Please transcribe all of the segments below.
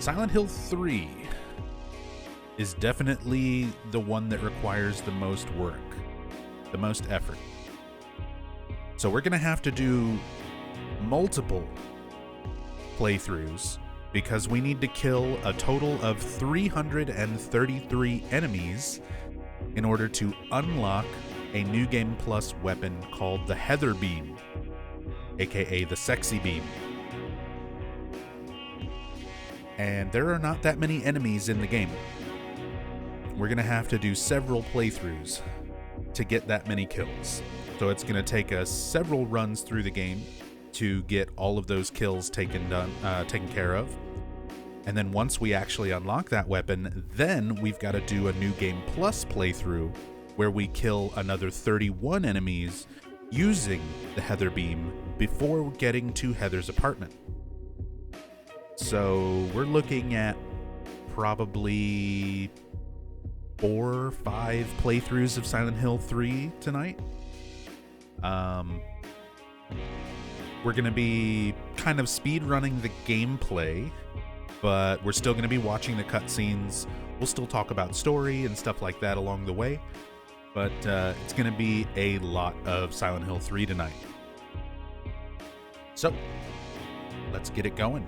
Silent Hill 3 is definitely the one that requires the most work, the most effort. So we're going to have to do multiple playthroughs because we need to kill a total of 333 enemies in order to unlock a New Game Plus weapon called the Heather Beam, aka the Sexy Beam. And there are not that many enemies in the game. We're going to have to do several playthroughs to get that many kills. So it's going to take us several runs through the game to get all of those kills taken care of. And then once we actually unlock that weapon, then we've got to do a New Game Plus playthrough where we kill another 31 enemies using the Heather Beam before getting to Heather's apartment. So we're looking at probably 4 or 5 playthroughs of Silent Hill 3 tonight. We're going to be kind of speed running the gameplay, but we're still going to be watching the cutscenes. We'll still talk about story and stuff like that along the way, but it's going to be a lot of Silent Hill 3 tonight. So, let's get it going.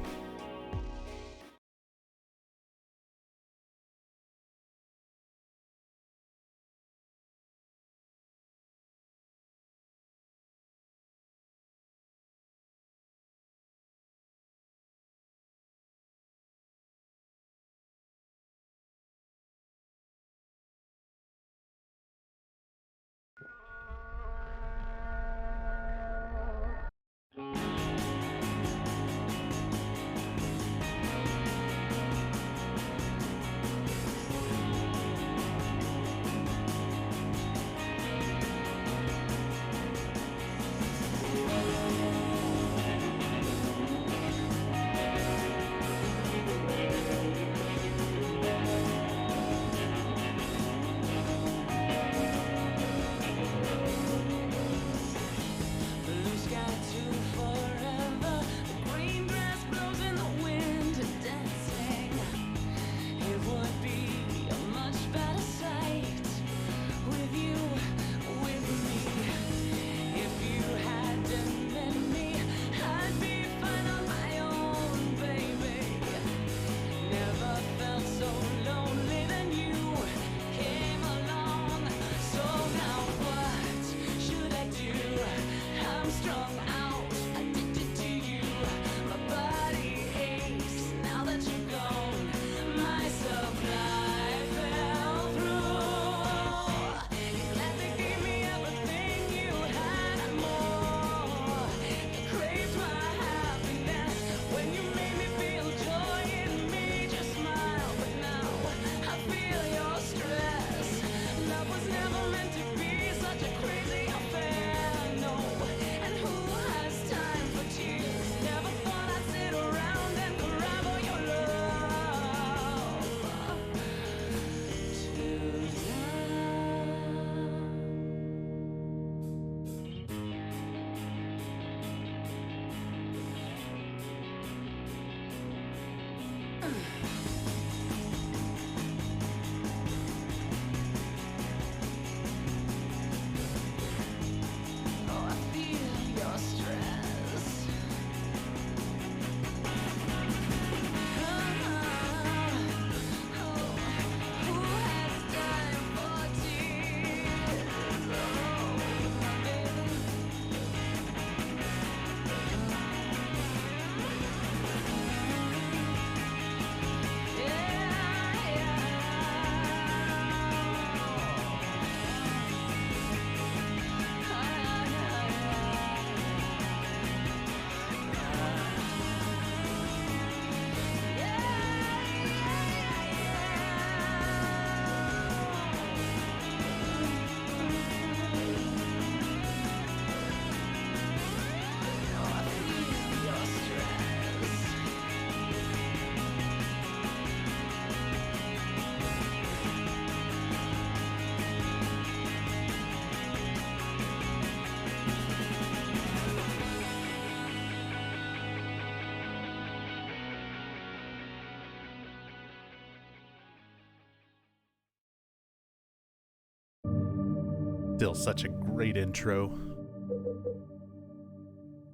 Still such a great intro.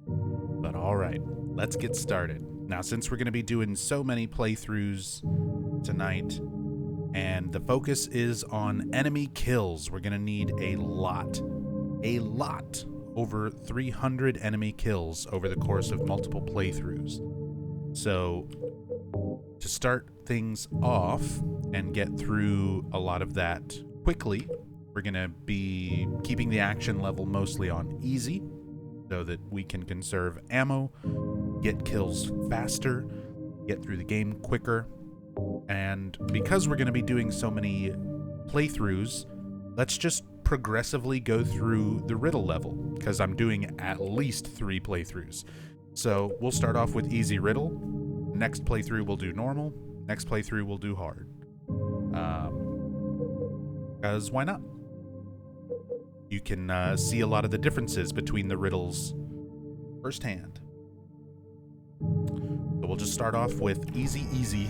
But alright, let's get started. Now, since we're going to be doing so many playthroughs tonight, and the focus is on enemy kills, we're going to need a lot, over 300 enemy kills over the course of multiple playthroughs. So, to start things off and get through a lot of that quickly, we're going to be keeping the action level mostly on easy so that we can conserve ammo, get kills faster, get through the game quicker. And because we're going to be doing so many playthroughs, let's just progressively go through the riddle level, because I'm doing at least 3 playthroughs. So we'll start off with easy riddle. Next playthrough we'll do normal. Next playthrough we'll do hard. Because why not? You can see a lot of the differences between the riddles firsthand. So we'll just start off with easy,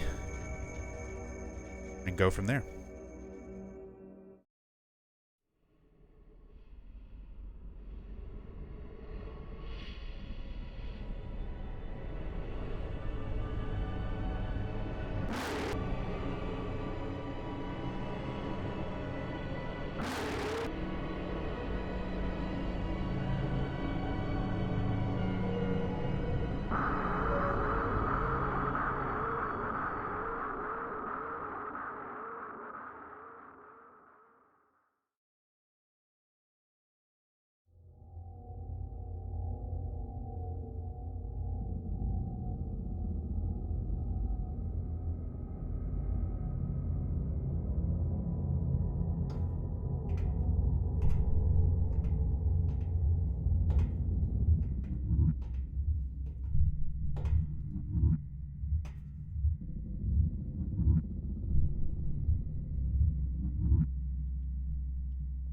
and go from there.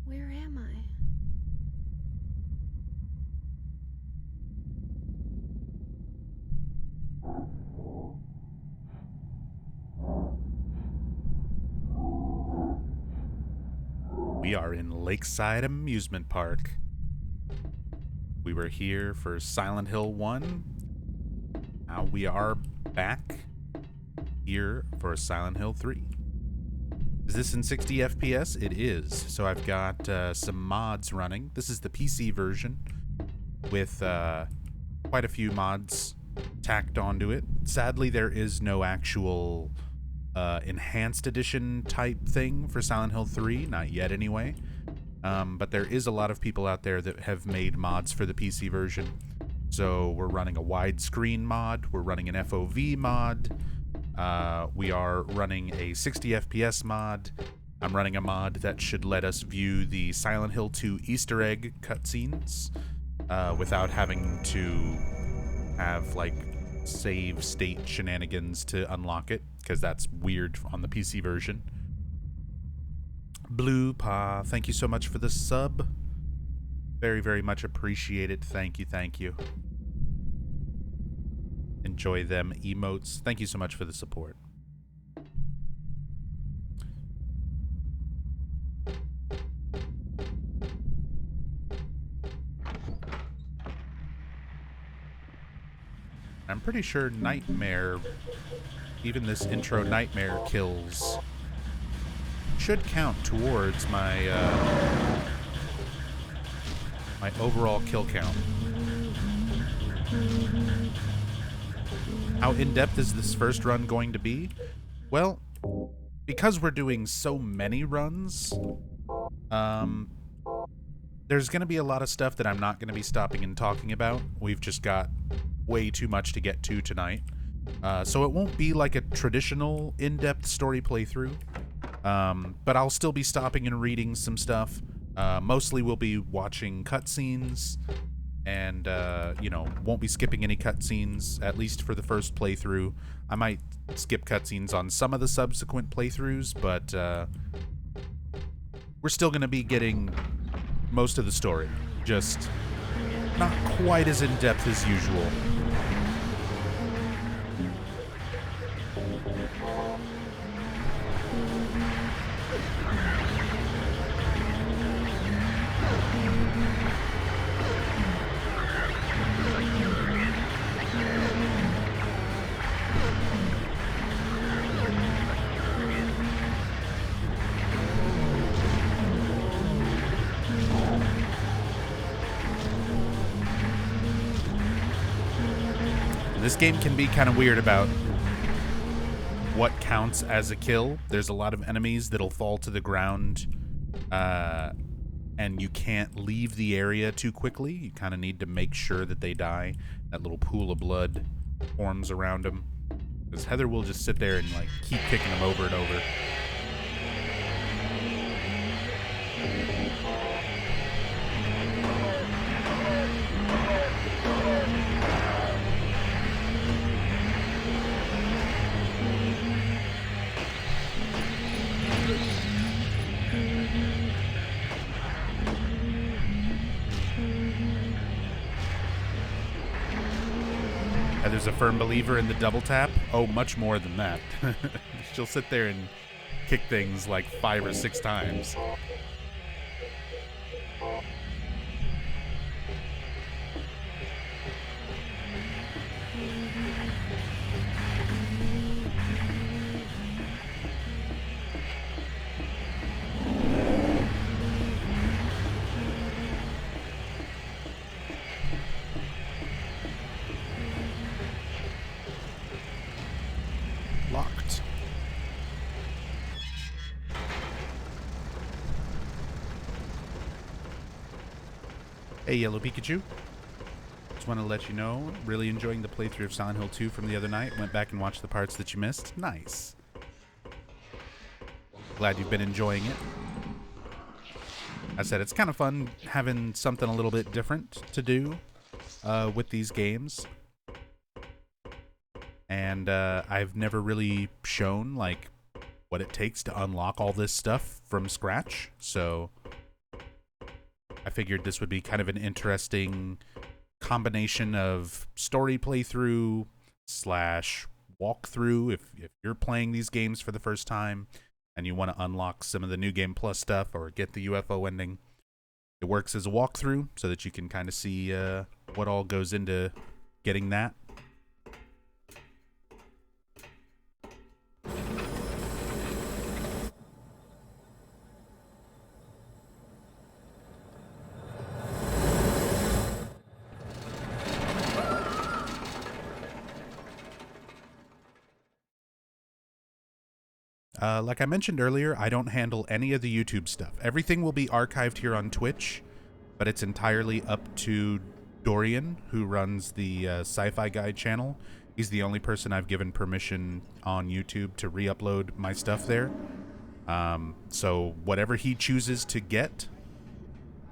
Where am I? We are in Lakeside Amusement Park. We were here for Silent Hill 1. Now we are back here for Silent Hill 3. Is this in 60 FPS? It is. So I've got some mods running. This is the PC version with quite a few mods tacked onto it. Sadly, there is no actual enhanced edition type thing for Silent Hill 3, not yet anyway. But there is a lot of people out there that have made mods for the PC version. So we're running a widescreen mod, we're running an FOV mod, we are running a 60 FPS mod. I'm running a mod that should let us view the Silent Hill 2 Easter egg cutscenes without having to have like save state shenanigans to unlock it, because that's weird on the PC version. Blue Pa, thank you so much for the sub. Very, very much appreciated. Thank you. Enjoy them emotes. Thank you so much for the support. I'm pretty sure Nightmare, even this intro Nightmare kills, should count towards my my overall kill count. How in-depth is this first run going to be? Well, because we're doing so many runs, there's going to be a lot of stuff that I'm not going to be stopping and talking about. We've just got way too much to get to tonight. So it won't be like a traditional in-depth story playthrough, but I'll still be stopping and reading some stuff. Mostly we'll be watching cutscenes, and, won't be skipping any cutscenes, at least for the first playthrough. I might skip cutscenes on some of the subsequent playthroughs, but we're still going to be getting most of the story, just not quite as in-depth as usual. This game can be kind of weird about what counts as a kill. There's a lot of enemies that'll fall to the ground, and you can't leave the area too quickly. You kind of need to make sure that they die. That little pool of blood forms around them. Because Heather will just sit there and like keep kicking them over and over. Heather's a firm believer in the double tap. Oh, much more than that. She'll sit there and kick things like 5 or 6 times. Locked. Hey, Yellow Pikachu. Just want to let you know, really enjoying the playthrough of Silent Hill 2 from the other night. Went back and watched the parts that you missed. Nice. Glad you've been enjoying it. I said it's kind of fun having something a little bit different to do with these games. And I've never really shown like what it takes to unlock all this stuff from scratch, so I figured this would be kind of an interesting combination of story playthrough slash walkthrough if you're playing these games for the first time and you want to unlock some of the New Game Plus stuff or get the UFO ending. It works as a walkthrough so that you can kind of see what all goes into getting that. Like I mentioned earlier, I don't handle any of the YouTube stuff. Everything will be archived here on Twitch, but it's entirely up to Dorian, who runs the Sci-Fi Guide channel. He's the only person I've given permission on YouTube to re-upload my stuff there. So whatever he chooses to get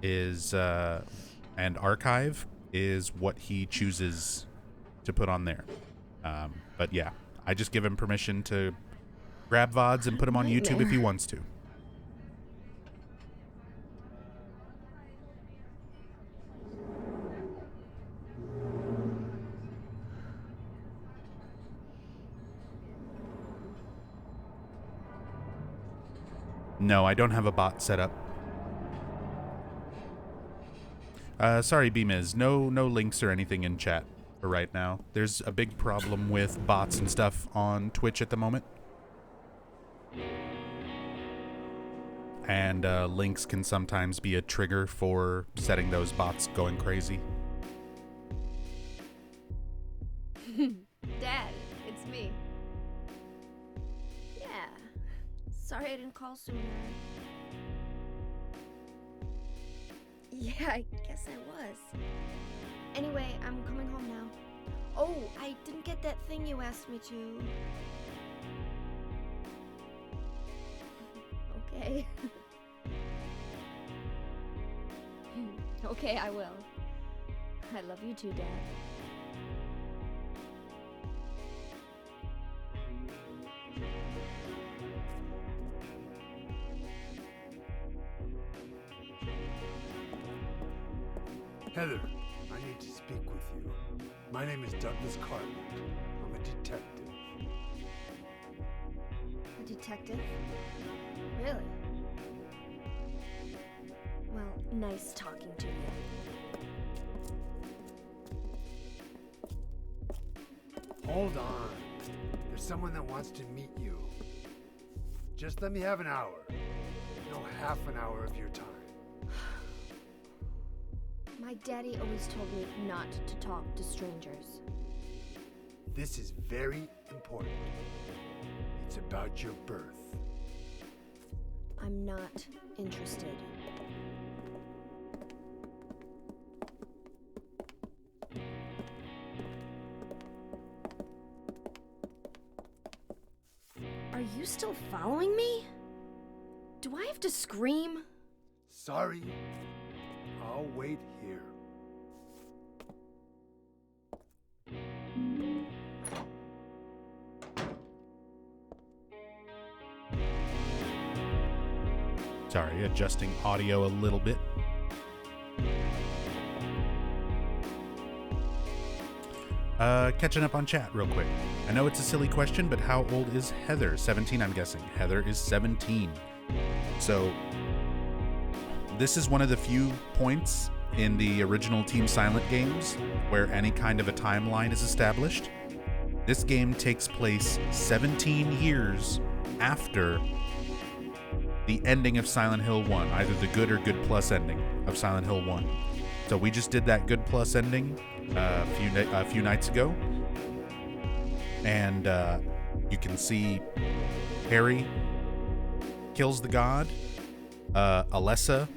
is and archive is what he chooses to put on there. But yeah, I just give him permission to grab VODs and put them on YouTube if he wants to. No, I don't have a bot set up. Sorry, B-Miz. No links or anything in chat for right now. There's a big problem with bots and stuff on Twitch at the moment. And links can sometimes be a trigger for setting those bots going crazy. Dad, it's me. Yeah. Sorry I didn't call sooner. Yeah, I guess I was. Anyway, I'm coming home now. Oh, I didn't get that thing you asked me to. Okay. Okay, I will. I love you too, Dad. Heather, I need to speak with you. My name is Douglas Cartland. I'm a detective. A detective? Really? Well, nice talking to you. Hold on. There's someone that wants to meet you. Just let me have an hour. No, half an hour of your time. My daddy always told me not to talk to strangers. This is very important. It's about your birth. I'm not interested. Are you still following me? Do I have to scream? Sorry. I'll wait here. Sorry, adjusting audio a little bit. Catching up on chat real quick. I know it's a silly question, but how old is Heather? 17, I'm guessing. Heather is 17. So, this is one of the few points in the original Team Silent games where any kind of a timeline is established. This game takes place 17 years after the ending of Silent Hill 1, either the good or good plus ending of Silent Hill 1. So we just did that good plus ending a few nights ago, and you can see Harry kills the god. Alessa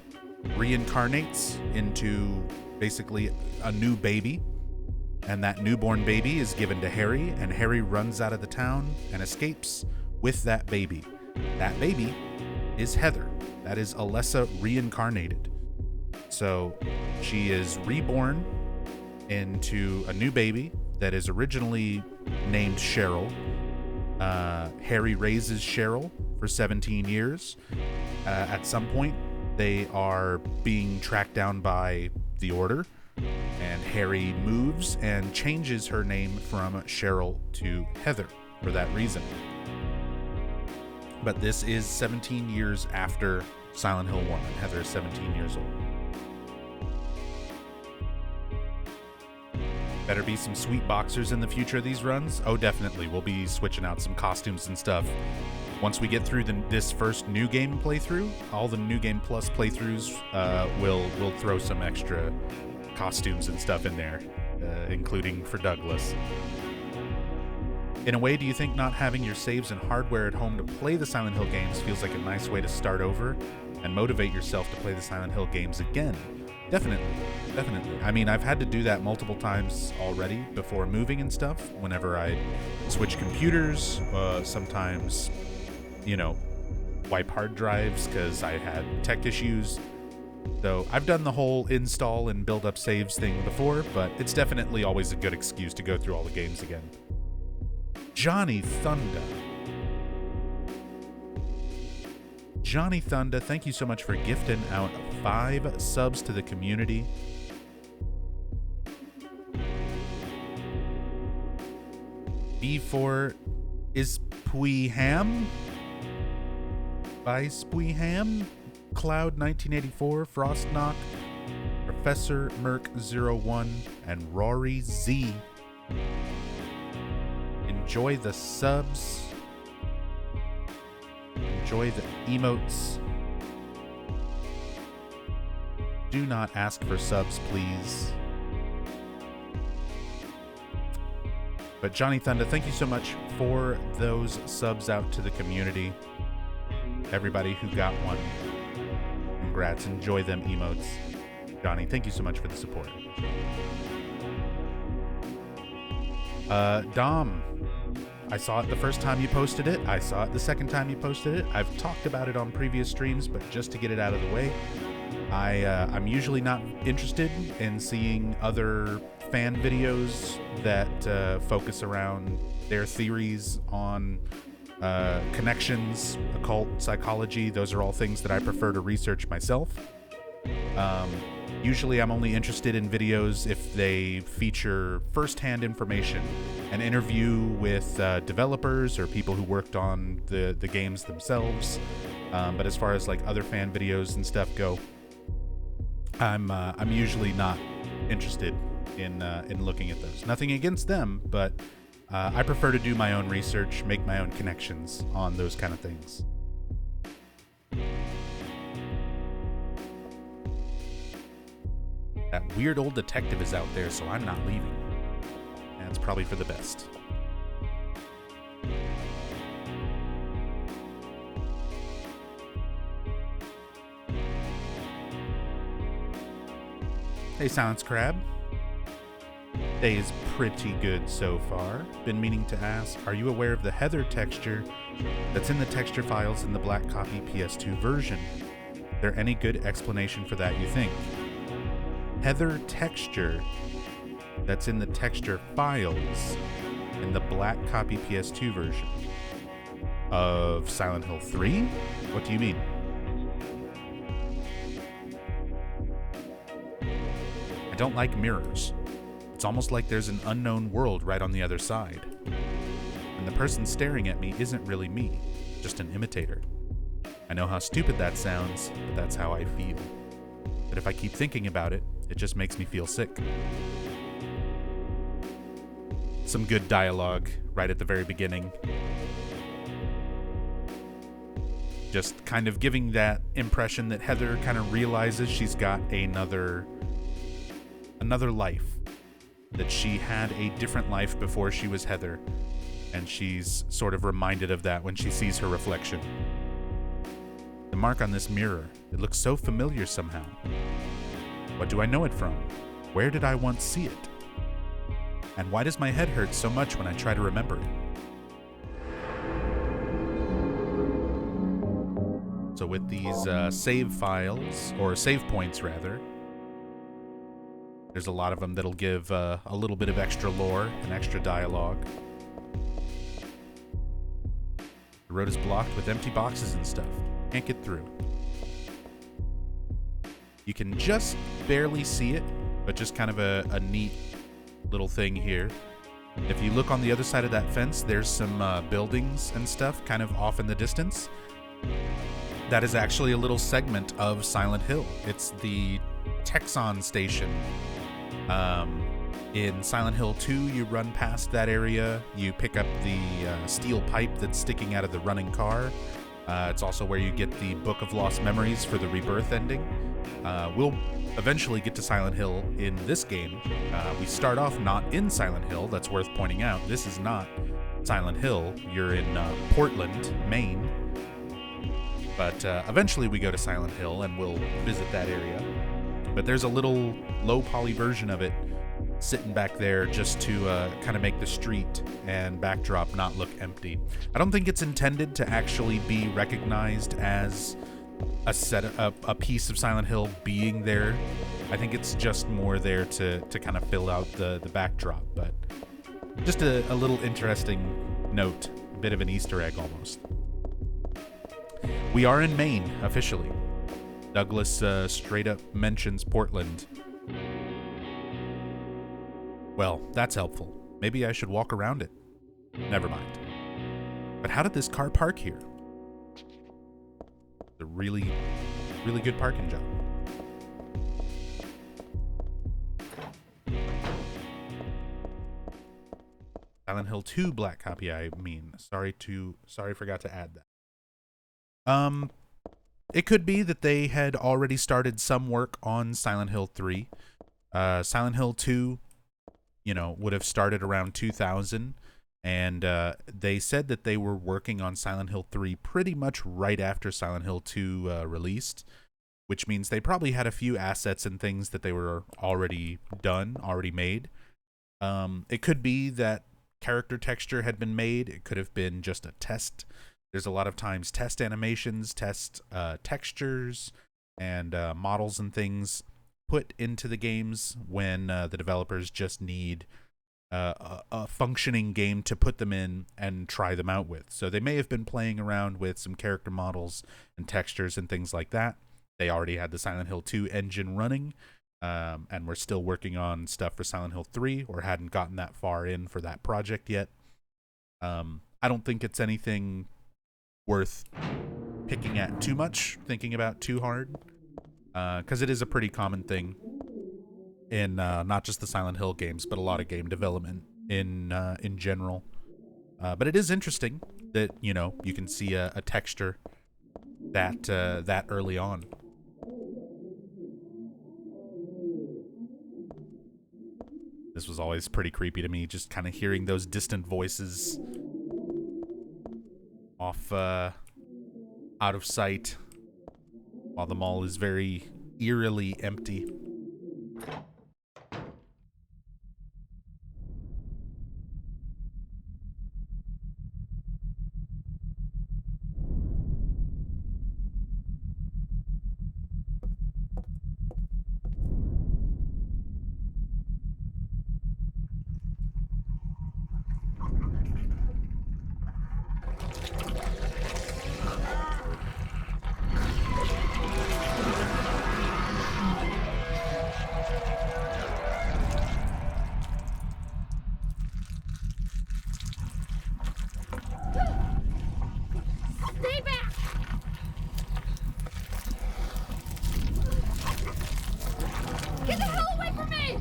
reincarnates into basically a new baby, and that newborn baby is given to Harry, and Harry runs out of the town and escapes with that baby. That baby is Heather. That is Alessa reincarnated. So she is reborn into a new baby that is originally named Cheryl. Harry raises Cheryl for 17 years. At some point, they are being tracked down by the Order, and Harry moves and changes her name from Cheryl to Heather for that reason. But this is 17 years after Silent Hill 1, and Heather is 17 years old. Better be some sweet boxers in the future of these runs. Oh, definitely. We'll be switching out some costumes and stuff. Once we get through this first new game playthrough, all the new game plus playthroughs, we'll throw some extra costumes and stuff in there, including for Douglas. In a way, do you think not having your saves and hardware at home to play the Silent Hill games feels like a nice way to start over and motivate yourself to play the Silent Hill games again? Definitely. I mean, I've had to do that multiple times already before moving and stuff. Whenever I switch computers, sometimes, wipe hard drives because I had tech issues. So I've done the whole install and build up saves thing before, but it's definitely always a good excuse to go through all the games again. Johnny Thunder, thank you so much for gifting out 5 subs to the community. B4 is Puiham? By Spuiham? Cloud 1984, Frostknock, Professor Merc 01, and Rory Z. Enjoy the subs. Enjoy the emotes. Do not ask for subs, please. But Johnny Thunder, thank you so much for those subs out to the community. Everybody who got one, congrats. Enjoy them emotes. Johnny, thank you so much for the support. Dom, I saw it the first time you posted it. I saw it the second time you posted it. I've talked about it on previous streams, but just to get it out of the way, I'm usually not interested in seeing other fan videos that focus around their theories on connections, occult, psychology. Those are all things that I prefer to research myself. Usually I'm only interested in videos if they feature first-hand information, an interview with developers or people who worked on the games themselves. But as far as like other fan videos and stuff go, I'm usually not interested in looking at those. Nothing against them, but I prefer to do my own research, make my own connections on those kind of things. That weird old detective is out there, so I'm not leaving. That's probably for the best. Hey, Silence Crab. Day is pretty good so far. Been meaning to ask, are you aware of the Heather texture that's in the texture files in the black copy PS2 version? Is there any good explanation for that, you think? Heather texture that's in the texture files in the black copy PS2 version of Silent Hill 3? What do you mean? I don't like mirrors. It's almost like there's an unknown world right on the other side. And the person staring at me isn't really me, just an imitator. I know how stupid that sounds, but that's how I feel. But if I keep thinking about it, it just makes me feel sick. Some good dialogue right at the very beginning. Just kind of giving that impression that Heather kind of realizes she's got another life. That she had a different life before she was Heather, and she's sort of reminded of that when she sees her reflection. The mark on this mirror, it looks so familiar somehow. What do I know it from? Where did I once see it? And why does my head hurt so much when I try to remember it? So with these save files, or save points rather, there's a lot of them that'll give a little bit of extra lore and extra dialogue. The road is blocked with empty boxes and stuff. Can't get through. You can just barely see it, but just kind of a neat little thing here. If you look on the other side of that fence, there's some buildings and stuff kind of off in the distance. That is actually a little segment of Silent Hill. It's the Texon station. In Silent Hill 2, you run past that area, you pick up the steel pipe that's sticking out of the running car. It's also where you get the Book of Lost Memories for the Rebirth ending. We'll eventually get to Silent Hill in this game. We start off not in Silent Hill, that's worth pointing out. This is not Silent Hill. You're in Portland, Maine. But eventually we go to Silent Hill and we'll visit that area. But there's a little low poly version of it sitting back there just to kind of make the street and backdrop not look empty. I don't think it's intended to actually be recognized as a piece of Silent Hill being there. I think it's just more there to kind of fill out the backdrop. But just a little interesting note, a bit of an Easter egg almost. We are in Maine officially. Douglas straight up mentions Portland. Well, that's helpful. Maybe I should walk around it. Never mind. But how did this car park here? It's a really, really good parking job. Silent Hill 2 black copy, I mean. Sorry, forgot to add that. It could be that they had already started some work on Silent Hill 3. Silent Hill 2, would have started around 2000, and they said that they were working on Silent Hill 3 pretty much right after Silent Hill 2 released, which means they probably had a few assets and things that they were already made. It could be that character texture had been made. It could have been just a test. There's a lot of times test animations, test textures, and models and things put into the games when the developers just need a functioning game to put them in and try them out with. So they may have been playing around with some character models and textures and things like that. They already had the Silent Hill 2 engine running, and we're still working on stuff for Silent Hill 3, or hadn't gotten that far in for that project yet. I don't think it's anything worth picking at too much, thinking about too hard, because it is a pretty common thing in not just the Silent Hill games, but a lot of game development in general. But it is interesting that you can see a texture that early on. This was always pretty creepy to me, just kind of hearing those distant voices off out of sight while the mall is very eerily empty. Stay back! Get the hell away from me!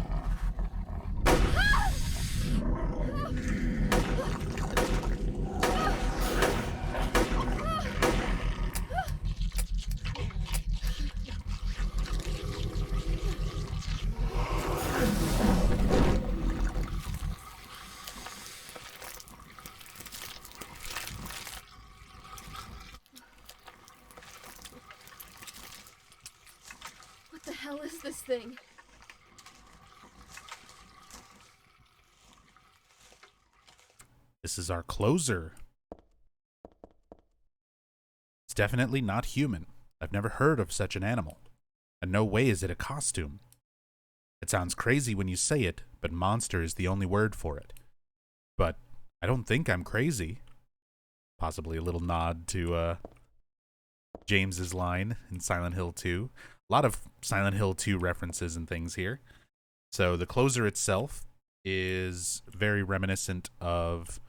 What the hell is this thing? This is our closer. It's definitely not human. I've never heard of such an animal. And no way is it a costume. It sounds crazy when you say it, but monster is the only word for it. But I don't think I'm crazy. Possibly a little nod to James's line in Silent Hill 2. A lot of Silent Hill 2 references and things here. So the closer itself is very reminiscent of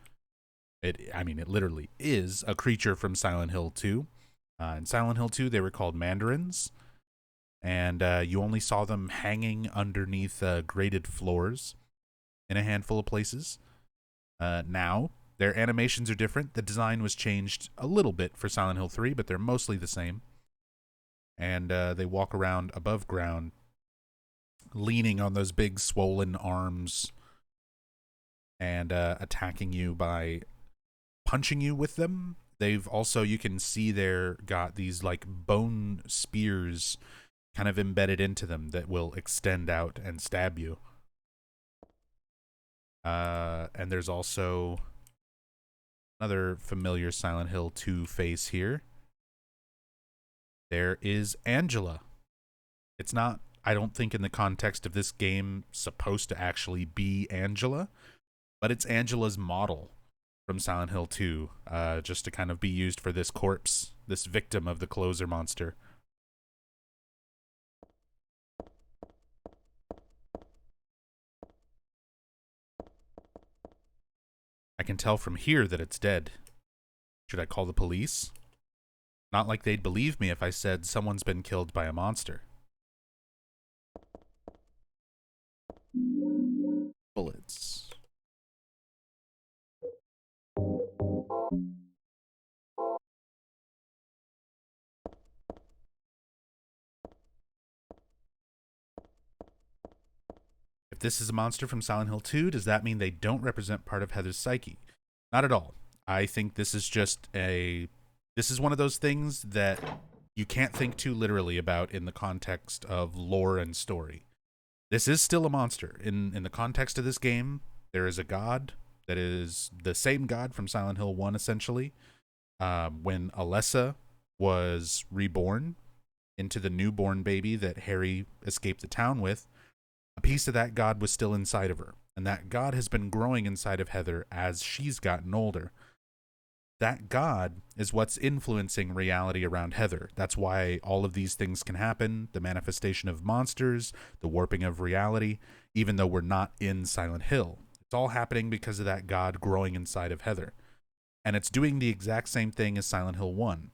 it. I mean, it literally is a creature from Silent Hill 2. In Silent Hill 2, they were called mandarins, and you only saw them hanging underneath grated floors in a handful of places. Now, their animations are different. The design was changed a little bit for Silent Hill 3, but they're mostly the same. And they walk around above ground, leaning on those big swollen arms and attacking you by punching you with them. They've also, you can see they're got these like bone spears kind of embedded into them that will extend out and stab you. And there's also another familiar Silent Hill 2 face here. There is Angela. It's not, I don't think in the context of this game, supposed to actually be Angela, but it's Angela's model from Silent Hill 2, just to kind of be used for this corpse, this victim of the closer monster. I can tell from here that it's dead. Should I call the police? Not like they'd believe me if I said someone's been killed by a monster. Bullets. If this is a monster from Silent Hill 2, does that mean they don't represent part of Heather's psyche? Not at all. I think this is just this is one of those things that you can't think too literally about in the context of lore and story. This is still a monster. In the context of this game, there is a god that is the same god from Silent Hill 1, essentially. When Alessa was reborn into the newborn baby that Harry escaped the town with, a piece of that god was still inside of her. And that god has been growing inside of Heather as she's gotten older. That god is what's influencing reality around Heather. That's why all of these things can happen. The manifestation of monsters, the warping of reality, even though we're not in Silent Hill. It's all happening because of that god growing inside of Heather. And it's doing the exact same thing as Silent Hill 1.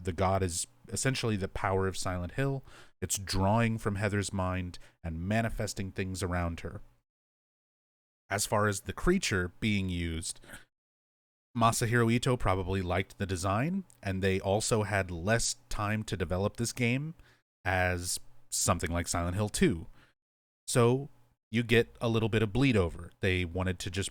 The god is essentially the power of Silent Hill. It's drawing from Heather's mind and manifesting things around her. As far as the creature being used, Masahiro Ito probably liked the design, and they also had less time to develop this game as something like Silent Hill 2. So you get a little bit of bleed over. They wanted to just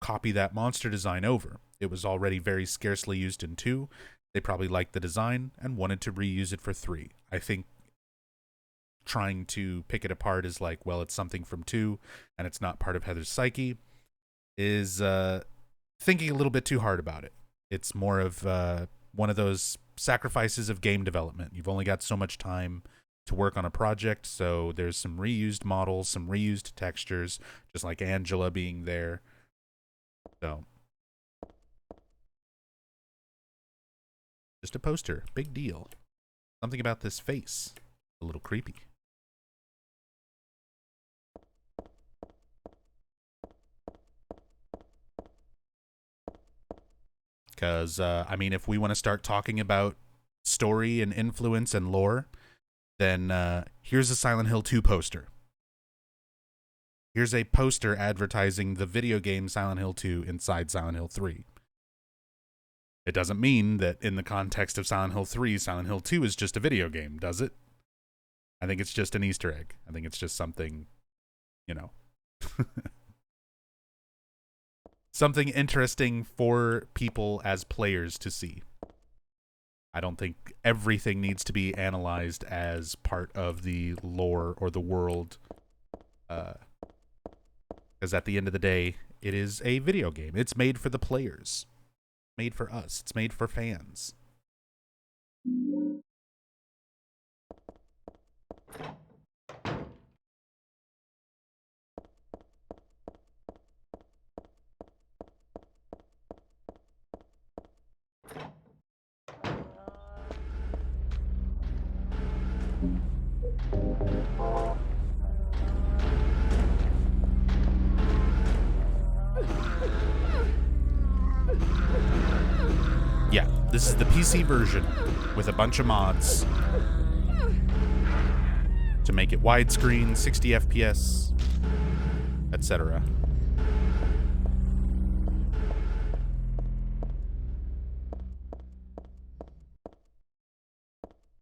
copy that monster design over. It was already very scarcely used in 2. They probably liked the design and wanted to reuse it for 3. I think trying to pick it apart is like, well, it's something from 2 and it's not part of Heather's psyche, is thinking a little bit too hard about it. It's more of one of those sacrifices of game development. You've only got so much time to work on a project, so there's some reused models, some reused textures, just like Angela being there. So just a poster, big deal. Something about this face, a little creepy. Because, I mean, if we want to start talking about story and influence and lore, then here's a Silent Hill 2 poster. Here's a poster advertising the video game Silent Hill 2 inside Silent Hill 3. It doesn't mean that in the context of Silent Hill 3, Silent Hill 2 is just a video game, does it? I think it's just an Easter egg. I think it's just something, you know, something interesting for people as players to see. I don't think everything needs to be analyzed as part of the lore or the world. Because at the end of the day, it is a video game. It's made for the players. Made for us. It's made for fans. Yeah, this is the PC version with a bunch of mods to make it widescreen, 60 FPS, etc.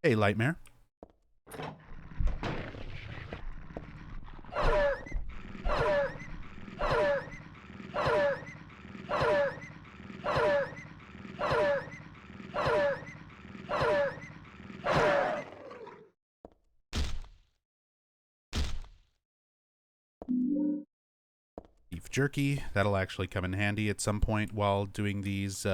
Hey, Lightmare. Beef jerky, that'll actually come in handy at some point while doing these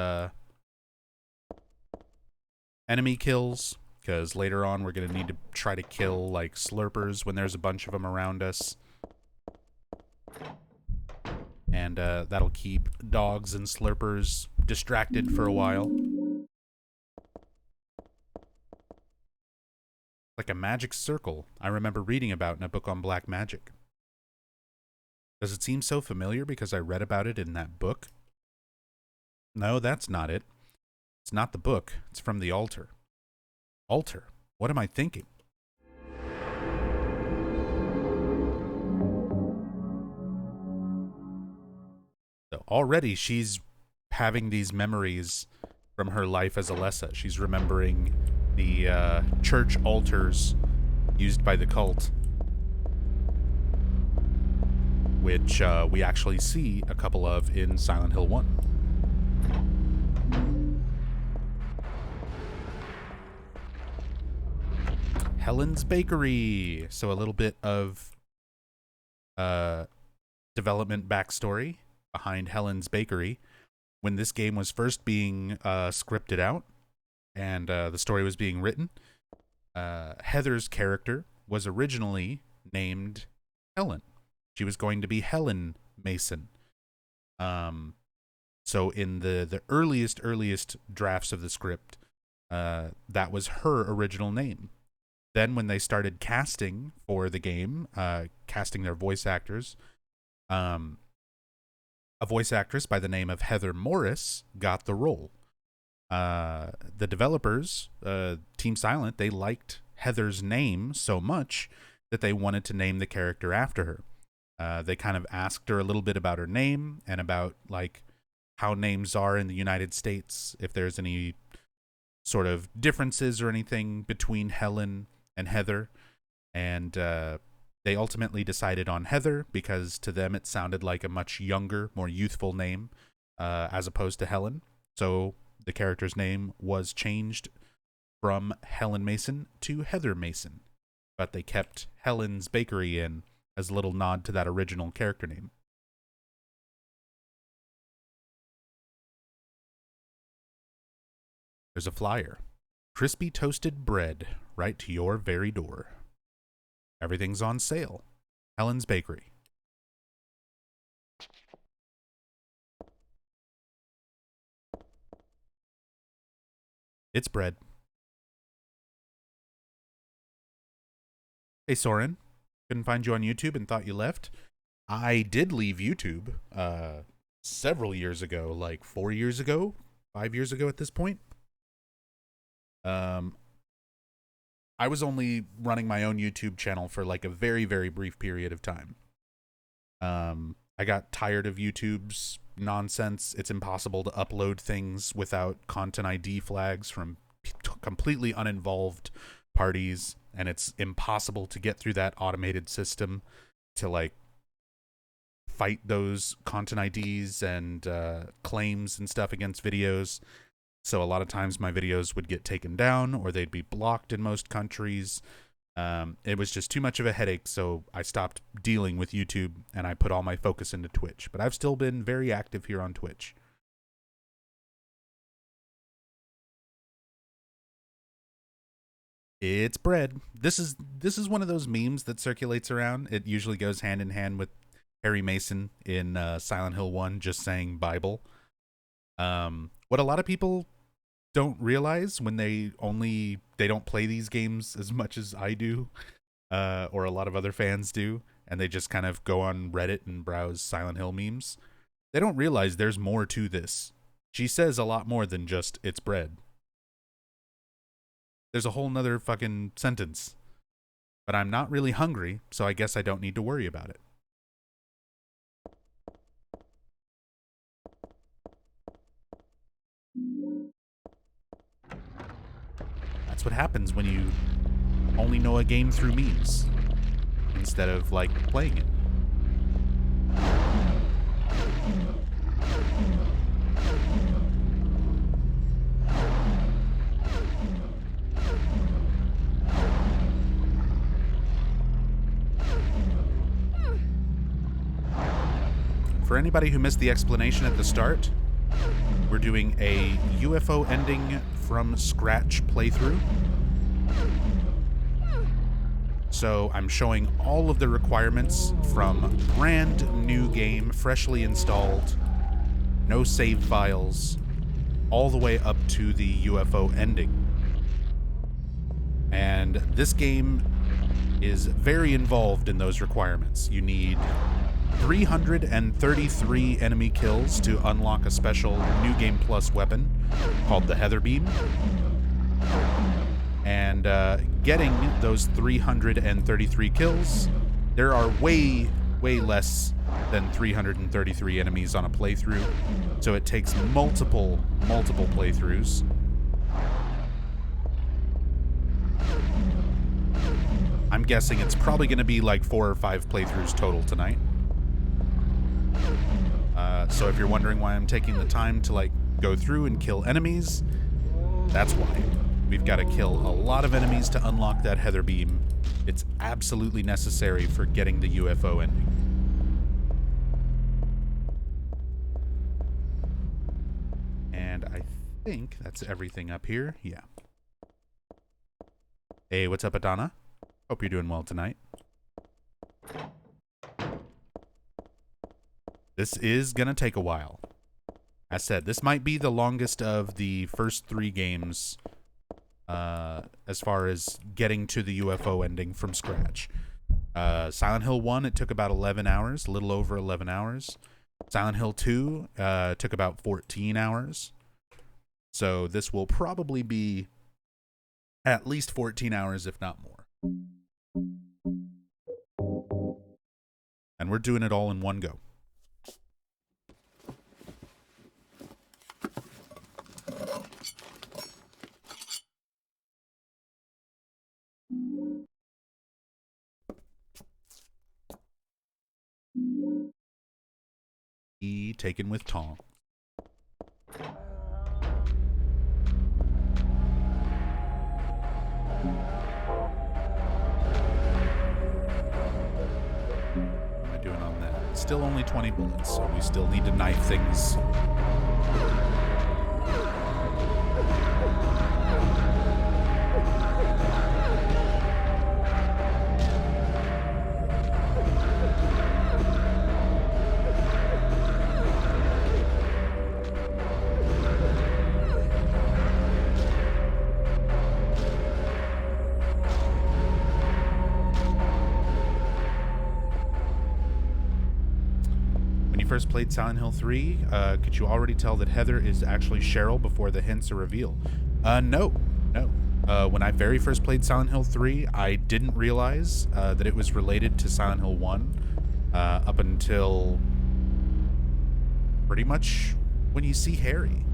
enemy kills, because later on we're going to need to try to kill like slurpers when there's a bunch of them around us. And that'll keep dogs and slurpers distracted for a while. Like a magic circle I remember reading about in a book on black magic. Does it seem so familiar because I read about it in that book? No, that's not it. It's not the book. It's from the altar. Altar? What am I thinking? So already she's having these memories from her life as Alessa. She's remembering the church altars used by the cult, which we actually see a couple of in Silent Hill 1. Helen's Bakery. So a little bit of development backstory behind Helen's Bakery. When this game was first being scripted out and the story was being written, Heather's character was originally named Helen. She was going to be Helen Mason. So in the earliest drafts of the script, that was her original name. Then when they started casting for the game, casting their voice actors, a voice actress by the name of Heather Morris got the role. The developers, Team Silent, they liked Heather's name so much that they wanted to name the character after her. They kind of asked her a little bit about her name and about like how names are in the United States, if there's any sort of differences or anything between Helen and Heather. And they ultimately decided on Heather because to them it sounded like a much younger, more youthful name as opposed to Helen. So the character's name was changed from Helen Mason to Heather Mason. But they kept Helen's Bakery in as a little nod to that original character name. There's a flyer. Crispy toasted bread right to your very door. Everything's on sale. Helen's Bakery. It's bread. Hey, Soren. Couldn't find you on YouTube and thought you left. I did leave YouTube several years ago, like 4 years ago, 5 years ago at this point. I was only running my own YouTube channel for like a very, very brief period of time. I got tired of YouTube's nonsense. It's impossible to upload things without content ID flags from completely uninvolved parties, and it's impossible to get through that automated system to like fight those content IDs and claims and stuff against videos. So a lot of times my videos would get taken down or they'd be blocked in most countries. It was just too much of a headache, so I stopped dealing with YouTube and I put all my focus into Twitch. But I've still been very active here on Twitch. It's bread. This is one of those memes that circulates around. It usually goes hand in hand with Harry Mason in Silent Hill 1 just saying Bible. What a lot of people don't realize when they don't play these games as much as I do, or a lot of other fans do, and they just kind of go on Reddit and browse Silent Hill memes, they don't realize there's more to this. She says a lot more than just it's bread. There's a whole nother fucking sentence. But I'm not really hungry, so I guess I don't need to worry about it. That's what happens when you only know a game through memes instead of like playing it. For anybody who missed the explanation at the start, we're doing a UFO ending from scratch playthrough. So I'm showing all of the requirements from brand new game, freshly installed, no save files, all the way up to the UFO ending. And this game is very involved in those requirements. You need 333 enemy kills to unlock a special New Game Plus weapon called the Heather Beam. And getting those 333 kills, there are way less than 333 enemies on a playthrough, so it takes multiple playthroughs. I'm guessing it's probably going to be like 4 or 5 playthroughs total tonight. So if you're wondering why I'm taking the time to like go through and kill enemies, that's why. We've got to kill a lot of enemies to unlock that Heather Beam. It's absolutely necessary for getting the UFO ending. And I think that's everything up here. Yeah. Hey, what's up, Adana? Hope you're doing well tonight. This is gonna take a while. As said, this might be the longest of the first 3 games as far as getting to the UFO ending from scratch. Silent Hill 1, it took about 11 hours, a little over 11 hours. Silent Hill 2 took about 14 hours. So this will probably be at least 14 hours, if not more. And we're doing it all in one go. Taken with Tom. What am I doing on that? Still only 20 bullets, so we still need to knife things. first played Silent Hill 3, could you already tell that Heather is actually Cheryl before the hints are revealed? No. When I very first played Silent Hill 3, I didn't realize that it was related to Silent Hill 1 up until pretty much when you see Harry.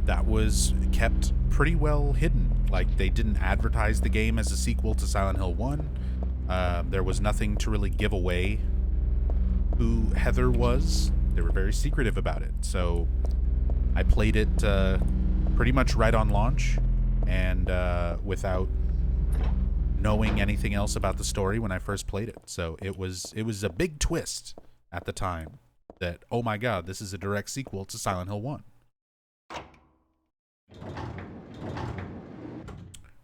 That was kept pretty well hidden. Like, they didn't advertise the game as a sequel to Silent Hill 1. There was nothing to really give away who Heather was. They were very secretive about it. So I played it pretty much right on launch, and without knowing anything else about the story when I first played it. So it was a big twist at the time that, oh my god, this is a direct sequel to Silent Hill 1.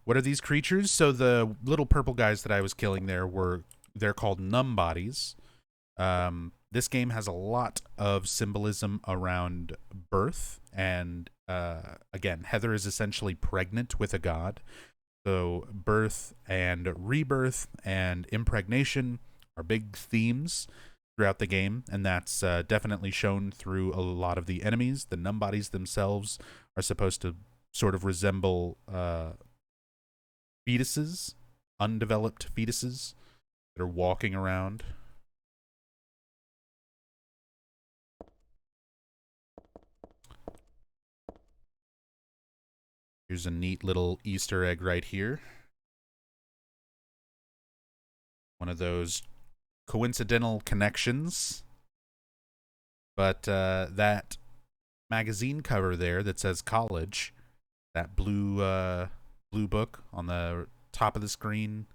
What are these creatures? So the little purple guys that I was killing there they're called numb bodies. This game has a lot of symbolism around birth, and again, Heather is essentially pregnant with a god. So birth and rebirth and impregnation are big themes throughout the game, and that's definitely shown through a lot of the enemies. The numb bodies themselves are supposed to sort of resemble fetuses, undeveloped fetuses that are walking around. Here's a neat little Easter egg right here. One of those coincidental connections. But that magazine cover there that says college, that blue book on the top of the screen,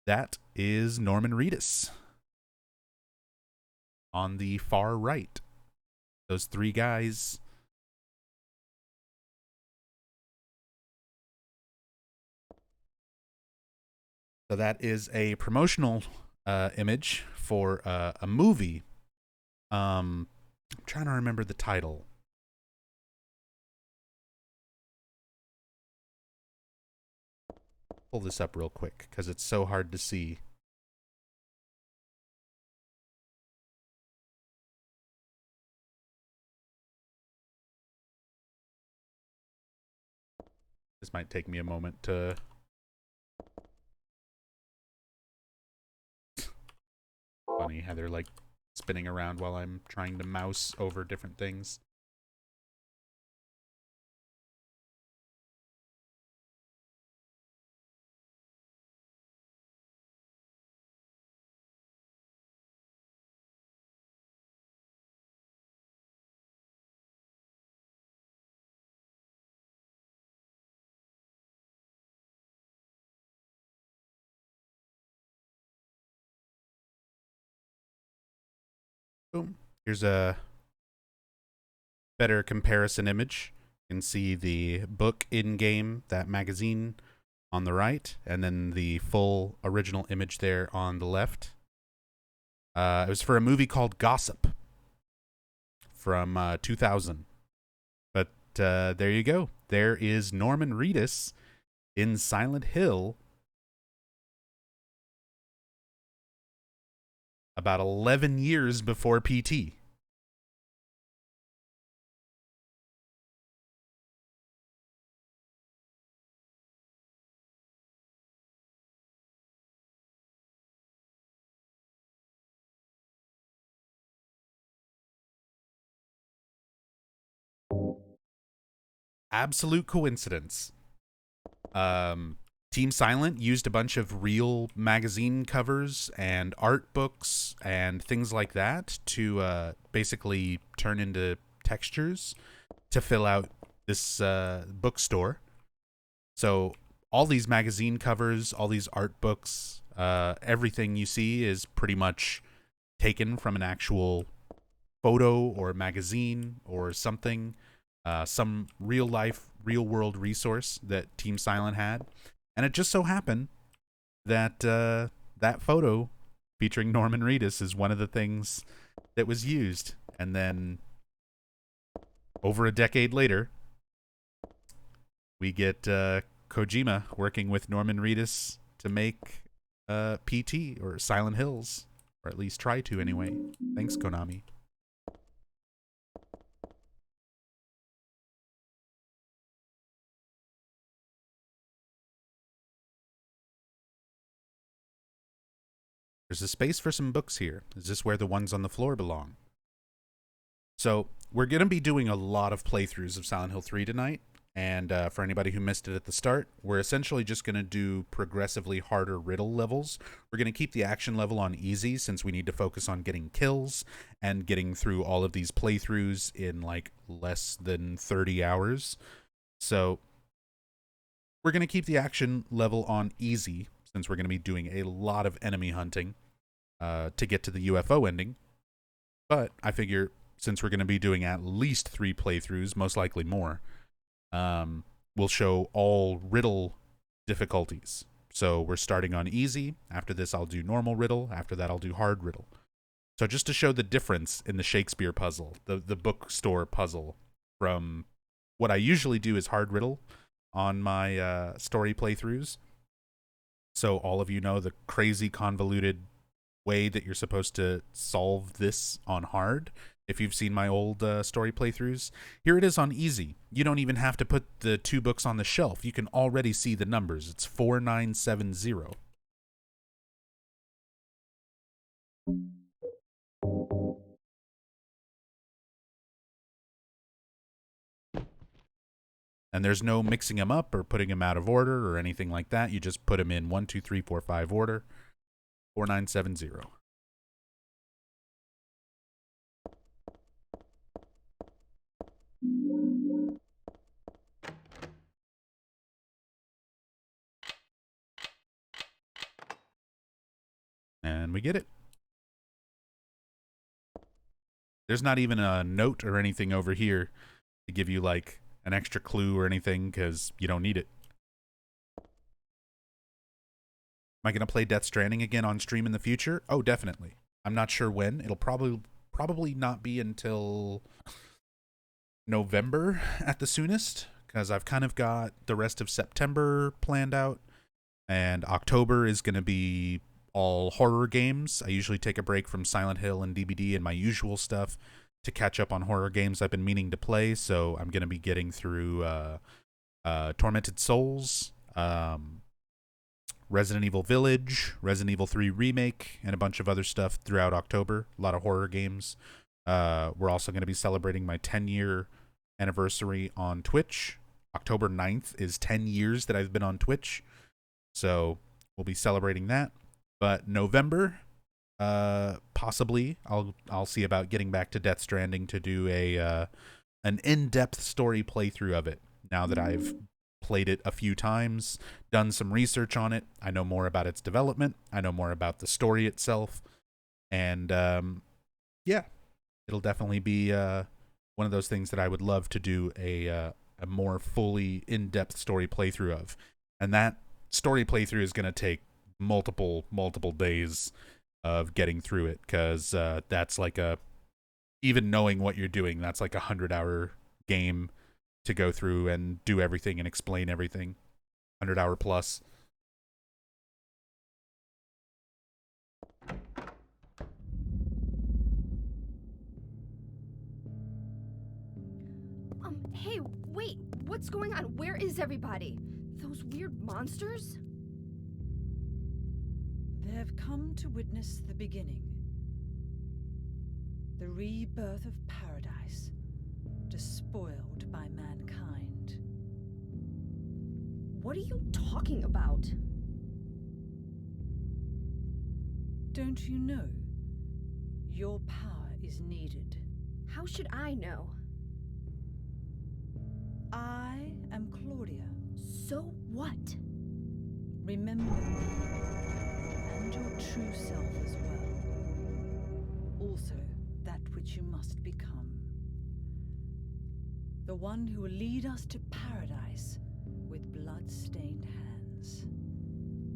that is Norman Reedus. On the far right, those three guys. So that is a promotional image for a movie. I'm trying to remember the title. Pull this up real quick because it's so hard to see. This might take me a moment to... Funny how they're like spinning around while I'm trying to mouse over different things. Boom. Here's a better comparison image. You can see the book in-game, that magazine on the right, and then the full original image there on the left. It was for a movie called Gossip from 2000. But there you go. There is Norman Reedus in Silent Hill about 11 years before PT. Absolute coincidence. Team Silent used a bunch of real magazine covers and art books and things like that to basically turn into textures to fill out this bookstore. So all these magazine covers, all these art books, everything you see is pretty much taken from an actual photo or magazine or something, some real life, real world resource that Team Silent had. And it just so happened that that photo featuring Norman Reedus is one of the things that was used. And then over a decade later, we get Kojima working with Norman Reedus to make PT or Silent Hills, or at least try to anyway. Thanks, Konami. There's a space for some books here. Is this where the ones on the floor belong? So, we're going to be doing a lot of playthroughs of Silent Hill 3 tonight. And for anybody who missed it at the start, we're essentially just going to do progressively harder riddle levels. We're going to keep the action level on easy since we need to focus on getting kills and getting through all of these playthroughs in like less than 30 hours. So we're going to keep the action level on easy since we're going to be doing a lot of enemy hunting to get to the UFO ending. But I figure since we're going to be doing at least 3 playthroughs, most likely more, we'll show all riddle difficulties. So we're starting on easy. After this, I'll do normal riddle. After that, I'll do hard riddle. So just to show the difference in the Shakespeare puzzle, the bookstore puzzle, from what I usually do is hard riddle on my story playthroughs. So all of you know the crazy convoluted way that you're supposed to solve this on hard. If you've seen my old story playthroughs, here it is on easy. You don't even have to put the 2 books on the shelf. You can already see the numbers. It's 4970. And there's no mixing them up or putting them out of order or anything like that. You just put them in 1, 2, 3, 4, 5 order. 4970. And we get it. There's not even a note or anything over here to give you like an extra clue or anything because you don't need it. Am I going to play Death Stranding again on stream in the future? Oh, definitely. I'm not sure when. It'll probably not be until November at the soonest, because I've kind of got the rest of September planned out, and October is going to be all horror games. I usually take a break from Silent Hill and DBD and my usual stuff to catch up on horror games I've been meaning to play, so I'm going to be getting through Tormented Souls, Resident Evil Village, Resident Evil 3 Remake, and a bunch of other stuff throughout October. A lot of horror games. We're also going to be celebrating my 10-year anniversary on Twitch. October 9th is 10 years that I've been on Twitch. So we'll be celebrating that. But November, possibly, I'll see about getting back to Death Stranding to do an in-depth story playthrough of it. Now that I've played it a few times, done some research on it, I know more about its development, I know more about the story itself, and yeah, it'll definitely be one of those things that I would love to do a more fully in-depth story playthrough of. And that story playthrough is going to take multiple days of getting through it, because that's like even knowing what you're doing, that's like 100-hour game to go through and do everything and explain everything. 100-hour plus. Hey, wait, what's going on? Where is everybody? Those weird monsters? They've come to witness the beginning. The rebirth of paradise, despoiled by mankind. What are you talking about? Don't you know? Your power is needed. How should I know? I am Claudia. So what? Remember me, and your true self as well. Also, that which you must become. The one who will lead us to paradise with blood-stained hands.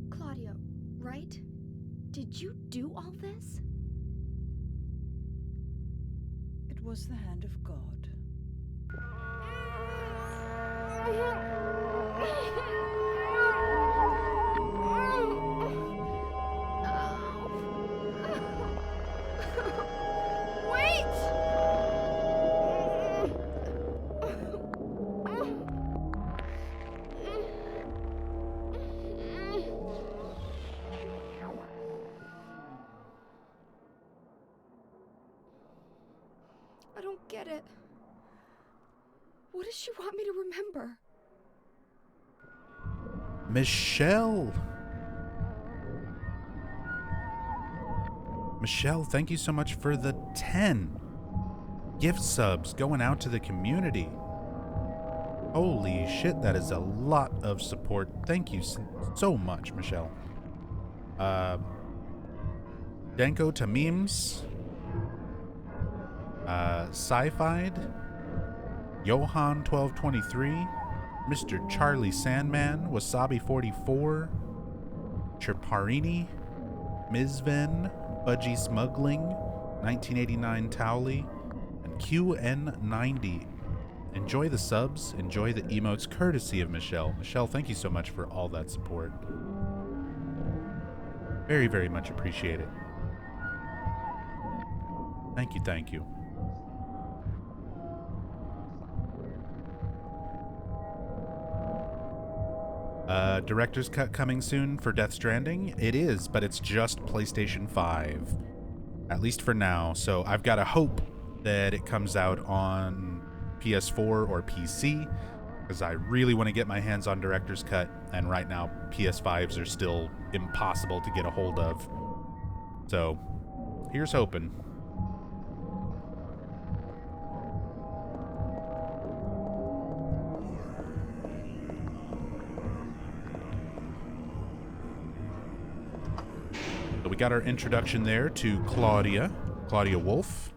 Claudia, right? Did you do all this? It was the hand of God. What does she want me to remember? Michelle! Michelle, thank you so much for the 10 gift subs going out to the community. Holy shit, that is a lot of support. Thank you so much, Michelle. Denko to memes. Sci-Fied. Johan 1223. Mr. Charlie Sandman. Wasabi 44. Chirparini. Mizven. Budgie Smuggling. 1989 Towley. And QN90. Enjoy the subs, enjoy the emotes, courtesy of Michelle. Michelle, thank you so much for all that support. Very, very much appreciate it. Thank you, thank you. Director's Cut coming soon for Death Stranding? It is, but it's just PlayStation 5. At least for now, so I've got to hope that it comes out on PS4 or PC, because I really want to get my hands on Director's Cut, and right now PS5s are still impossible to get a hold of. So, here's hoping. So we got our introduction there to Claudia Wolf.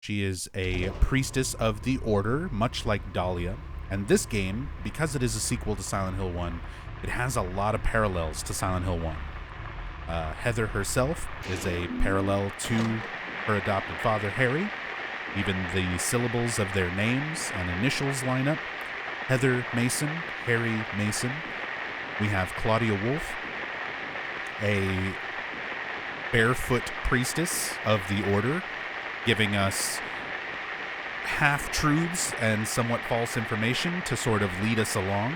She is a priestess of the Order, much like Dahlia. And this game, because it is a sequel to Silent Hill 1, it has a lot of parallels to Silent Hill 1. Heather herself is a parallel to her adopted father, Harry. Even the syllables of their names and initials line up. Heather Mason, Harry Mason. We have Claudia Wolf, a barefoot priestess of the Order, giving us half-truths and somewhat false information to sort of lead us along.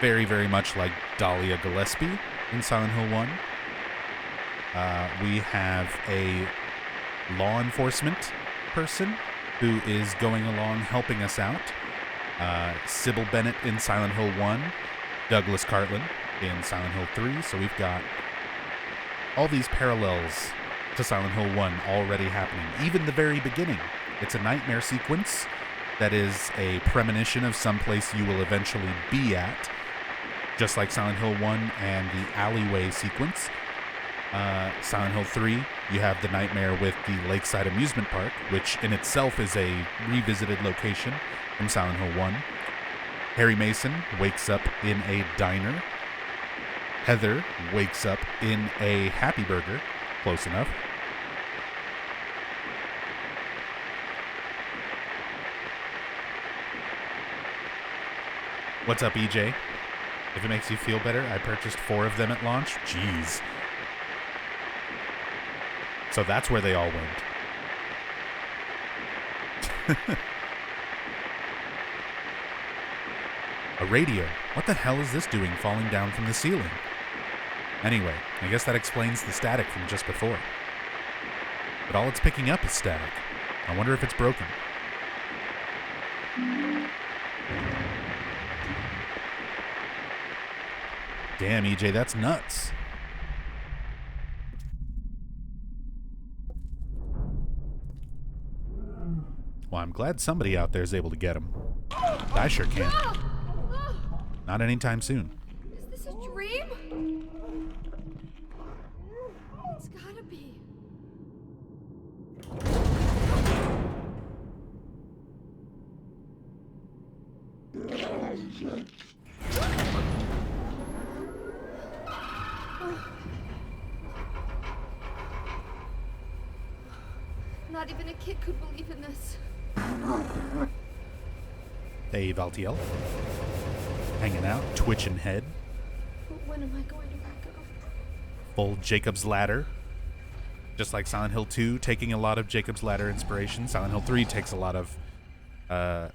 Very, very much like Dahlia Gillespie in Silent Hill 1. We have a law enforcement person who is going along helping us out. Sybil Bennett in Silent Hill 1. Douglas Cartland in Silent Hill 3. So we've got all these parallels to Silent Hill 1 already happening. Even the very beginning. It's a nightmare sequence that is a premonition of someplace you will eventually be at. Just like Silent Hill 1 and the alleyway sequence. Silent Hill 3, you have the nightmare with the Lakeside Amusement Park, which in itself is a revisited location from Silent Hill 1. Harry Mason wakes up in a diner. Heather wakes up in a Happy Burger. Close enough. What's up, EJ? If it makes you feel better, I purchased 4 of them at launch. Jeez. So that's where they all went. A radio. What the hell is this doing falling down from the ceiling? Anyway, I guess that explains the static from just before. But all it's picking up is static. I wonder if it's broken. Damn, EJ, that's nuts. Well, I'm glad somebody out there is able to get him. I sure can't. Not anytime soon. Is this a dream? It's gotta be. Not even a kid could believe in this. Hey, Valtiel. Hanging out, twitching head. When am I going to back up? Full Jacob's Ladder. Just like Silent Hill 2, taking a lot of Jacob's Ladder inspiration. Silent Hill 3 takes a lot of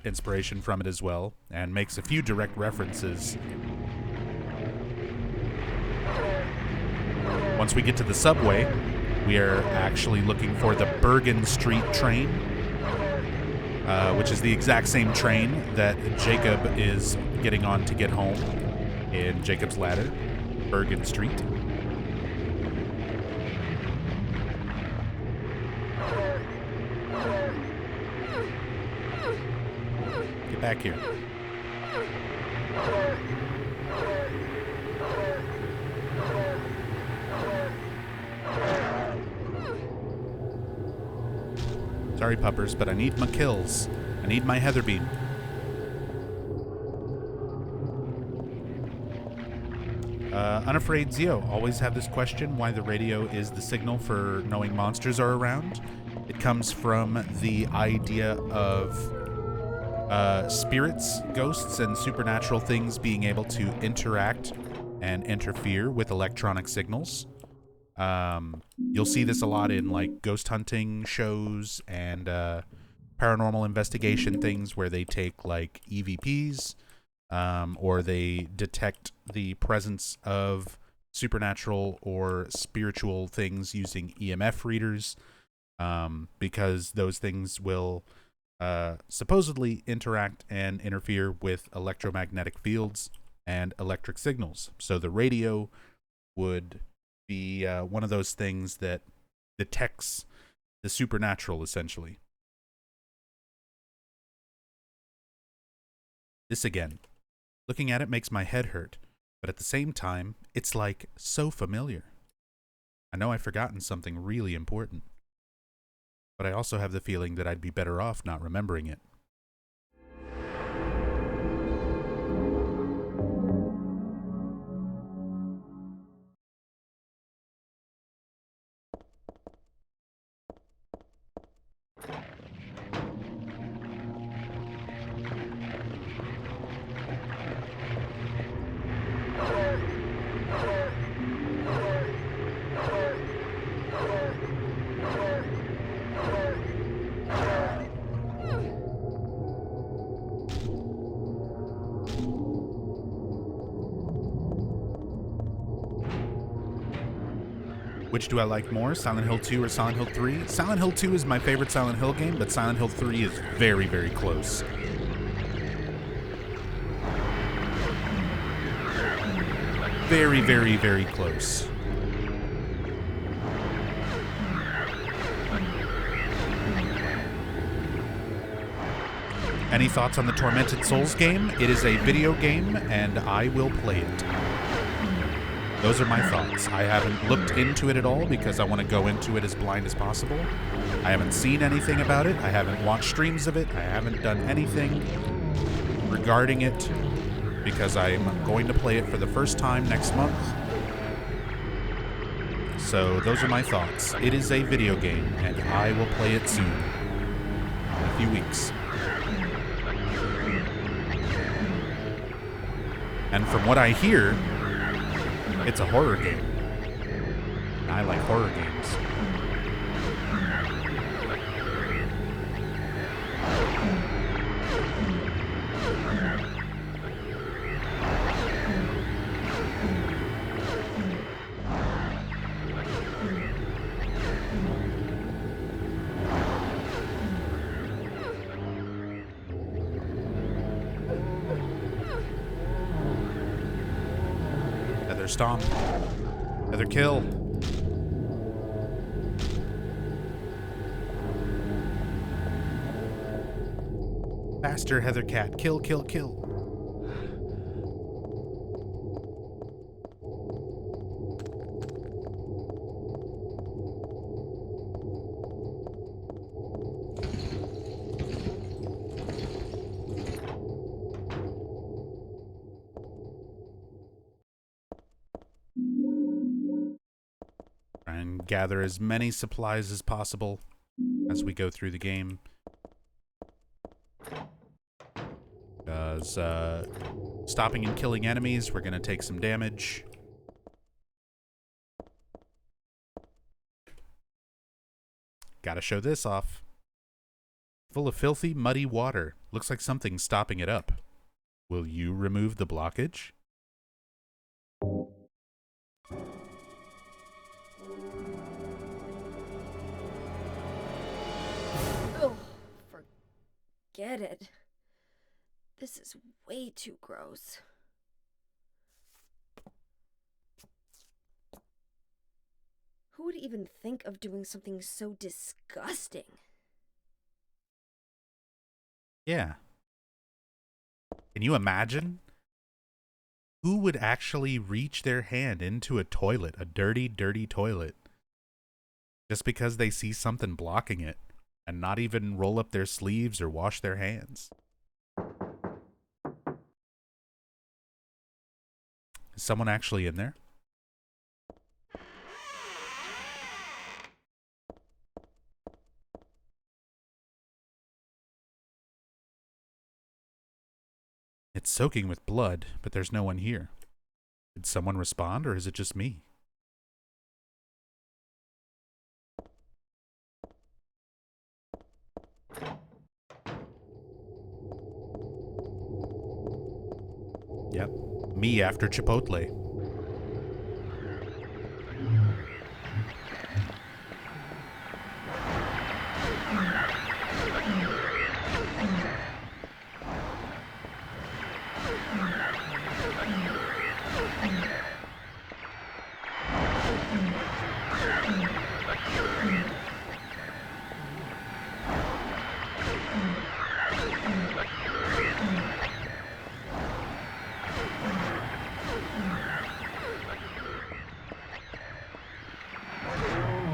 inspiration from it as well, and makes a few direct references. Once we get to the subway, we are actually looking for the Bergen Street train. which is the exact same train that Jacob is getting on to get home in Jacob's Ladder, Bergen Street. Get back here. Sorry, puppers, but I need my kills. I need my heather beam. Unafraid Zio always have this question, why the radio is the signal for knowing monsters are around. It comes from the idea of spirits, ghosts, and supernatural things being able to interact and interfere with electronic signals. You'll see this a lot in like ghost hunting shows and paranormal investigation things where they take like EVPs or they detect the presence of supernatural or spiritual things using EMF readers because those things will supposedly interact and interfere with electromagnetic fields and electric signals. So the radio would be one of those things that detects the supernatural, essentially. This again. Looking at it makes my head hurt, but at the same time, it's like so familiar. I know I've forgotten something really important, but I also have the feeling that I'd be better off not remembering it. Which do I like more, Silent Hill 2 or Silent Hill 3? Silent Hill 2 is my favorite Silent Hill game, but Silent Hill 3 is very, very close. Very, very, very close. Any thoughts on the Tormented Souls game? It is a video game, and I will play it. Those are my thoughts. I haven't looked into it at all because I want to go into it as blind as possible. I haven't seen anything about it. I haven't watched streams of it. I haven't done anything regarding it because I'm going to play it for the first time next month. So those are my thoughts. It is a video game, and I will play it soon. In a few weeks. And from what I hear, it's a horror game. And I like horror games. Heather stomp. Heather kill. Faster, Heather cat. Kill, kill, kill. Try and gather as many supplies as possible as we go through the game. Because stopping and killing enemies, we're going to take some damage. Gotta show this off. Full of filthy, muddy water. Looks like something's stopping it up. Will you remove the blockage? Oh, for get it. This is way too gross. Who would even think of doing something so disgusting? Yeah. Can you imagine? Who would actually reach their hand into a toilet, a dirty, dirty toilet, just because they see something blocking it and not even roll up their sleeves or wash their hands? Is someone actually in there? It's soaking with blood, but there's no one here. Did someone respond, or is it just me? Yep, me after Chipotle.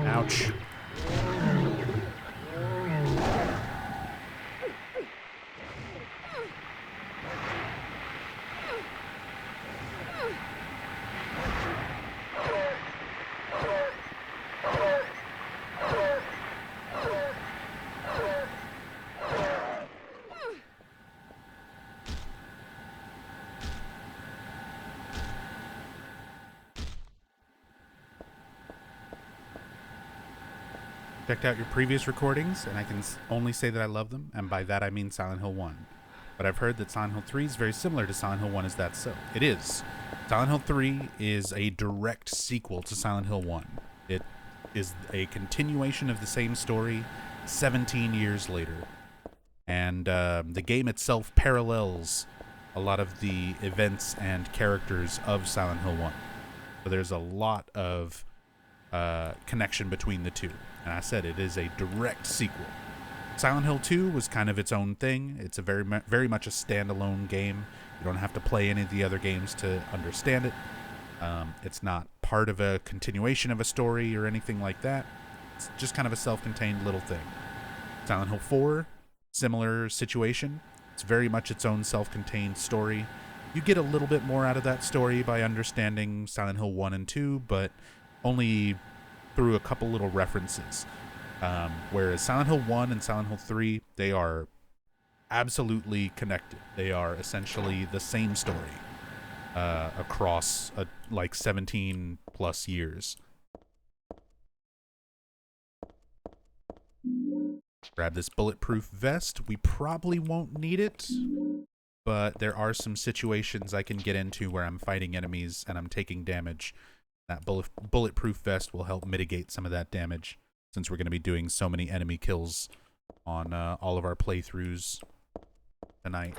Ouch. Checked out your previous recordings, and I can only say that I love them, and by that I mean Silent Hill 1. But I've heard that Silent Hill 3 is very similar to Silent Hill 1. Is that so? It is. Silent Hill 3 is a direct sequel to Silent Hill 1. It is a continuation of the same story 17 years later. And the game itself parallels a lot of the events and characters of Silent Hill 1. So there's a lot of connection between the two. And I said it is a direct sequel. Silent Hill 2 was kind of its own thing. It's a very much a standalone game. You don't have to play any of the other games to understand it. It's not part of a continuation of a story or anything like that. It's just kind of a self-contained little thing. Silent Hill 4, similar situation. It's very much its own self-contained story. You get a little bit more out of that story by understanding Silent Hill 1 and 2, but only through a couple little references. Whereas Silent Hill 1 and Silent Hill 3, they are absolutely connected. They are essentially the same story across like 17 plus years. Grab this bulletproof vest. We probably won't need it, but there are some situations I can get into where I'm fighting enemies and I'm taking damage. That bulletproof vest will help mitigate some of that damage, since we're going to be doing so many enemy kills on all of our playthroughs tonight.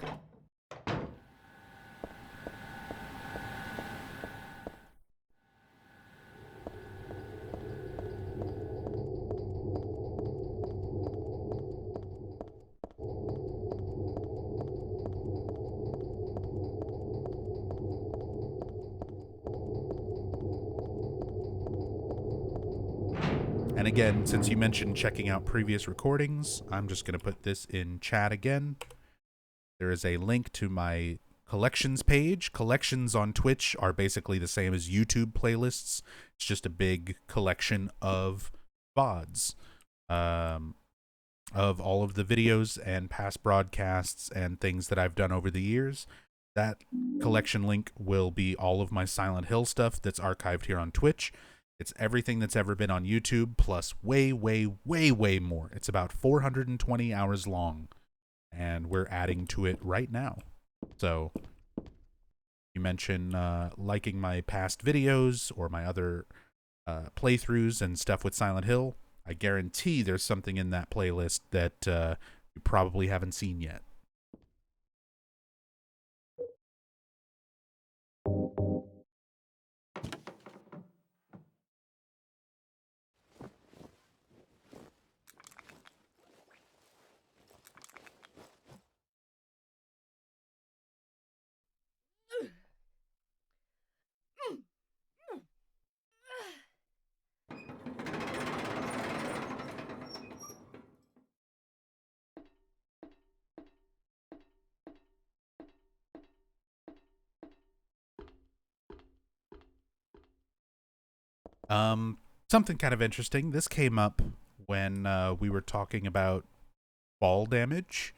And again, since you mentioned checking out previous recordings, I'm just going to put this in chat again. There is a link to my collections page. Collections on Twitch are basically the same as YouTube playlists. It's just a big collection of VODs of all of the videos and past broadcasts and things that I've done over the years. That collection link will be all of my Silent Hill stuff that's archived here on Twitch. It's everything that's ever been on YouTube, plus way, way, way, way more. It's about 420 hours long, and we're adding to it right now. So, you mentioned liking my past videos or my other playthroughs and stuff with Silent Hill. I guarantee there's something in that playlist that you probably haven't seen yet. Something kind of interesting. This came up when we were talking about fall damage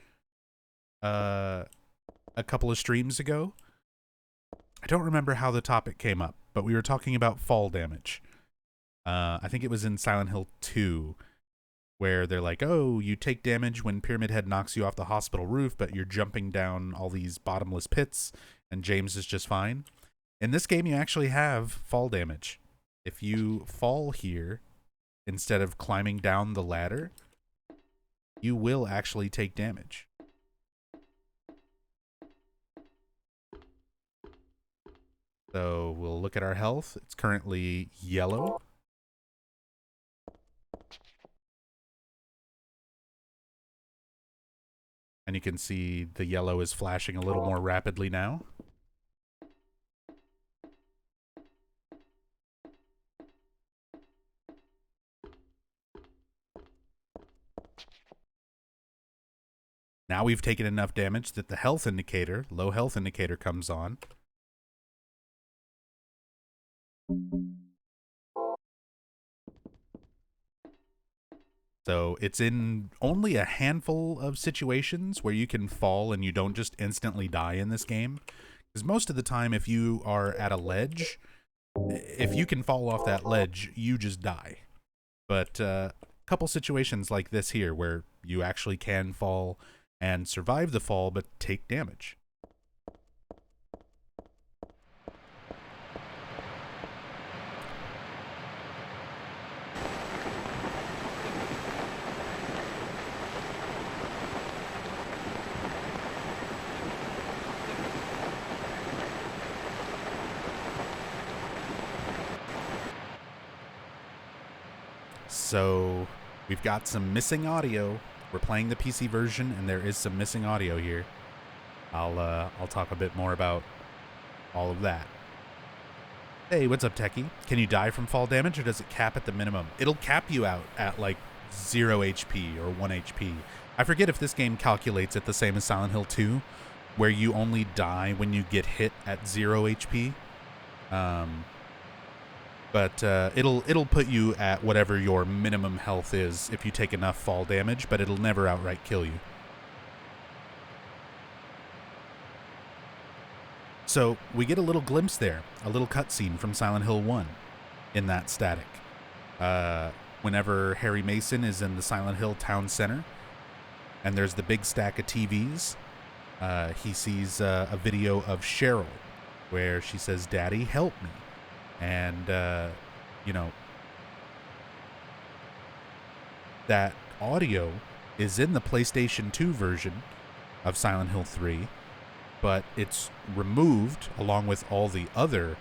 a couple of streams ago. I don't remember how the topic came up, but we were talking about fall damage. I think it was in Silent Hill 2, where they're like, oh, you take damage when Pyramid Head knocks you off the hospital roof, but you're jumping down all these bottomless pits, and James is just fine. In this game, you actually have fall damage. If you fall here, instead of climbing down the ladder, you will actually take damage. So we'll look at our health. It's currently yellow. And you can see the yellow is flashing a little more rapidly now. Now we've taken enough damage that the health indicator, low health indicator, comes on. So it's in only a handful of situations where you can fall and you don't just instantly die in this game. Because most of the time, if you are at a ledge, if you can fall off that ledge, you just die. But a couple situations like this here where you actually can fall and survive the fall but take damage. So we've got some missing audio. We're playing the PC version, and there is some missing audio here. I'll talk a bit more about all of that. Hey, what's up, Techie? Can you die from fall damage, or does it cap at the minimum? It'll cap you out at like 0 HP or 1 HP. I forget if this game calculates it the same as Silent Hill 2, where you only die when you get hit at 0 HP. But it'll put you at whatever your minimum health is if you take enough fall damage, but it'll never outright kill you. So we get a little glimpse there, a little cutscene from Silent Hill 1 in that static. Whenever Harry Mason is in the Silent Hill town center, and there's the big stack of TVs, he sees a video of Cheryl where she says, "Daddy, help me." And, that audio is in the PlayStation 2 version of Silent Hill 3, but it's removed along with all the other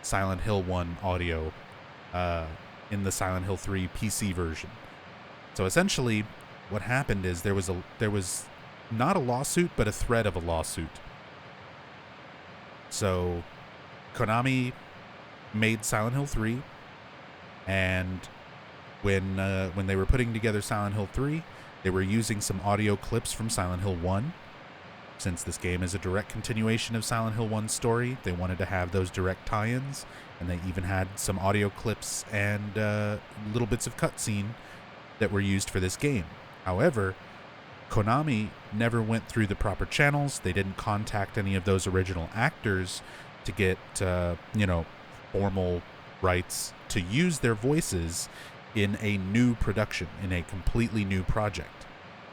Silent Hill 1 audio in the Silent Hill 3 PC version. So essentially, what happened is there was not a lawsuit, but a threat of a lawsuit. So Konami made Silent Hill 3, and when they were putting together Silent Hill 3, they were using some audio clips from Silent Hill 1. Since this game is a direct continuation of Silent Hill 1's story, they wanted to have those direct tie-ins, and they even had some audio clips and little bits of cutscene that were used for this game. However, Konami never went through the proper channels. They didn't contact any of those original actors to get, formal rights to use their voices in a new production, in a completely new project.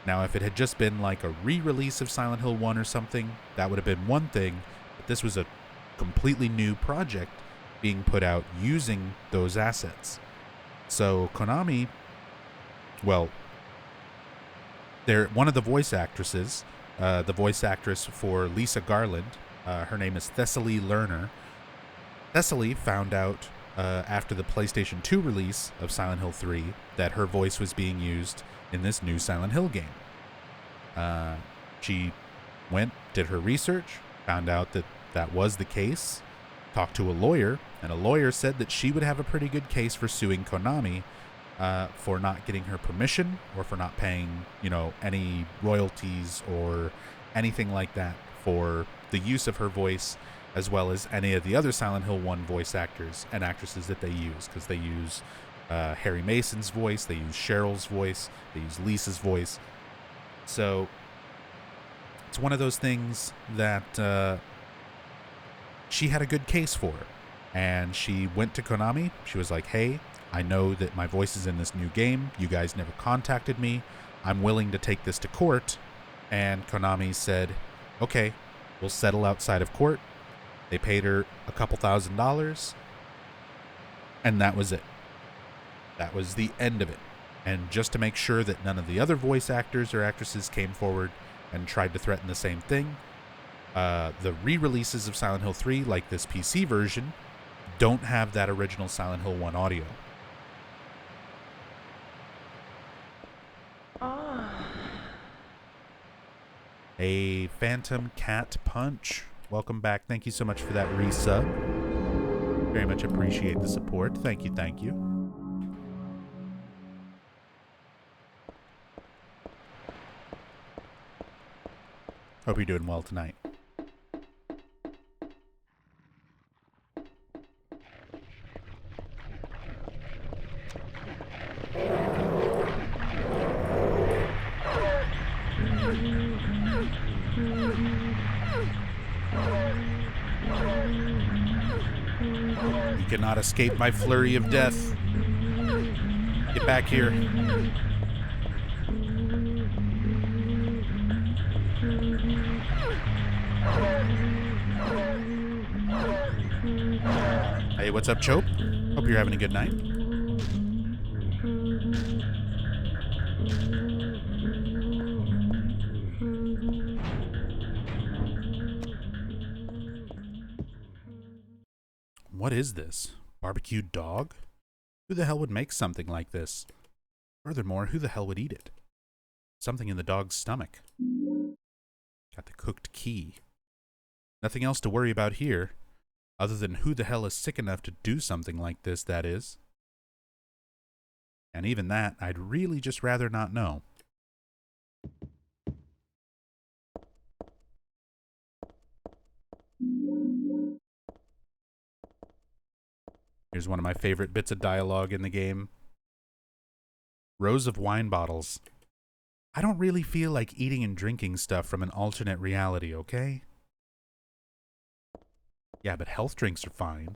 Now, if it had just been like a re-release of Silent Hill 1 or something, that would have been one thing, but this was a completely new project being put out using those assets. So Konami, well, one of the voice actresses, the voice actress for Lisa Garland, her name is Thessaly Lerner. Thessaly found out after the PlayStation 2 release of Silent Hill 3 that her voice was being used in this new Silent Hill game. She went, did her research, found out that that was the case, talked to a lawyer, and a lawyer said that she would have a pretty good case for suing Konami for not getting her permission or for not paying, any royalties or anything like that for the use of her voice, as well as any of the other Silent Hill 1 voice actors and actresses that they use, because they use Harry Mason's voice, they use Cheryl's voice, they use Lisa's voice. So it's one of those things that she had a good case for. And she went to Konami. She was like, hey, I know that my voice is in this new game. You guys never contacted me. I'm willing to take this to court. And Konami said, okay, we'll settle outside of court. They paid her a couple $1,000s. And that was it. That was the end of it. And just to make sure that none of the other voice actors or actresses came forward and tried to threaten the same thing, the re-releases of Silent Hill 3, like this PC version, don't have that original Silent Hill 1 audio. A Phantom Cat Punch. Welcome back. Thank you so much for that resub. Very much appreciate the support. Thank you, thank you. Hope you're doing well tonight. You cannot escape my flurry of death. Get back here. Hey, what's up, Chope? Hope you're having a good night. What is this? Barbecued dog? Who the hell would make something like this? Furthermore, who the hell would eat it? Something in the dog's stomach. Got the cooked key. Nothing else to worry about here, other than who the hell is sick enough to do something like this, that is. And even that, I'd really just rather not know. Here's one of my favorite bits of dialogue in the game. Rows of wine bottles. I don't really feel like eating and drinking stuff from an alternate reality, okay? Yeah, but health drinks are fine.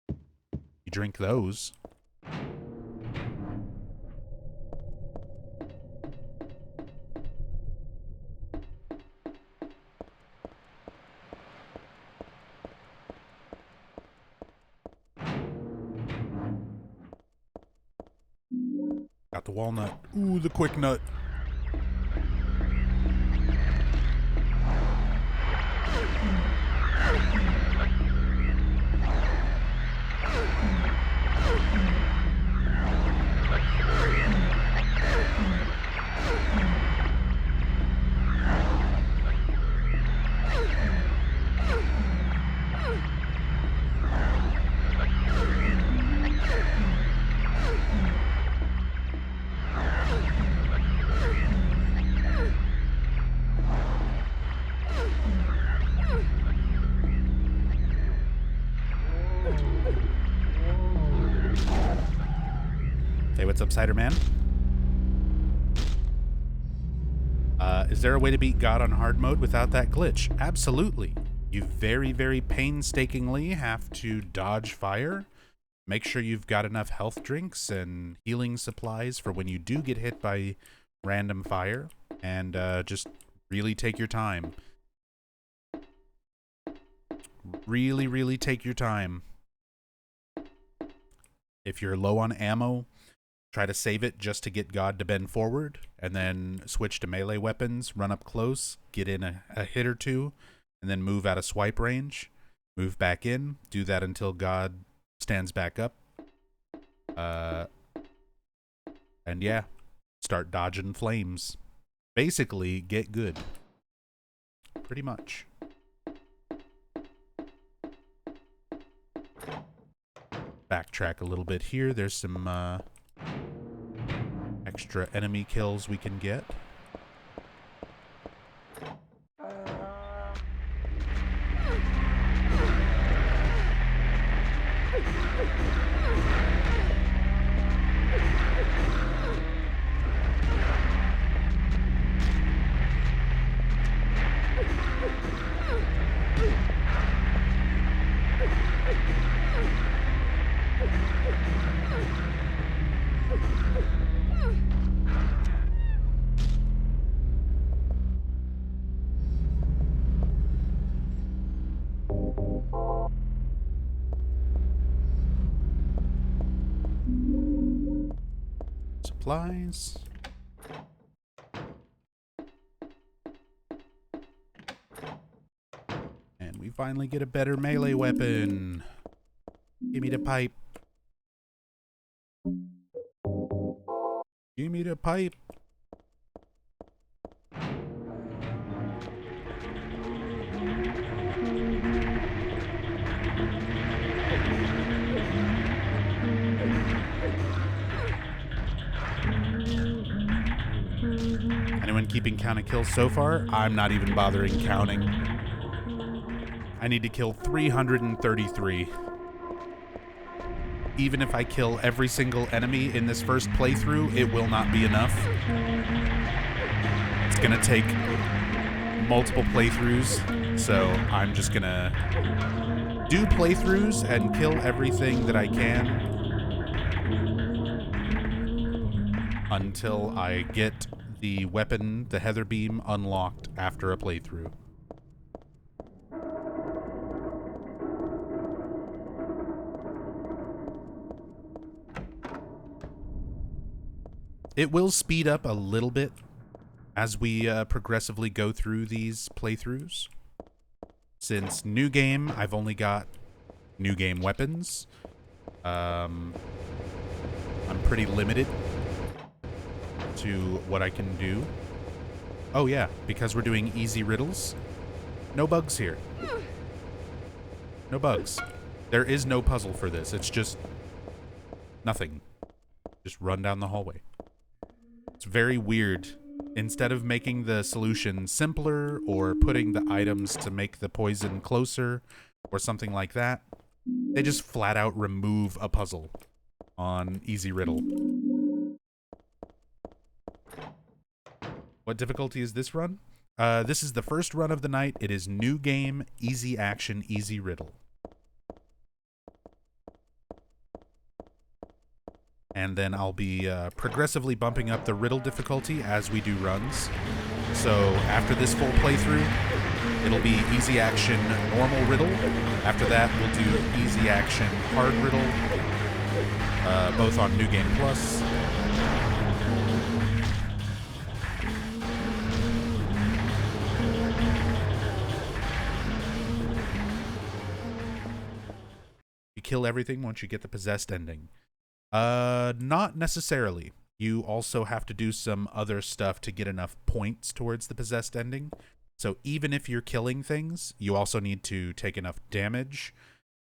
You drink those. Got the walnut. Ooh, the quick nut. Hey, what's up, Cider Man? Is there a way to beat God on hard mode without that glitch? Absolutely. You very, very painstakingly have to dodge fire. Make sure you've got enough health drinks and healing supplies for when you do get hit by random fire. And just really take your time. Really, really take your time. If you're low on ammo, try to save it just to get God to bend forward, and then switch to melee weapons, run up close, get in a hit or two, and then move out of swipe range, move back in, do that until God stands back up. And yeah, start dodging flames. Basically, get good. Pretty much. Backtrack a little bit here. There's some extra enemy kills we can get. Supplies. And we finally get a better melee weapon. Give me the pipe. Give me the pipe. Anyone keeping count of kills so far? I'm not even bothering counting. I need to kill 333. Even if I kill every single enemy in this first playthrough, it will not be enough. It's gonna take multiple playthroughs, so I'm just gonna do playthroughs and kill everything that I can until I get the weapon, the Heather Beam, unlocked after a playthrough. It will speed up a little bit as we progressively go through these playthroughs. Since new game, I've only got new game weapons. I'm pretty limited to what I can do. Oh yeah, because we're doing easy riddles. No bugs here. No bugs. There is no puzzle for this. It's just nothing. Just run down the hallway. It's very weird. Instead of making the solution simpler or putting the items to make the poison closer or something like that, they just flat out remove a puzzle on easy riddle. What difficulty is this run? This is the first run of the night. It is new game, easy action, easy riddle. And then I'll be progressively bumping up the riddle difficulty as we do runs. So after this full playthrough, it'll be easy action, normal riddle. After that, we'll do easy action, hard riddle, both on New Game Plus. You kill everything once you get the possessed ending. Not necessarily. You also have to do some other stuff to get enough points towards the possessed ending. So even if you're killing things, you also need to take enough damage,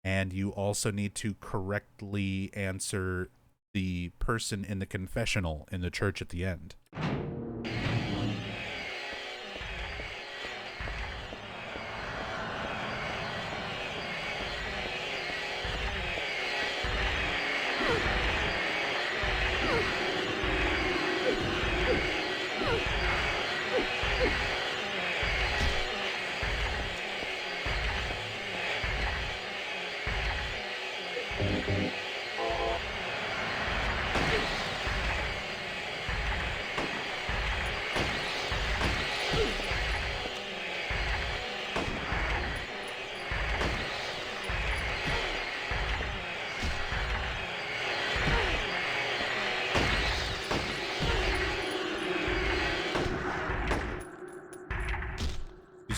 and you also need to correctly answer the person in the confessional in the church at the end.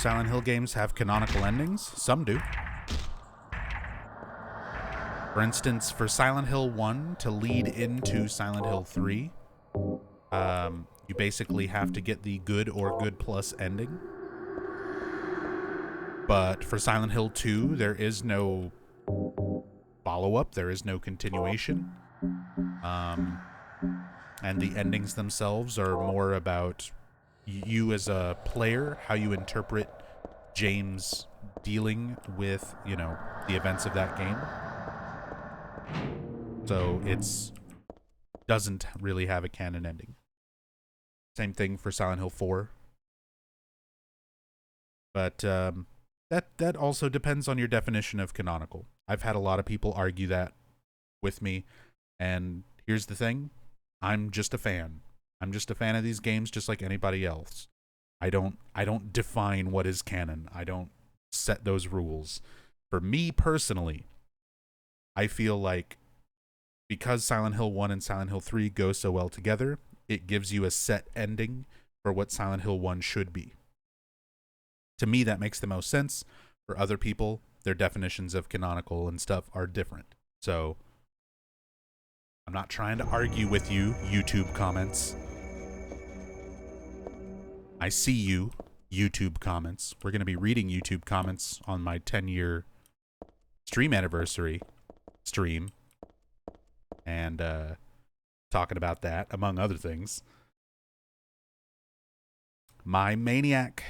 Silent Hill games have canonical endings? Some do. For instance, for Silent Hill 1 to lead into Silent Hill 3, you basically have to get the good or good plus ending. But for Silent Hill 2, there is no follow-up, there is no continuation. And the endings themselves are more about you as a player, how you interpret James dealing with, you know, the events of that game. So it's doesn't really have a canon ending. Same thing for Silent Hill 4. But that also depends on your definition of canonical. I've had a lot of people argue that with me, and here's the thing. I'm just a fan. I'm just a fan of these games just like anybody else. I don't define what is canon. I don't set those rules. For me personally, I feel like because Silent Hill 1 and Silent Hill 3 go so well together, it gives you a set ending for what Silent Hill 1 should be. To me, that makes the most sense. For other people, their definitions of canonical and stuff are different. So I'm not trying to argue with you, YouTube comments. I see you, YouTube comments. We're going to be reading YouTube comments on my 10-year stream anniversary stream. And talking about that, among other things. My Maniac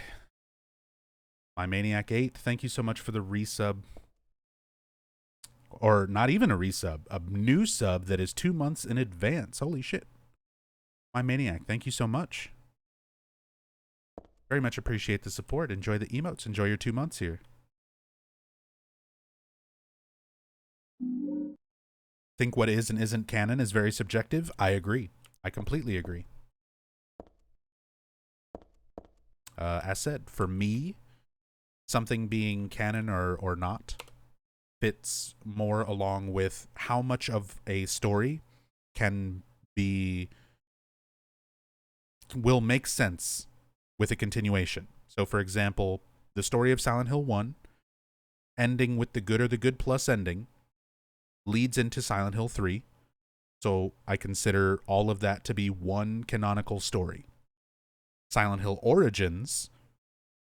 8, thank you so much for the resub. Or not even a resub, a new sub that is 2 months in advance. Holy shit. My Maniac, thank you so much. Very much appreciate the support. Enjoy the emotes. Enjoy your 2 months here. Think what is and isn't canon is very subjective. I agree. I completely agree. As said, for me, something being canon or not fits more along with how much of a story will make sense with a continuation. So, for example, the story of Silent Hill 1, ending with the good or the good plus ending, leads into Silent Hill 3. So I consider all of that to be one canonical story. Silent Hill Origins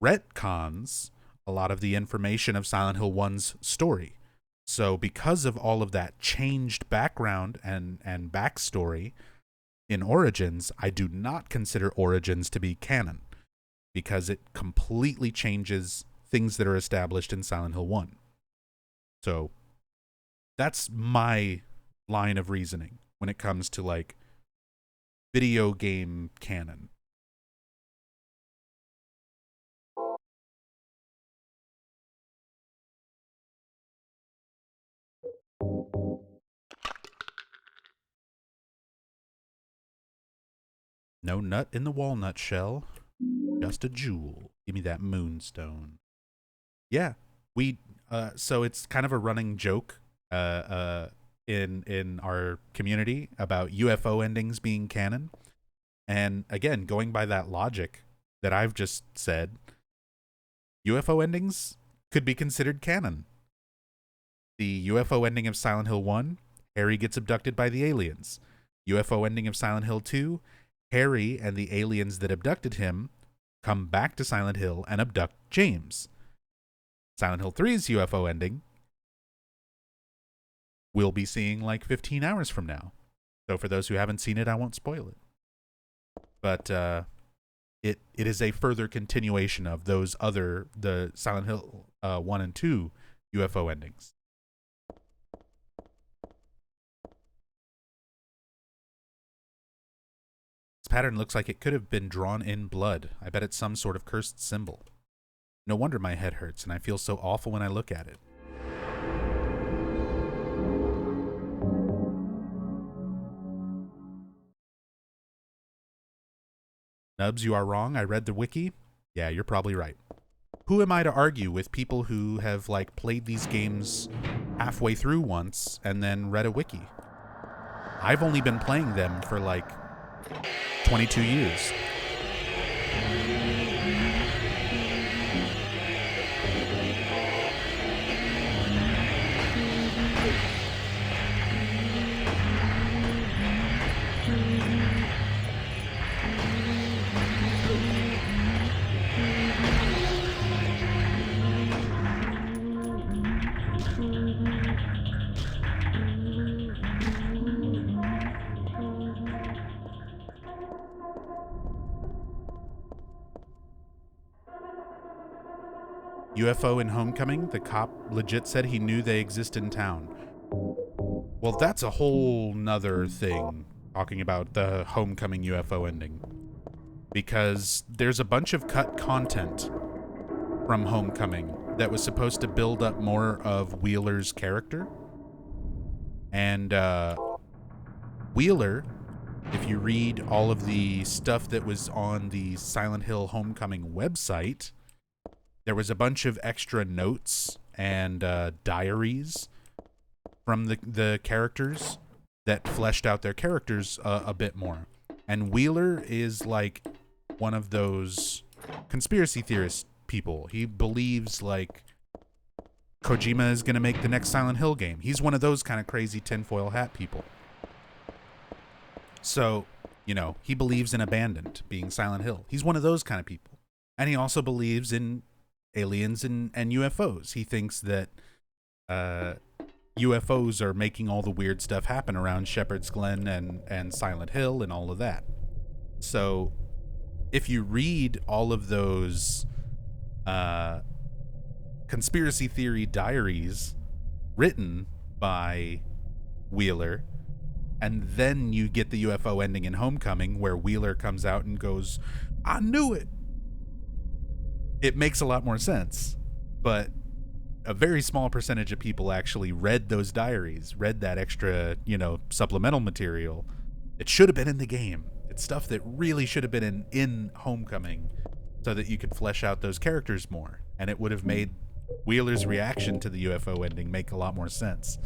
retcons a lot of the information of Silent Hill 1's story. So because of all of that changed background and backstory in Origins, I do not consider Origins to be canon because it completely changes things that are established in Silent Hill 1. So that's my line of reasoning when it comes to, like, video game canon. No nut in the walnut shell, just a jewel. Give me that moonstone. Yeah, so it's kind of a running joke in our community about UFO endings being canon. And again, going by that logic that I've just said, UFO endings could be considered canon. The UFO ending of Silent Hill 1, Harry gets abducted by the aliens. UFO ending of Silent Hill 2, Harry and the aliens that abducted him come back to Silent Hill and abduct James. Silent Hill 3's UFO ending we'll be seeing like 15 hours from now. So for those who haven't seen it, I won't spoil it. But it is a further continuation of the Silent Hill 1 and 2 UFO endings. This pattern looks like it could have been drawn in blood. I bet it's some sort of cursed symbol. No wonder my head hurts and I feel so awful when I look at it. Nubs, you are wrong. I read the wiki. Yeah, you're probably right. Who am I to argue with people who have, like, played these games halfway through once and then read a wiki? I've only been playing them for, like, 22 years. UFO in Homecoming, the cop legit said he knew they exist in town. Well, that's a whole nother thing, talking about the Homecoming UFO ending. Because there's a bunch of cut content from Homecoming that was supposed to build up more of Wheeler's character. And Wheeler, if you read all of the stuff that was on the Silent Hill Homecoming website, there was a bunch of extra notes and diaries from the characters that fleshed out their characters a bit more. And Wheeler is like one of those conspiracy theorist people. He believes like Kojima is going to make the next Silent Hill game. He's one of those kind of crazy tinfoil hat people. So, you know, he believes in Abandoned being Silent Hill. He's one of those kind of people. And he also believes in aliens and UFOs. He thinks that UFOs are making all the weird stuff happen around Shepherd's Glen and Silent Hill and all of that. So if you read all of those conspiracy theory diaries written by Wheeler, and then you get the UFO ending in Homecoming where Wheeler comes out and goes, "I knew it," it makes a lot more sense. But a very small percentage of people actually read those diaries, read that extra, you know, supplemental material. It should have been in the game. It's stuff that really should have been in Homecoming so that you could flesh out those characters more. And it would have made Wheeler's reaction to the UFO ending make a lot more sense.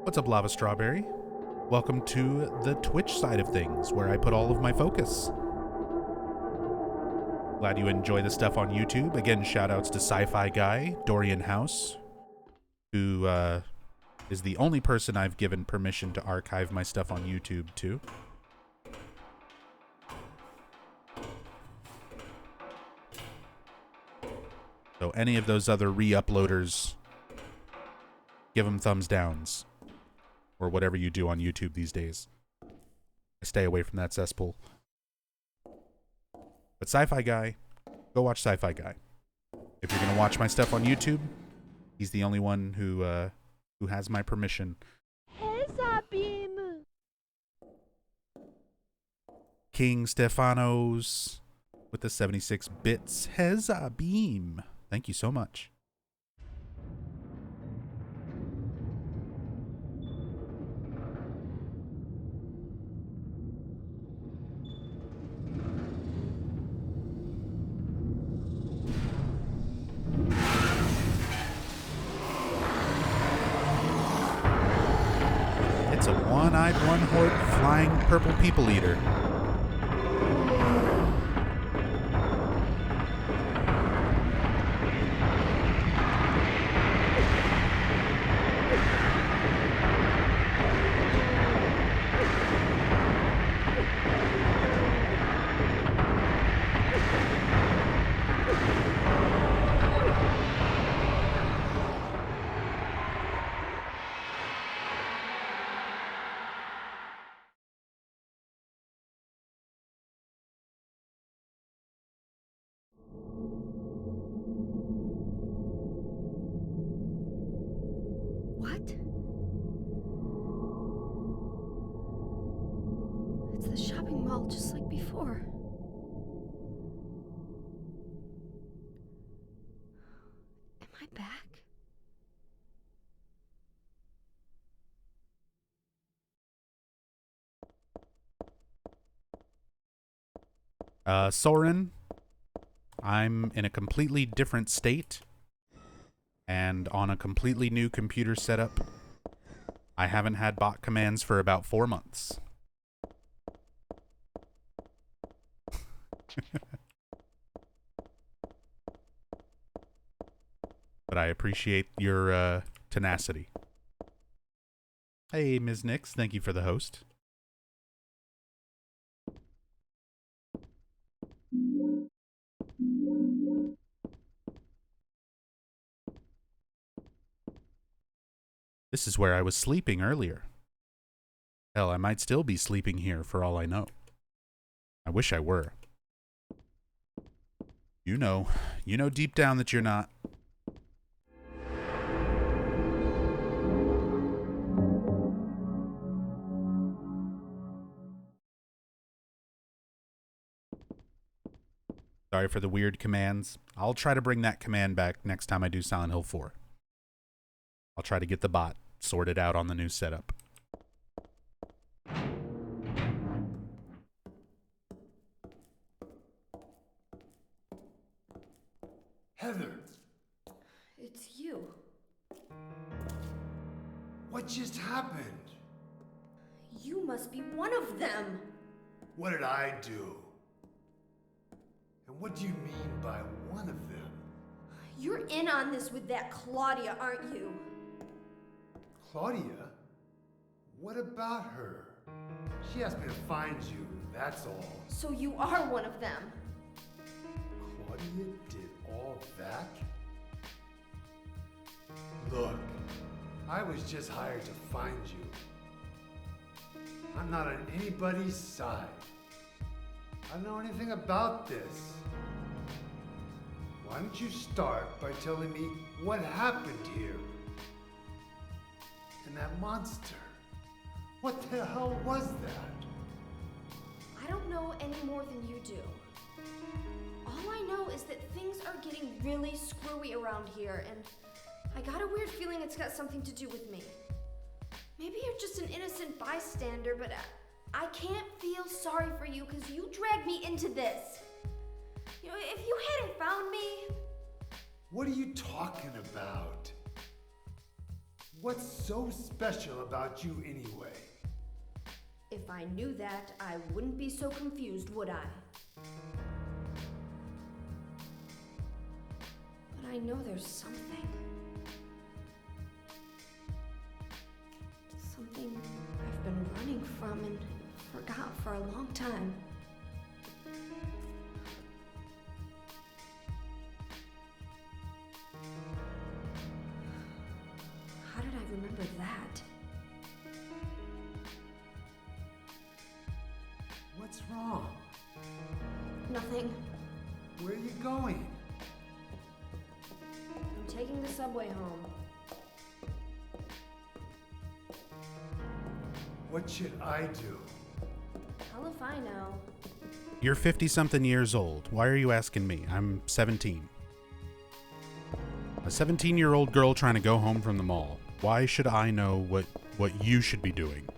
What's up, Lava Strawberry? Welcome to the Twitch side of things, where I put all of my focus. Glad you enjoy the stuff on YouTube. Again, shoutouts to Sci-Fi Guy, Dorian House, who is the only person I've given permission to archive my stuff on YouTube to. So any of those other re-uploaders, give them thumbs downs. Or whatever you do on YouTube these days. I stay away from that cesspool. But Sci-Fi Guy, go watch Sci-Fi Guy. If you're gonna watch my stuff on YouTube, he's the only one who has my permission. King Stefanos with the 76 bits. Heza Beam. Thank you so much. It's a one-eyed, one-horned, flying purple people eater. What? It's the shopping mall just like before. Am I back? Soren, I'm in a completely different state and on a completely new computer setup. I haven't had bot commands for about 4 months. But I appreciate your tenacity. Hey, Ms. Nix, thank you for the host. This is where I was sleeping earlier. Hell, I might still be sleeping here for all I know. I wish I were. You know deep down that you're not. Sorry for the weird commands. I'll try to bring that command back next time I do Silent Hill 4. I'll try to get the bot sorted out on the new setup. Heather, It's you. what just happened? You must be one of them. What did I do? And what do you mean by one of them? You're in on this with that Claudia, aren't you? Claudia? What about her? She asked me to find you, that's all. So you are one of them. Claudia did all that? Look, I was just hired to find you. I'm not on anybody's side. I don't know anything about this. Why don't you start by telling me what happened here? And that monster. What the hell was that? I don't know any more than you do. All I know is that things are getting really screwy around here, and I got a weird feeling it's got something to do with me. Maybe you're just an innocent bystander, but I can't feel sorry for you because you dragged me into this. You know, if you hadn't found me... What are you talking about? What's so special about you anyway? If I knew that, I wouldn't be so confused, would I? But I know there's something. Something I've been running from and forgot for a long time. How did I remember that? What's wrong? Nothing. Where are you going? I'm taking the subway home. What should I do? Hell if I know. You're 50-something years old. Why are you asking me? I'm 17. A 17-year-old girl trying to go home from the mall. Why should I know what you should be doing?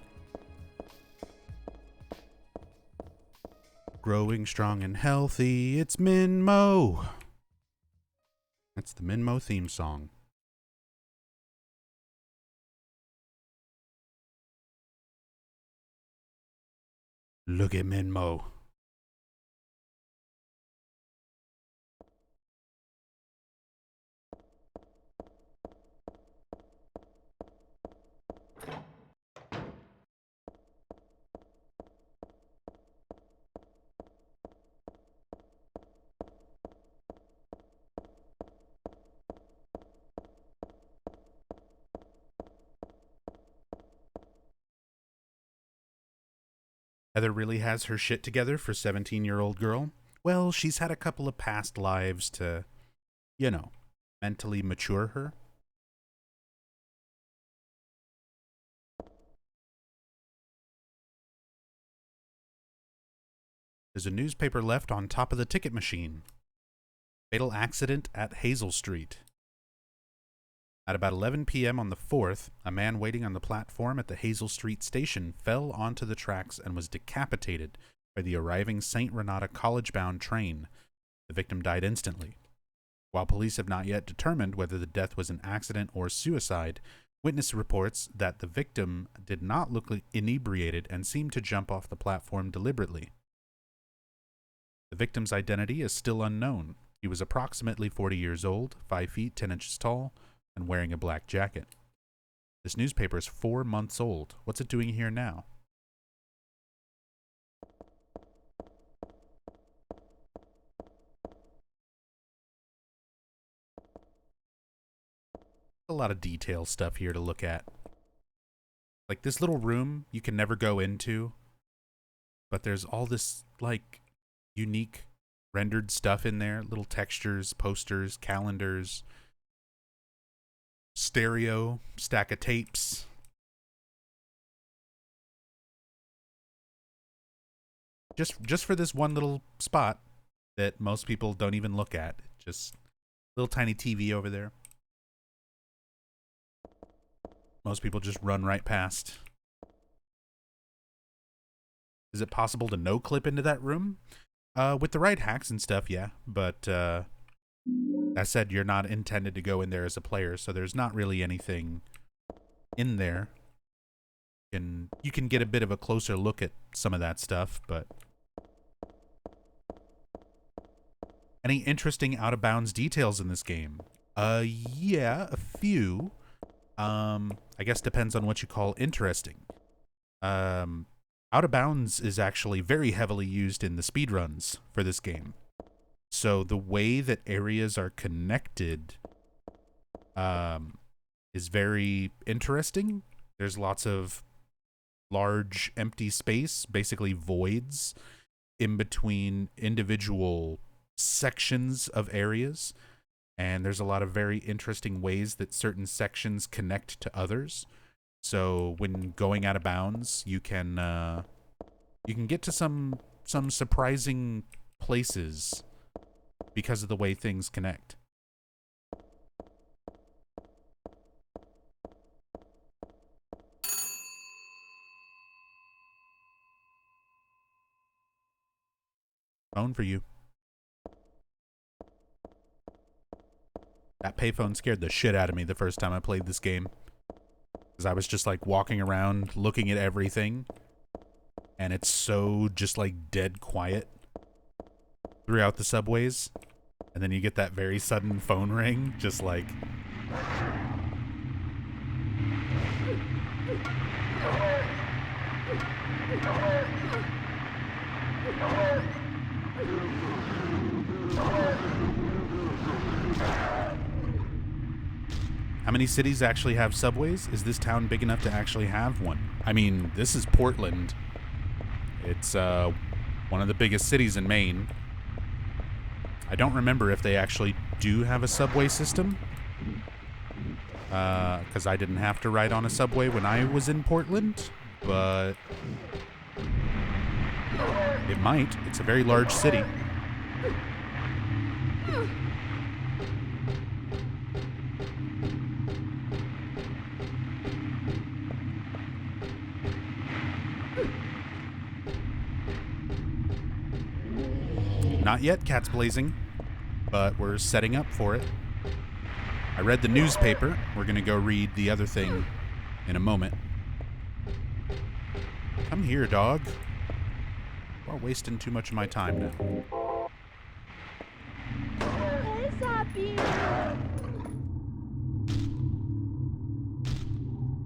Growing strong and healthy, it's Minmo. That's the Minmo theme song. Look at Minmo. Heather really has her shit together for 17-year-old girl. Well, she's had a couple of past lives to, mentally mature her. There's a newspaper left on top of the ticket machine. Fatal accident at Hazel Street. At about 11 p.m. on the 4th, a man waiting on the platform at the Hazel Street station fell onto the tracks and was decapitated by the arriving St. Renata college-bound train. The victim died instantly. While police have not yet determined whether the death was an accident or suicide, witness reports that the victim did not look inebriated and seemed to jump off the platform deliberately. The victim's identity is still unknown. He was approximately 40 years old, 5 feet 10 inches tall, and wearing a black jacket. This newspaper is 4 months old. What's it doing here now? A lot of detail stuff here to look at. Like this little room you can never go into, but there's all this like unique rendered stuff in there, little textures, posters, calendars, stereo, stack of tapes. Just for this one little spot that most people don't even look at. Just little tiny TV over there. Most people just run right past. Is it possible to no-clip into that room? With the right hacks and stuff, yeah. But, that said, you're not intended to go in there as a player, so there's not really anything in there. You can get a bit of a closer look at some of that stuff, but... Any interesting out-of-bounds details in this game? Yeah, a few. I guess depends on what you call interesting. Out of Bounds is actually very heavily used in the speedruns for this game. So the way that areas are connected is very interesting. There's lots of large empty space, basically voids, in between individual sections of areas. And there's a lot of very interesting ways that certain sections connect to others. So when going out of bounds, you can get to some surprising places because of the way things connect. Phone for you. That payphone scared the shit out of me the first time I played this game. Because I was just like walking around looking at everything. And it's so just like dead quiet throughout the subways. And then you get that very sudden phone ring, just like... How many cities actually have subways? Is this town big enough to actually have one? I mean, this is Portland. It's one of the biggest cities in Maine. I don't remember if they actually do have a subway system. Because I didn't have to ride on a subway when I was in Portland. But it might. It's a very large city. Not yet, Cat's Blazing, but we're setting up for it. I read the newspaper. We're going to go read the other thing in a moment. Come here, dog. You're wasting too much of my time now.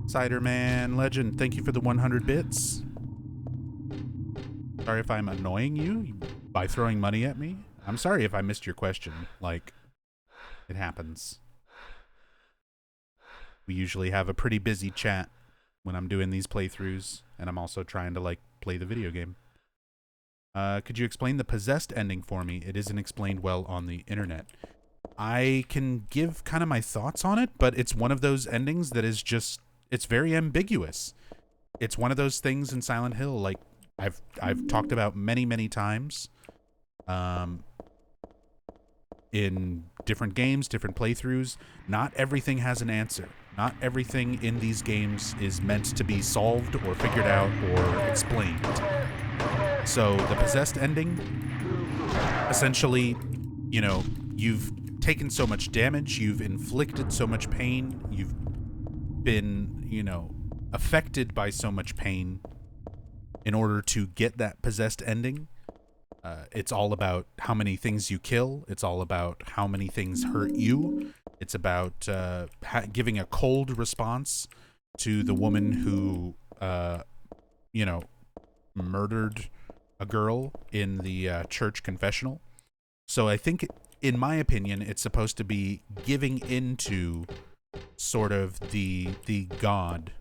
Ciderman Legend, thank you for the 100 bits. Sorry if I'm annoying you by throwing money at me. I'm sorry if I missed your question. Like, it happens. We usually have a pretty busy chat when I'm doing these playthroughs, and I'm also trying to, like, play the video game. Could you explain the possessed ending for me? It isn't explained well on the internet. I can give kind of my thoughts on it, but it's one of those endings that is just, it's very ambiguous. It's one of those things in Silent Hill, like, I've talked about many times, in different games, different playthroughs. Not everything has an answer. Not everything in these games is meant to be solved or figured out or explained. So the possessed ending, essentially, you know, you've taken so much damage, you've inflicted so much pain, you've been, you know, affected by so much pain in order to get that possessed ending. It's all about how many things you kill. It's all about how many things hurt you. It's about giving a cold response to the woman who, you know, murdered a girl in the church confessional. So I think, in my opinion, it's supposed to be giving into sort of the god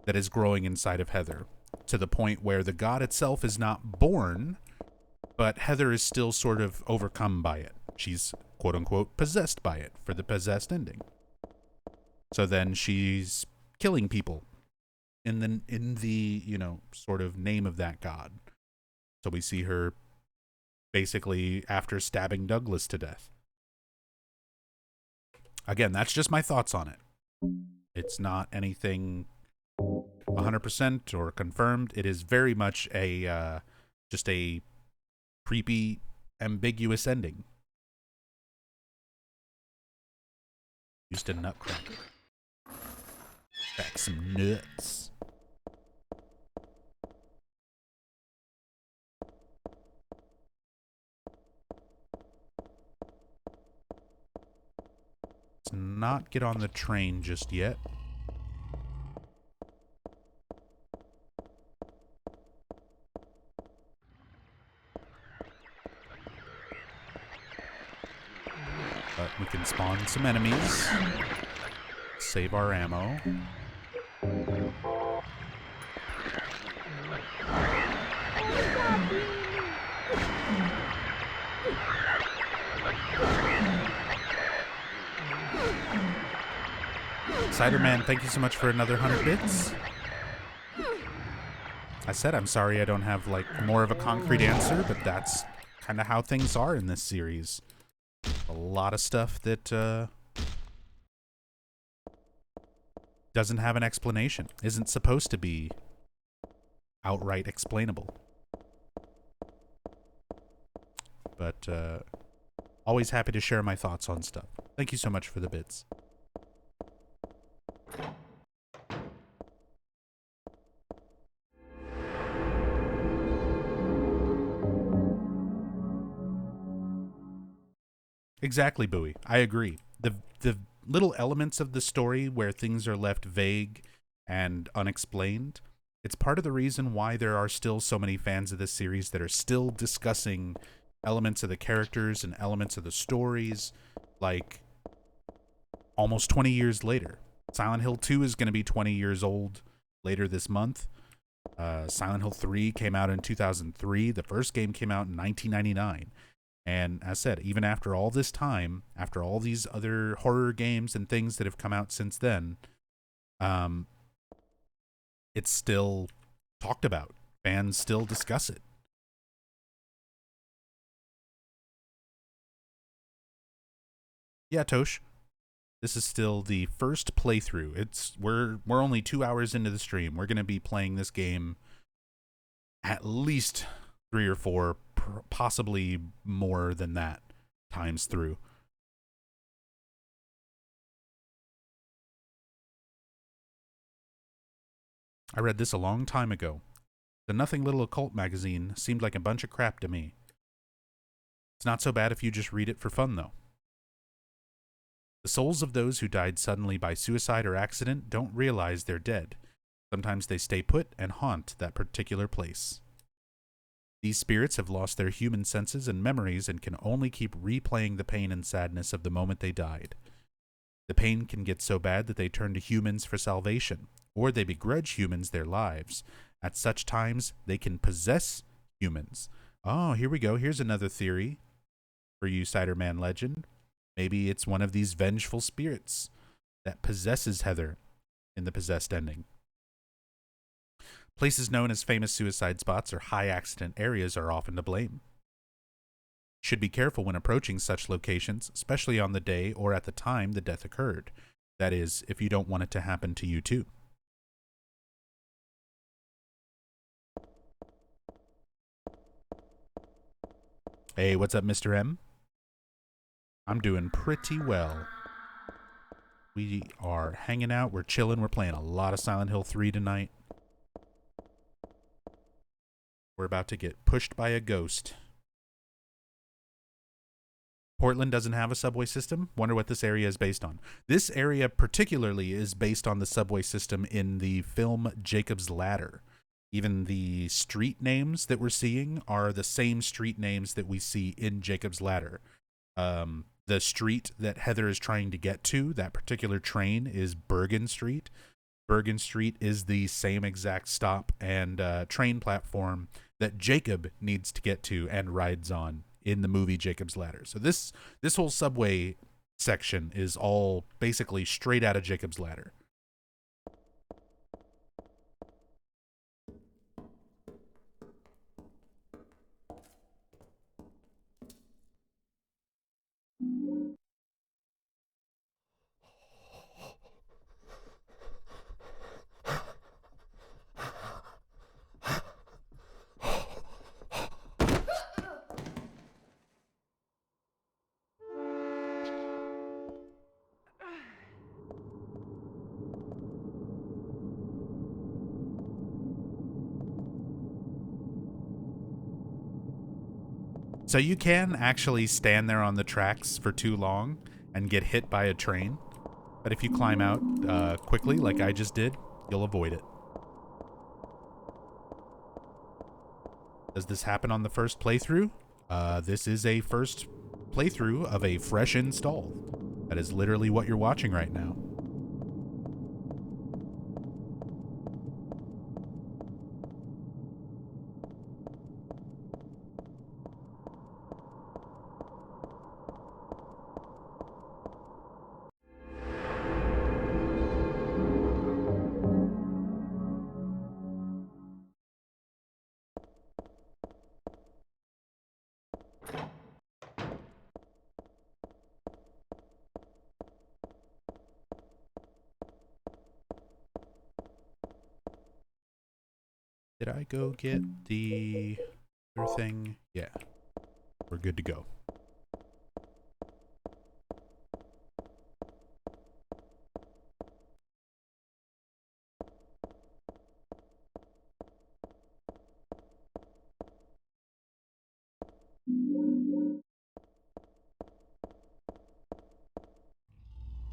that is growing inside of Heather, to the point where the god itself is not born, but Heather is still sort of overcome by it. She's quote unquote possessed by it for the possessed ending. So then she's killing people in the you know, sort of name of that god. So we see her basically after stabbing Douglas to death. Again, that's just my thoughts on it. It's not anything 100% or confirmed. It is very much a just a creepy, ambiguous ending. Used a nutcracker. Crack some nuts. Let's not get on the train just yet. But we can spawn some enemies. Save our ammo. Ciderman, thank you so much for another 100 bits. I said I'm sorry I don't have, like, more of a concrete answer, but that's kind of how things are in this series. A lot of stuff that doesn't have an explanation, isn't supposed to be outright explainable. But always happy to share my thoughts on stuff. Thank you so much for the bits. Exactly, Bowie. I agree. The little elements of the story where things are left vague and unexplained, it's part of the reason why there are still so many fans of this series that are still discussing elements of the characters and elements of the stories, like, almost 20 years later. Silent Hill 2 is going to be 20 years old later this month. Silent Hill 3 came out in 2003. The first game came out in 1999. And as I said, even after all this time, after all these other horror games and things that have come out since then, it's still talked about. Fans still discuss it. Yeah, Tosh. This is still the first playthrough. We're only 2 hours into the stream. We're going to be playing this game at least 3 or 4, possibly more than that, times through. I read this a long time ago. The Nothing Little Occult magazine seemed like a bunch of crap to me. It's not so bad if you just read it for fun, though. The souls of those who died suddenly by suicide or accident don't realize they're dead. Sometimes they stay put and haunt that particular place. These spirits have lost their human senses and memories and can only keep replaying the pain and sadness of the moment they died. The pain can get so bad that they turn to humans for salvation, or they begrudge humans their lives. At such times, they can possess humans. Oh, here we go. Here's another theory for you, Ciderman Legend. Maybe it's one of these vengeful spirits that possesses Heather in the possessed ending. Places known as famous suicide spots or high accident areas are often to blame. Should be careful when approaching such locations, especially on the day or at the time the death occurred. That is, if you don't want it to happen to you too. Hey, what's up, Mr. M? I'm doing pretty well. We are hanging out, we're chilling, we're playing a lot of Silent Hill 3 tonight. We're about to get pushed by a ghost. Portland doesn't have a subway system. Wonder what this area is based on. This area particularly is based on the subway system in the film Jacob's Ladder. Even the street names that we're seeing are the same street names that we see in Jacob's Ladder. The street that Heather is trying to get to, that particular train, is Bergen Street. Bergen Street is the same exact stop and train platform that Jacob needs to get to and rides on in the movie Jacob's Ladder. So this whole subway section is all basically straight out of Jacob's Ladder. So you can actually stand there on the tracks for too long and get hit by a train. But if you climb out quickly, like I just did, you'll avoid it. Does this happen on the first playthrough? This is a first playthrough of a fresh install. That is literally what you're watching right now. Did I go get the other thing? Yeah. We're good to go.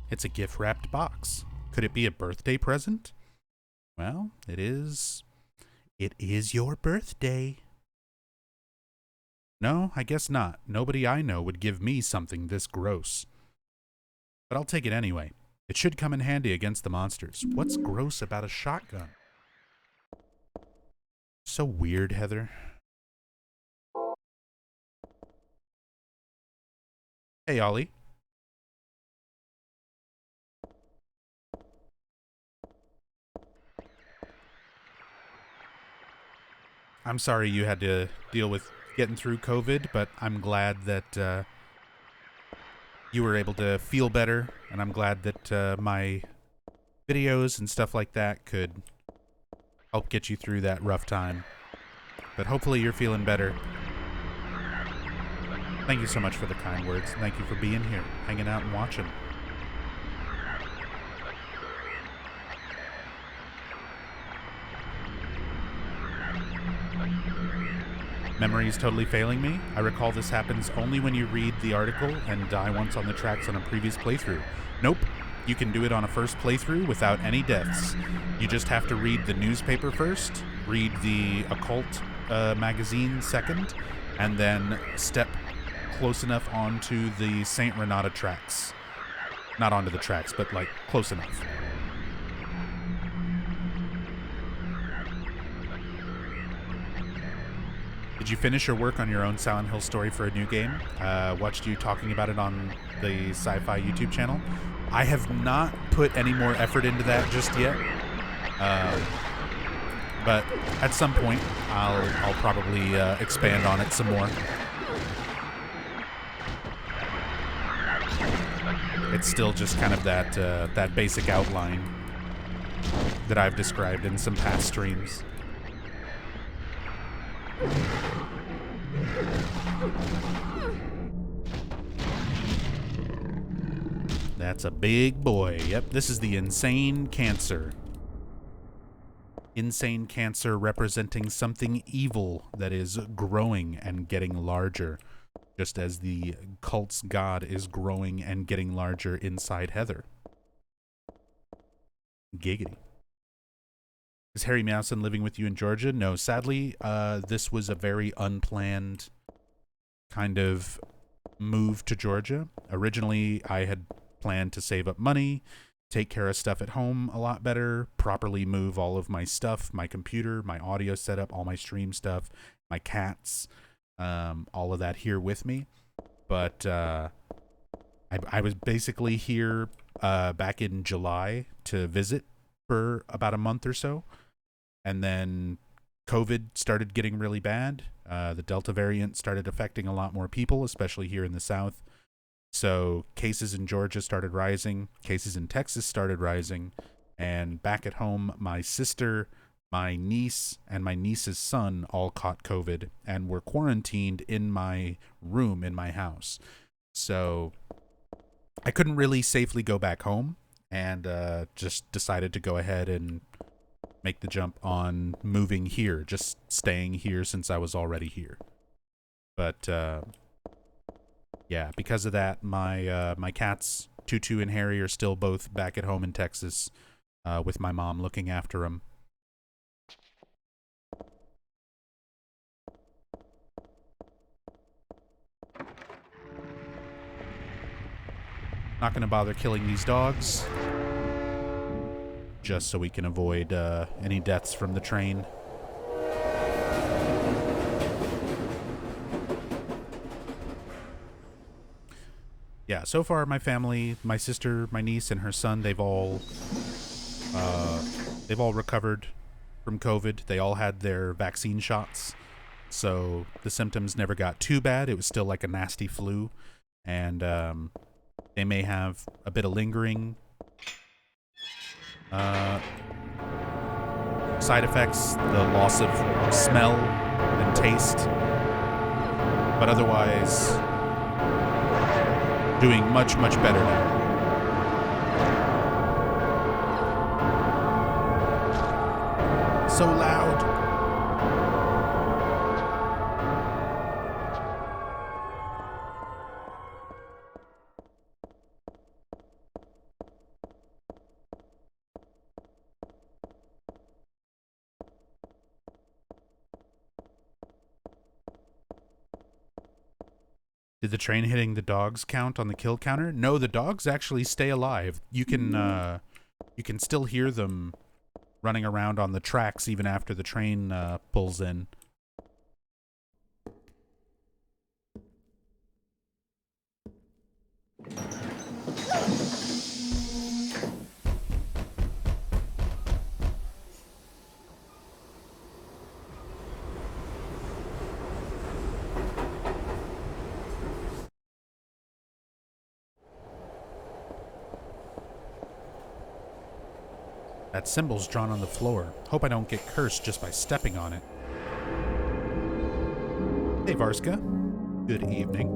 It's a gift-wrapped box. Could it be a birthday present? Well, it is. It is your birthday. No, I guess not. Nobody I know would give me something this gross. But I'll take it anyway. It should come in handy against the monsters. What's gross about a shotgun? So weird, Heather. Hey, Ollie. I'm sorry you had to deal with getting through COVID, but I'm glad that you were able to feel better, and I'm glad that my videos and stuff like that could help get you through that rough time. But hopefully you're feeling better. Thank you so much for the kind words. Thank you for being here, hanging out and watching. Memories totally failing me. I recall this happens only when you read the article and die once on the tracks on a previous playthrough. Nope. You can do it on a first playthrough without any deaths. You just have to read the newspaper first, read the occult magazine second, and then step close enough onto the St. Renata tracks. Not onto the tracks, but like close enough. Did you finish or work on your own Silent Hill story for a new game? Watched you talking about it on the Sci-Fi YouTube channel. I have not put any more effort into that just yet. But at some point, I'll probably expand on it some more. It's still just kind of that basic outline that I've described in some past streams. That's a big boy. Yep, this is the insane cancer. Insane cancer representing something evil that is growing and getting larger. just as the cult's god is growing and getting larger inside Heather. Giggity. Is Harry Mousen living with you in Georgia? No, sadly, this was a very unplanned kind of move to Georgia. Originally, I had planned to save up money, take care of stuff at home a lot better, properly move all of my stuff, my computer, my audio setup, all my stream stuff, my cats, all of that here with me. But I was basically here back in July to visit for about a month or so. And then COVID started getting really bad. The Delta variant started affecting a lot more people, especially here in the South. So cases in Georgia started rising. Cases in Texas started rising. And back at home, my sister, my niece, and my niece's son all caught COVID and were quarantined in my room in my house. So I couldn't really safely go back home, and just decided to go ahead and make the jump on moving here, just staying here since I was already here. But yeah, because of that, my cats, Tutu and Harry, are still both back at home in Texas with my mom looking after them. Not going to bother killing these dogs, just so we can avoid any deaths from the train. Yeah, so far my family, my sister, my niece, and her son, they've all recovered from COVID. They all had their vaccine shots, so the symptoms never got too bad. It was still like a nasty flu, and they may have a bit of lingering side effects, the loss of smell and taste, but otherwise doing much, much better now. So loud. Did the train hitting the dogs count on the kill counter? No, the dogs actually stay alive. You can still hear them running around on the tracks even after the train pulls in. That symbol's drawn on the floor. Hope I don't get cursed just by stepping on it. Hey, Varska. Good evening.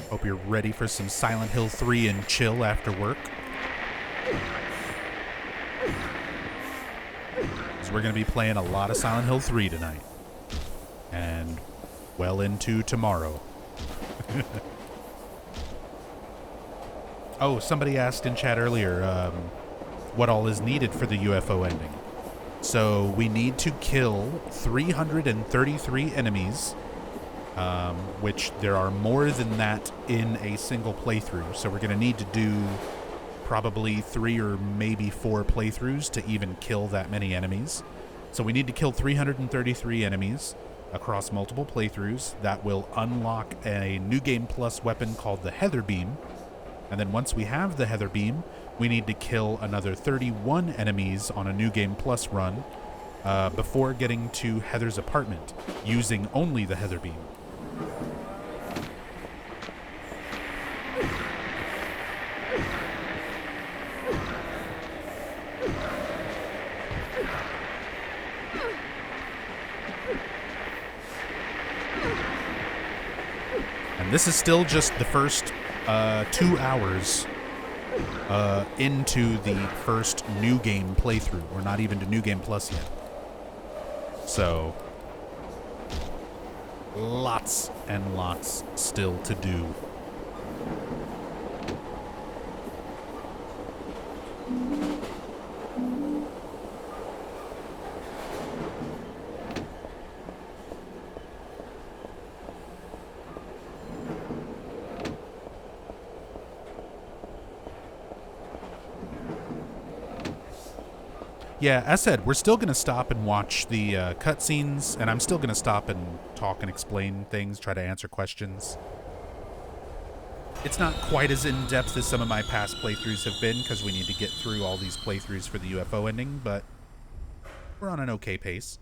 Hope you're ready for some Silent Hill 3 and chill after work. Because we're going to be playing a lot of Silent Hill 3 tonight. And well into tomorrow. Oh, somebody asked in chat earlier what all is needed for the UFO ending. So we need to kill 333 enemies, which there are more than that in a single playthrough. So we're going to need to do probably 3 or maybe 4 playthroughs to even kill that many enemies. So we need to kill 333 enemies across multiple playthroughs. That will unlock a New Game Plus weapon called the Heather Beam. And then once we have the Heather Beam, we need to kill another 31 enemies on a New Game Plus run before getting to Heather's apartment, using only the Heather Beam. And this is still just the first 2 hours into the first New Game playthrough. We're not even to New Game Plus yet. So, lots and lots still to do. Yeah, as said, we're still going to stop and watch the cutscenes, and I'm still going to stop and talk and explain things, try to answer questions. It's not quite as in-depth as some of my past playthroughs have been, because we need to get through all these playthroughs for the UFO ending, but we're on an okay pace.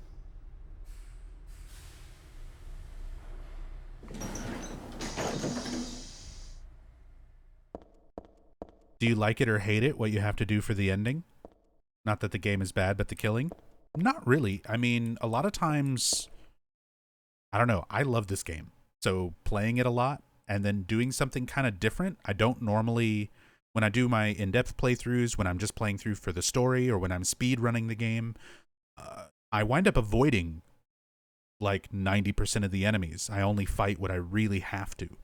Do you like it or hate it, what you have to do for the ending? Not that the game is bad, but the killing? Not really. I mean, a lot of times, I don't know, I love this game. So playing it a lot and then doing something kind of different, I don't normally, when I do my in-depth playthroughs, when I'm just playing through for the story or when I'm speed running the game, I wind up avoiding like 90% of the enemies. I only fight what I really have to.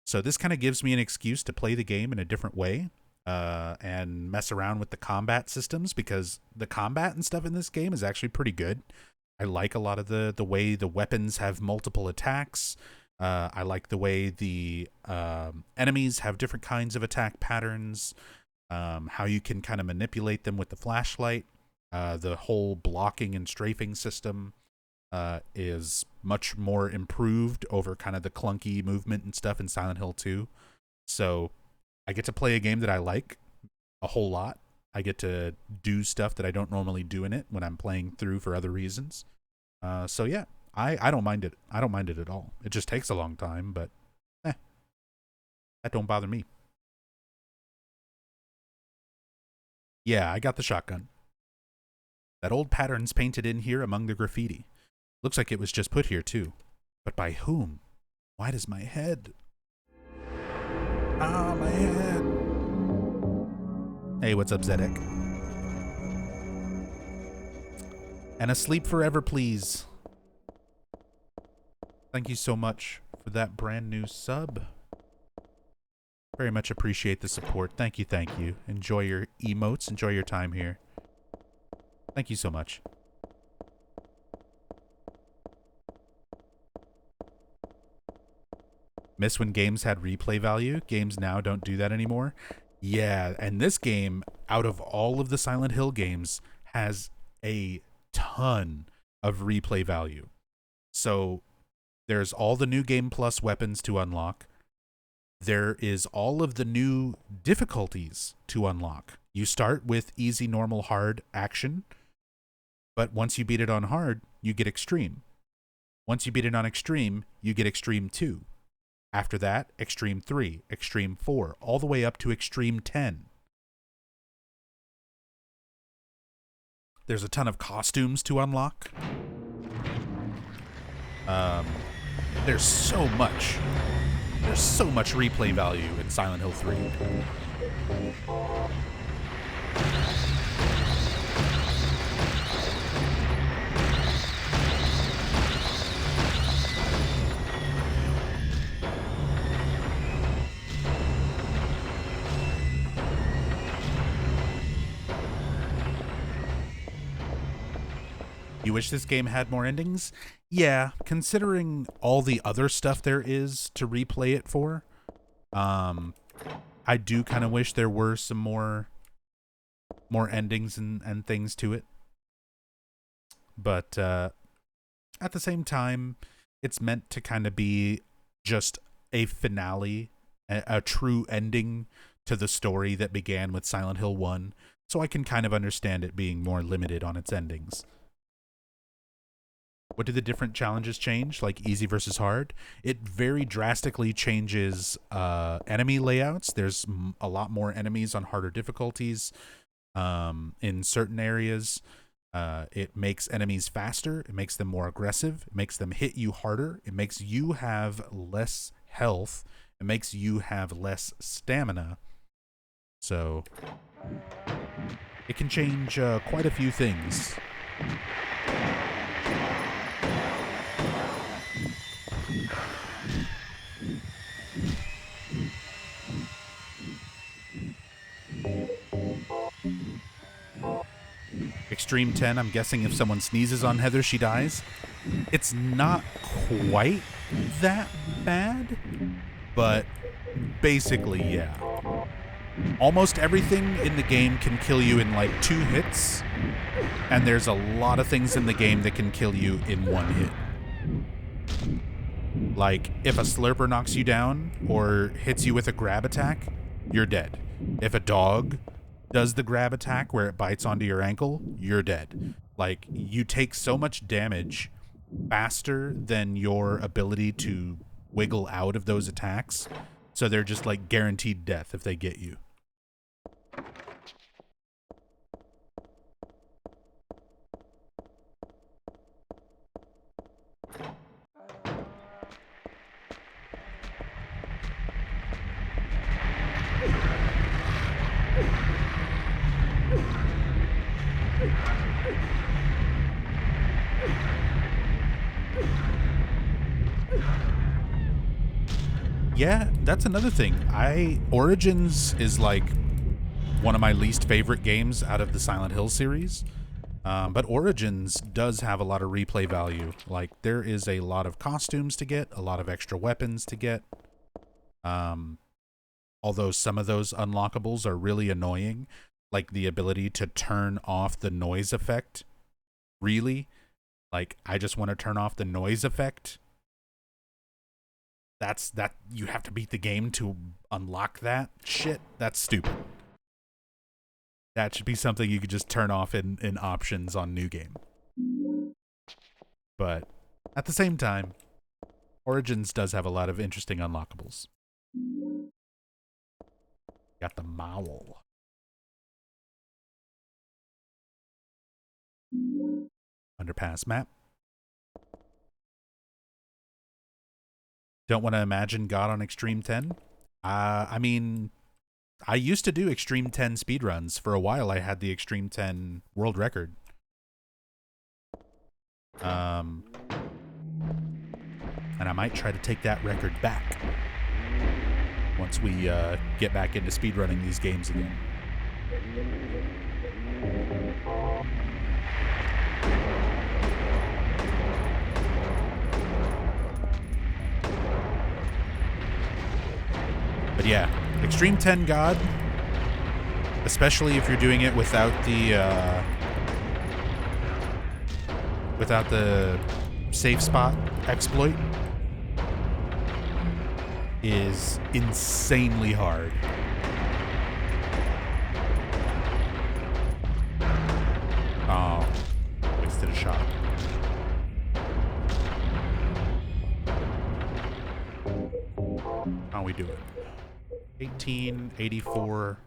So this kind of gives me an excuse to play the game in a different way. And mess around with the combat systems, because the combat and stuff in this game is actually pretty good. I like a lot of the way the weapons have multiple attacks. I like the way the enemies have different kinds of attack patterns, how you can kind of manipulate them with the flashlight. The whole blocking and strafing system is much more improved over kind of the clunky movement and stuff in Silent Hill 2. So I get to play a game that I like a whole lot. I get to do stuff that I don't normally do in it when I'm playing through for other reasons. So yeah, I don't mind it. I don't mind it at all. It just takes a long time, but that don't bother me. Yeah, I got the shotgun. That old pattern's painted in here among the graffiti. Looks like it was just put here too. But by whom? Why does my head... Ah, my head. Hey, what's up, Zedek? And asleep forever, please. Thank you so much for that brand new sub. Very much appreciate the support. Thank you, thank you. Enjoy your emotes. Enjoy your time here. Thank you so much. Miss when games had replay value. Games now don't do that anymore. Yeah, and this game, out of all of the Silent Hill games, has a ton of replay value. So there's all the new Game Plus weapons to unlock. There is all of the new difficulties to unlock. You start with easy, normal, hard, action, but once you beat it on hard, you get extreme. Once you beat it on extreme, you get extreme 2. After that, Extreme 3, Extreme 4, all the way up to Extreme 10. There's a ton of costumes to unlock. There's so much. There's so much replay value in Silent Hill 3. You wish this game had more endings? Yeah, considering all the other stuff there is to replay it for, I do kind of wish there were some more endings and things to it. But at the same time, it's meant to kind of be just a finale, a true ending to the story that began with Silent Hill 1, so I can kind of understand it being more limited on its endings. What do the different challenges change, like easy versus hard? It very drastically changes enemy layouts. There's a lot more enemies on harder difficulties in certain areas. It makes enemies faster. It makes them more aggressive. It makes them hit you harder. It makes you have less health. It makes you have less stamina. So it can change quite a few things. Extreme 10, I'm guessing if someone sneezes on Heather, she dies. It's not quite that bad, but basically, yeah. Almost everything in the game can kill you in like 2 hits, and there's a lot of things in the game that can kill you in 1 hit. Like, if a slurper knocks you down or hits you with a grab attack, you're dead. If a dog does the grab attack where it bites onto your ankle, you're dead. Like, you take so much damage faster than your ability to wiggle out of those attacks, so they're just like guaranteed death if they get you. Yeah, that's another thing. Origins is like one of my least favorite games out of the Silent Hill series. But Origins does have a lot of replay value. Like, there is a lot of costumes to get, a lot of extra weapons to get. Although some of those unlockables are really annoying, like the ability to turn off the noise effect. Really? Like, I just want to turn off the noise effect. That you have to beat the game to unlock that shit. That's stupid. That should be something you could just turn off in options on New Game. But at the same time, Origins does have a lot of interesting unlockables. Got the Mowl. Underpass map. Don't want to imagine God on Extreme 10? I mean, I used to do Extreme 10 speedruns. For a while, I had the Extreme 10 world record. And I might try to take that record back once we get back into speedrunning these games again. But yeah, Extreme 10 God, especially if you're doing it without the safe spot exploit, is insanely hard. Oh, wasted a shot. How we do it? 1884.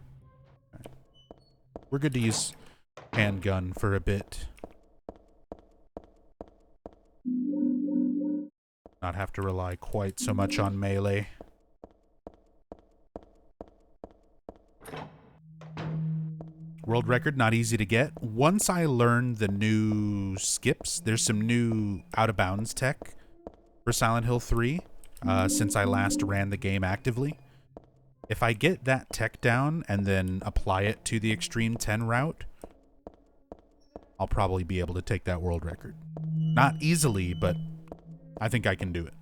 We're good to use handgun for a bit. Not have to rely quite so much on melee. World record, not easy to get. Once I learned the new skips, there's some new out-of-bounds tech for Silent Hill 3 since I last ran the game actively. If I get that tech down and then apply it to the Extreme 10 route, I'll probably be able to take that world record. Not easily, but I think I can do it.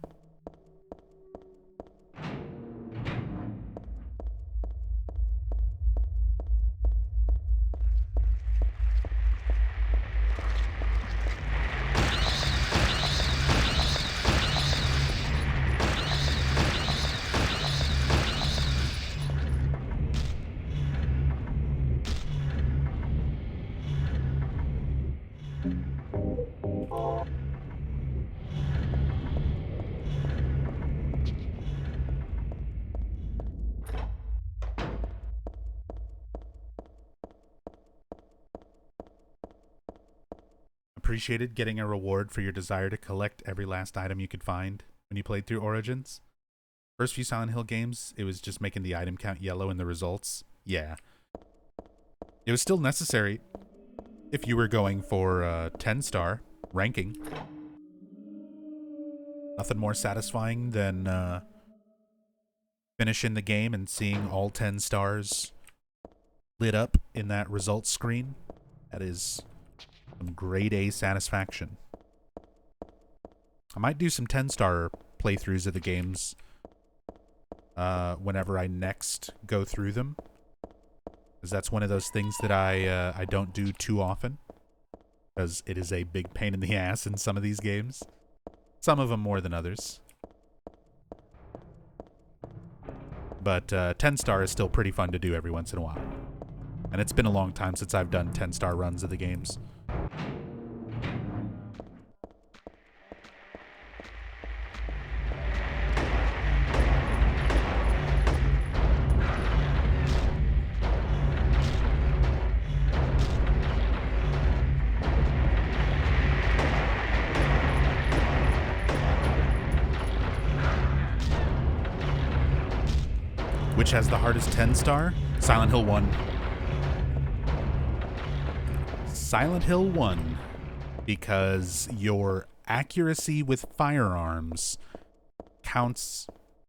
Appreciated getting a reward for your desire to collect every last item you could find when you played through Origins. First few Silent Hill games, it was just making the item count yellow in the results. Yeah. It was still necessary if you were going for 10-star ranking. Nothing more satisfying than finishing the game and seeing all 10 stars lit up in that results screen. That is Some grade A satisfaction. I might do some 10-star playthroughs of the games whenever I next go through them, because that's one of those things that I don't do too often, because it is a big pain in the ass in some of these games. Some of them more than others. But 10-star is still pretty fun to do every once in a while. And it's been a long time since I've done 10-star runs of the games. Which has the hardest 10-star? Silent Hill 1. Silent Hill 1, because your accuracy with firearms counts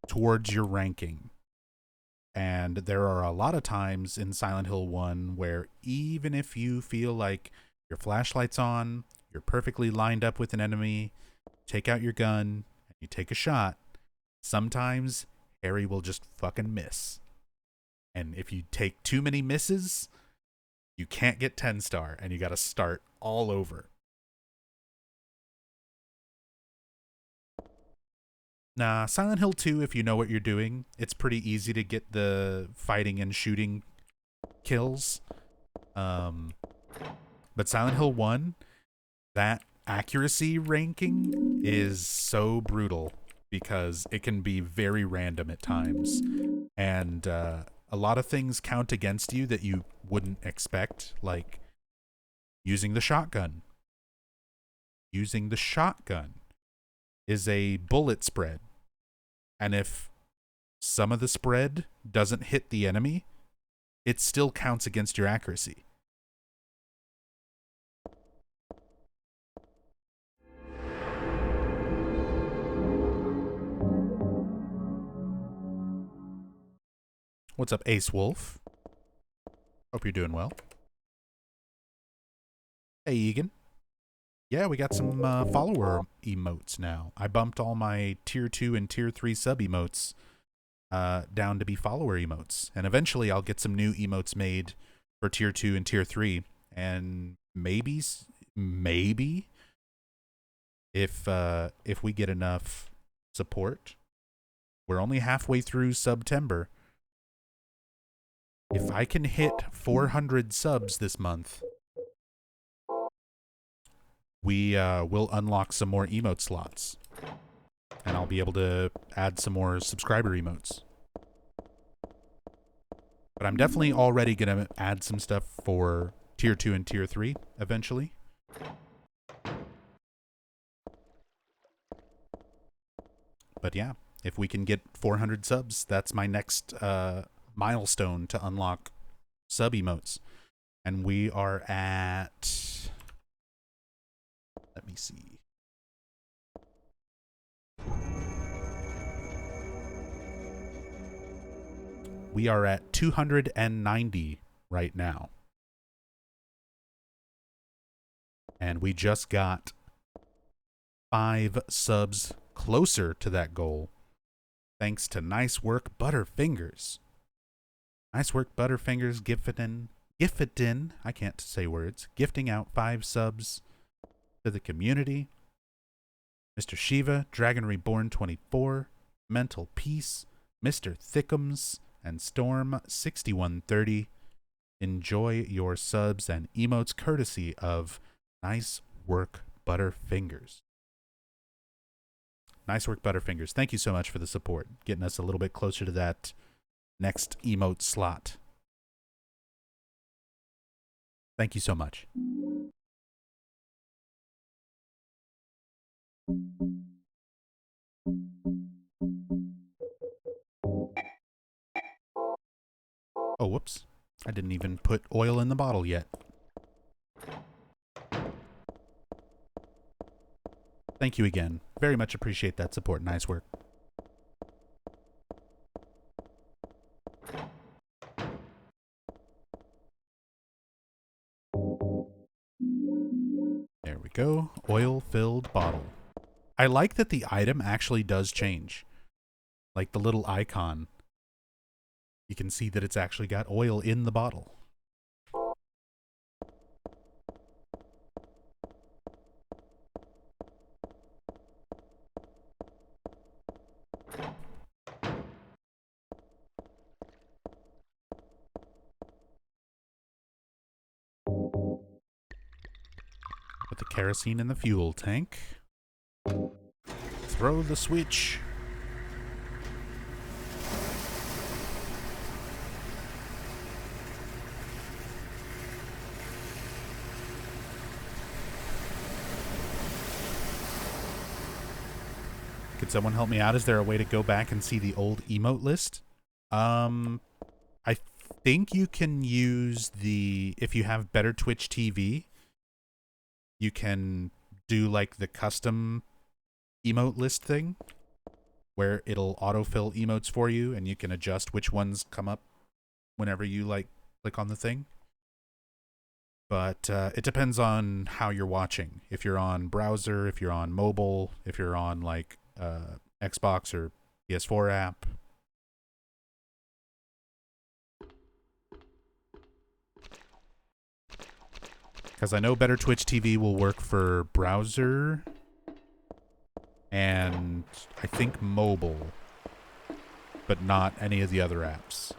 towards your ranking. And there are a lot of times in Silent Hill 1 where even if you feel like your flashlight's on, you're perfectly lined up with an enemy, take out your gun, and you take a shot, sometimes Harry will just fucking miss. And if you take too many misses, you can't get 10-star, and you gotta start all over. Nah, Silent Hill 2, if you know what you're doing, it's pretty easy to get the fighting and shooting kills. But Silent Hill 1, that accuracy ranking is so brutal because it can be very random at times. And a lot of things count against you that you wouldn't expect, like using the shotgun. Using the shotgun is a bullet spread. And if some of the spread doesn't hit the enemy, it still counts against your accuracy. What's up, Ace Wolf? Hope you're doing well. Hey, Egan. Yeah, we got some follower emotes now. I bumped all my tier 2 and tier 3 sub emotes down to be follower emotes. And eventually I'll get some new emotes made for tier 2 and tier 3. And maybe if we get enough support, we're only halfway through September. If I can hit 400 subs this month, we will unlock some more emote slots. And I'll be able to add some more subscriber emotes. But I'm definitely already going to add some stuff for tier 2 and tier 3 eventually. But yeah, if we can get 400 subs, that's my next milestone to unlock sub emotes. And we are at, let me see, we are at 290 right now. And we just got 5 subs closer to that goal, thanks to Nice Work Butterfingers. Nice Work Butterfingers gifting, I can't say words, gifting out 5 subs to the community. Mr. Shiva, Dragon Reborn 24, Mental Peace, Mr. Thickums, and Storm 6130. Enjoy your subs and emotes courtesy of Nice Work Butterfingers. Nice Work Butterfingers. Thank you so much for the support, getting us a little bit closer to that next emote slot. Thank you so much. Oh, whoops. I didn't even put oil in the bottle yet. Thank you again. Very much appreciate that support. Nice work. go. Oil-filled bottle. I like that the item actually does change. Like the little icon. You can see that it's actually got oil in the bottle. Put the kerosene in the fuel tank. Throw the switch. Could someone help me out? Is there a way to go back and see the old emote list? I think you can use if you have better Twitch TV, you can do like the custom emote list thing where it'll autofill emotes for you and you can adjust which ones come up whenever you like click on the thing. But it depends on how you're watching. If you're on browser, if you're on mobile, if you're on like Xbox or PS4 app. Because I know better Twitch TV will work for browser and I think mobile, but not any of the other apps.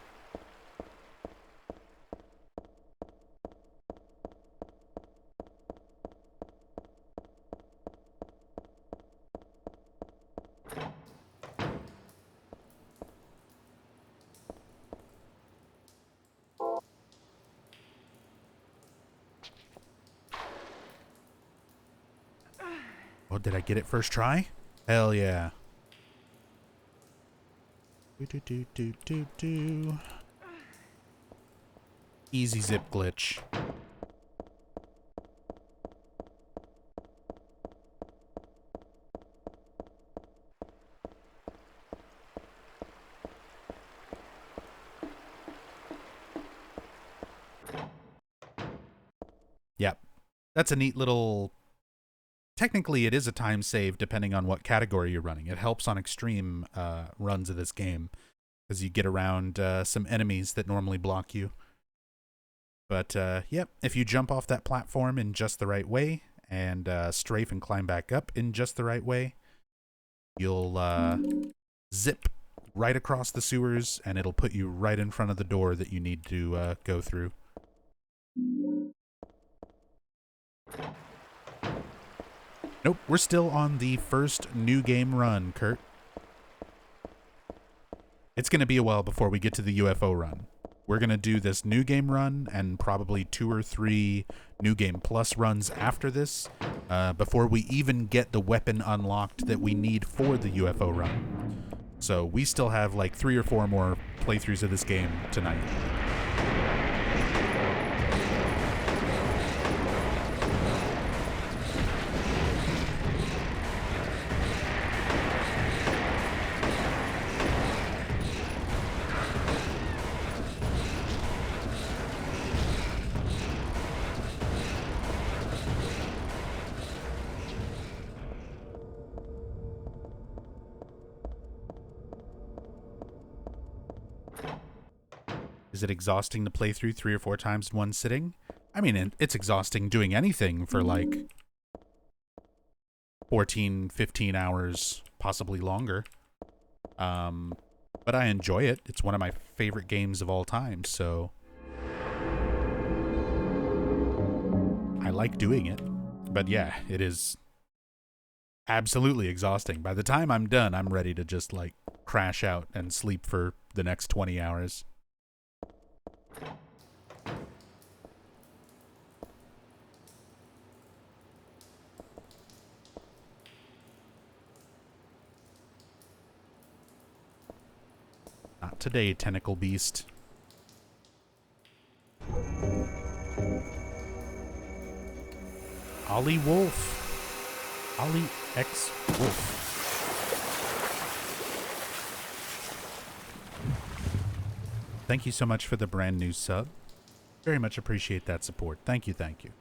Oh, did I get it first try? Hell yeah. Do. Easy zip glitch. Yep. That's a neat little... Technically, it is a time save depending on what category you're running. It helps on extreme runs of this game because you get around some enemies that normally block you. But, yep, if you jump off that platform in just the right way and strafe and climb back up in just the right way, you'll zip right across the sewers and it'll put you right in front of the door that you need to go through. Nope, we're still on the first new game run, Kurt. It's going to be a while before we get to the UFO run. We're going to do this new game run and probably 2 or 3 new game plus runs after this before we even get the weapon unlocked that we need for the UFO run. So we still have like 3 or 4 more playthroughs of this game tonight. Is it exhausting to play through 3 or 4 times in one sitting? I mean, it's exhausting doing anything for like 14, 15 hours, possibly longer. But I enjoy it. It's one of my favorite games of all time, so I like doing it. But yeah, it is absolutely exhausting. By the time I'm done, I'm ready to just like crash out and sleep for the next 20 hours. Not today, tentacle beast. Ollie Wolf. Ollie X Wolf. Thank you so much for the brand new sub. Very much appreciate that support. Thank you, thank you.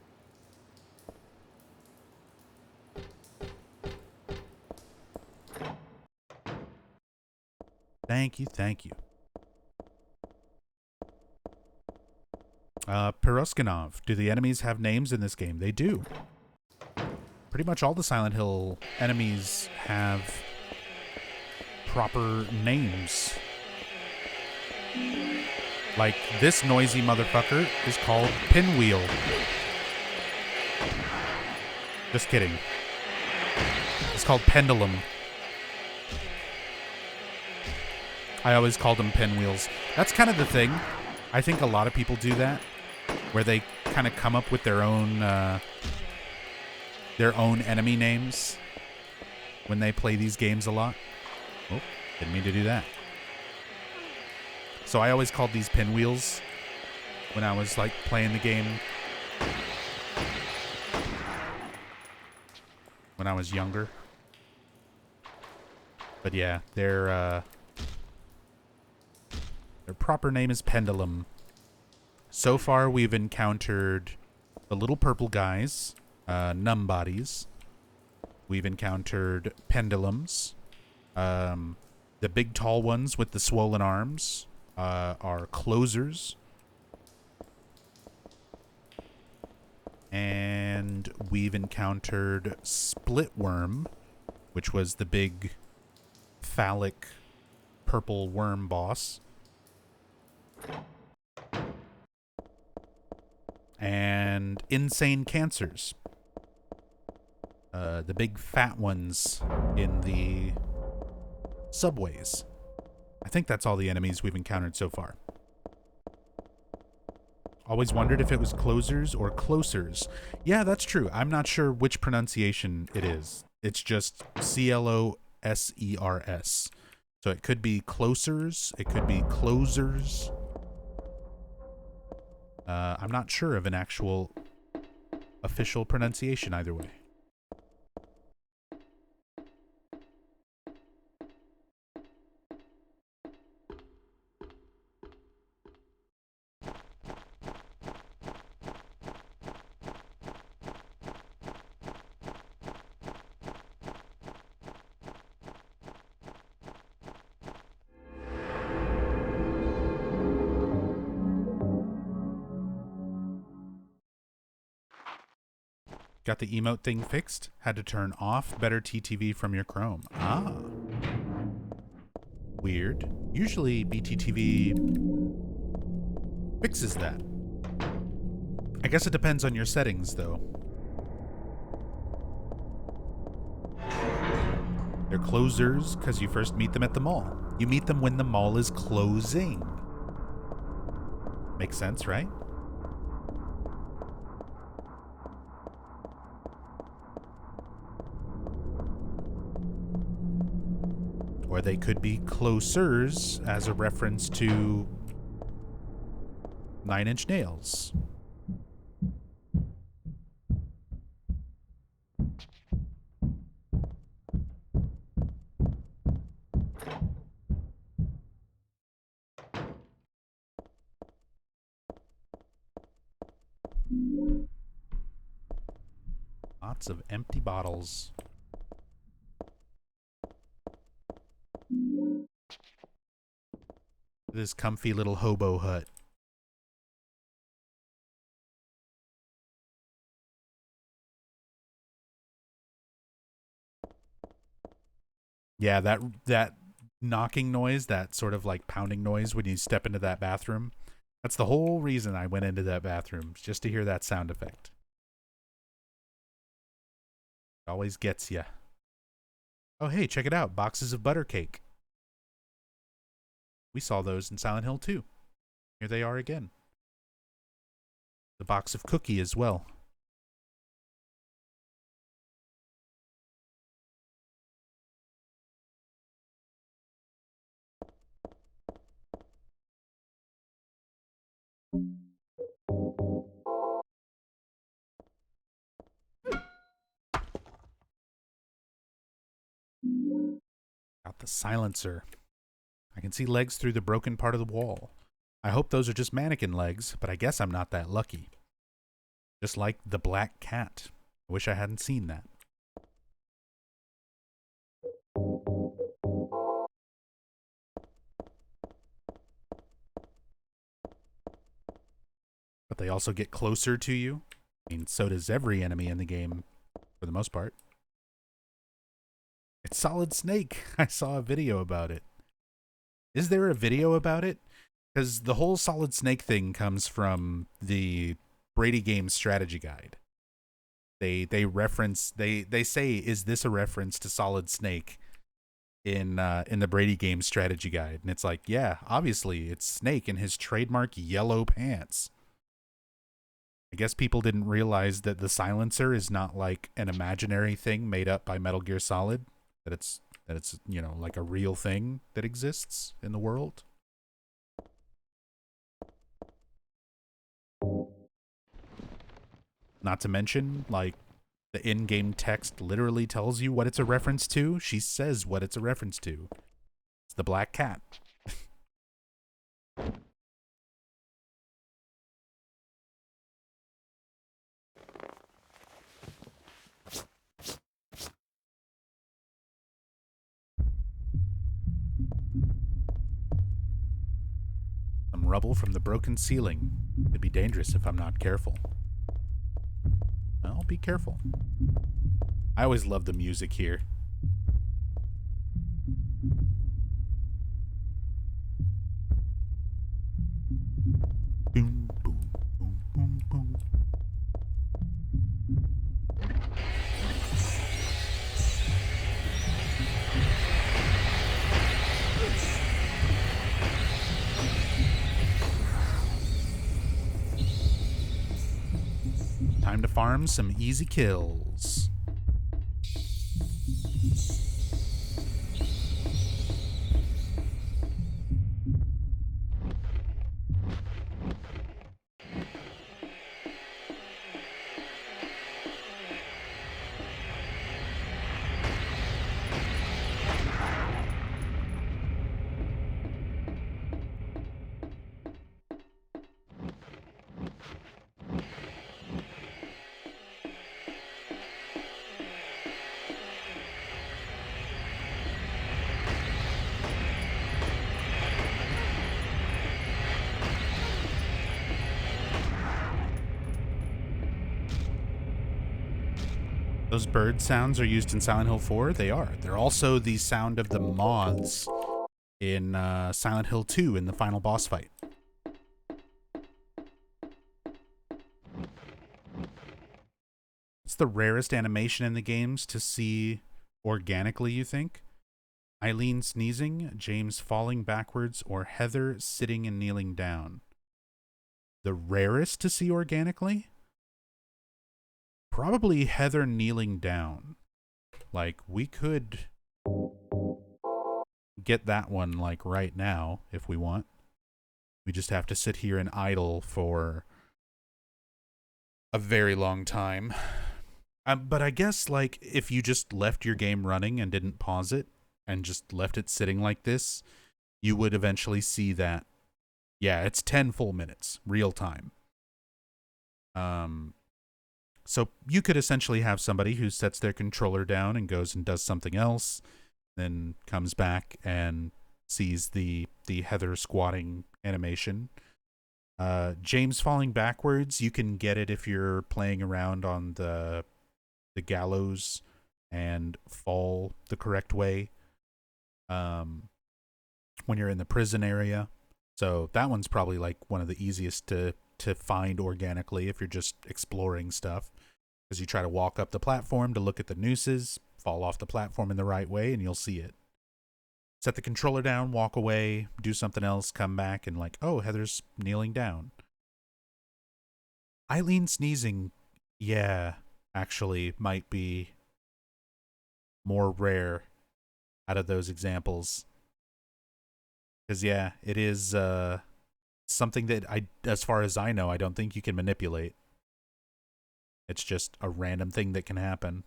Thank you, thank you. Peroskinov. Do the enemies have names in this game? They do. Pretty much all the Silent Hill enemies have proper names. Like this noisy motherfucker is called Pinwheel. Just kidding. It's called Pendulum. I always called them pinwheels. That's kind of the thing. I think a lot of people do that, where they kind of come up with their own enemy names when they play these games a lot. Oh, didn't mean to do that. So I always called these pinwheels when I was like playing the game when I was younger. But yeah, their proper name is Pendulum. So far, we've encountered the little purple guys, numb bodies. We've encountered pendulums. The big tall ones with the swollen arms are closers. And we've encountered Splitworm, which was the big phallic purple worm boss. And insane cancers. The big fat ones in the subways. I think that's all the enemies we've encountered so far. Always wondered if it was closers or closers. Yeah, that's true. I'm not sure which pronunciation it is. It's just Closers. So it could be closers. It could be closers. I'm not sure of an actual official pronunciation either way. Got the emote thing fixed? Had to turn off better TTV from your Chrome. Ah. Weird. Usually BTTV fixes that. I guess it depends on your settings, though. They're closers because you first meet them at the mall. You meet them when the mall is closing. Makes sense, right? Or they could be closers as a reference to 9 Inch Nails. Lots of empty bottles. This comfy little hobo hut. Yeah, that knocking noise, that sort of like pounding noise when you step into that bathroom. That's the whole reason I went into that bathroom, just to hear that sound effect. It always gets you. Oh, hey, check it out. Boxes of butter cake. We saw those in Silent Hill 2. Here they are again. The box of cookie as well. Got the silencer. I can see legs through the broken part of the wall. I hope those are just mannequin legs, but I guess I'm not that lucky. Just like the black cat. I wish I hadn't seen that. but they also get closer to you. I mean, so does every enemy in the game, for the most part. It's Solid Snake. I saw a video about it. Is there a video about it? Because the whole Solid Snake thing comes from the Brady Games strategy guide. They reference, they say, is this a reference to Solid Snake in the Brady Games strategy guide? And it's like, yeah, obviously it's Snake in his trademark yellow pants. I guess people didn't realize that the silencer is not like an imaginary thing made up by Metal Gear Solid, that it's you know, like a real thing that exists in the world. Not to mention, like, the in-game text literally tells you what it's a reference to. She says what it's a reference to. It's the black cat. Some rubble from the broken ceiling. Could be dangerous if I'm not careful. Well, be careful. I always love the music here. Boom, boom, boom, boom, boom. Time to farm some easy kills. Those bird sounds are used in Silent Hill 4? They are. They're also the sound of the moths in Silent Hill 2 in the final boss fight. It's the rarest animation in the games to see organically, you think? Eileen sneezing, James falling backwards, or Heather sitting and kneeling down. The rarest to see organically? Probably Heather kneeling down. Like, we could get that one, like, right now, if we want. We just have to sit here and idle for a very long time. But I guess, like, if you just left your game running and didn't pause it, and just left it sitting like this, you would eventually see that, yeah, it's 10 full minutes, real time. So you could essentially have somebody who sets their controller down and goes and does something else, then comes back and sees the Heather squatting animation. James falling backwards, you can get it if you're playing around on the gallows and fall the correct way when you're in the prison area. So that one's probably like one of the easiest to find organically if you're just exploring stuff, because you try to walk up the platform to look at the nooses, fall off the platform in the right way, and you'll see it. Set the controller down, walk away, do something else, come back, and like, oh, Heather's kneeling down. Eileen sneezing, yeah, actually might be more rare out of those examples. Because, yeah, it is something that, as far as I know, I don't think you can manipulate. It's just a random thing that can happen.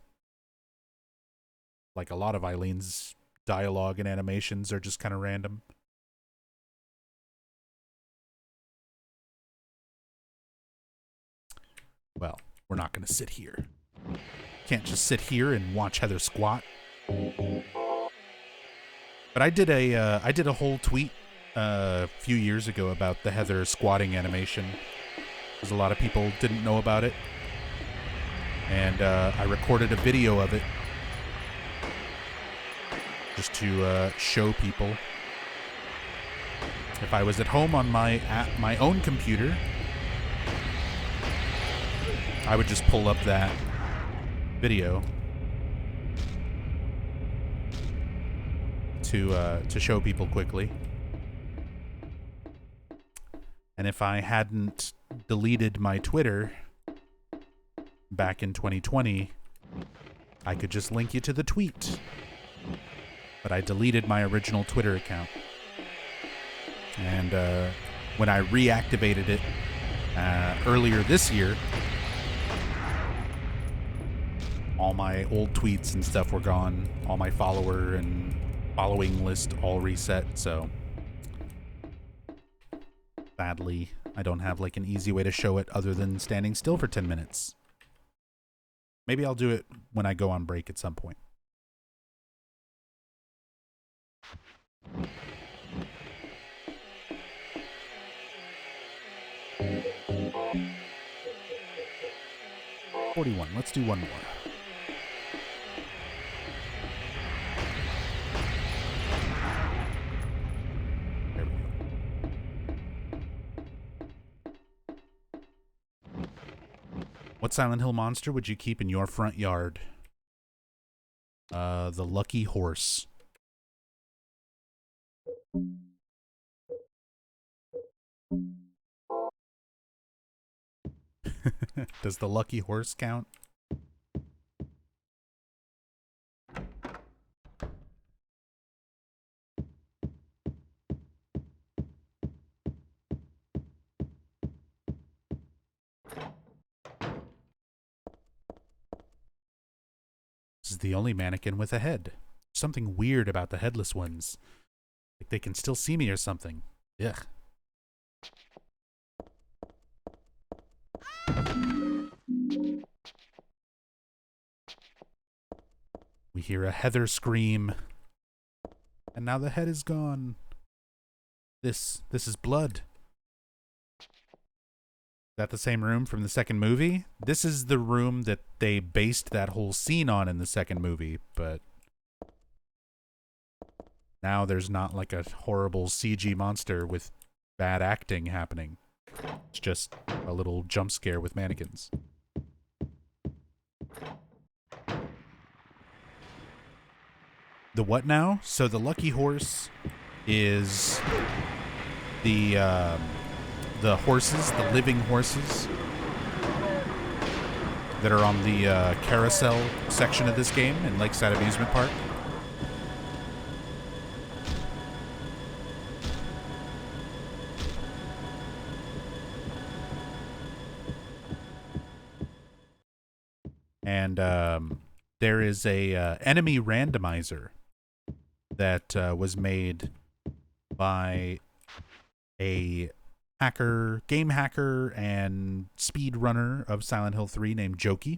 Like a lot of Eileen's dialogue and animations are just kind of random. Well, we're not going to sit here. Can't just sit here and watch Heather squat. But I did a whole tweet a few years ago about the Heather squatting animation. because a lot of people didn't know about it. And I recorded a video of it just to show people. If I was at home on my own computer, I would just pull up that video to show people quickly. And if I hadn't deleted my Twitter back in 2020, I could just link you to the tweet. But I deleted my original Twitter account. And when I reactivated it earlier this year, all my old tweets and stuff were gone. All my follower and following list all reset. So sadly, I don't have like an easy way to show it other than standing still for 10 minutes. Maybe I'll do it when I go on break at some point. $41. Let's do one more. There we go. What Silent Hill monster would you keep in your front yard? The lucky horse. Does the lucky horse count? This is the only mannequin with a head. Something weird about the headless ones. Like they can still see me or something. Ugh. We hear a Heather scream. And now the head is gone. This is blood. Is that the same room from the second movie? This is the room that they based that whole scene on in the second movie, but now there's not like a horrible CG monster with bad acting happening. It's just a little jump scare with mannequins. The what now? So the lucky horse is the horses, the living horses that are on the carousel section of this game in Lakeside Amusement Park. And there is a enemy randomizer that was made by a game hacker and speedrunner of Silent Hill 3 named Jokey.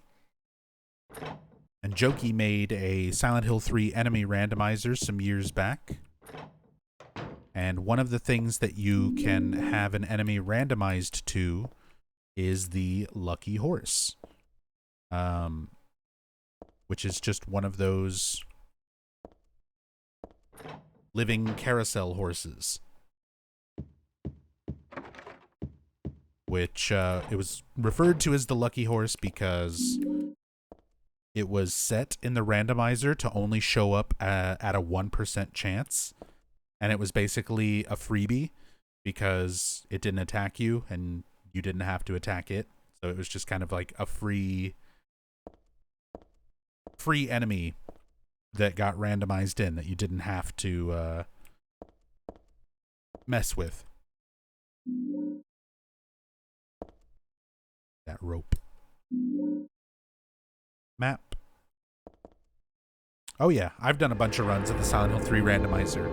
And Jokey made a Silent Hill 3 enemy randomizer some years back. And one of the things that you can have an enemy randomized to is the lucky horse. Which is just one of those living carousel horses. Which it was referred to as the lucky horse because it was set in the randomizer to only show up at a 1% chance. And it was basically a freebie because it didn't attack you and you didn't have to attack it. So it was just kind of like a free enemy that got randomized in that you didn't have to mess with. That rope. Map. Oh yeah, I've done a bunch of runs of the Silent Hill 3 randomizer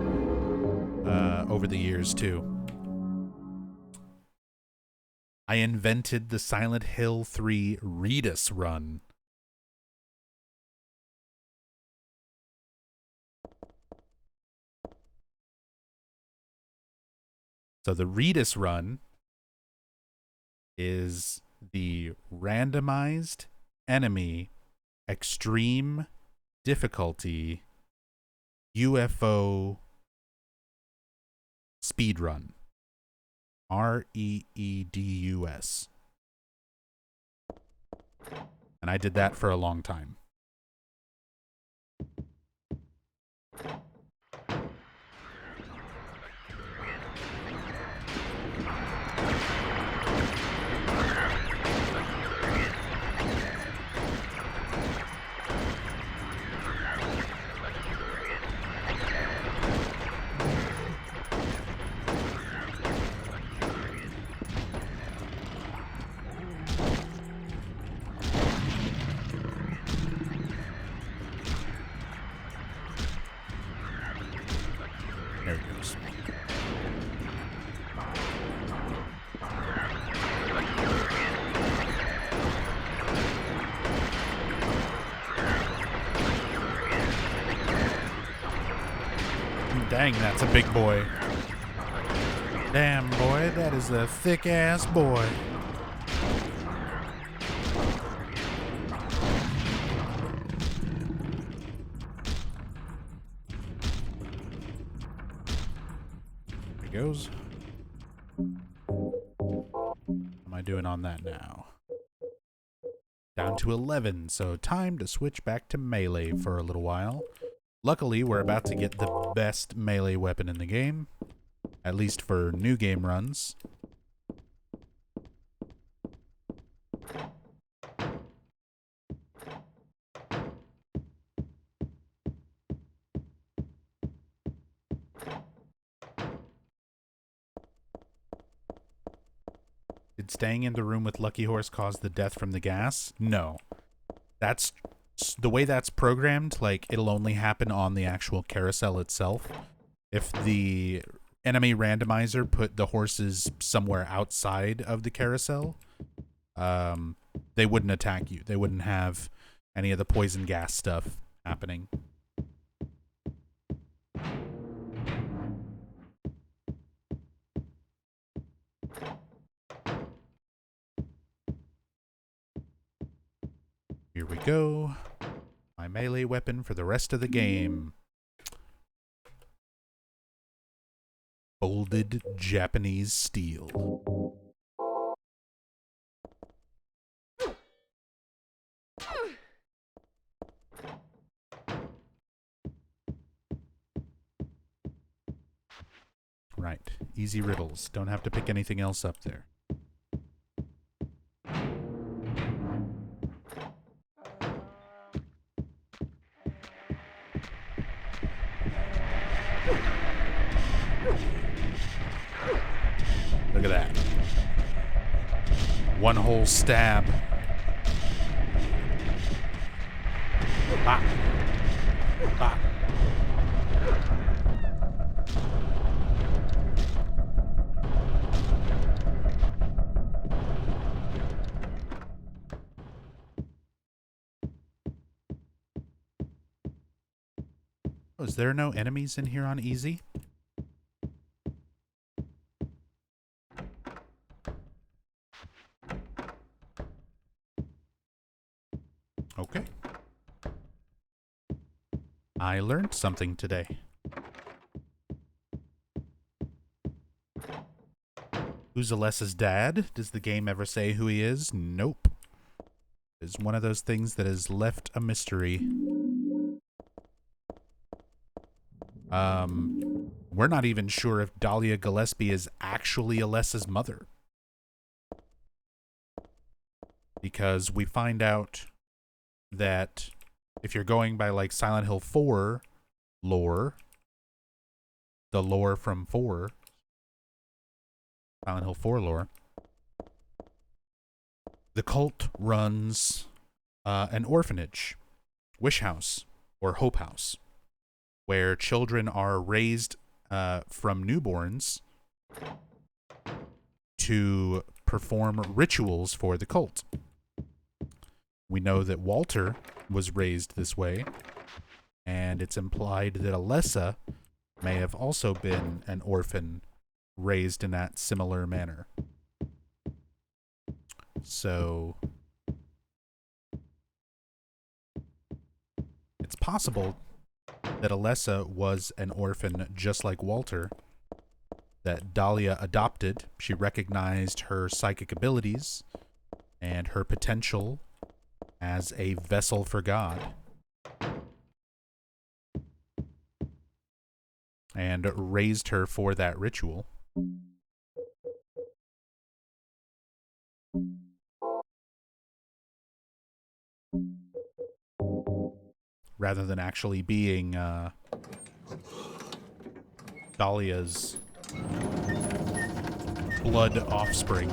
over the years too. I invented the Silent Hill 3 Redis run. So the Redis run is the randomized enemy extreme difficulty UFO speedrun. REEDUS. And I did that for a long time. There it goes. Dang, that's a big boy. Damn, boy, that is a thick-ass boy. There he goes. How am I doing on that now? Down to 11, so time to switch back to melee for a little while. Luckily, we're about to get the best melee weapon in the game, at least for new game runs. Did staying in the room with Lucky Horse cause the death from the gas? No. That's the way that's programmed. Like, it'll only happen on the actual carousel itself. If the enemy randomizer put the horses somewhere outside of the carousel, they wouldn't attack you. They wouldn't have any of the poison gas stuff happening. Here we go. My melee weapon for the rest of the game. Folded Japanese steel. Right. Easy riddles. Don't have to pick anything else up there. Look at that. One whole stab. Bop. Bop. Oh, is there no enemies in here on easy? Okay. I learned something today. Who's Alessa's dad? Does the game ever say who he is? Nope. It's one of those things that is left a mystery. We're not even sure if Dahlia Gillespie is actually Alessa's mother. Because we find out that if you're going by like Silent Hill 4 lore, the lore from 4, Silent Hill 4 lore, the cult runs an orphanage, wish house, or hope house, where children are raised from newborns to perform rituals for the cult. We know that Walter was raised this way, and it's implied that Alessa may have also been an orphan raised in that similar manner. So it's possible that Alessa was an orphan just like Walter, that Dahlia adopted. She recognized her psychic abilities and her potential as a vessel for God, and raised her for that ritual. Rather than actually being Dahlia's blood offspring.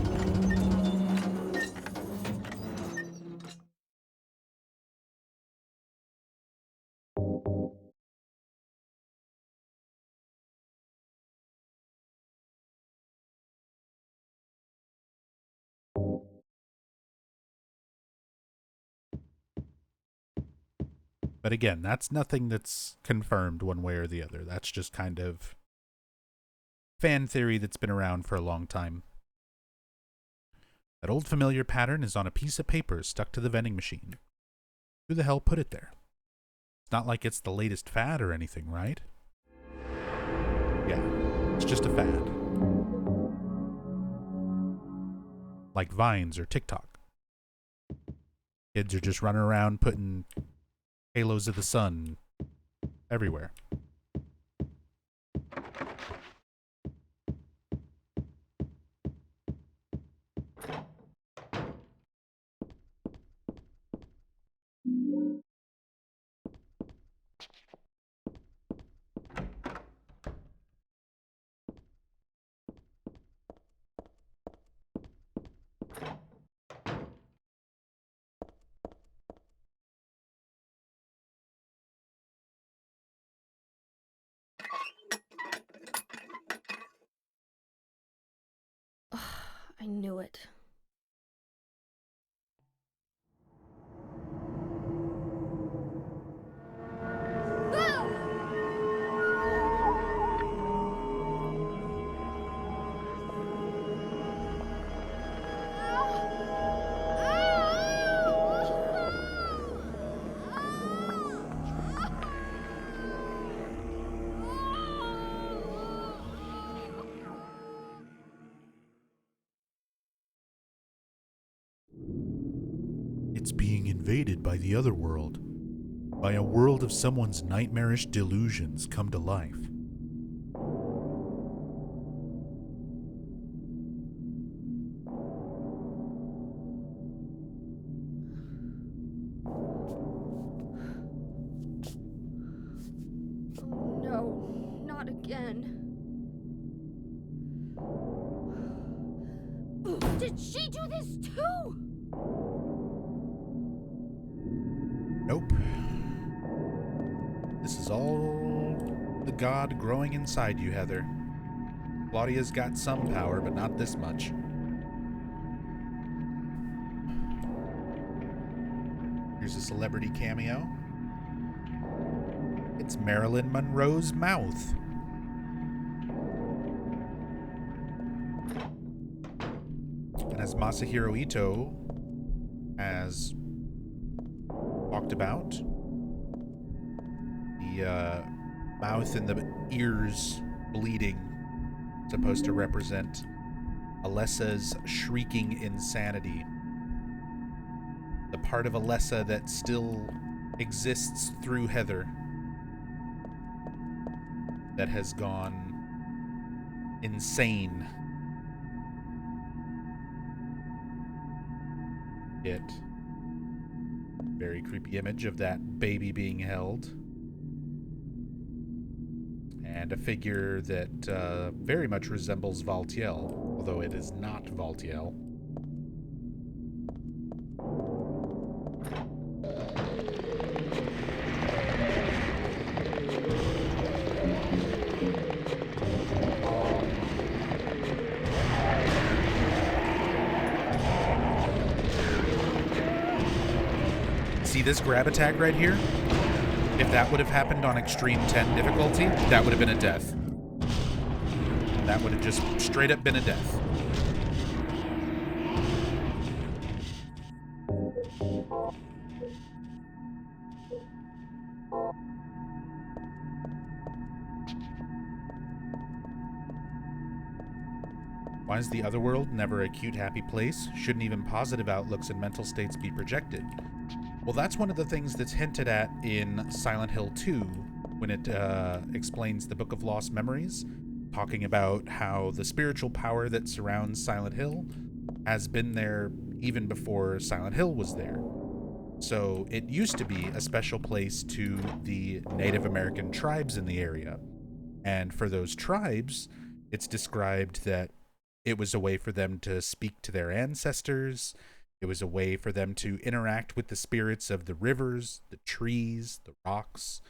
But again, that's nothing that's confirmed one way or the other. That's just kind of fan theory that's been around for a long time. That old familiar pattern is on a piece of paper stuck to the vending machine. Who the hell put it there? It's not like it's the latest fad or anything, right? Yeah, it's just a fad. Like Vines or TikTok. Kids are just running around putting halos of the sun everywhere. I knew it. It's being invaded by the other world, by a world of someone's nightmarish delusions come to life. Oh no, not again. Did she do this too? Nope. This is all the god growing inside you, Heather. Claudia's got some power, but not this much. Here's a celebrity cameo. It's Marilyn Monroe's mouth. And as Masahiro Ito has talked about, the mouth and the ears bleeding supposed to represent Alessa's shrieking insanity. The part of Alessa that still exists through Heather, that has gone insane. Very creepy image of that baby being held. And a figure that very much resembles Valtiel, although it is not Valtiel. See this grab attack right here? If that would have happened on Extreme 10 difficulty, that would have been a death. That would have just straight up been a death. Why is the other world never a cute, happy place? Shouldn't even positive outlooks and mental states be projected? Well, that's one of the things that's hinted at in Silent Hill 2 when it explains the Book of Lost Memories, talking about how the spiritual power that surrounds Silent Hill has been there even before Silent Hill was there. So it used to be a special place to the Native American tribes in the area. And for those tribes, it's described that it was a way for them to speak to their ancestors. It was a way for them to interact with the spirits of the rivers, the trees, the rocks.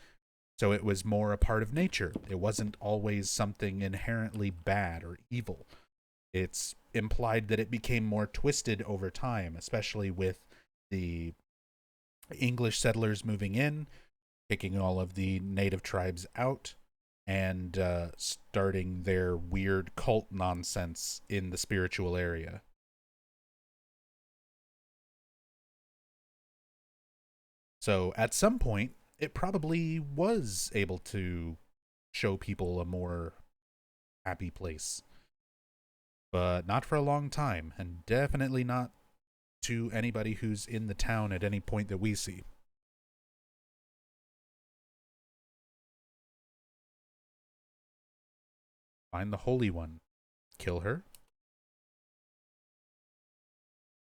So it was more a part of nature. It wasn't always something inherently bad or evil. It's implied that it became more twisted over time, especially with the English settlers moving in, kicking all of the native tribes out, and starting their weird cult nonsense in the spiritual area. So at some point, it probably was able to show people a more happy place. But not for a long time, and definitely not to anybody who's in the town at any point that we see. Find the Holy One. Kill her.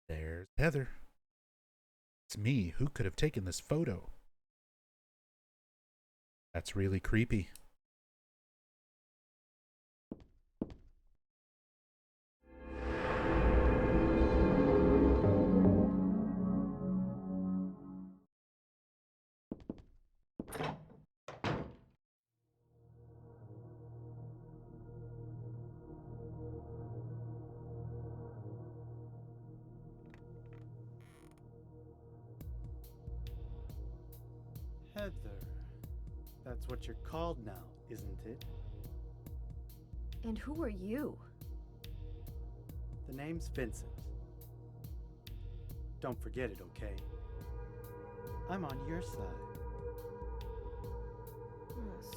There's Heather. It's me. Who could have taken this photo? That's really creepy. Heather. That's what you're called now, isn't it? And who are you? The name's Vincent. Don't forget it, okay? I'm on your side.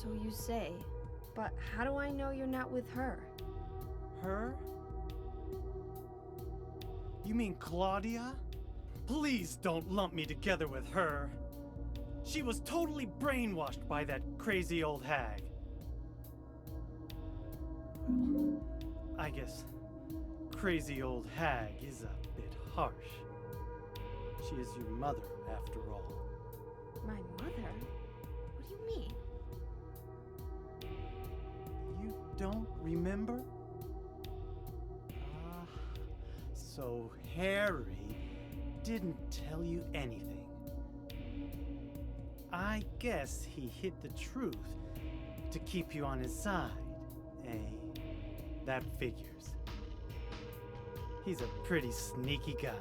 So you say. But how do I know you're not with her? Her? You mean Claudia? Please don't lump me together with her. She was totally brainwashed by that crazy old hag. Well, I guess crazy old hag is a bit harsh. She is your mother, after all. My mother? What do you mean? You don't remember? Ah, so Harry didn't tell you anything. I guess he hid the truth to keep you on his side, eh? That figures. He's a pretty sneaky guy.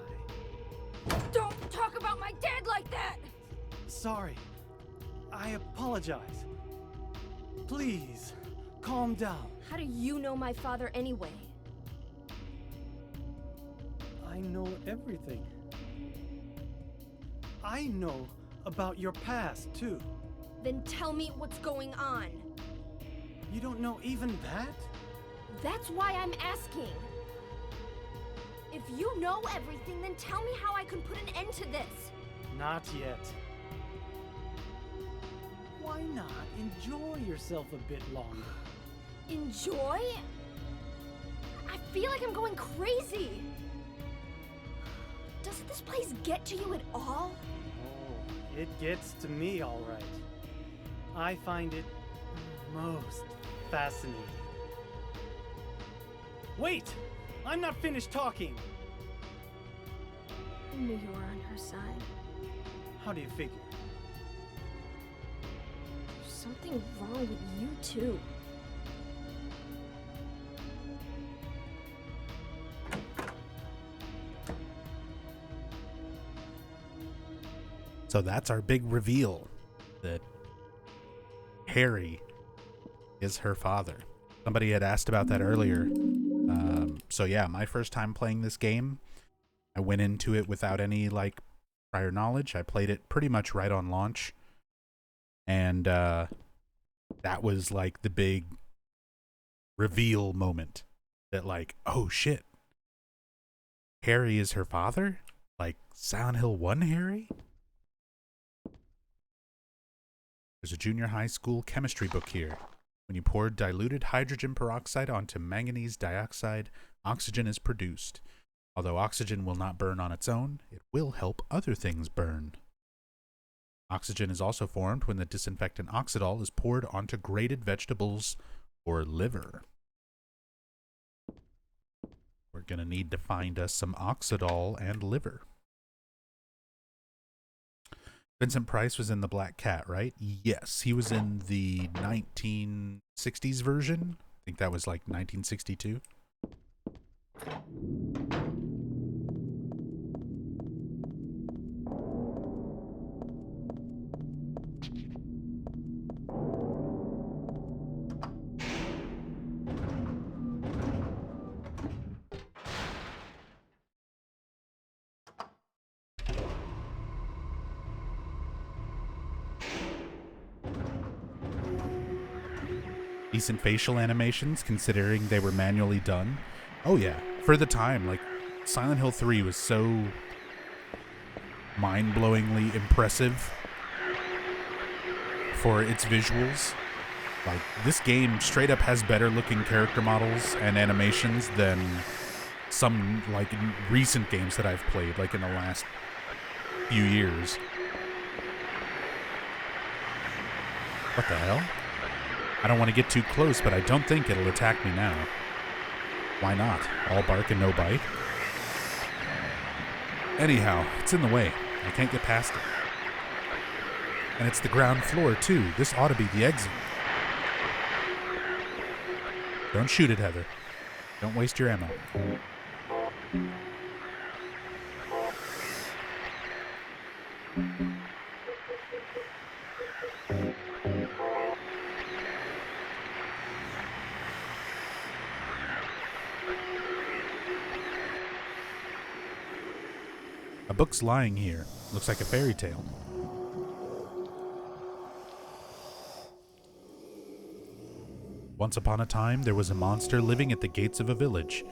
Don't talk about my dad like that! Sorry. I apologize. Please, calm down. How do you know my father anyway? I know everything. I know about your past, too. Then tell me what's going on. You don't know even that? That's why I'm asking. If you know everything, then tell me how I can put an end to this. Not yet. Why not enjoy yourself a bit longer? Enjoy? I feel like I'm going crazy. Does this place get to you at all? Oh, it gets to me all right. I find it most fascinating. Wait! I'm not finished talking! I knew you were on her side. How do you figure? There's something wrong with you, too. So that's our big reveal, that Harry is her father. Somebody had asked about that earlier. So yeah, my first time playing this game, I went into it without any prior knowledge. I played it pretty much right on launch, and that was the big reveal moment. that like, oh shit, Harry is her father? Like Silent Hill 1 Harry? There's a junior high school chemistry book here. When you pour diluted hydrogen peroxide onto manganese dioxide, oxygen is produced. Although oxygen will not burn on its own, it will help other things burn. Oxygen is also formed when the disinfectant oxidol is poured onto grated vegetables or liver. We're going to need to find us some oxidol and liver. Vincent Price was in The Black Cat, right? Yes, he was in the 1960s version. I think that was like 1962. Decent facial animations, considering they were manually done. Oh yeah, for the time, like, Silent Hill 3 was so mind-blowingly impressive for its visuals. Like, this game straight up has better looking character models and animations than some, like, recent games that I've played, like in the last few years. What the hell? I don't want to get too close, but I don't think it'll attack me now. Why not? All bark and no bite. Anyhow, it's in the way. I can't get past it. And it's the ground floor, too. This ought to be the exit. Don't shoot it, Heather. Don't waste your ammo. A book's lying here. Looks like a fairy tale. Once upon a time, there was a monster living at the gates of a village.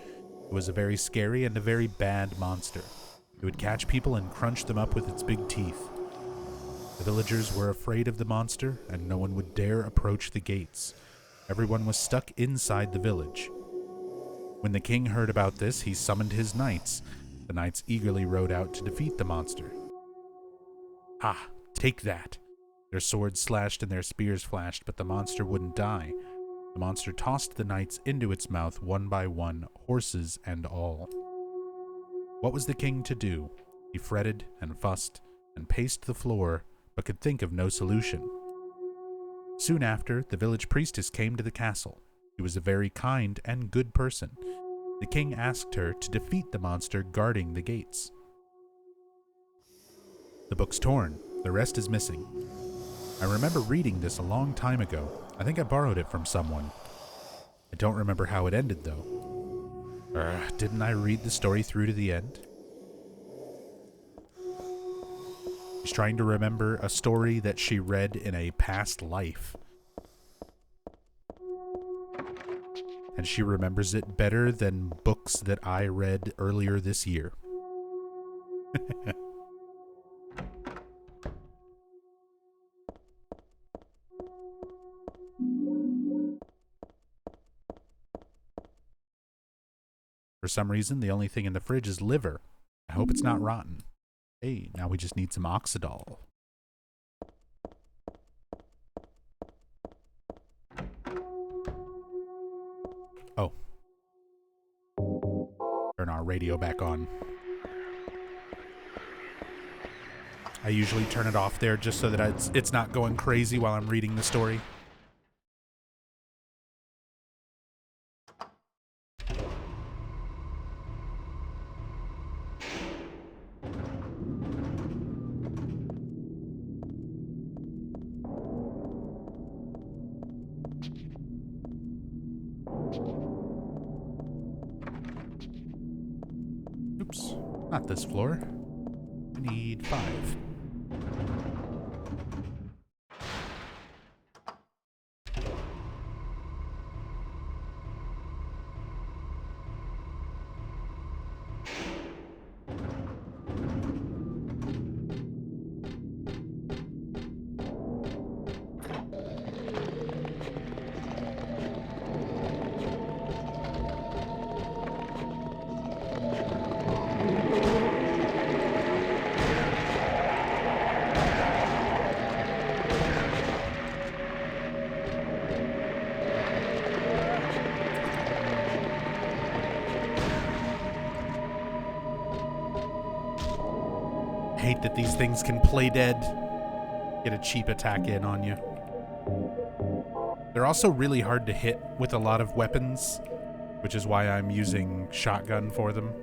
It was a very scary and a very bad monster. It would catch people and crunch them up with its big teeth. The villagers were afraid of the monster, and no one would dare approach the gates. Everyone was stuck inside the village. When the king heard about this, he summoned his knights. The knights eagerly rode out to defeat the monster. Ah, take that! Their swords slashed and their spears flashed, but the monster wouldn't die. The monster tossed the knights into its mouth one by one, horses and all. What was the king to do? He fretted and fussed and paced the floor, but could think of no solution. Soon after, the village priestess came to the castle. She was a very kind and good person. The king asked her to defeat the monster guarding the gates. The book's torn. The rest is missing. I remember reading this a long time ago. I think I borrowed it from someone. I don't remember how it ended, though. Didn't I read the story through to the end? She's trying to remember a story that she read in a past life. And she remembers it better than books that I read earlier this year. For some reason, the only thing in the fridge is liver. I hope it's not rotten. Hey, now we just need some oxidol. Oh. Turn our radio back on. I usually turn it off there just so that it's not going crazy while I'm reading the story. Oops, not this floor. I need 5. hate that these things can play dead. Get a cheap attack in on you. They're also really hard to hit with a lot of weapons, which is why I'm using shotgun for them.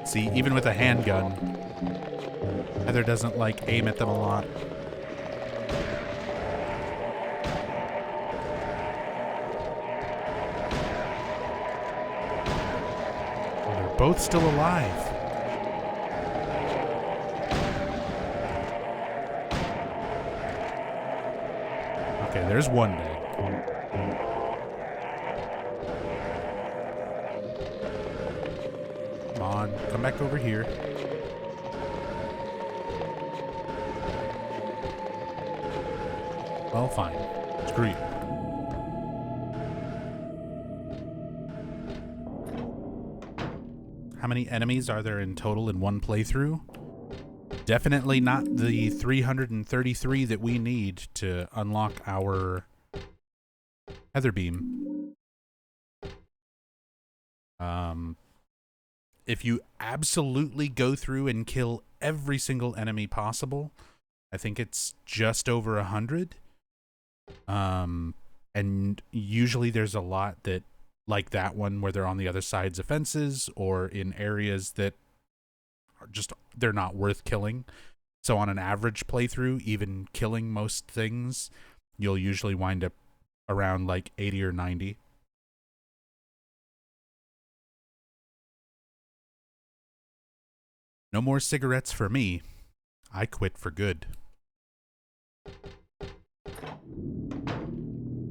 See, even with a handgun, Heather doesn't like aim at them a lot. Oh, they're both still alive. Okay, there's one dead. Come on, come back over here. Well, fine. Screw you. How many enemies are there in total in one playthrough? Definitely not the 333 that we need to unlock our Heather Beam. If you absolutely go through and kill every single enemy possible, I think it's just over 100. And usually there's a lot that, like that one, where they're on the other sides of fences or in areas that are just, they're not worth killing. So on an average playthrough, even killing most things, you'll usually wind up around like 80 or 90. No more cigarettes for me. I quit for good.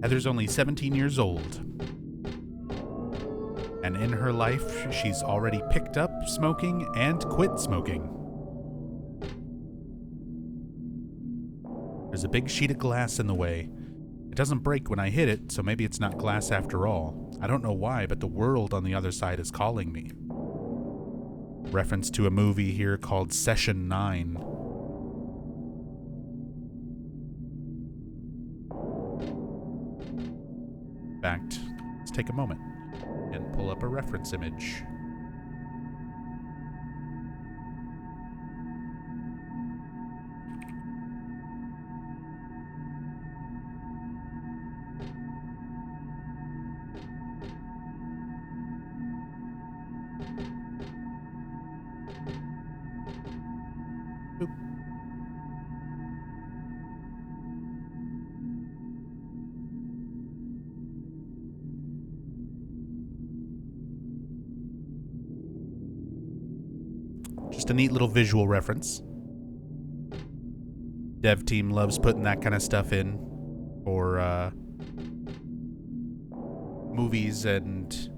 Heather's only 17 years old. And in her life, she's already picked up smoking and quit smoking. There's a big sheet of glass in the way. It doesn't break when I hit it, so maybe it's not glass after all. I don't know why, but the world on the other side is calling me. Reference to a movie here called Session 9. In fact, let's take a moment and pull up a reference image. Boop. Just a neat little visual reference. Dev team loves putting that kind of stuff in for movies and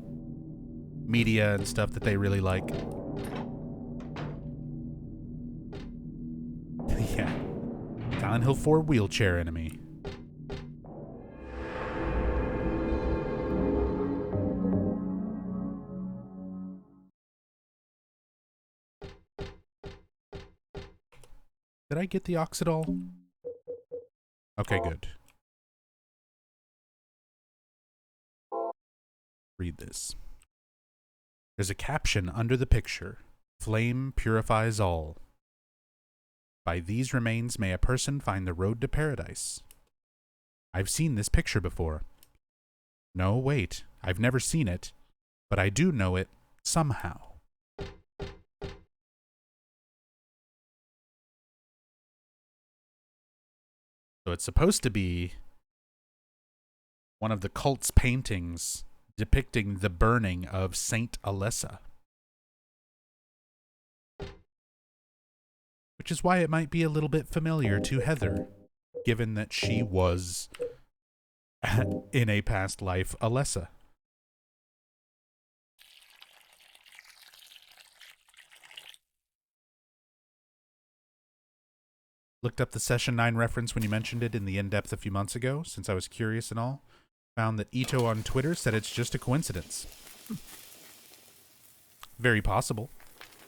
media and stuff that they really like. Yeah. Silent Hill 4 wheelchair enemy. Did I get the Oxidol? Okay, good. Read this. There's a caption under the picture. Flame purifies all. By these remains may a person find the road to paradise. I've seen this picture before. No, wait. I've never seen it, but I do know it somehow. So it's supposed to be one of the cult's paintings depicting the burning of Saint Alessa. which is why it might be a little bit familiar to Heather, given that she was, in a past life, Alessa. Looked up the Session 9 reference when you mentioned it in the in-depth a few months ago, since I was curious and all. Found that Ito on Twitter said it's just a coincidence. Very possible.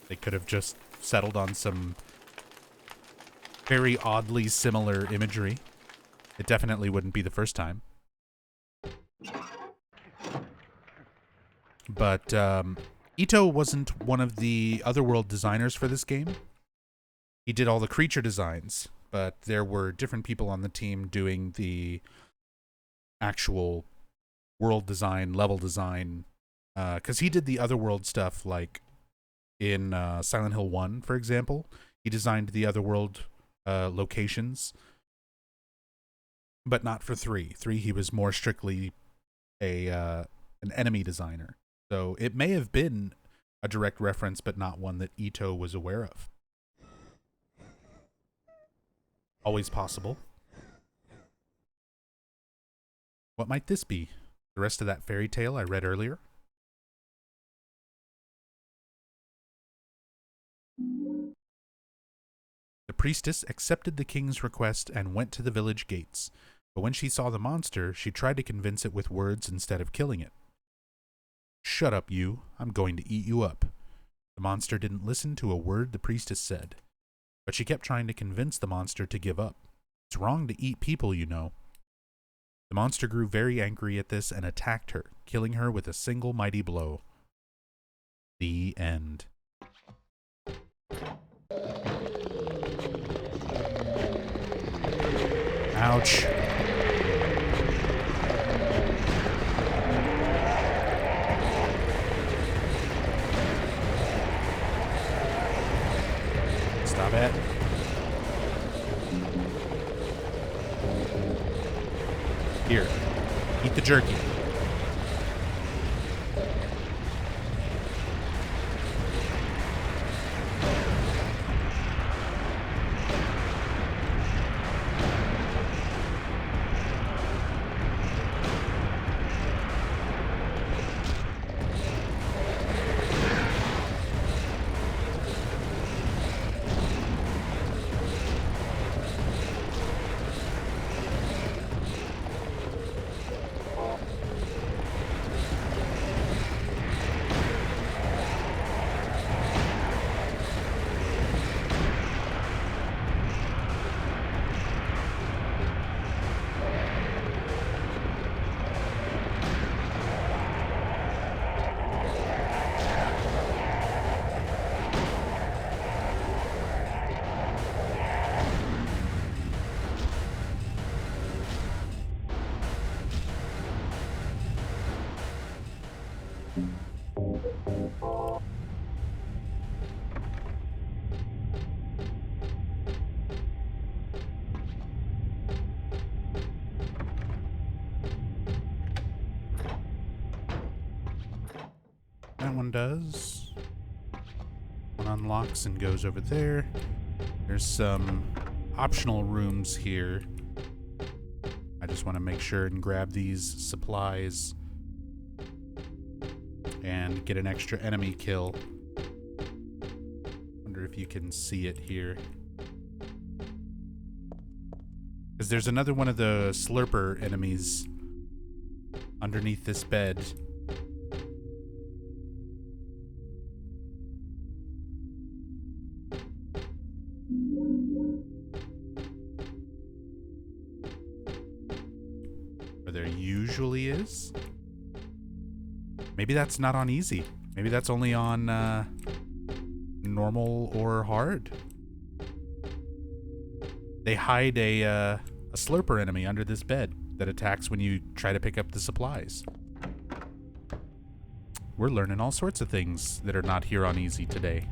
They could have just settled on some very oddly similar imagery. It definitely wouldn't be the first time. But Ito wasn't one of the Otherworld designers for this game. He did all the creature designs, but there were different people on the team doing the actual world design, level design, because he did the Otherworld stuff, like in Silent Hill 1, for example. He designed the Otherworld locations, but not for 3. 3, he was more strictly an enemy designer. So it may have been a direct reference, but not one that Ito was aware of. Always possible. What might this be? The rest of that fairy tale I read earlier? The priestess accepted the king's request and went to the village gates, but when she saw the monster, she tried to convince it with words instead of killing it. "Shut up, you. I'm going to eat you up." The monster didn't listen to a word the priestess said, but she kept trying to convince the monster to give up. It's wrong to eat people, you know. The monster grew very angry at this and attacked her, killing her with a single mighty blow. The end. Ouch. Stop it. Here, eat the jerky. That one does. One unlocks and goes over there. There's some optional rooms here. I just want to make sure and grab these supplies and get an extra enemy kill. Wonder if you can see it here. Because there's another one of the slurper enemies underneath this bed. Where there usually is. Maybe that's not on easy. Maybe that's only on normal or hard. They hide a slurper enemy under this bed that attacks when you try to pick up the supplies. We're learning all sorts of things that are not here on easy today.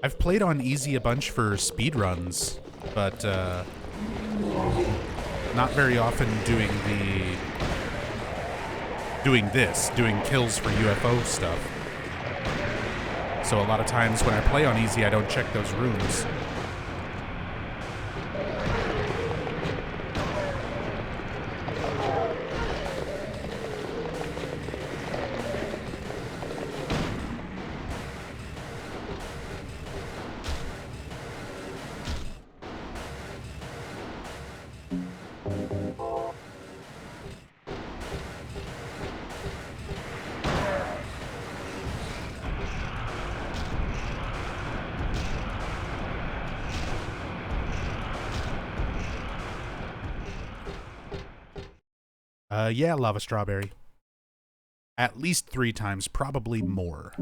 I've played on easy a bunch for speedruns, but not very often doing doing kills for UFO stuff. So a lot of times when I play on easy, I don't check those rooms. Yeah, Lava Strawberry. At least 3 times, probably more.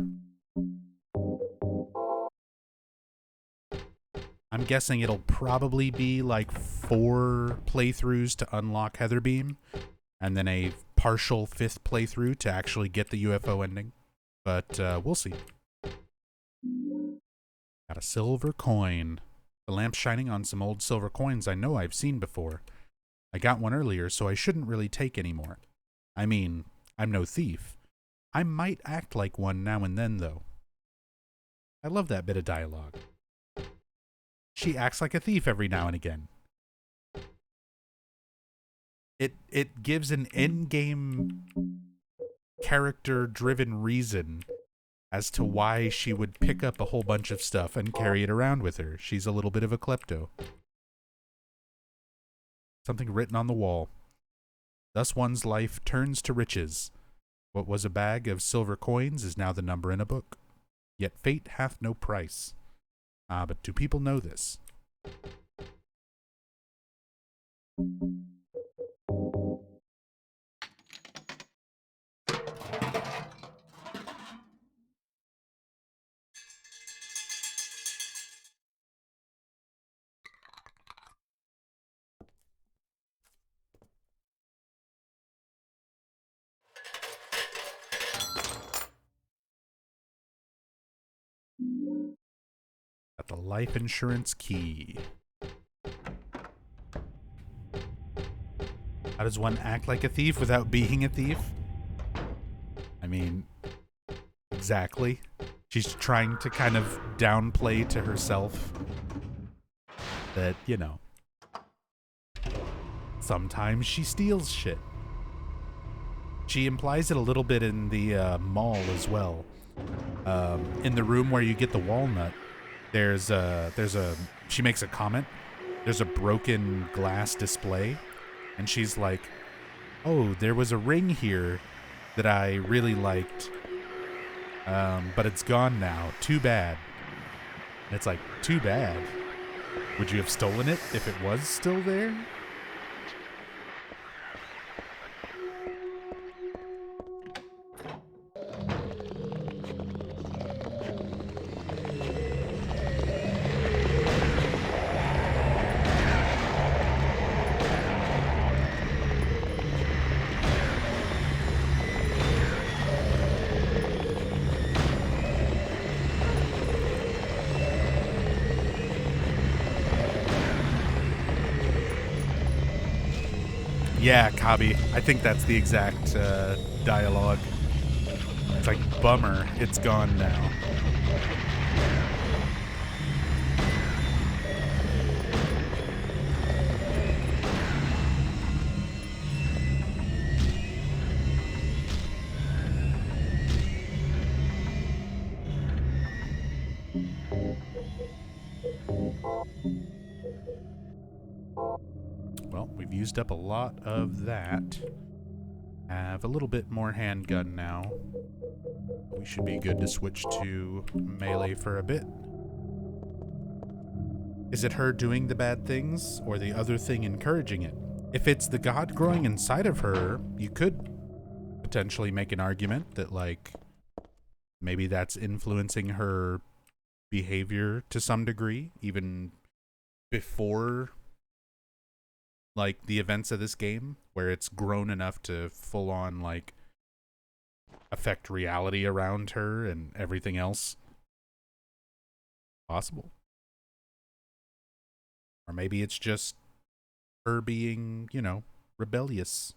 I'm guessing it'll probably be like 4 playthroughs to unlock Heatherbeam, and then a partial 5th playthrough to actually get the UFO ending. But we'll see. Got a silver coin. The lamp's shining on some old silver coins I know I've seen before. I got one earlier, so I shouldn't really take any more. I mean, I'm no thief. I might act like one now and then, though. I love that bit of dialogue. She acts like a thief every now and again. It gives an in-game character-driven reason as to why she would pick up a whole bunch of stuff and carry it around with her. She's a little bit of a klepto. Something written on the wall. Thus one's life turns to riches. What was a bag of silver coins is now the number in a book. Yet fate hath no price. Ah, but do people know this? Got the life insurance key. How does one act like a thief without being a thief? I mean, exactly. She's trying to kind of downplay to herself that, you know, sometimes she steals shit. She implies it a little bit in the mall as well. In the room where you get the walnut, she makes a comment. There's a broken glass display, and she's like, "Oh, there was a ring here that I really liked, but it's gone now. Too bad." And it's like, too bad. Would you have stolen it if it was still there? Yeah, Kabi. I think that's the exact dialogue. It's like, bummer, it's gone now. Well, we've used up a lot of that. Have a little bit more handgun now. We should be good to switch to melee for a bit. Is it her doing the bad things, or the other thing encouraging it? If it's the god growing inside of her, you could potentially make an argument that, like, maybe that's influencing her behavior to some degree, even before, like, the events of this game, where it's grown enough to full on, like, affect reality around her and everything else. Possible. Or maybe it's just her being, you know, rebellious.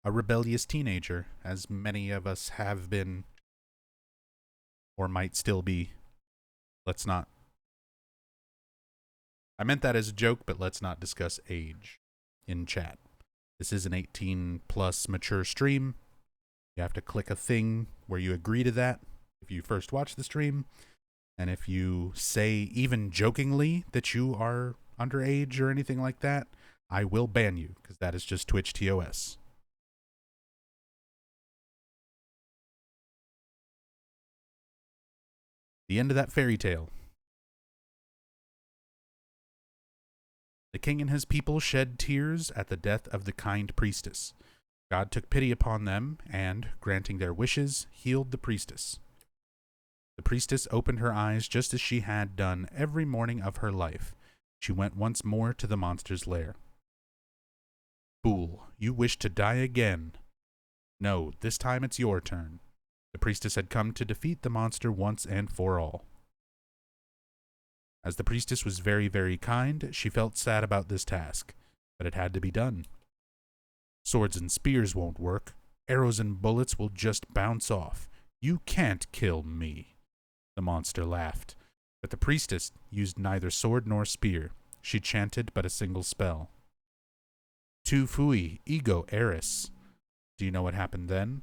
a rebellious teenager, as many of us have been or might still be. Let's not. I meant that as a joke, but let's not discuss age in chat. This is an 18 plus mature stream. You have to click a thing where you agree to that if you first watch the stream. And if you say even jokingly that you are underage or anything like that, I will ban you, because that is just Twitch TOS. The end of that fairy tale. The king and his people shed tears at the death of the kind priestess. God took pity upon them and, granting their wishes, healed the priestess. The priestess opened her eyes just as she had done every morning of her life. She went once more to the monster's lair. Fool, you wish to die again. No, this time it's your turn. The priestess had come to defeat the monster once and for all. As the priestess was very, very kind, she felt sad about this task, but it had to be done. Swords and spears won't work. Arrows and bullets will just bounce off. You can't kill me. The monster laughed, but the priestess used neither sword nor spear. She chanted but a single spell. Tu fui, ego eris. Do you know what happened then?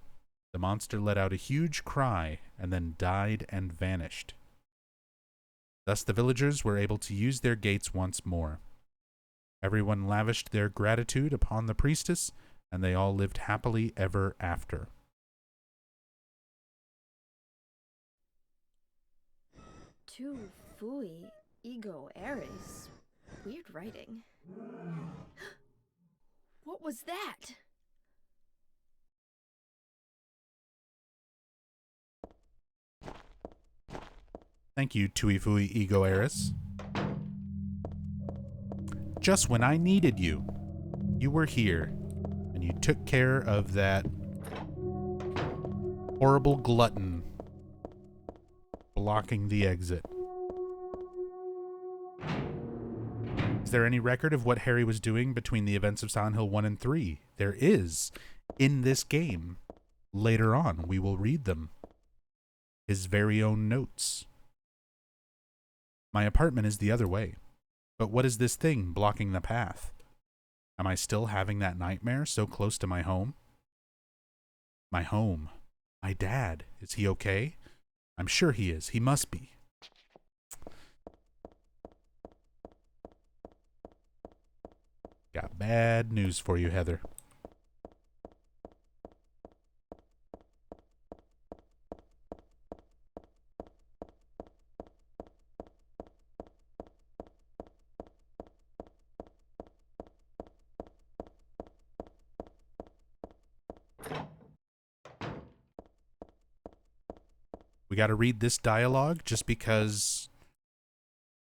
The monster let out a huge cry and then died and vanished. Thus the villagers were able to use their gates once more. Everyone lavished their gratitude upon the priestess, and they all lived happily ever after. Tu fui, ego eris. Weird writing. What was that? Thank you, Tuifui Ego Eris. Just when I needed you, you were here, and you took care of that horrible glutton blocking the exit. Is there any record of what Harry was doing between the events of Silent Hill 1 and 3? There is, in this game. Later on, we will read them. His very own notes. My apartment is the other way. But what is this thing blocking the path? Am I still having that nightmare so close to my home? My home. My dad. Is he okay? I'm sure he is. He must be. Got bad news for you, Heather. We got to read this dialogue just because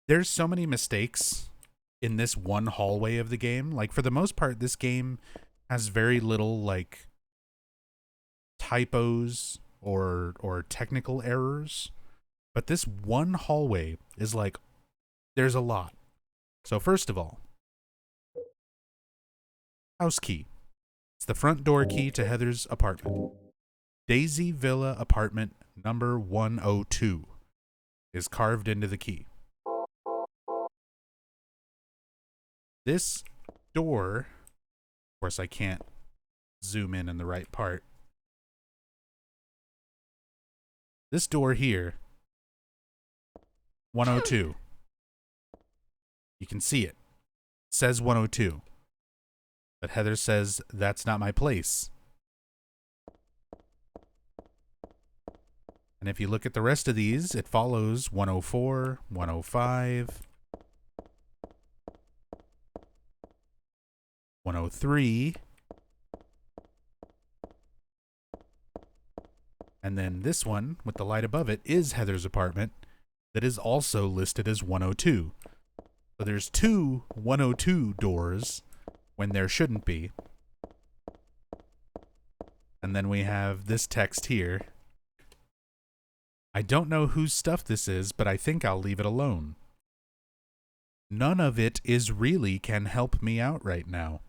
there's so many mistakes in this one hallway of the game. Like, for the most part, this game has very little, like, typos or technical errors. But this one hallway is like, there's a lot. So first of all, house key. It's the front door key to Heather's apartment. Daisy Villa apartment number 102 is carved into the key. This door, of course I can't zoom in the right part. This door here, 102. You can see it. It says 102. But Heather says, that's not my place. And if you look at the rest of these, it follows 104, 105, 103, and then this one with the light above it is Heather's apartment that is also listed as 102. So there's two 102 doors when there shouldn't be. And then we have this text here. I don't know whose stuff this is, but I think I'll leave it alone. None of it is really can help me out right now.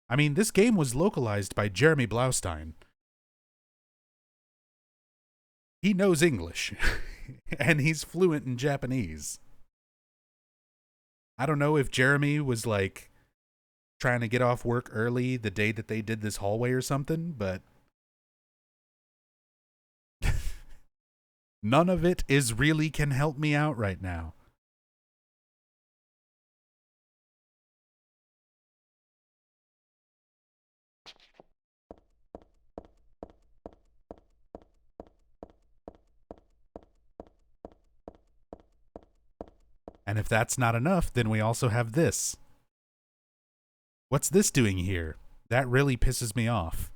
I mean, this game was localized by Jeremy Blaustein. He knows English, and he's fluent in Japanese. I don't know if Jeremy was like trying to get off work early the day that they did this hallway or something, but none of it is really can help me out right now. And if that's not enough, then we also have this. What's this doing here? That really pisses me off.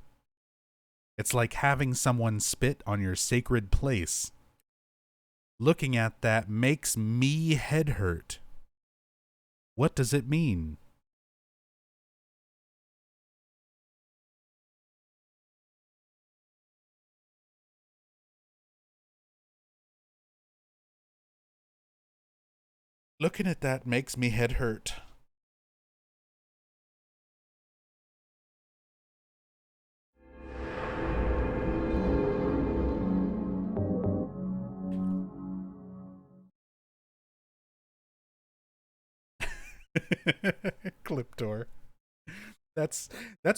It's like having someone spit on your sacred place. Looking at that makes me head hurt. What does it mean? Looking at that makes me head hurt. Clip door. That's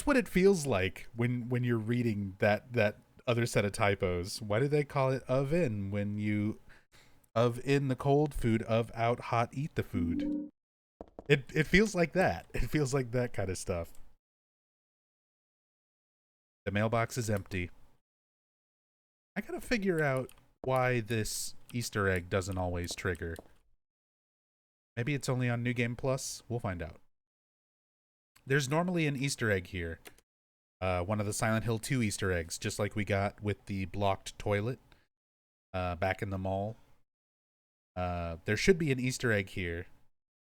what it feels like when you're reading that other set of typos. Why do they call it of in when you of in the cold food, of out hot eat the food? It feels like that. It feels like that kind of stuff. The mailbox is empty. I gotta figure out why this Easter egg doesn't always trigger. Maybe it's only on New Game Plus? We'll find out. There's normally an Easter egg here. One of the Silent Hill 2 Easter eggs, just like we got with the blocked toilet back in the mall. There should be an Easter egg here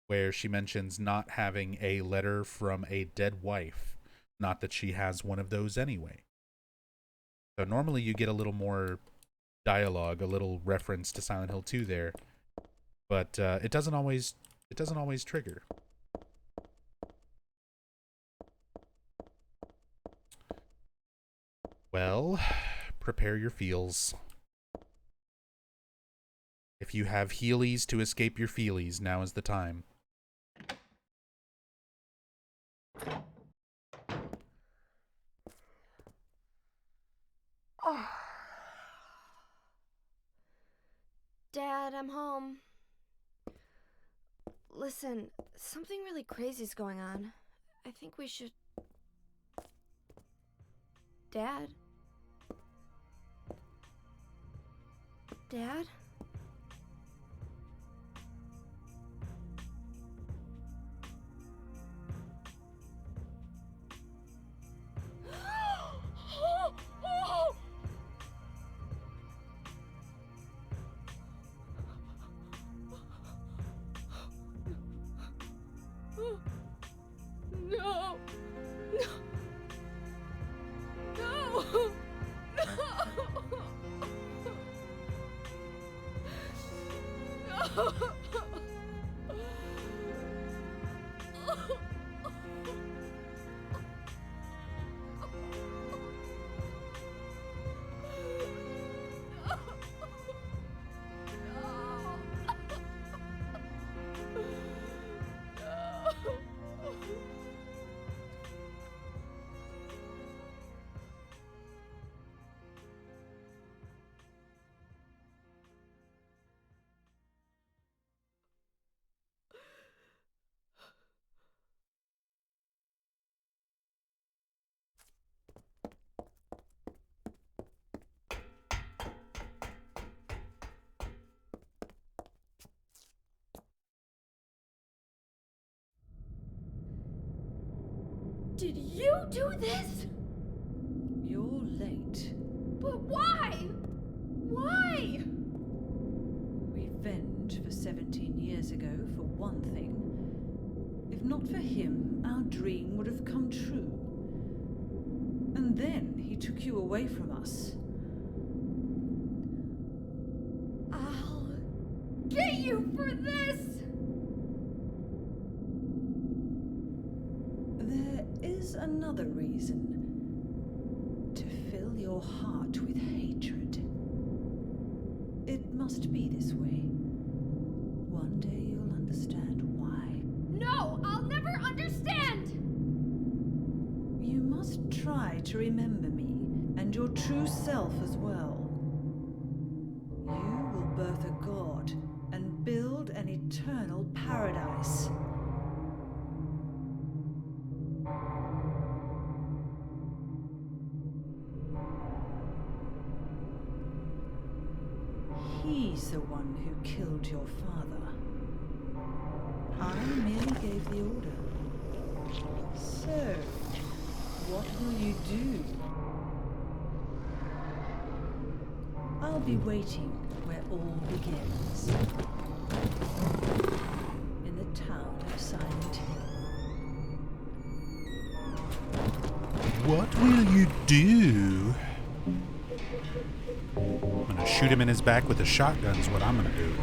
where she mentions not having a letter from a dead wife. Not that she has one of those anyway. So normally you get a little more dialogue, a little reference to Silent Hill 2 there. But it doesn't always trigger. Well, prepare your feels. If you have heelies to escape your feelies, now is the time. Oh. Dad, I'm home. Listen, something really crazy's going on. I think we should... Dad? Dad? No! No! No! No! Did you do this? You're late. But why? Why? Revenge for 17 years ago, for one thing. If not for him, our dream would have come true. And then he took you away from us. I'll get you for this! There is another reason. To fill your heart with hatred. It must be this way. One day you'll understand why. No, I'll never understand! You must try to remember me, and your true self as well. You will birth a god and build an eternal paradise. He's the one who killed your father. I merely gave the order. So, what will you do? I'll be waiting where all begins. In the town of Silent Hill. What will you do? I'm gonna shoot him in his back with a shotgun is what I'm gonna do.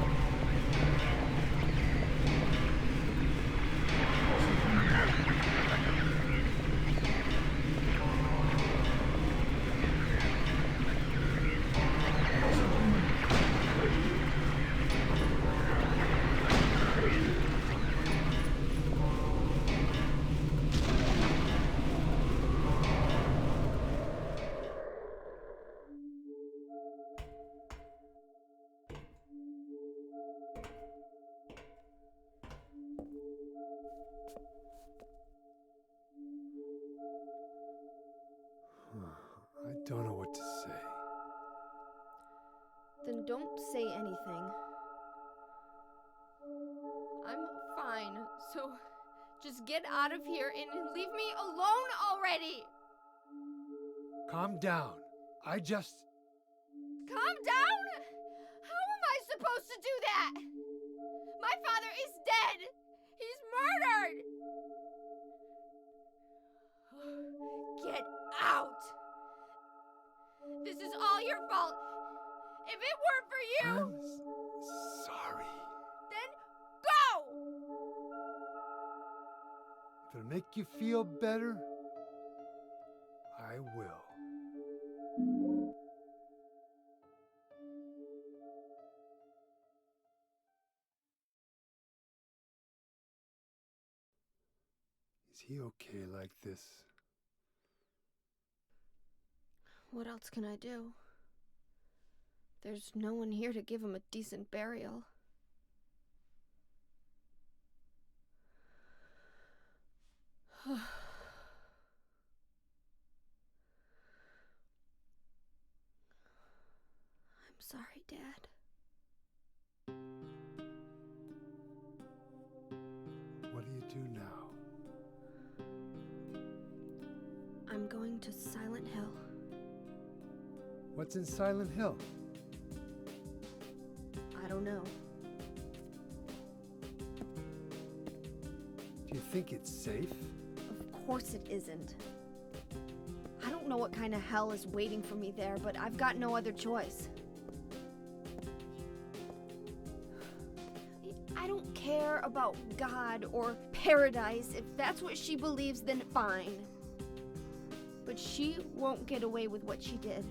I don't know what to say. Then don't say anything. I'm fine, so just get out of here and leave me alone already! Calm down. I just... Calm down? How am I supposed to do that? My father is dead! He's murdered! Get out! This is all your fault! If it weren't for you, I'm sorry. then go! If it'll make you feel better, I will. Is he okay like this? What else can I do? There's no one here to give him a decent burial. I'm sorry, Dad. What do you do now? I'm going to Silent Hill. What's in Silent Hill? I don't know. Do you think it's safe? Of course it isn't. I don't know what kind of hell is waiting for me there, but I've got no other choice. I don't care about God or paradise. If that's what she believes, then fine. But she won't get away with what she did.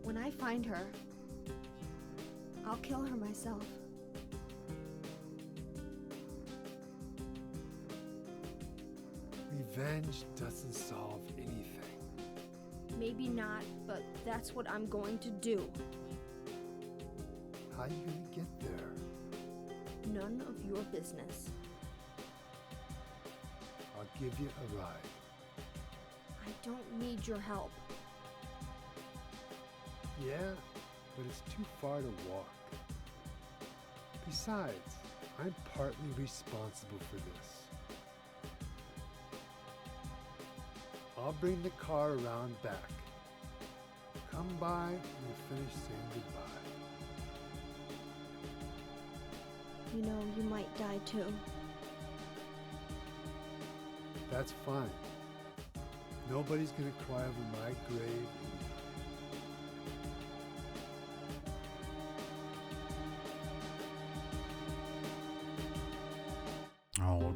When I find her, I'll kill her myself. Revenge doesn't solve anything. Maybe not, but that's what I'm going to do. How are you gonna get there? None of your business. I'll give you a ride. I don't need your help. Yeah, but it's too far to walk. Besides, I'm partly responsible for this. I'll bring the car around back. Come by and we'll finish saying goodbye. You know, you might die too. That's fine. Nobody's gonna cry over my grave.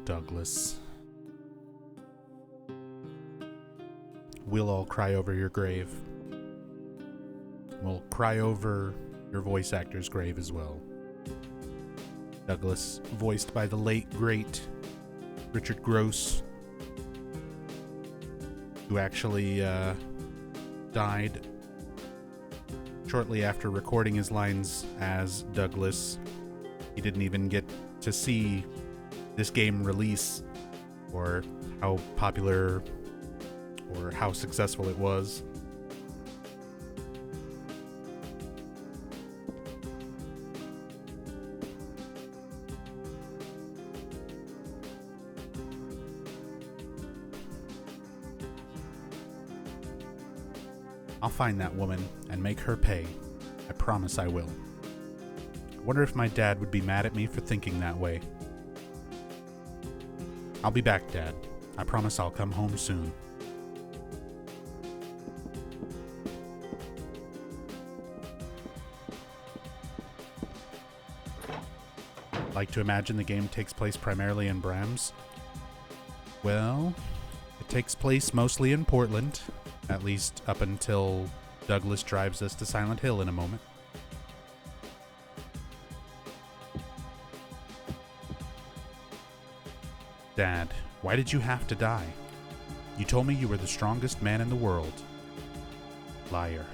Douglas. We'll all cry over your grave. We'll cry over your voice actor's grave as well. Douglas, voiced by the late, great Richard Gross, who actually died shortly after recording his lines as Douglas. He didn't even get to see this game release or how popular or how successful it was. I'll find that woman and make her pay. I promise I will. I wonder if my dad would be mad at me for thinking that way. I'll be back, Dad. I promise I'll come home soon. Like to imagine the game takes place primarily in Brahms? Well, it takes place mostly in Portland, at least up until Douglas drives us to Silent Hill in a moment. Dad, why did you have to die? You told me you were the strongest man in the world. Liar.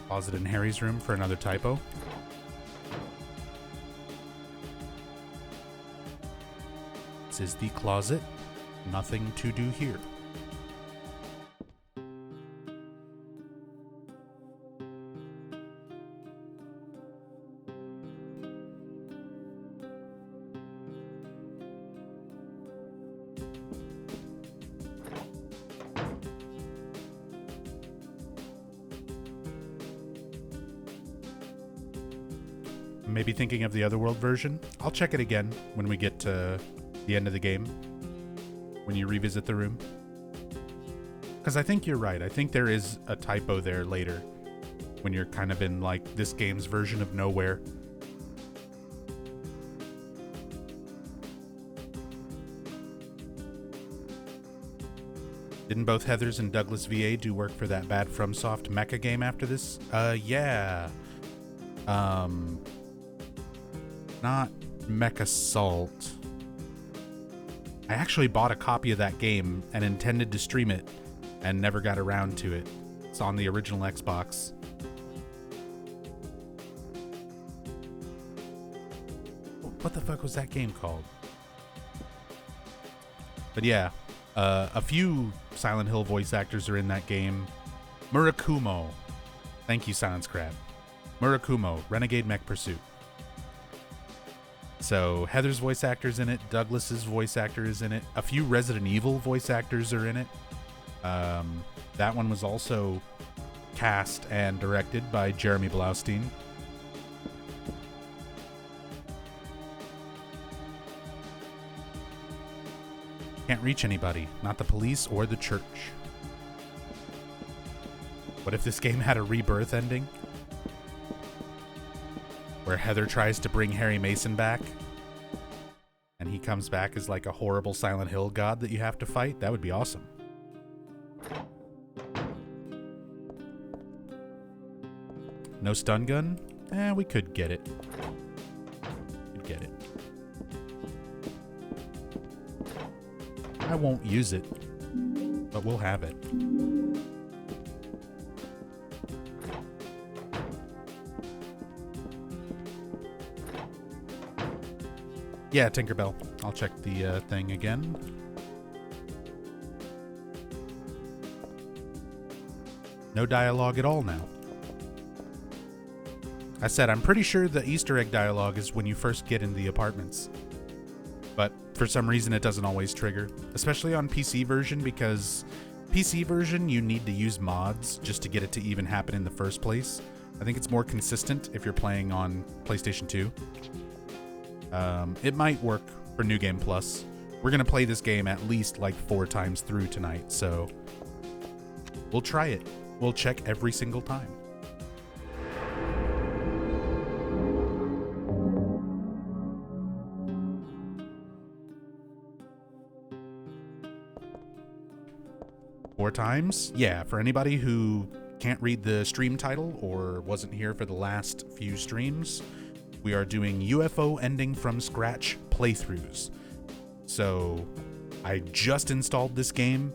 Closet in Harry's room for another typo. This is the closet. Nothing to do here. Maybe thinking of the Otherworld version. I'll check it again when we get to the end of the game, when you revisit the room. Because I think you're right. I think there is a typo there later, when you're kind of in like this game's version of nowhere. Didn't both Heathers and Douglas VA do work for that bad FromSoft mecha game after this? Yeah. Not Mecha Salt. I actually bought a copy of that game and intended to stream it and never got around to it. It's on the original Xbox. What the fuck was that game called? But yeah, a few Silent Hill voice actors are in that game. Murakumo. Thank you, Silence Crab. Murakumo, Renegade Mech Pursuit. So Heather's voice actor's in it. Douglas's voice actor is in it. A few Resident Evil voice actors are in it. That one was also cast and directed by Jeremy Blaustein. Can't reach anybody, not the police or the church. What if this game had a rebirth ending? Where Heather tries to bring Harry Mason back, and he comes back as like a horrible Silent Hill god that you have to fight? That would be awesome. No stun gun? We could get it. I won't use it, but we'll have it. Yeah, Tinkerbell. I'll check the thing again. No dialogue at all now. I said I'm pretty sure the Easter egg dialogue is when you first get in the apartments. But for some reason it doesn't always trigger. Especially on PC version, because PC version you need to use mods just to get it to even happen in the first place. I think it's more consistent if you're playing on PlayStation 2. It might work for New Game Plus. We're going to play this game at least like 4 times through tonight, so we'll try it. We'll check every single time. 4 times? Yeah, for anybody who can't read the stream title or wasn't here for the last few streams, we are doing UFO ending from scratch playthroughs. So I just installed this game.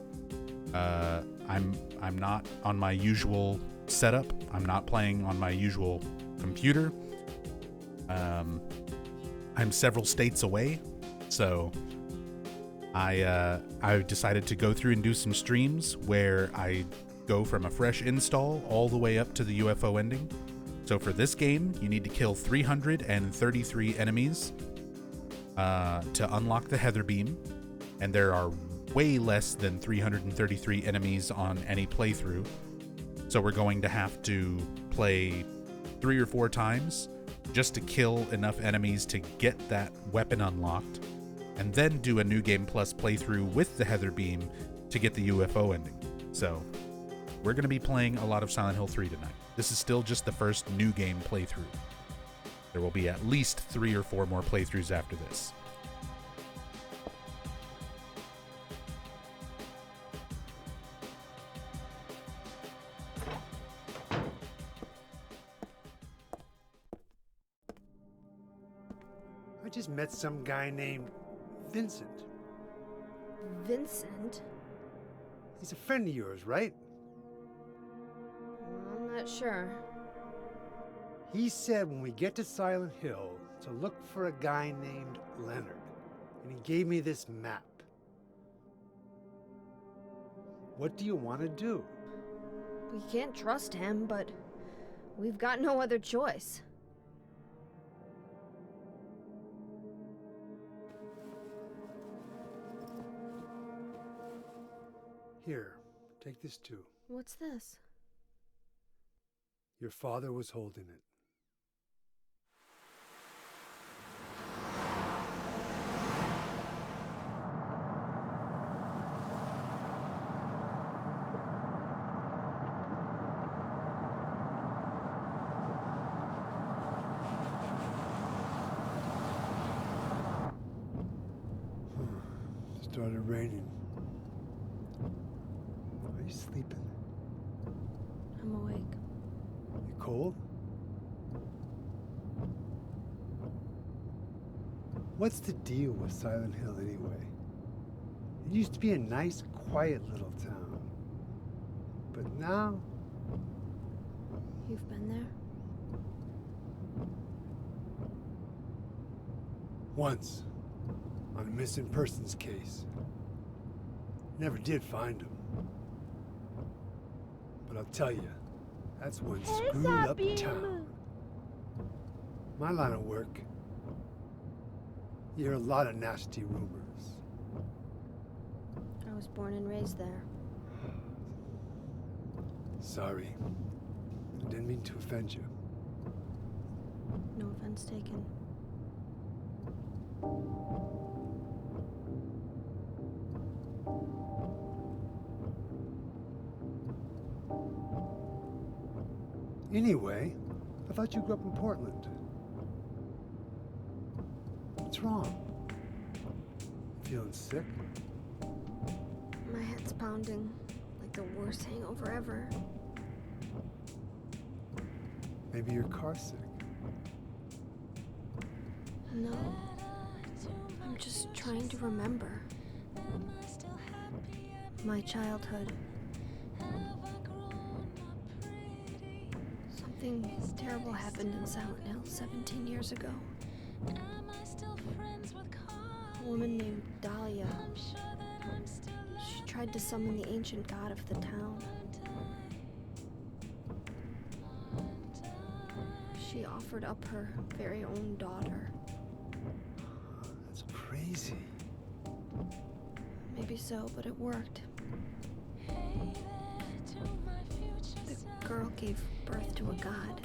I'm not on my usual setup. I'm not playing on my usual computer. I'm several states away, so I decided to go through and do some streams where I go from a fresh install all the way up to the UFO ending. So for this game, you need to kill 333 enemies to unlock the Heather Beam, and there are way less than 333 enemies on any playthrough. So we're going to have to play 3 or 4 times just to kill enough enemies to get that weapon unlocked, and then do a New Game Plus playthrough with the Heather Beam to get the UFO ending. So we're going to be playing a lot of Silent Hill 3 tonight. This is still just the first New Game playthrough. There will be at least 3 or 4 more playthroughs after this. I just met some guy named Vincent. Vincent? He's a friend of yours, right? I'm not sure. He said when we get to Silent Hill to look for a guy named Leonard, and he gave me this map. What do you want to do? We can't trust him, but we've got no other choice. Here, take this too. What's this? Your father was holding it. Started raining. Are you sleeping? I'm awake. You cold? What's the deal with Silent Hill anyway? It used to be a nice, quiet little town. But now... You've been there? Once, on a missing persons case. Never did find him. But I'll tell you, that's one screwed up town. My line of work, you hear a lot of nasty rumors. I was born and raised there. Sorry, I didn't mean to offend you. No offense taken. Anyway, I thought you grew up in Portland. What's wrong? Feeling sick? My head's pounding like the worst hangover ever. Maybe you're car sick. No. I'm just trying to remember. My childhood. Something terrible happened in Silent Hill 17 years ago. A woman named Dahlia. She tried to summon the ancient god of the town. She offered up her very own daughter. That's crazy. Maybe so, but it worked. The girl gave birth to a god.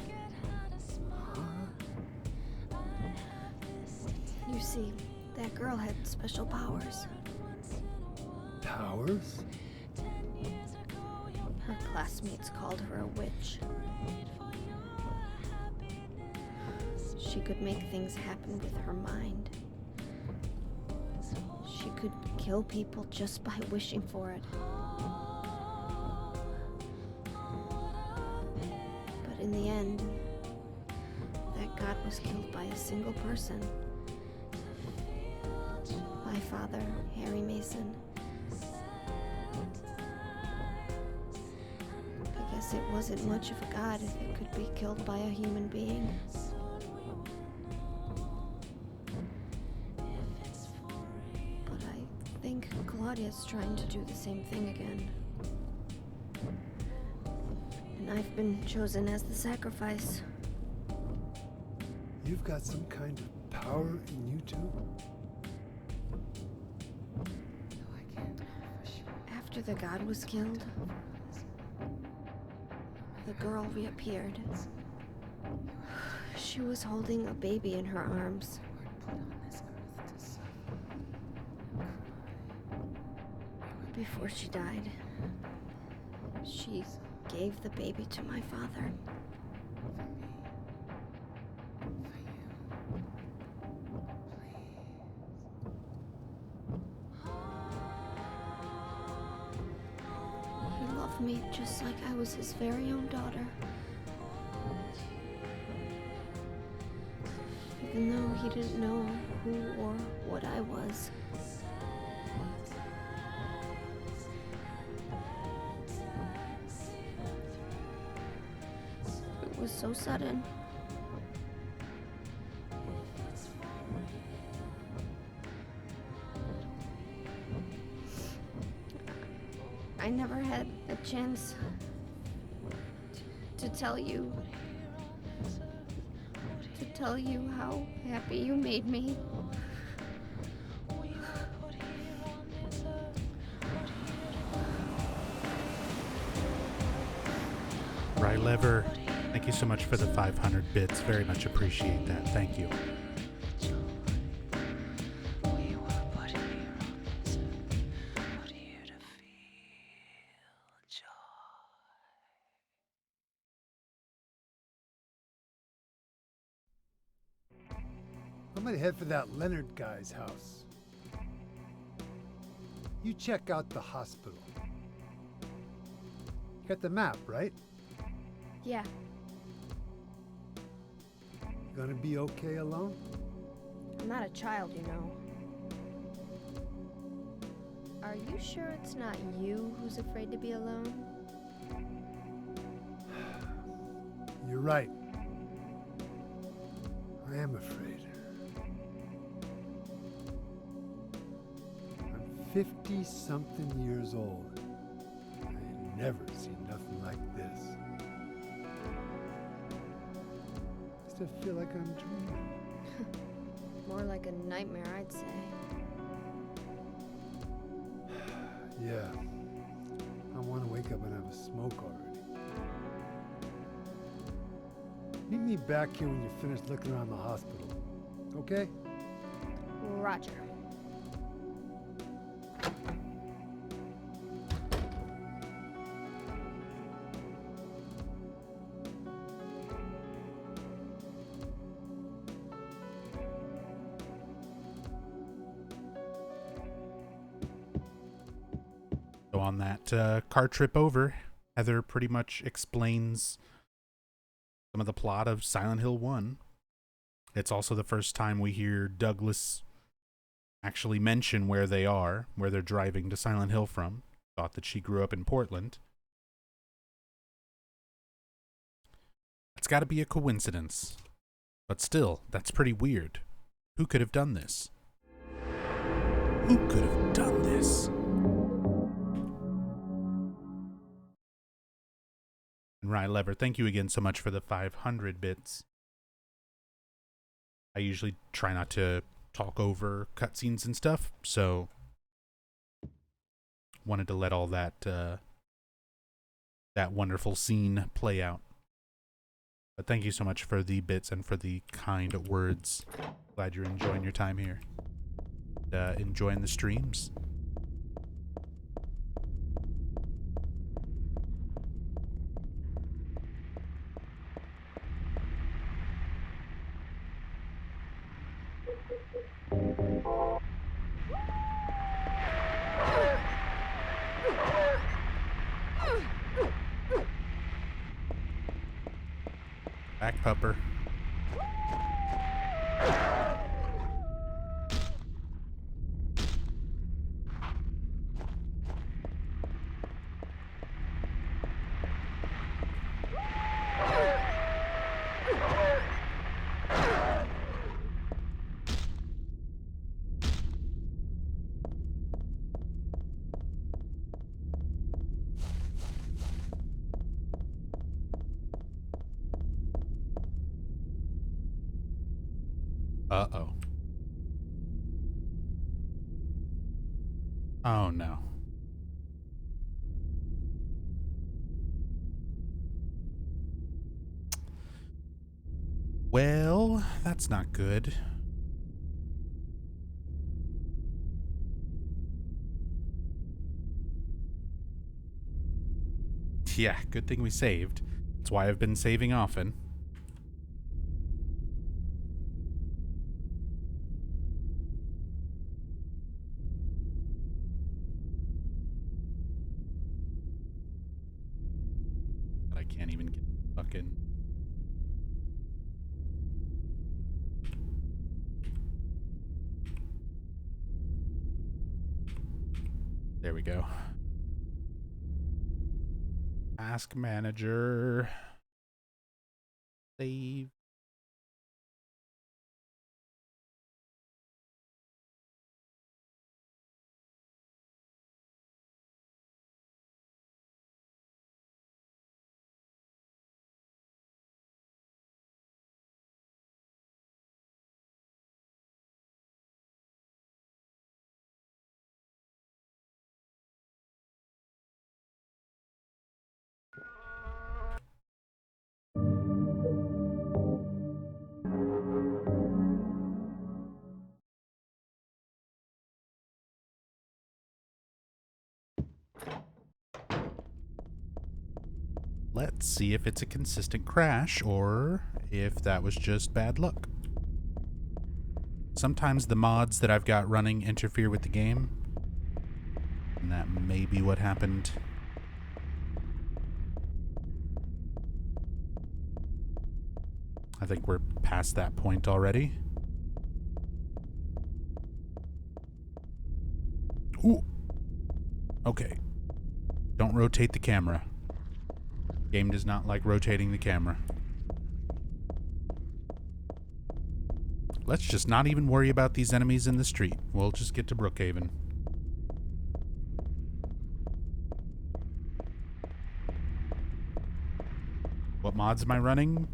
You see, that girl had special powers. Powers? Her classmates called her a witch. She could make things happen with her mind. She could kill people just by wishing for it. a single person. My father, Harry Mason. I guess it wasn't much of a god if it could be killed by a human being. But I think Claudia's trying to do the same thing again. And I've been chosen as the sacrifice. You've got some kind of power in you too? After the god was killed, the girl reappeared. She was holding a baby in her arms. Before she died, she gave the baby to my father. He loved me just like I was his very own daughter. Even though he didn't know who or what I was. It was so sudden. I never had a chance to tell you how happy you made me. Rylever, thank you so much for the 500 bits. Very much appreciate that. Thank you. I'm gonna head for that Leonard guy's house. You check out the hospital. You got the map, right? Yeah, You gonna be okay alone? I'm not a child, you know. Are you sure it's not you who's afraid to be alone? You're right. I am afraid. I'm 50-something years old. I ain't never seen nothing like this. I still feel like I'm dreaming. More like a nightmare, I'd say. Yeah. I want to wake up and have a smoke already. Meet me back here when you're finished looking around the hospital. Okay? Roger. So on that car trip over, Heather pretty much explains some of the plot of Silent Hill 1. It's also the first time we hear Douglas actually mention where they are, where they're driving to Silent Hill from. Thought that she grew up in Portland. It's got to be a coincidence. But still, that's pretty weird. Who could have done this? Who could have done this? And Rylever, thank you again so much for the 500 bits. I usually try not to talk over cutscenes and stuff, so wanted to let all that that wonderful scene play out. But thank you so much for the bits and for the kind words. Glad you're enjoying your time here. Enjoying the streams. Back pupper. Uh-oh. Oh, no. Well, that's not good. Yeah, good thing we saved. That's why I've been saving often. But I can't even get fucking... There we go. Ask manager. Save. Let's see if it's a consistent crash or if that was just bad luck. Sometimes the mods that I've got running interfere with the game, and that may be what happened. I think we're past that point already. Ooh. Okay. Don't rotate the camera. Game does not like rotating the camera. Let's just not even worry about these enemies in the street. We'll just get to Brookhaven. What mods am I running?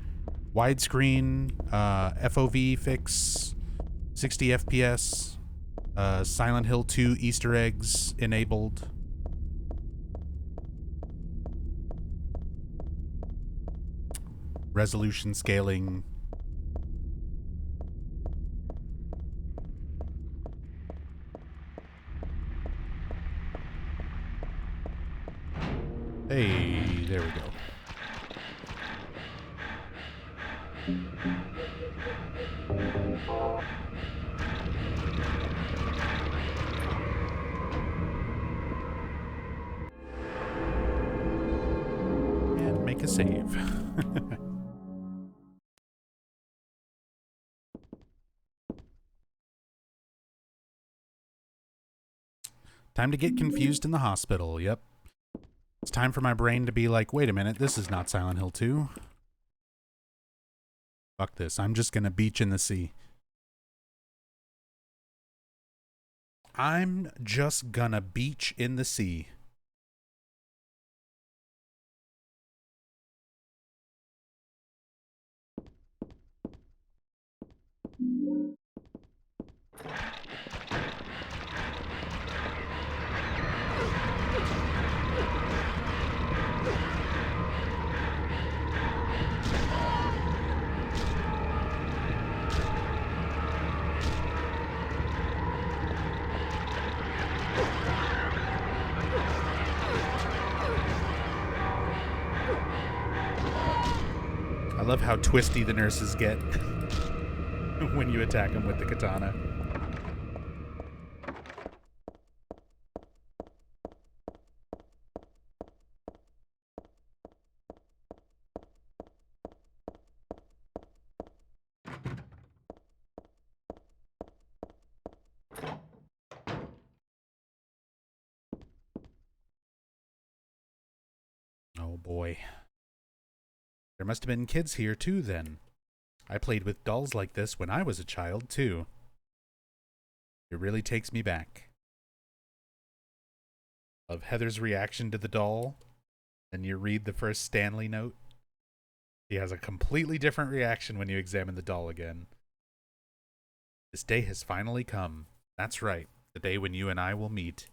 Widescreen, FOV fix, 60 FPS, Silent Hill 2 Easter eggs enabled. Resolution scaling. Hey, there we go. And make a save. Time to get confused in the hospital, yep. It's time for my brain to be like, wait a minute, this is not Silent Hill 2. Fuck this, I'm just gonna beach in the sea. I'm just gonna beach in the sea. I love how twisty the nurses get when you attack them with the katana. Oh boy. There must have been kids here too then. I played with dolls like this when I was a child too. It really takes me back. Of Heather's reaction to the doll, and you read the first Stanley note. He has a completely different reaction when you examine the doll again. This day has finally come. That's right, the day when you and I will meet.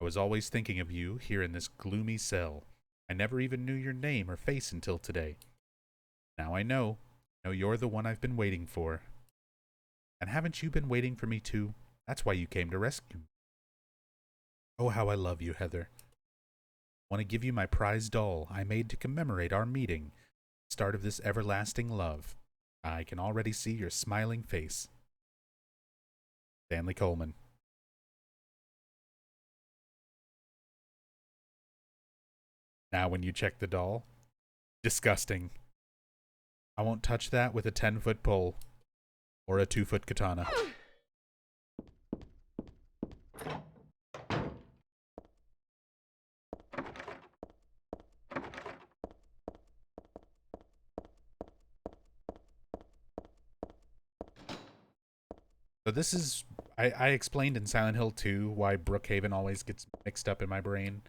I was always thinking of you here in this gloomy cell. I never even knew your name or face until today. Now I know. I know you're the one I've been waiting for. And haven't you been waiting for me too? That's why you came to rescue me. Oh, how I love you, Heather. I want to give you my prize doll I made to commemorate our meeting. Start of this everlasting love. I can already see your smiling face. Stanley Coleman. Now when you check the doll, disgusting. I won't touch that with a 10-foot pole or a 2-foot katana. So this is, I explained in Silent Hill 2 why Brookhaven always gets mixed up in my brain.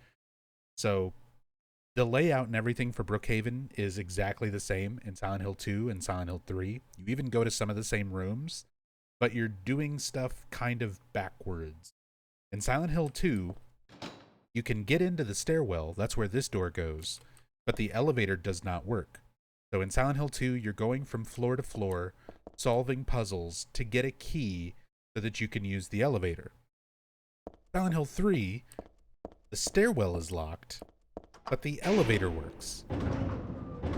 So the layout and everything for Brookhaven is exactly the same in Silent Hill 2 and Silent Hill 3. You even go to some of the same rooms, but you're doing stuff kind of backwards. In Silent Hill 2, you can get into the stairwell, that's where this door goes, but the elevator does not work. So in Silent Hill 2, you're going from floor to floor, solving puzzles to get a key so that you can use the elevator. Silent Hill 3, the stairwell is locked, but the elevator works.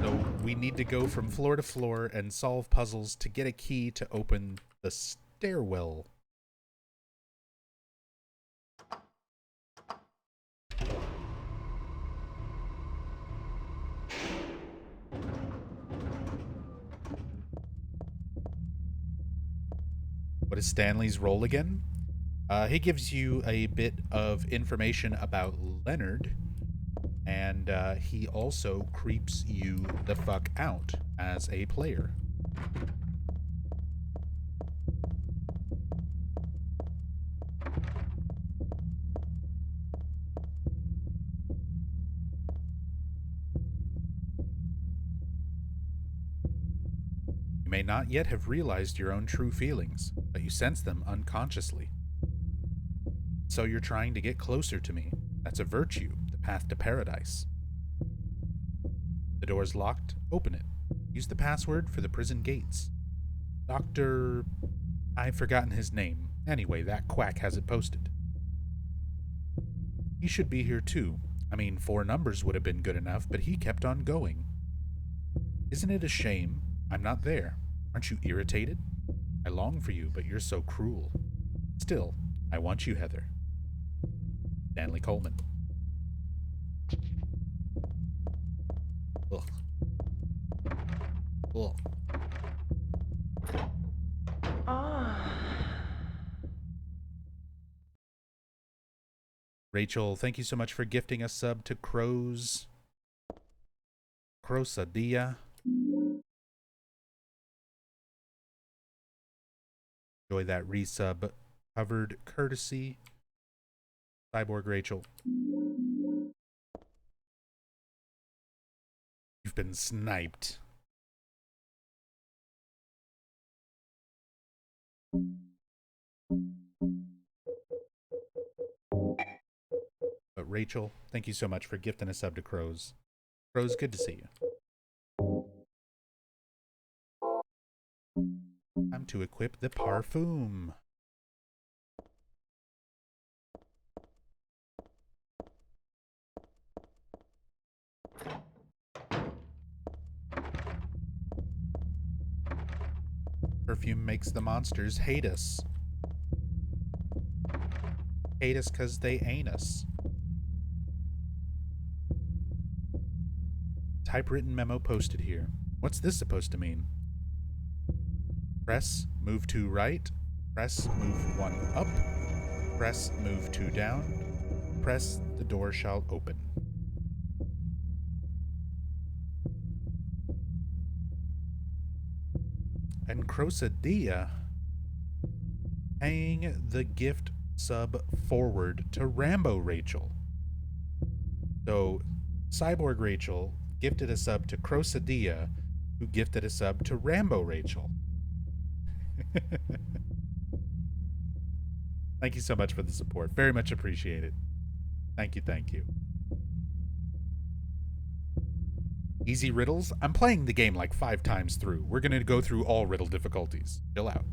So we need to go from floor to floor and solve puzzles to get a key to open the stairwell. What is Stanley's role again? He gives you a bit of information about Leonard, and he also creeps you the fuck out as a player. You may not yet have realized your own true feelings, but you sense them unconsciously. So you're trying to get closer to me. That's a virtue, the path to paradise. The door's locked. Open it. Use the password for the prison gates. Dr. I've forgotten his name. Anyway, that quack has it posted. He should be here too. I mean, 4 numbers would have been good enough, but he kept on going. Isn't it a shame I'm not there? Aren't you irritated? I long for you, but you're so cruel. Still, I want you, Heather. Stanley Coleman. Ugh. Ugh. Rachel, thank you so much for gifting a sub to Crosadilla. Enjoy that resub. Covered courtesy. Cyborg Rachel. You've been sniped. But Rachel, thank you so much for gifting a sub to Crows. Crows, good to see you. Time to equip the parfum. Perfume makes the monsters hate us. Hate us because they ain't us. Typewritten memo posted here. What's this supposed to mean? Press, move 2 right. Press, move 1 up. Press, move 2 down. Press, the door shall open. and Crosadilla paying the gift sub forward to Rambo Rachel. So, Cyborg Rachel gifted a sub to Crosadilla, who gifted a sub to Rambo Rachel. Thank you so much for the support. Very much appreciated. Thank you, thank you. Easy riddles? I'm playing the game like 5 times through. We're going to go through all riddle difficulties. Chill out.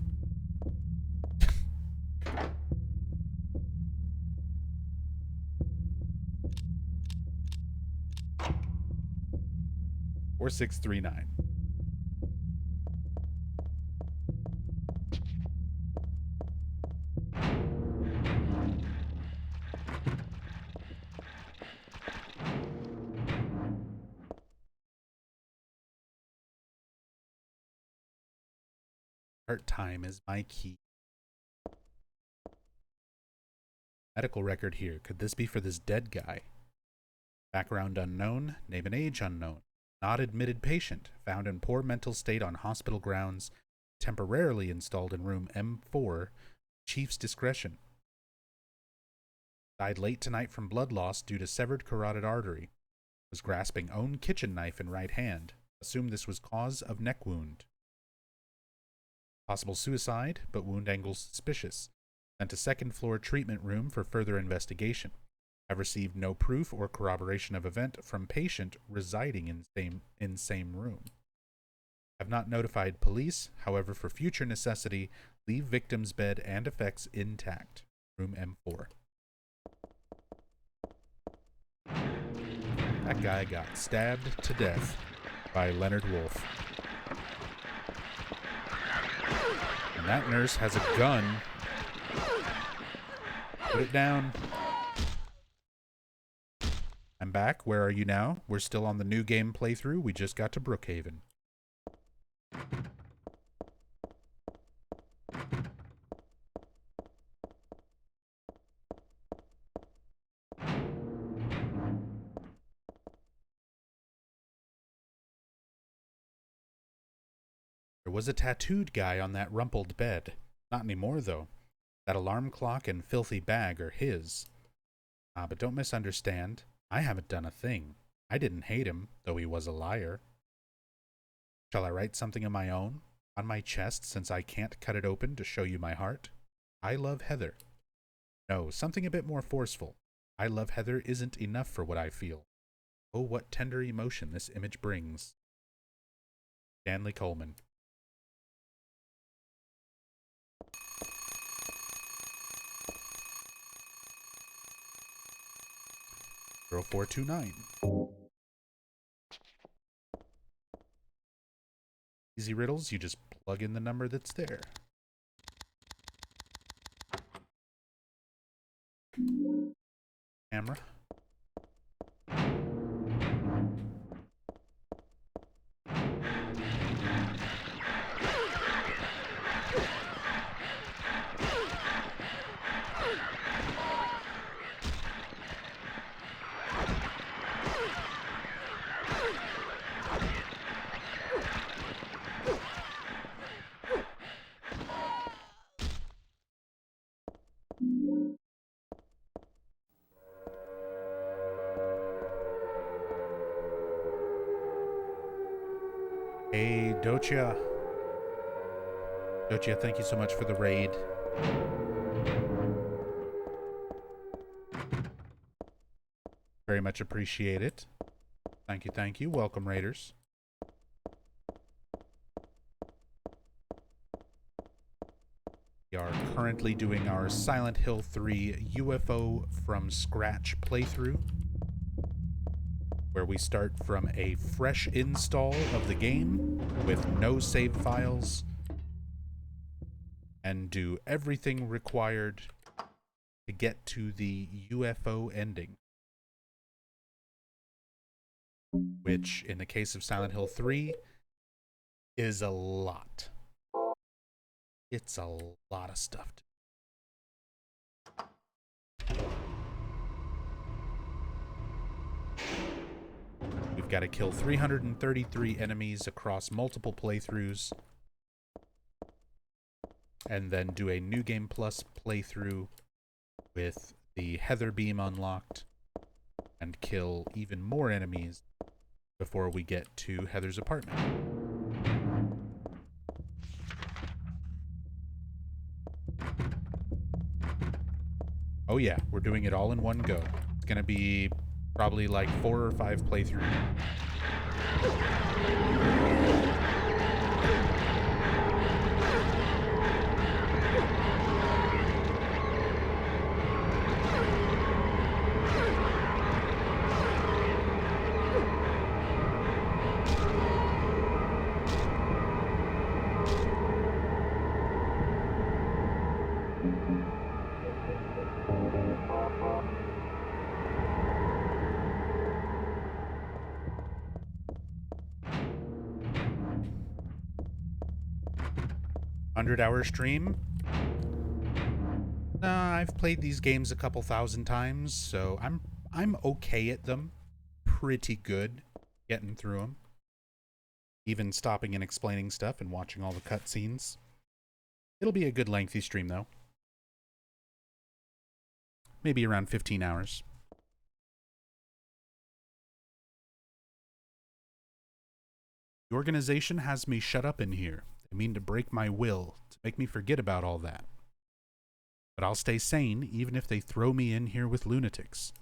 4639. Start time is my key. Medical record here. Could this be for this dead guy? Background unknown. Name and age unknown. Not admitted patient. Found in poor mental state on hospital grounds. Temporarily installed in room M4. Chief's discretion. Died late tonight from blood loss due to severed carotid artery. Was grasping own kitchen knife in right hand. Assumed this was cause of neck wound. Possible suicide, but wound angle suspicious. Sent to second floor treatment room for further investigation. Have received no proof or corroboration of event from patient residing in same room. Have not notified police, however, for future necessity, leave victim's bed and effects intact. Room M4. That guy got stabbed to death by Leonard Wolf. And that nurse has a gun. Put it down. I'm back. Where are you now? We're still on the new game playthrough. We just got to Brookhaven. There was a tattooed guy on that rumpled bed. Not anymore, though. That alarm clock and filthy bag are his. But don't misunderstand. I haven't done a thing. I didn't hate him, though he was a liar. Shall I write something of my own? On my chest, since I can't cut it open to show you my heart? I love Heather. No, something a bit more forceful. I love Heather isn't enough for what I feel. Oh, what tender emotion this image brings. Stanley Coleman. 0429. Easy riddles, you just plug in the number that's there. Camera. Hey, Docha. Docha, thank you so much for the raid. Very much appreciate it. Thank you, thank you. Welcome, Raiders. We are currently doing our Silent Hill 3 UFO from scratch playthrough, where we start from a fresh install of the game with no save files and do everything required to get to the UFO ending. Which, in the case of Silent Hill 3, is a lot. It's a lot of stuff. We've got to kill 333 enemies across multiple playthroughs. and then do a New Game Plus playthrough with the Heather Beam unlocked and kill even more enemies before we get to Heather's apartment. Oh yeah, we're doing it all in one go. It's gonna be probably like 4 or 5 playthroughs. $100-hour stream? I've played these games a couple thousand times, so I'm okay at them. Pretty good getting through them. Even stopping and explaining stuff and watching all the cutscenes. It'll be a good lengthy stream though. Maybe around 15 hours. The organization has me shut up in here. They mean to break my will, to make me forget about all that. But I'll stay sane even if they throw me in here with lunatics.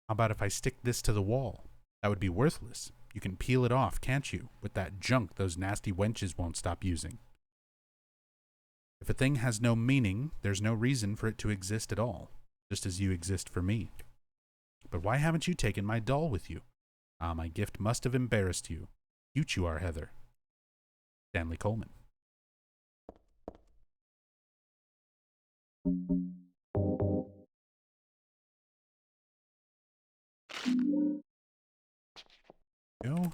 How about if I stick this to the wall? That would be worthless. You can peel it off, can't you? With that junk those nasty wenches won't stop using. If a thing has no meaning, there's no reason for it to exist at all, just as you exist for me. But why haven't you taken my doll with you? Ah, my gift must have embarrassed you. Cute you are, Heather. Stanley Coleman. Go.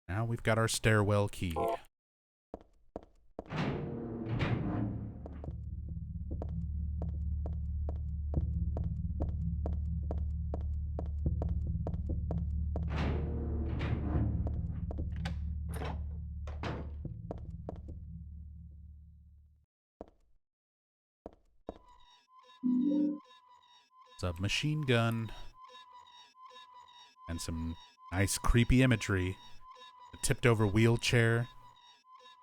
Now we've got our stairwell key. Submachine gun. And some nice creepy imagery. A tipped over wheelchair.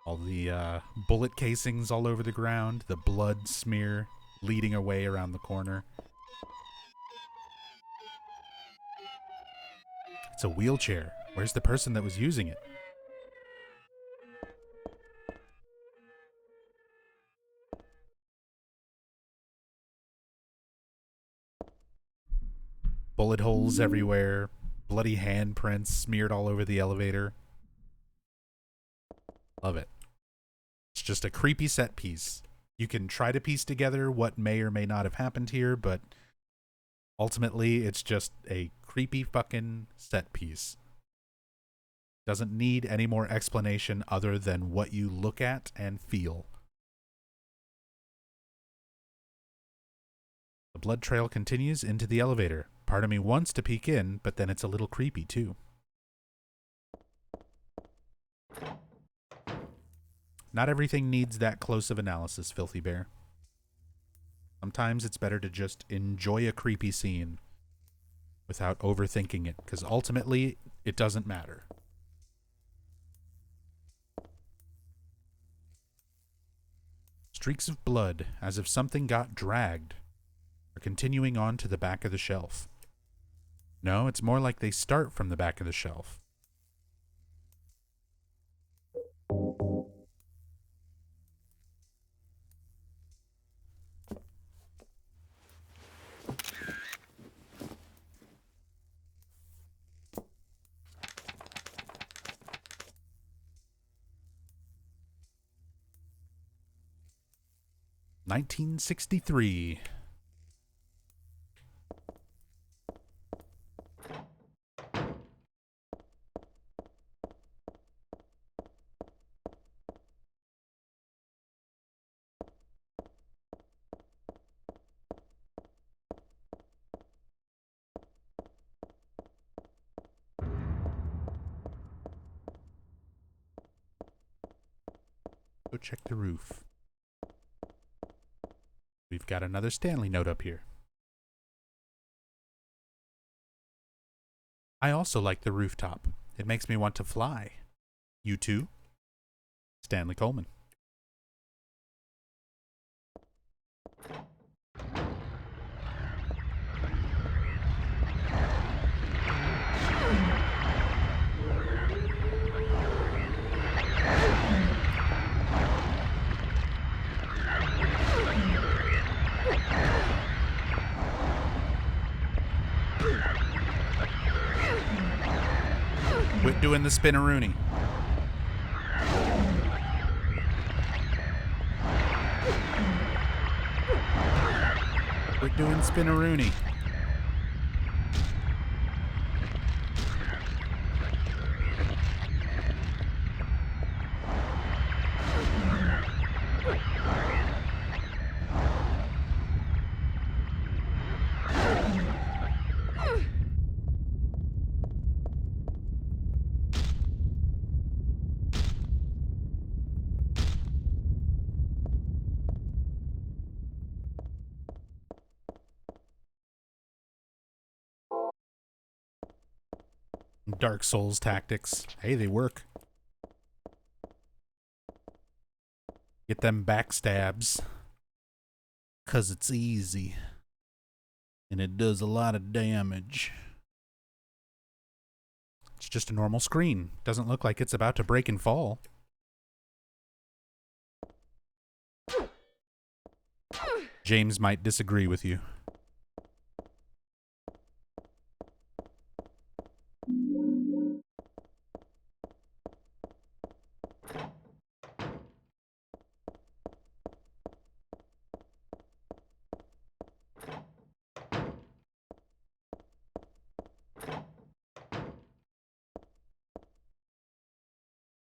All the bullet casings all over the ground. The blood smear leading away around the corner. It's a wheelchair. Where's the person that was using it? Bullet holes everywhere. Bloody handprints smeared all over the elevator. Love it. It's just a creepy set piece. You can try to piece together what may or may not have happened here, but ultimately it's just a creepy fucking set piece. Doesn't need any more explanation other than what you look at and feel. The blood trail continues into the elevator. Part of me wants to peek in, but then it's a little creepy too. Not everything needs that close of analysis, Filthy Bear. Sometimes it's better to just enjoy a creepy scene without overthinking it, because ultimately it doesn't matter. Streaks of blood, as if something got dragged, are continuing on to the back of the shelf. No, it's more like they start from the back of the shelf. $1963. So go check the roof. We've got another Stanley note up here. I also like the rooftop. It makes me want to fly. You too? Stanley Coleman. Quit doing the spinneroonie. Quit doing spinneroonie. Dark Souls tactics. Hey, they work. Get them backstabs. 'Cause it's easy. And it does a lot of damage. It's just a normal screen. Doesn't look like it's about to break and fall. James might disagree with you.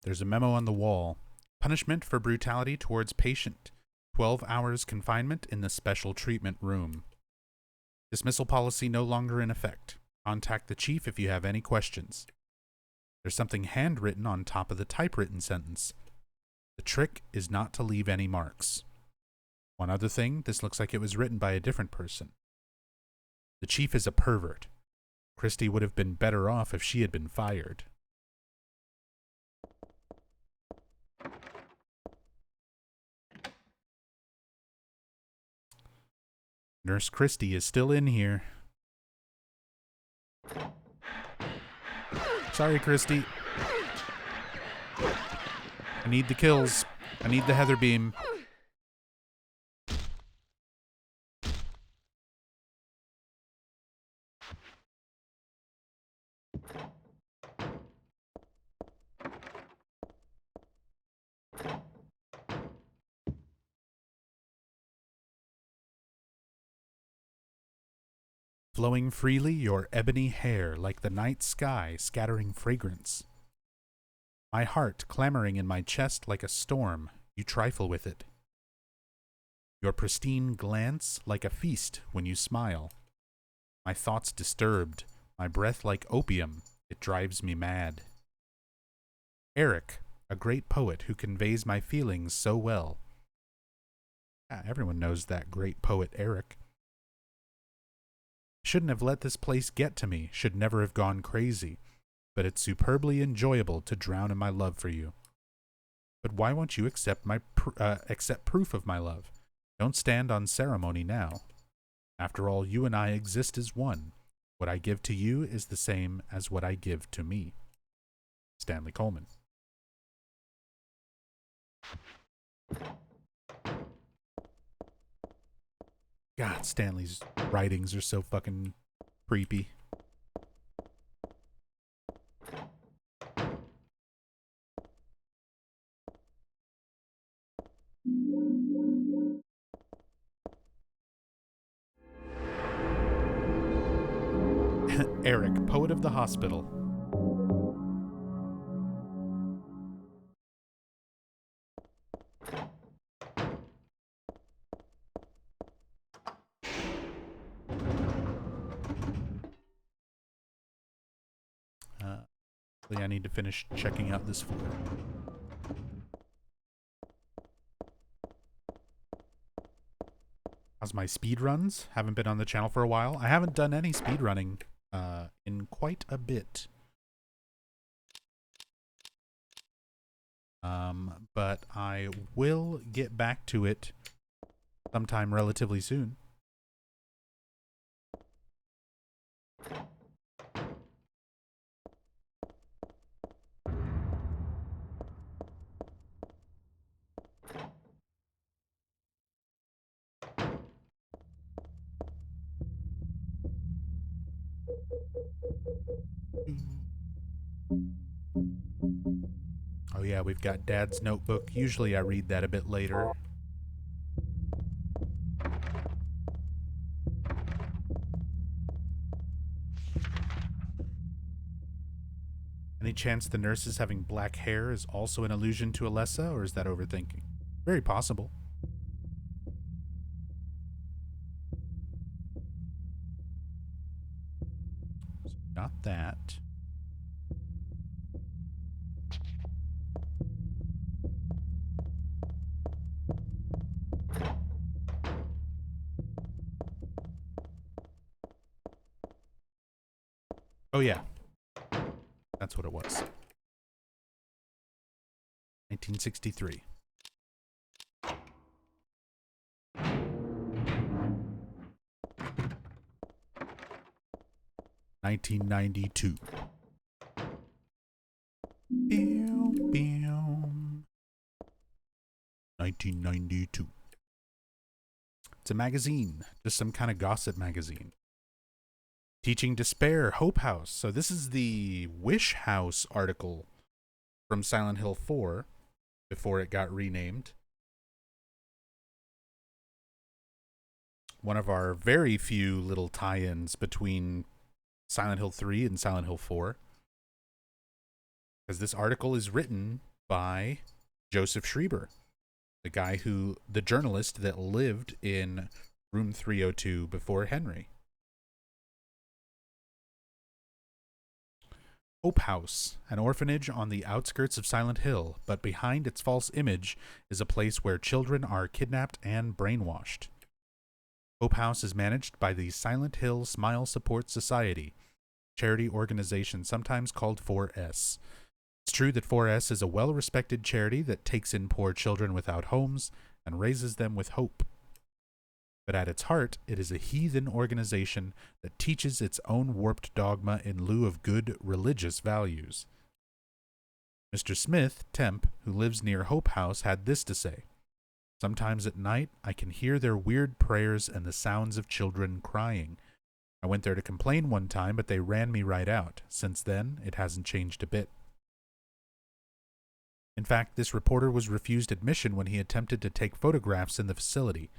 There's a memo on the wall. Punishment for brutality towards patient. 12 hours confinement in the special treatment room. Dismissal policy no longer in effect. Contact the chief if you have any questions. There's something handwritten on top of the typewritten sentence. The trick is not to leave any marks. One other thing, this looks like it was written by a different person. The chief is a pervert. Christy would have been better off if she had been fired. Nurse Christie is still in here. Sorry, Christie. I need the kills. I need the Heather beam. Flowing freely your ebony hair like the night sky scattering fragrance. My heart clamoring in my chest like a storm, you trifle with it. Your pristine glance like a feast when you smile. My thoughts disturbed, my breath like opium, it drives me mad. Eric, a great poet who conveys my feelings so well. Everyone knows that great poet Eric. Shouldn't have let this place get to me, should never have gone crazy, but it's superbly enjoyable to drown in my love for you. But why won't you accept proof of my love? Don't stand on ceremony now. After all, you and I exist as one. What I give to you is the same as what I give to me. Stanley Coleman. God, Stanley's writings are so fucking creepy. Eric, poet of the hospital. I need to finish checking out this floor. How's my speed runs? Haven't been on the channel for a while. I haven't done any speed running in quite a bit. But I will get back to it sometime relatively soon. Oh yeah, we've got Dad's Notebook. Usually I read that a bit later. Any chance the nurses having black hair is also an allusion to Alessa, or is that overthinking? Very possible. So got that. Oh yeah. That's what it was. 1963. $1992. 1992. It's a magazine, just some kind of gossip magazine. Teaching Despair, Hope House. So this is the Wish House article from Silent Hill 4 before it got renamed. One of our very few little tie-ins between Silent Hill 3 and Silent Hill 4. Because this article is written by Joseph Schreiber, the journalist that lived in room 302 before Henry. Hope House, an orphanage on the outskirts of Silent Hill, but behind its false image is a place where children are kidnapped and brainwashed. Hope House is managed by the Silent Hill Smile Support Society, charity organization sometimes called 4S. It's true that 4S is a well-respected charity that takes in poor children without homes and raises them with hope. But at its heart, it is a heathen organization that teaches its own warped dogma in lieu of good religious values. Mr. Smith, temp, who lives near Hope House, had this to say: "Sometimes at night, I can hear their weird prayers and the sounds of children crying. I went there to complain one time, but they ran me right out. Since then, it hasn't changed a bit." In fact, this reporter was refused admission when he attempted to take photographs in the facility.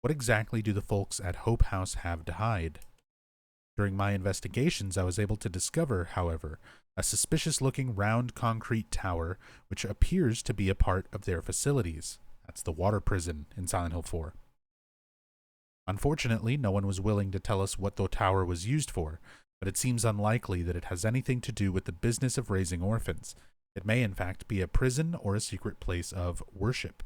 What exactly do the folks at Hope House have to hide? During my investigations, I was able to discover, however, a suspicious-looking round concrete tower which appears to be a part of their facilities. That's the water prison in Silent Hill 4. Unfortunately, no one was willing to tell us what the tower was used for, but it seems unlikely that it has anything to do with the business of raising orphans. It may, in fact, be a prison or a secret place of worship.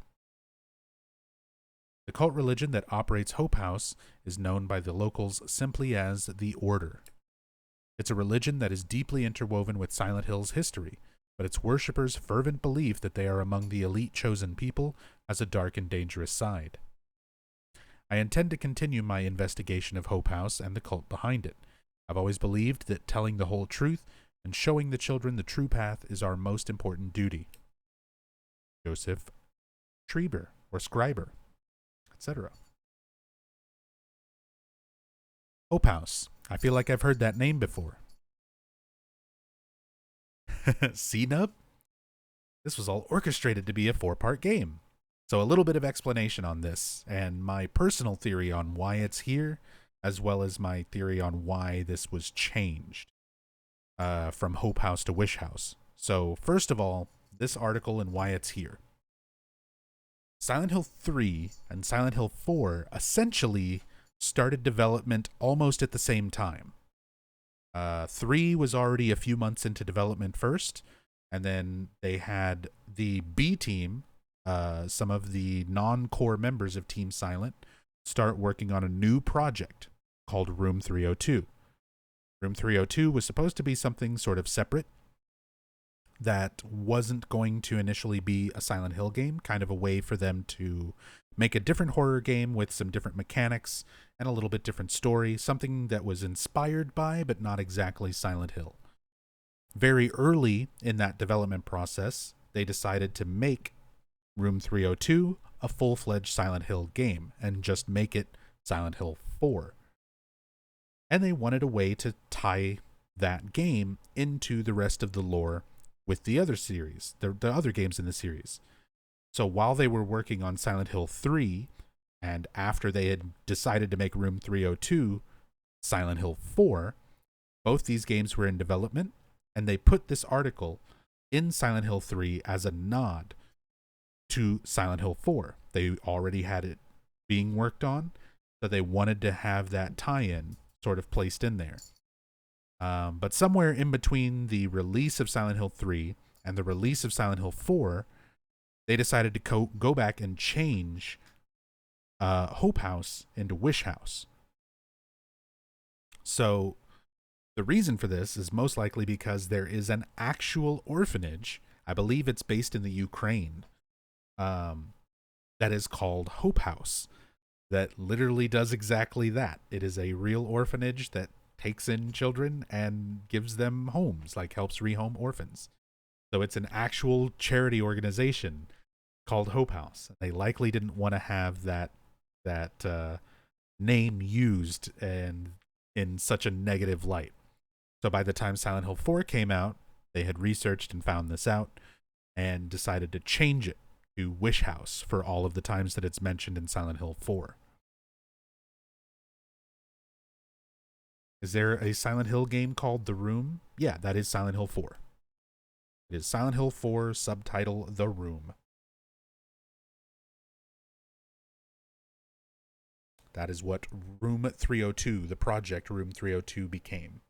The cult religion that operates Hope House is known by the locals simply as the Order. It's a religion that is deeply interwoven with Silent Hill's history, but its worshippers' fervent belief that they are among the elite chosen people has a dark and dangerous side. I intend to continue my investigation of Hope House and the cult behind it. I've always believed that telling the whole truth and showing the children the true path is our most important duty. Joseph Schreiber, or Scriber, etc. Hope House. I feel like I've heard that name before. C-Nub? This was all orchestrated to be a 4-part game. So a little bit of explanation on this, and my personal theory on why it's here, as well as my theory on why this was changed from Hope House to Wish House. So first of all, this article and why it's here. Silent Hill 3 and Silent Hill 4 essentially started development almost at the same time. 3 was already a few months into development first, and then they had the B team, some of the non-core members of Team Silent, start working on a new project called Room 302. Room 302 was supposed to be something sort of separate that wasn't going to initially be a Silent Hill game, kind of a way for them to make a different horror game with some different mechanics and a little bit different story, something that was inspired by but not exactly Silent Hill. Very early in that development process, they decided to make Room 302 a full-fledged Silent Hill game and just make it Silent Hill 4. And they wanted a way to tie that game into the rest of the lore with the other series, the other games in the series. So while they were working on Silent Hill 3, and after they had decided to make Room 302 Silent Hill 4, both these games were in development, and they put this article in Silent Hill 3 as a nod to Silent Hill 4. They already had it being worked on, so they wanted to have that tie-in sort of placed in there. But somewhere in between the release of Silent Hill 3 and the release of Silent Hill 4, they decided to go back and change Hope House into Wish House. So the reason for this is most likely because there is an actual orphanage, I believe it's based in the Ukraine, that is called Hope House, that literally does exactly that. It is a real orphanage that takes in children and gives them homes, like helps rehome orphans. So it's an actual charity organization called Hope House. They likely didn't want to have that name used and in such a negative light. So by the time Silent Hill 4 came out, they had researched and found this out and decided to change it to Wish House for all of the times that it's mentioned in Silent Hill 4. Is there a Silent Hill game called The Room? Yeah, that is Silent Hill 4. It is Silent Hill 4, subtitle The Room. That is what Room 302, the project Room 302, became.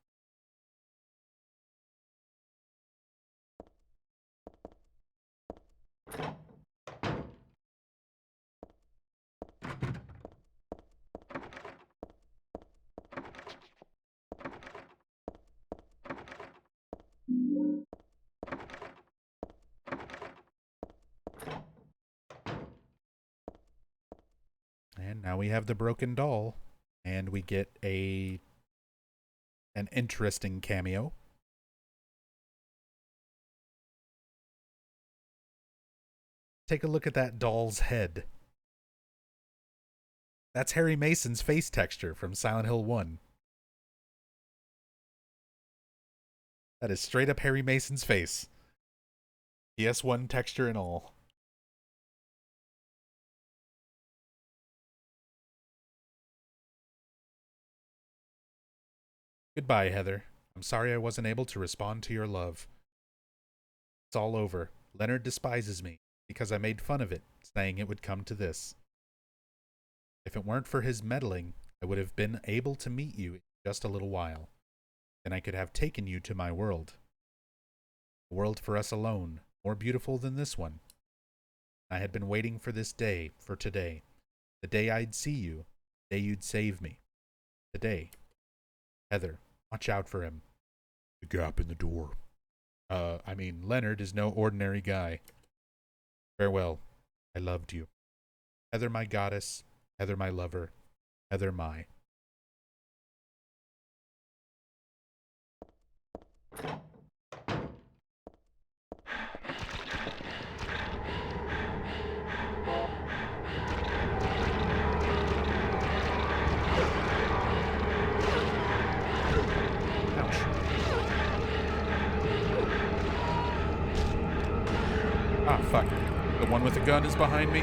And now we have the broken doll, and we get an interesting cameo. Take a look at that doll's head. That's Harry Mason's face texture from Silent Hill 1. That is straight up Harry Mason's face. PS1 texture and all. Goodbye, Heather. I'm sorry I wasn't able to respond to your love. It's all over. Leonard despises me because I made fun of it, saying it would come to this. If it weren't for his meddling, I would have been able to meet you in just a little while. Then I could have taken you to my world. A world for us alone, more beautiful than this one. I had been waiting for this day, for today. The day I'd see you, the day you'd save me. Today. Heather, watch out for him. The gap in the door. Leonard is no ordinary guy. Farewell. I loved you. Heather, my goddess. Heather, my lover. Heather, my. Ah, fuck. The one with the gun is behind me.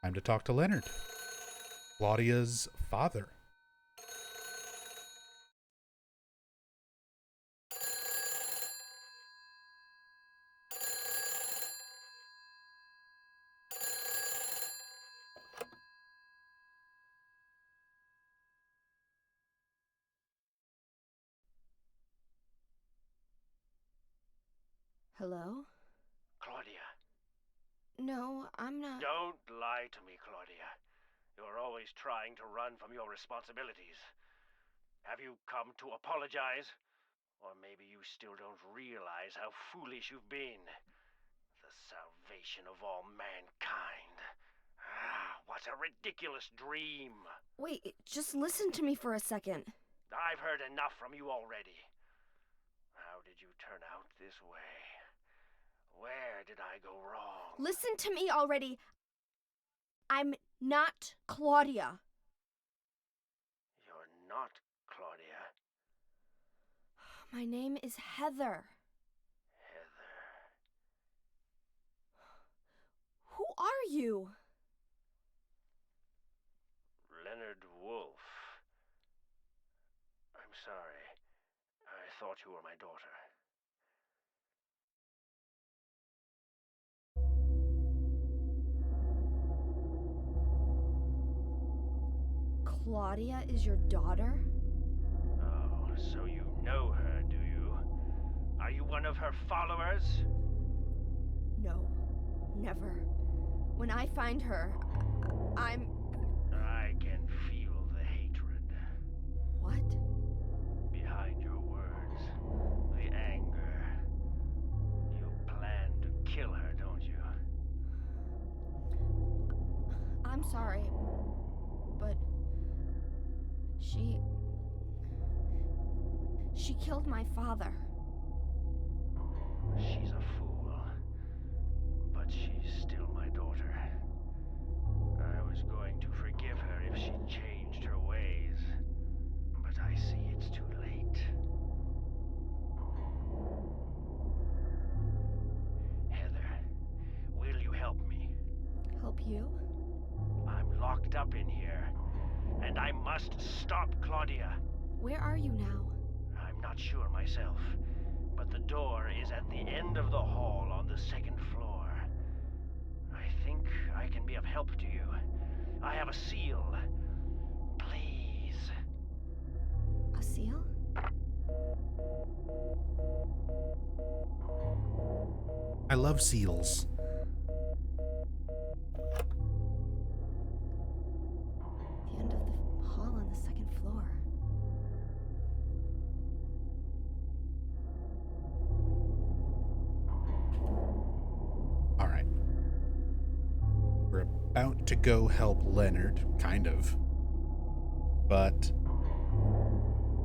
Time to talk to Leonard. Claudia's father. Hello? Claudia. No, I'm not. Don't lie to me, Claudia. You're always trying to run from your responsibilities. Have you come to apologize? Or maybe you still don't realize how foolish you've been. The salvation of all mankind. Ah, what a ridiculous dream. Wait, just listen to me for a second. I've heard enough from you already. How did you turn out this way? Where did I go wrong? Listen to me already. I'm not Claudia. You're not Claudia. My name is Heather. Heather. Who are you? Leonard Wolf. I'm sorry. I thought you were my daughter. Claudia is your daughter? Oh, so you know her, do you? Are you one of her followers? No, never. When I find her, I'm... I can feel the hatred. What? Behind your words. The anger. You plan to kill her, don't you? I'm sorry, but she killed my father. She's a fool. But she's still my daughter. I was going to forgive her if she changed her ways. But I see it's too late. Heather, will you help me? Help you? I'm locked up in here, and I must stop Claudia. Where are you now? I'm not sure myself, but the door is at the end of the hall on the second floor. I think I can be of help to you. I have a seal. Please. A seal? I love seals. The end of the hall on the second floor. All right. We're about to go help Leonard, kind of. But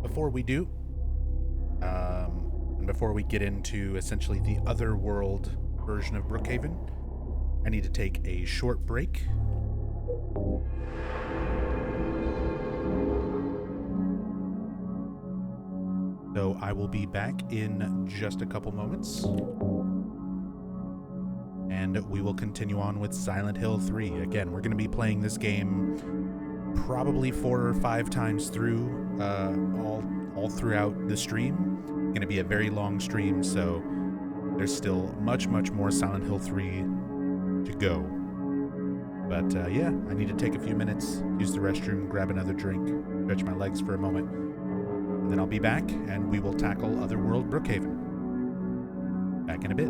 before we do, and before we get into essentially the other world version of Brookhaven, I need to take a short break. So I will be back in just a couple moments. And we will continue on with Silent Hill 3. Again, we're going to be playing this game probably 4 or 5 times through, all throughout the stream. Going to be a very long stream, so there's still much more Silent Hill 3 to go. But yeah, I need to take a few minutes, use the restroom, grab another drink, stretch my legs for a moment, and then I'll be back and we will tackle Otherworld Brookhaven. Back in a bit.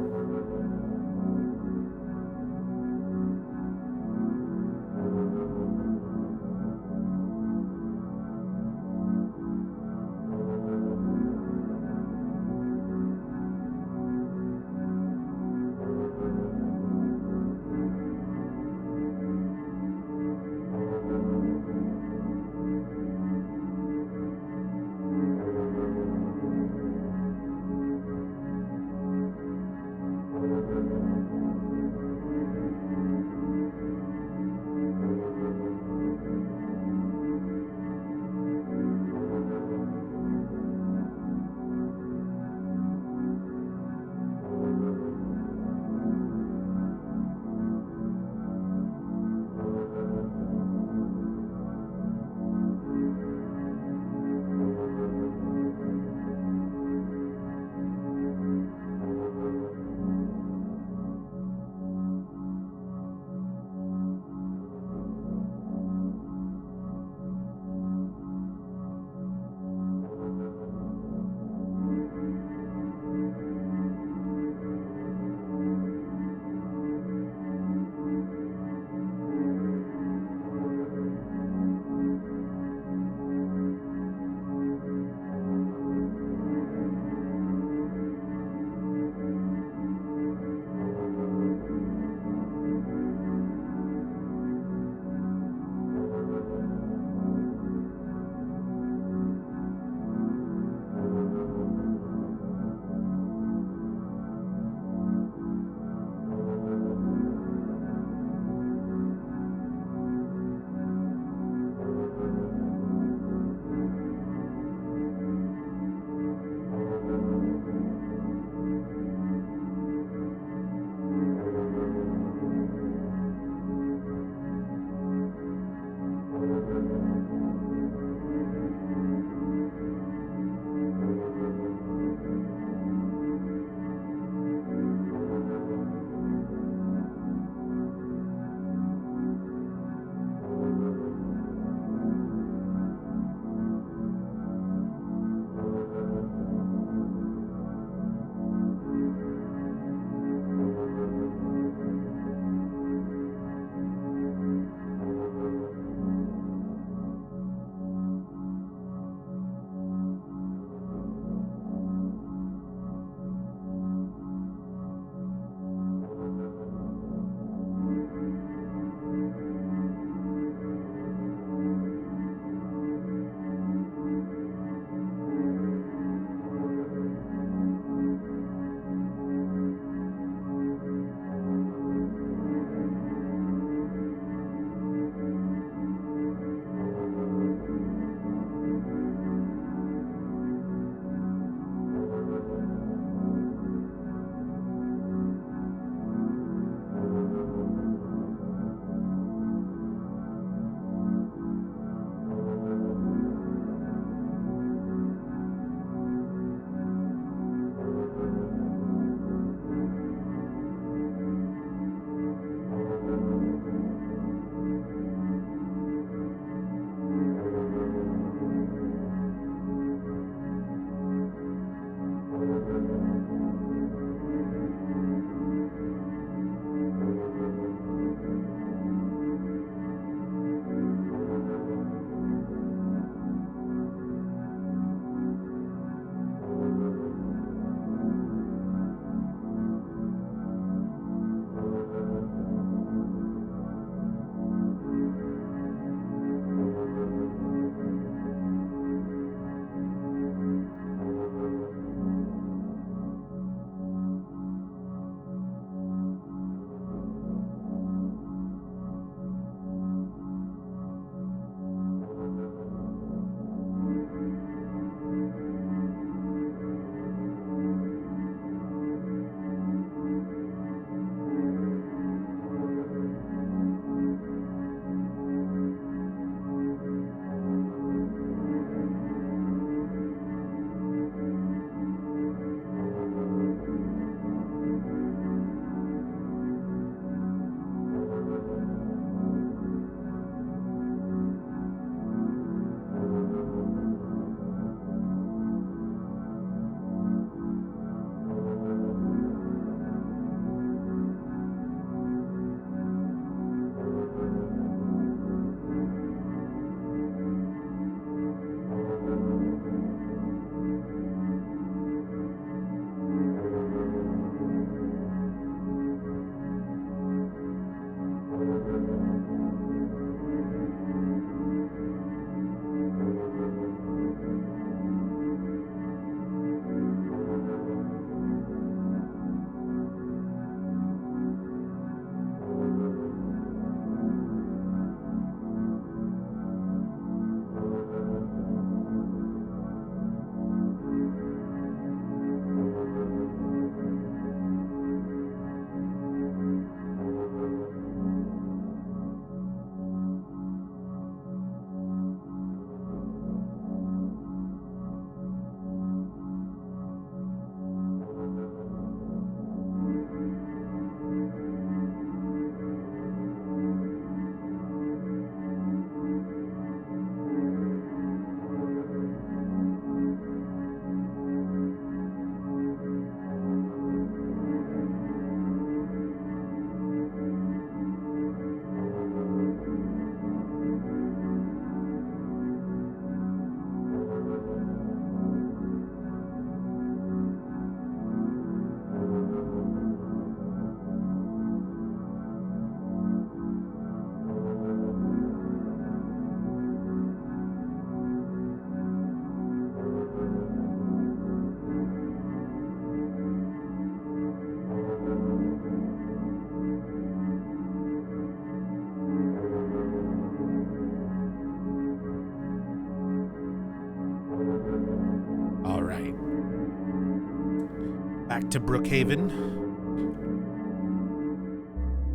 Back to Brookhaven.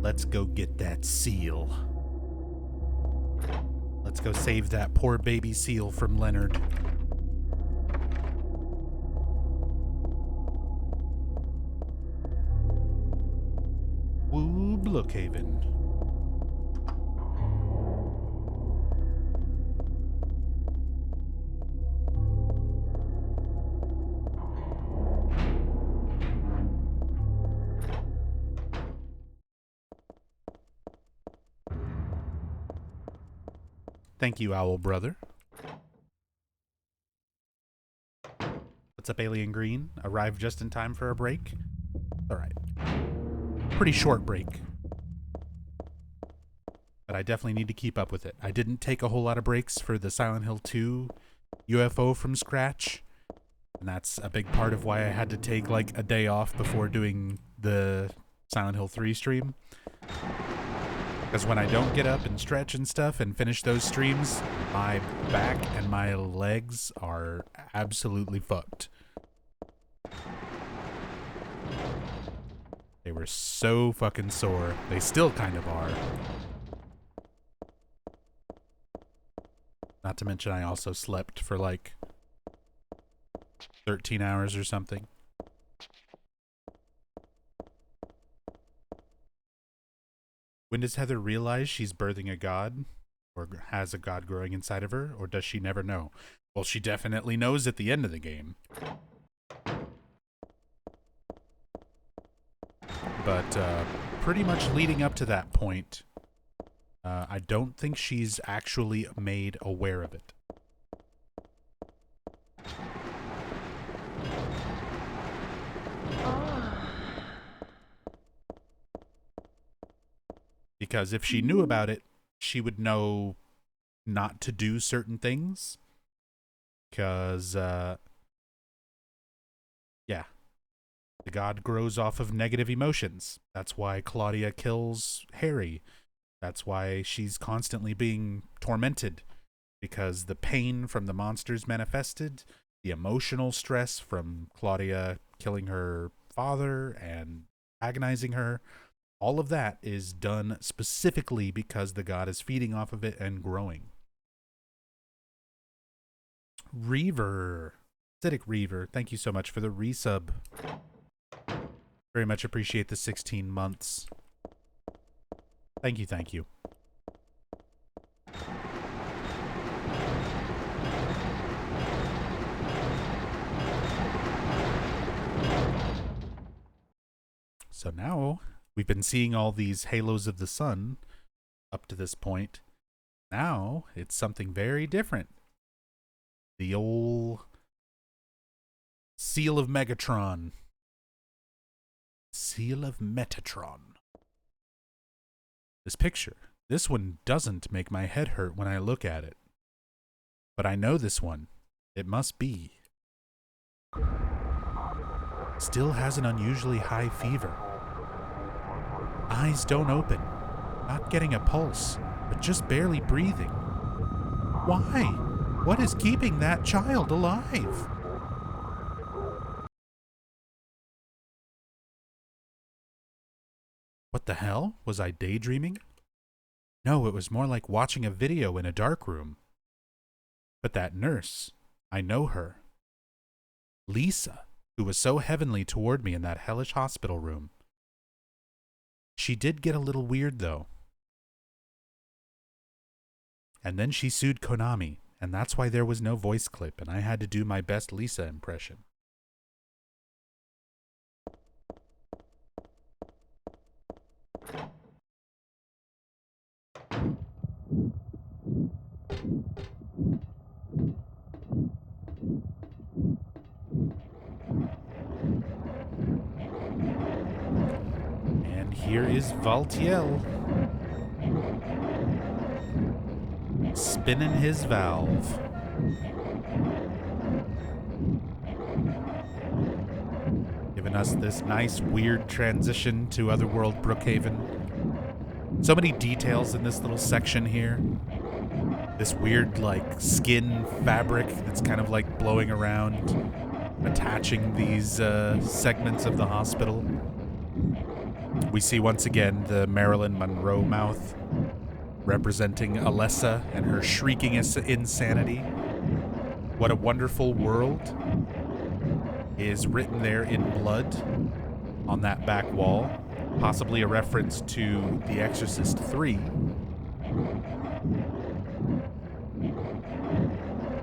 Let's go get that seal. Let's go save that poor baby seal from Leonard. Woo, Brookhaven. Thank you, Owl Brother. What's up, Alien Green? Arrived just in time for a break? Alright. Pretty short break. But I definitely need to keep up with it. I didn't take a whole lot of breaks for the Silent Hill 2 UFO from scratch. And that's a big part of why I had to take like a day off before doing the Silent Hill 3 stream. Because when I don't get up and stretch and stuff and finish those streams, my back and my legs are absolutely fucked. They were so fucking sore. They still kind of are. Not to mention I also slept for like 13 hours or something. When does Heather realize she's birthing a god? Or has a god growing inside of her? Or does she never know? Well, she definitely knows at the end of the game. But pretty much leading up to that point, I don't think she's actually made aware of it. Because if she knew about it, she would know not to do certain things. Because, yeah. The god grows off of negative emotions. That's why Claudia kills Harry. That's why she's constantly being tormented. Because the pain from the monsters manifested, the emotional stress from Claudia killing her father and agonizing her, all of that is done specifically because the god is feeding off of it and growing. Reaver. Acidic Reaver, thank you so much for the resub. Very much appreciate the 16 months. Thank you, thank you. So now, we've been seeing all these halos of the sun up to this point. Now, it's something very different. The old Seal of Megatron. Seal of Metatron. This picture, this one doesn't make my head hurt when I look at it. But I know this one. It must be. Still has an unusually high fever. Eyes don't open. Not getting a pulse, but just barely breathing. Why? What is keeping that child alive? What the hell? Was I daydreaming? No, it was more like watching a video in a dark room. But that nurse, I know her. Lisa, who was so heavenly toward me in that hellish hospital room. She did get a little weird, though. And then she sued Konami, and that's why there was no voice clip, and I had to do my best Lisa impression. And here is Valtiel spinning his valve. Giving us this nice weird transition to Otherworld Brookhaven. So many details in this little section here. This weird like skin fabric that's kind of like blowing around. attaching these segments of the hospital. We see once again the Marilyn Monroe mouth representing Alessa and her shrieking insanity. What a wonderful world is written there in blood on that back wall, possibly a reference to The Exorcist 3.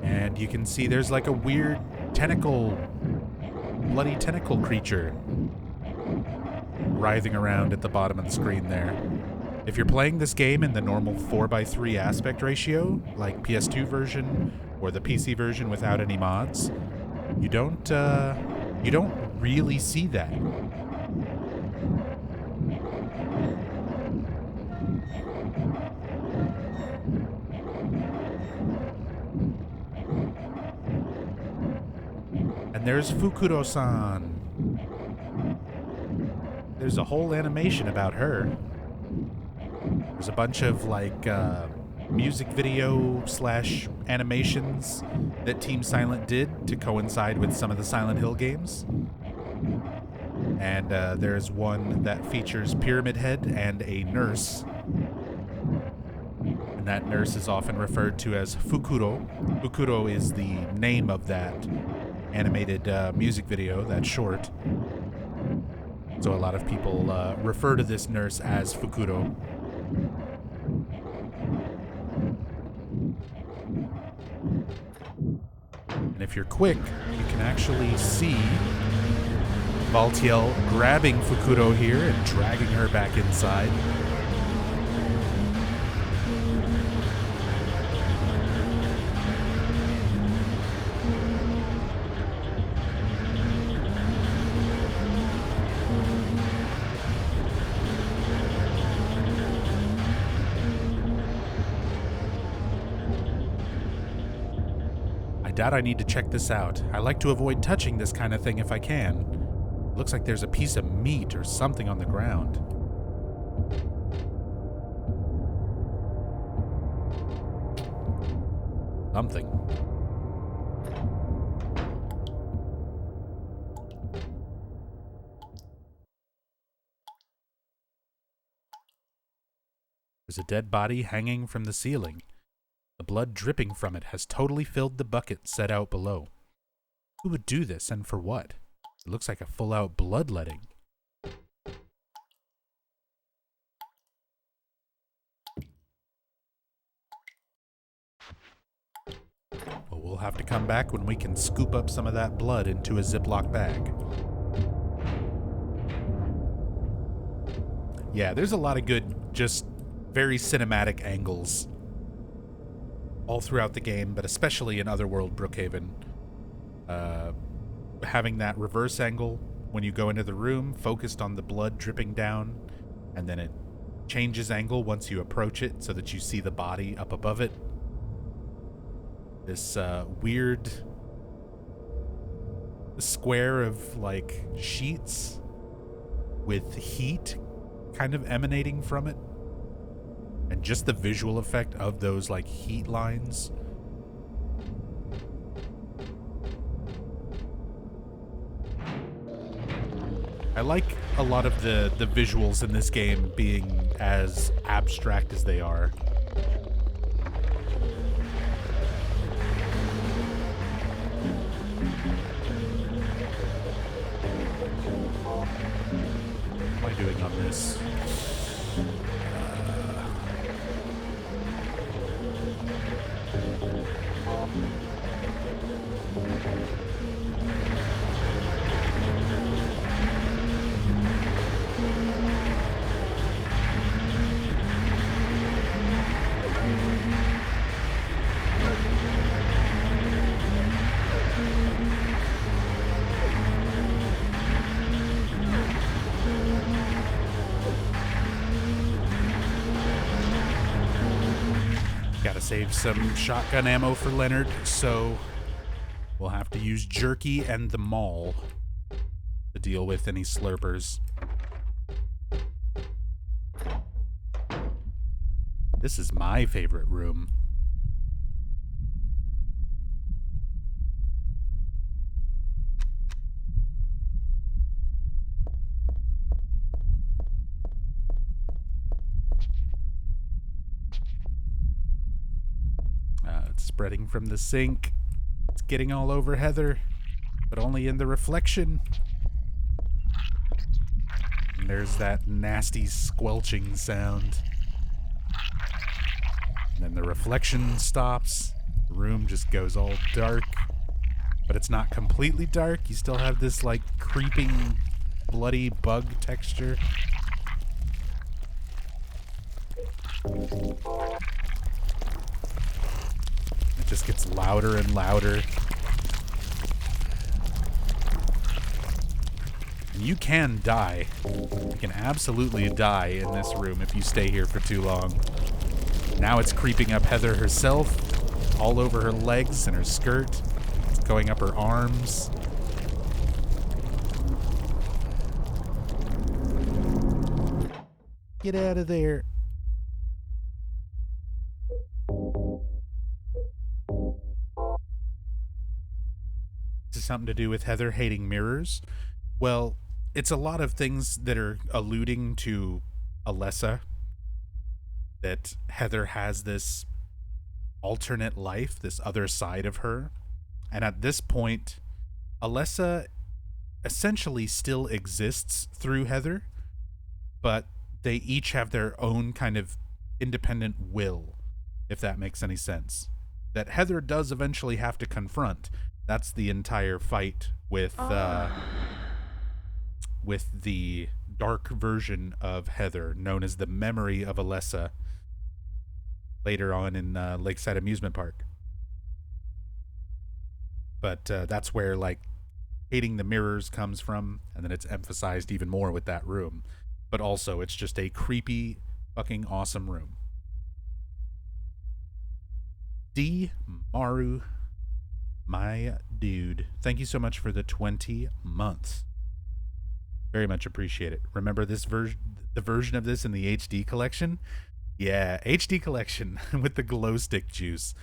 And you can see there's like a weird bloody tentacle creature writhing around at the bottom of the screen there. If you're playing this game in the normal 4:3 aspect ratio, like PS2 version or the PC version without any mods, you don't really see that. And there's Fukuro-san. There's a whole animation about her. There's a bunch of like music video / animations that Team Silent did to coincide with some of the Silent Hill games. And there's one that features Pyramid Head and a nurse. And that nurse is often referred to as Fukuro. Fukuro is the name of that animated music video, that short. So a lot of people refer to this nurse as Fukuro. And if you're quick, you can actually see Valtiel grabbing Fukuro here and dragging her back inside. I need to check this out. I like to avoid touching this kind of thing if I can. Looks like there's a piece of meat or something on the ground. Something. There's a dead body hanging from the ceiling. The blood dripping from it has totally filled the bucket set out below. Who would do this and for what? It looks like a full-out bloodletting. Well, we'll have to come back when we can scoop up some of that blood into a Ziploc bag. Yeah, there's a lot of good, just very cinematic angles all throughout the game, but especially in Otherworld Brookhaven. Having that reverse angle when you go into the room, focused on the blood dripping down, and then it changes angle once you approach it so that you see the body up above it. This weird square of like sheets with heat kind of emanating from it. And just the visual effect of those like heat lines. I like a lot of the visuals in this game being as abstract as they are. What am I doing on this? Save some shotgun ammo for Leonard, so we'll have to use Jerky and the Maul to deal with any slurpers. This is my favorite room. spreading from the sink. It's getting all over Heather, but only in the reflection. And there's that nasty squelching sound. And then the reflection stops. The room just goes all dark. But it's not completely dark. You still have this, like, creeping, bloody bug texture. It just gets louder and louder. And you can die. You can absolutely die in this room if you stay here for too long. Now it's creeping up Heather herself, all over her legs and her skirt. It's going up her arms. Get out of there. Is it something to do with Heather hating mirrors? Well, it's a lot of things that are alluding to Alessa. That Heather has this alternate life, this other side of her. And at this point, Alessa essentially still exists through Heather, but they each have their own kind of independent will, if that makes any sense. That Heather does eventually have to confront. That's the entire fight with the dark version of Heather, known as the Memory of Alessa, later on in Lakeside Amusement Park. But that's where, like, hating the mirrors comes from, and then it's emphasized even more with that room. But also, it's just a creepy, fucking awesome room. D. Maru, my dude, thank you so much for the 20 months. Very much appreciate it. Remember this version, the version of this in the HD collection? Yeah, HD collection with the glow stick juice.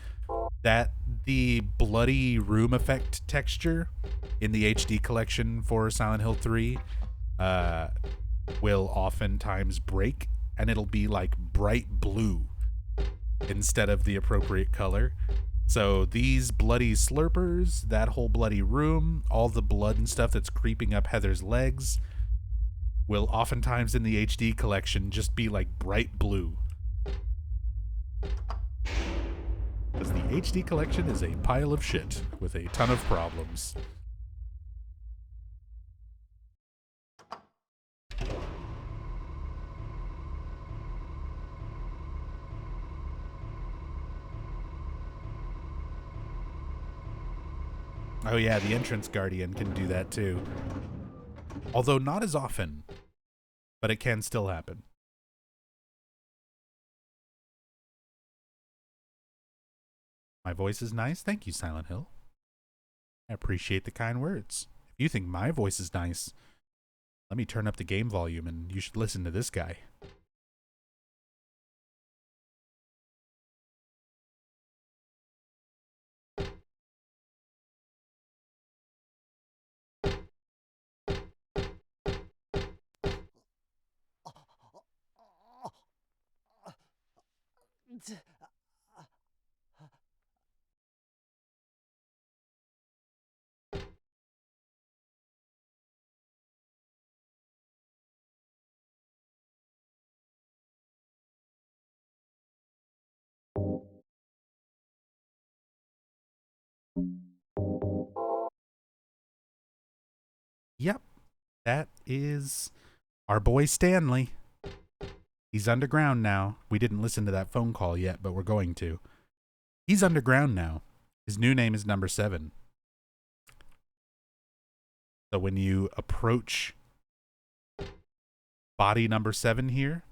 That the bloody room effect texture in the HD collection for Silent Hill 3 will oftentimes break, and it'll be like bright blue instead of the appropriate color. So these bloody slurpers, that whole bloody room, all the blood and stuff that's creeping up Heather's legs will oftentimes in the HD collection just be like bright blue. Because the HD collection is a pile of shit with a ton of problems. Oh yeah, the entrance guardian can do that too. Although not as often, but it can still happen. My voice is nice. Thank you, Silent Hill. I appreciate the kind words. If you think my voice is nice, let me turn up the game volume and you should listen to this guy. Yep, that is our boy Stanley. He's underground now. We didn't listen to that phone call yet, but we're going to. He's underground now. His new name is Number 7. So when you approach body number 7 here,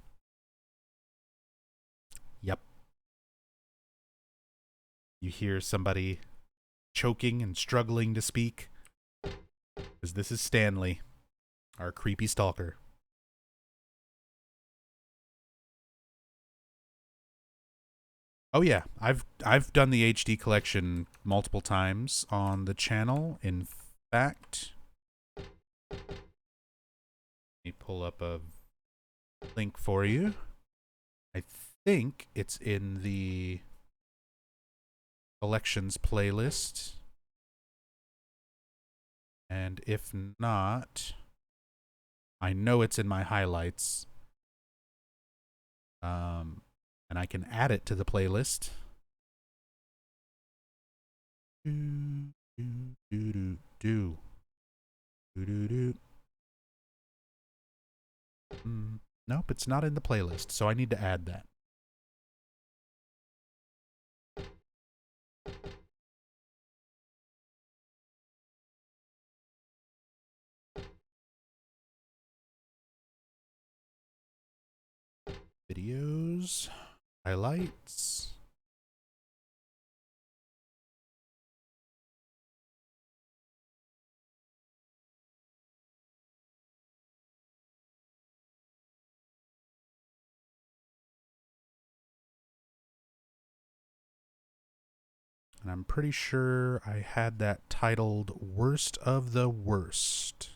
yep, you hear somebody choking and struggling to speak. Because this is Stanley, our creepy stalker. Oh yeah, I've done the HD collection multiple times on the channel. In fact, let me pull up a link for you. I think it's in the collections playlist. And if not, I know it's in my highlights. And I can add it to the playlist. Nope, it's not in the playlist, so I need to add that. Videos, highlights. And I'm pretty sure I had that titled Worst of the Worst.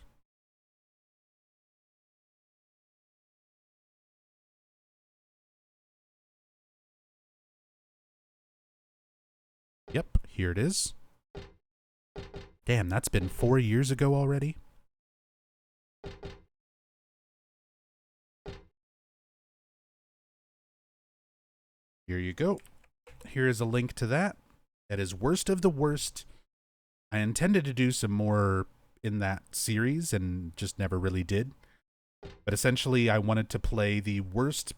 Yep, here it is. Damn, that's been 4 years ago already. Here you go. Here is a link to that. That is Worst of the Worst. I intended to do some more in that series and just never really did. But essentially, I wanted to play the worst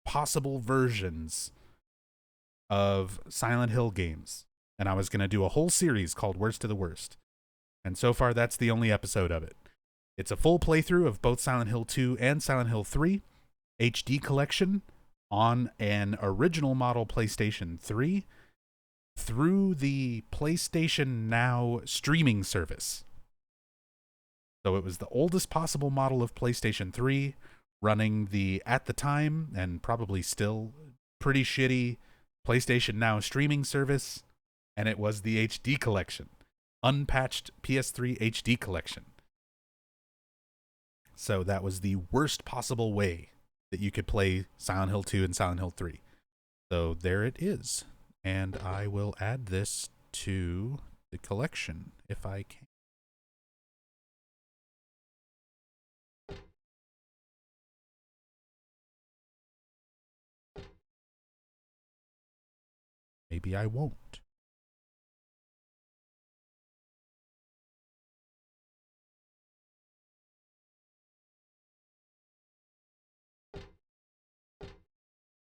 possible versions of Silent Hill games. And I was going to do a whole series called Worst of the Worst. And so far, that's the only episode of it. It's a full playthrough of both Silent Hill 2 and Silent Hill 3 HD collection on an original model PlayStation 3 through the PlayStation Now streaming service. So it was the oldest possible model of PlayStation 3 running the, at the time, and probably still, pretty shitty PlayStation Now streaming service, and it was the HD collection. Unpatched PS3 HD collection. So that was the worst possible way that you could play Silent Hill 2 and Silent Hill 3. So there it is. And I will add this to the collection if I can. Maybe I won't.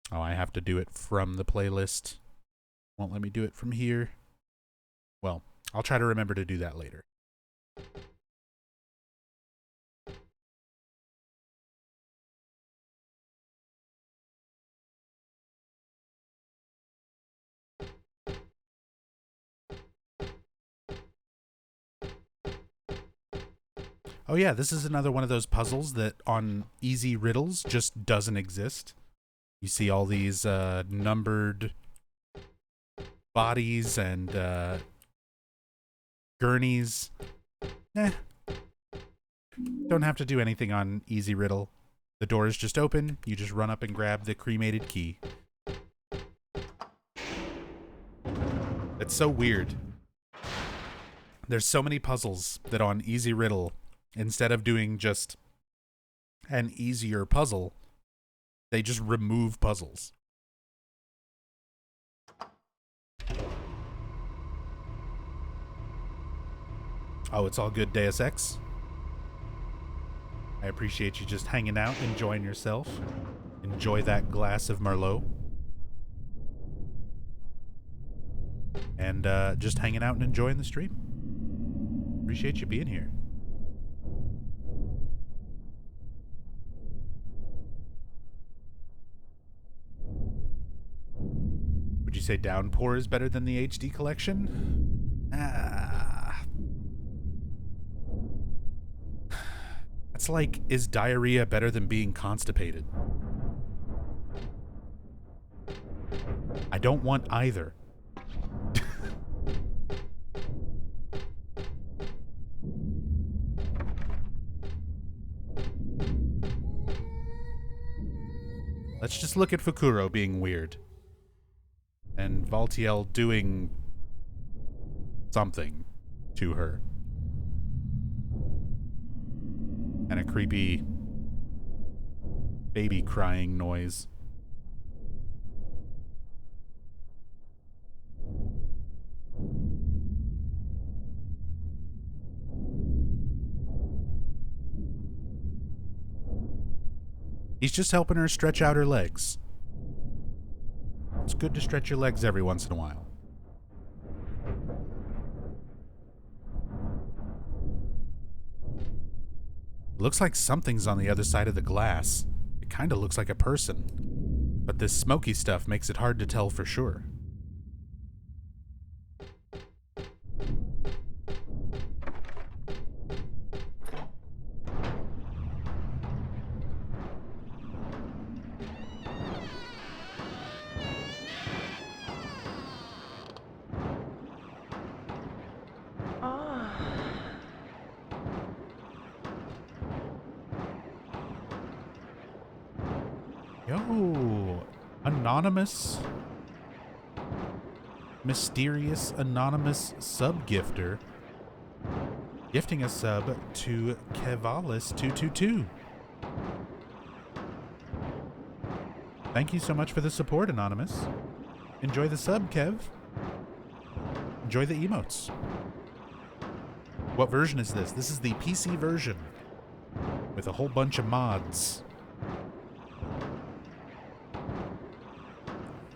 Oh, I have to do it from the playlist. Won't let me do it from here. Well, I'll try to remember to do that later. Oh yeah, this is another one of those puzzles that on Easy Riddles just doesn't exist. You see all these numbered bodies and gurneys. Don't have to do anything on Easy Riddle. The door is just open. You just run up and grab the cremated key. It's so weird. There's so many puzzles that on Easy Riddle, instead of doing just an easier puzzle, they just remove puzzles. Oh, it's all good, Deus Ex. I appreciate you just hanging out, enjoying yourself. Enjoy that glass of Merlot. And just hanging out and enjoying the stream. Appreciate you being here. Would you say Downpour is better than the HD collection? It's like, is diarrhea better than being constipated? I don't want either. Let's just look at Fukuro being weird. and Valtiel doing something to her. And a creepy baby crying noise. He's just helping her stretch out her legs. It's good to stretch your legs every once in a while. Looks like something's on the other side of the glass. It kind of looks like a person. But this smoky stuff makes it hard to tell for sure. Yo, anonymous, mysterious anonymous sub-gifter gifting a sub to Kevalis222. Thank you so much for the support, Anonymous. Enjoy the sub, Kev. Enjoy the emotes. What version is this? This is the PC version with a whole bunch of mods.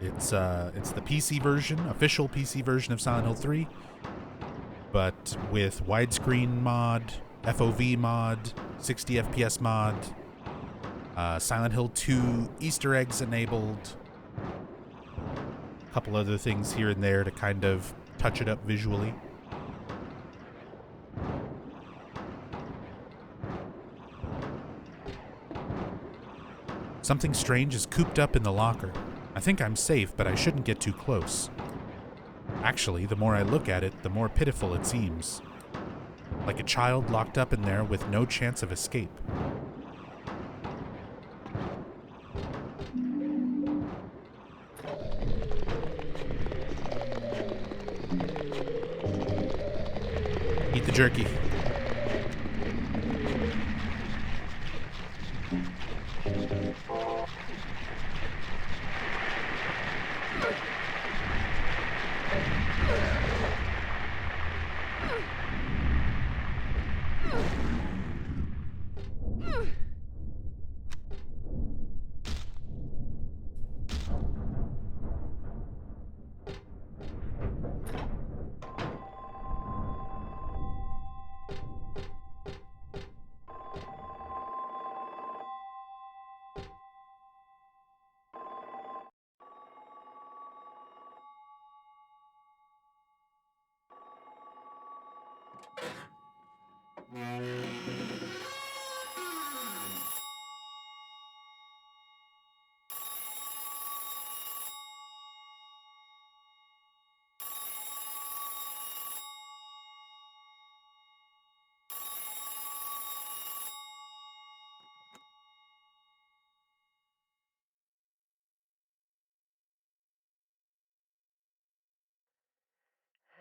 It's the PC version, official PC version of Silent Hill 3, but with widescreen mod, FOV mod, 60 FPS mod, Silent Hill 2 Easter eggs enabled, a couple other things here and there to kind of touch it up visually. Something strange is cooped up in the locker. I think I'm safe, but I shouldn't get too close. Actually, the more I look at it, the more pitiful it seems. Like a child locked up in there with no chance of escape. Eat the jerky.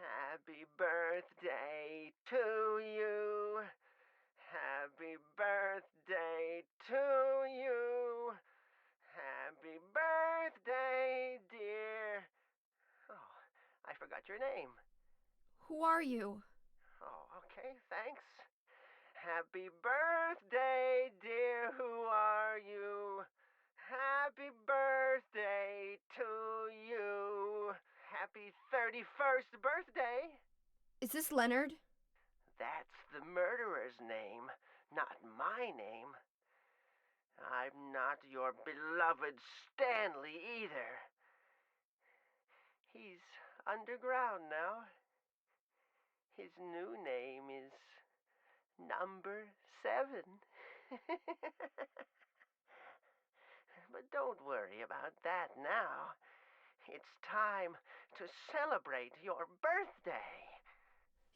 Happy birthday to you. Happy birthday to you. Happy birthday, dear. Oh, I forgot your name. Who are you? Oh, okay, thanks. Happy birthday, dear. Who are you? Happy birthday to you. Happy 31st birthday. Is this Leonard? That's the murderer's name, not my name. I'm not your beloved Stanley either. He's underground now. His new name is Number 7. But don't worry about that now. It's time to celebrate your birthday.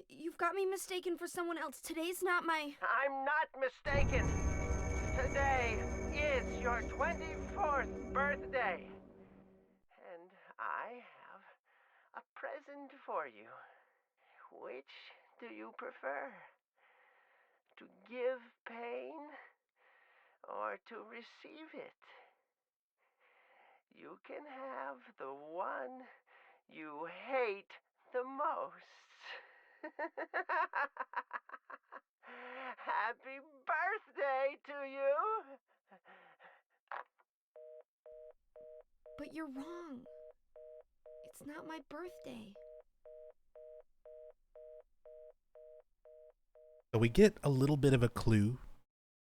You've got me mistaken for someone else. Today's not my... I'm not mistaken. Today is your 24th birthday. And I have present for you. Which do you prefer? To give pain or to receive it? You can have the one you hate the most. Happy birthday to you! But you're wrong. It's not my birthday. So we get a little bit of a clue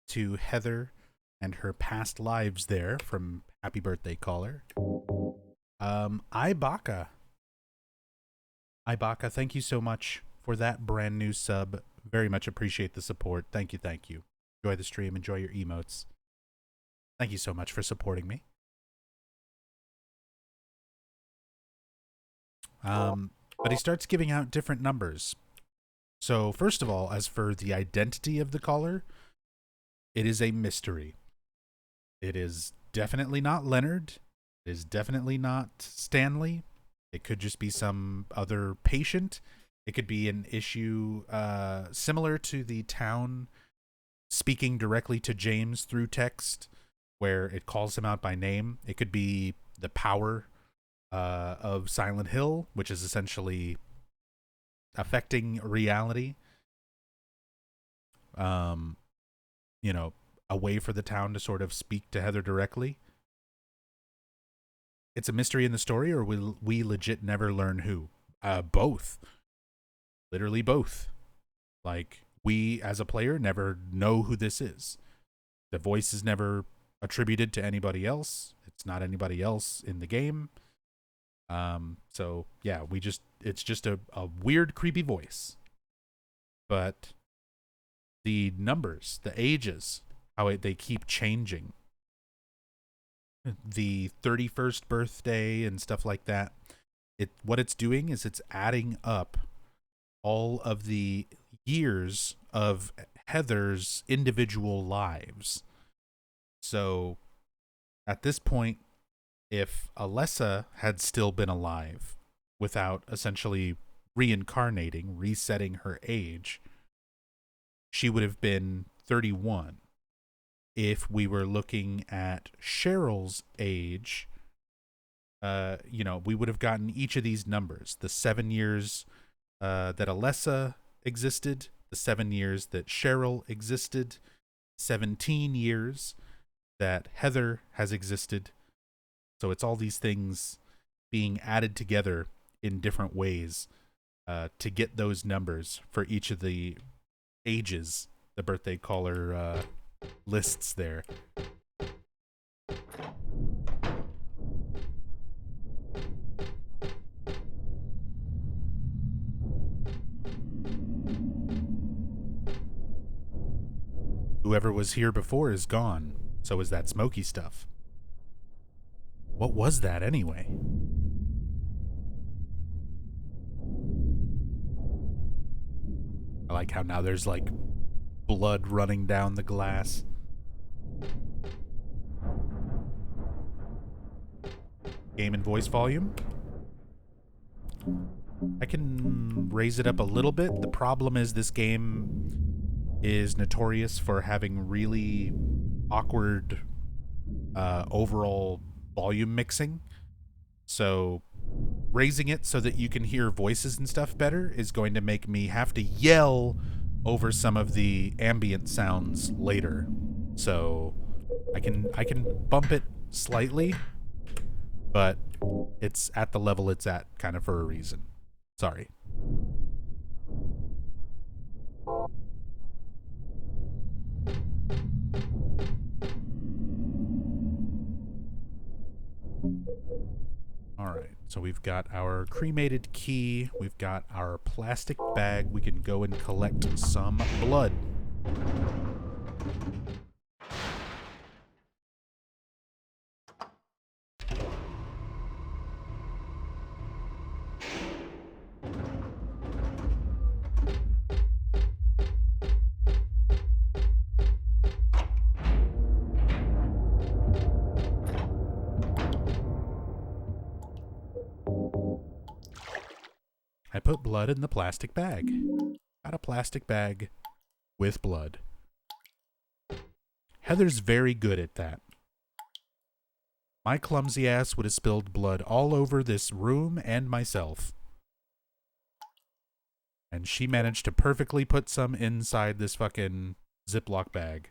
to Heather and her past lives there from Happy Birthday Caller. Ibaka, thank you so much for that brand new sub. Very much appreciate the support. Thank you, thank you. Enjoy the stream, enjoy your emotes. Thank you so much for supporting me. But he starts giving out different numbers. So first of all, as for the identity of the caller, it is a mystery. It is definitely not Leonard. It is definitely not Stanley. It could just be some other patient. It could be an issue similar to the town speaking directly to James through text, where it calls him out by name. It could be the power of Silent Hill, which is essentially affecting reality. You know, a way for the town to sort of speak to Heather directly. It's a mystery in the story, or will we legit never learn who? Both. Literally both. Like, we as a player never know who this is. The voice is never attributed to anybody else. It's not anybody else in the game. So yeah, it's just a weird, creepy voice. But the numbers, the ages, they keep changing. The 31st birthday and stuff like that. What it's doing is it's adding up all of the years of Heather's individual lives. So at this point, if Alessa had still been alive without essentially reincarnating, resetting her age, she would have been 31. If we were looking at Cheryl's age, we would have gotten each of these numbers. The 7 years that Alessa existed, the 7 years that Cheryl existed, 17 years that Heather has existed. So it's all these things being added together in different ways to get those numbers for each of the ages the birthday caller lists there. Whoever was here before is gone. So is that smoky stuff. What was that anyway? I like how now there's like blood running down the glass. Game and voice volume. I can raise it up a little bit. The problem is this game is notorious for having really awkward overall volume mixing. So raising it so that you can hear voices and stuff better is going to make me have to yell over some of the ambient sounds later. So I can bump it slightly, but it's at the level it's at kind of for a reason. Sorry. All right, so we've got our cremated key. We've got our plastic bag. We can go and collect some blood. I put blood in the plastic bag. Got a plastic bag with blood. Heather's very good at that. My clumsy ass would have spilled blood all over this room and myself. And she managed to perfectly put some inside this fucking Ziploc bag.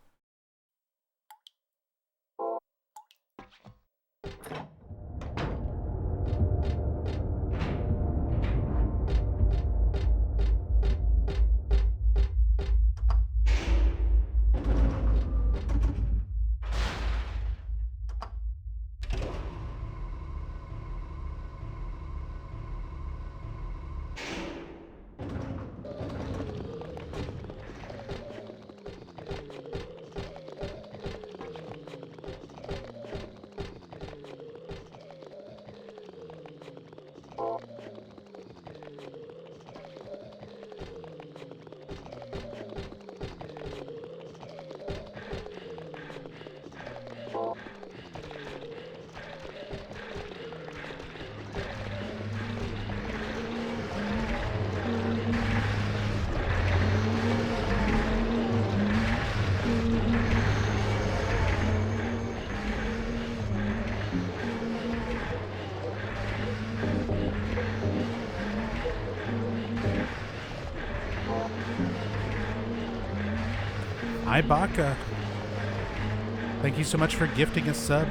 Hi, Baka. Thank you so much for gifting a sub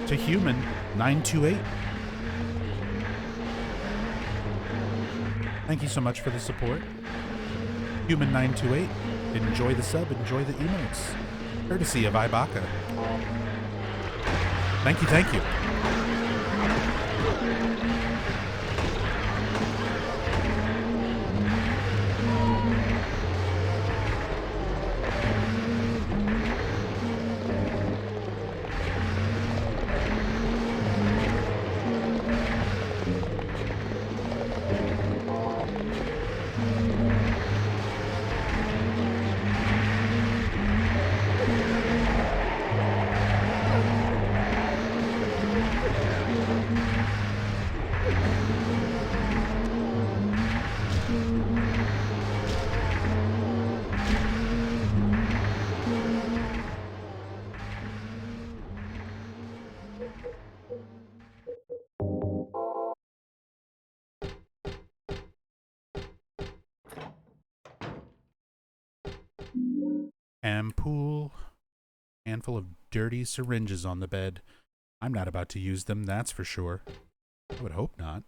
to Human928. Thank you so much for the support. Human928. Enjoy the sub, enjoy the emotes. Courtesy of Ibaka. Thank you, thank you. Ampoule. Handful of dirty syringes on the bed. I'm not about to use them, that's for sure. I would hope not.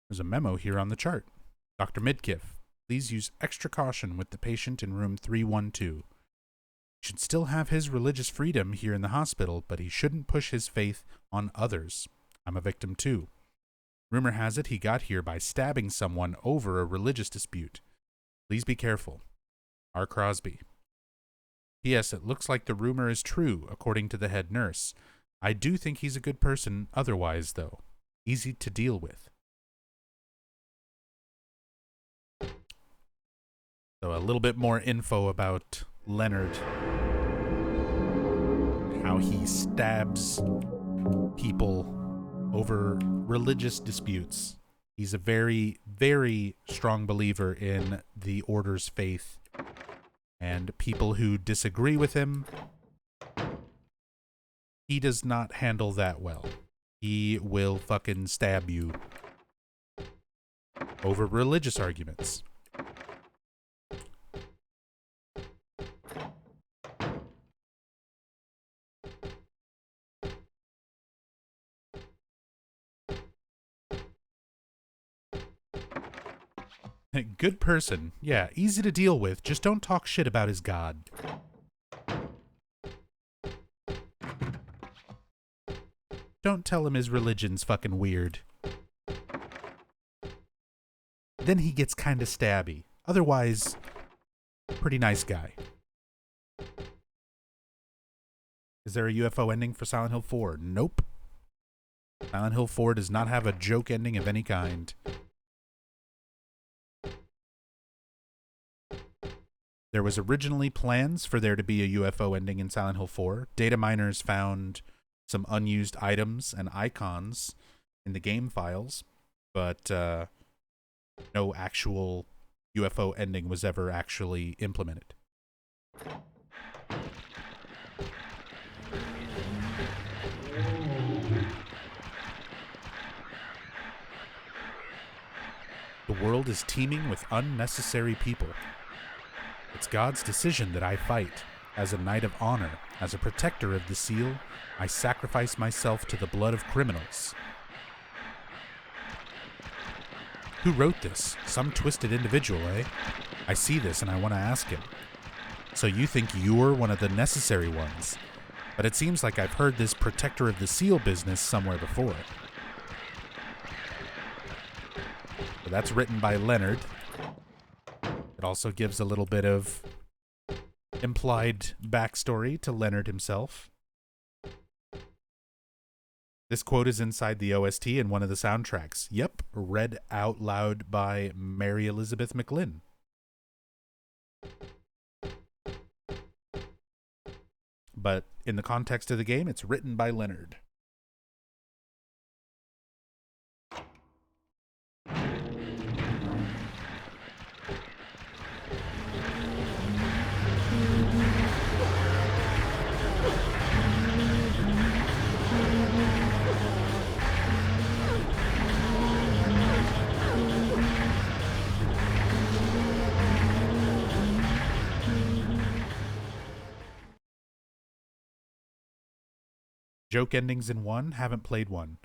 There's a memo here on the chart. Dr. Midkiff, please use extra caution with the patient in room 312. He should still have his religious freedom here in the hospital, but he shouldn't push his faith on others. I'm a victim too. Rumor has it he got here by stabbing someone over a religious dispute. Please be careful. R. Crosby. P.S. It looks like the rumor is true, according to the head nurse. I do think he's a good person otherwise, though. Easy to deal with. So a little bit more info about Leonard. How he stabs people over religious disputes. He's a very, very strong believer in the Order's faith. And people who disagree with him, he does not handle that well. He will fucking stab you over religious arguments. Good person. Yeah, easy to deal with. Just don't talk shit about his god. Don't tell him his religion's fucking weird. Then he gets kinda stabby. Otherwise, pretty nice guy. Is there a UFO ending for Silent Hill 4? Nope. Silent Hill 4 does not have a joke ending of any kind. There was originally plans for there to be a UFO ending in Silent Hill 4. Data miners found some unused items and icons in the game files, but no actual UFO ending was ever actually implemented. The world is teeming with unnecessary people. It's God's decision that I fight. As a knight of honor, as a protector of the seal, I sacrifice myself to the blood of criminals. Who wrote this? Some twisted individual, eh? I see this and I want to ask him. So you think you're one of the necessary ones, but it seems like I've heard this protector of the seal business somewhere before. So that's written by Leonard. It also gives a little bit of implied backstory to Leonard himself. This quote is inside the OST in one of the soundtracks. Yep, read out loud by Mary Elizabeth McGlynn. But in the context of the game, it's written by Leonard. Joke endings in 1, haven't played 1.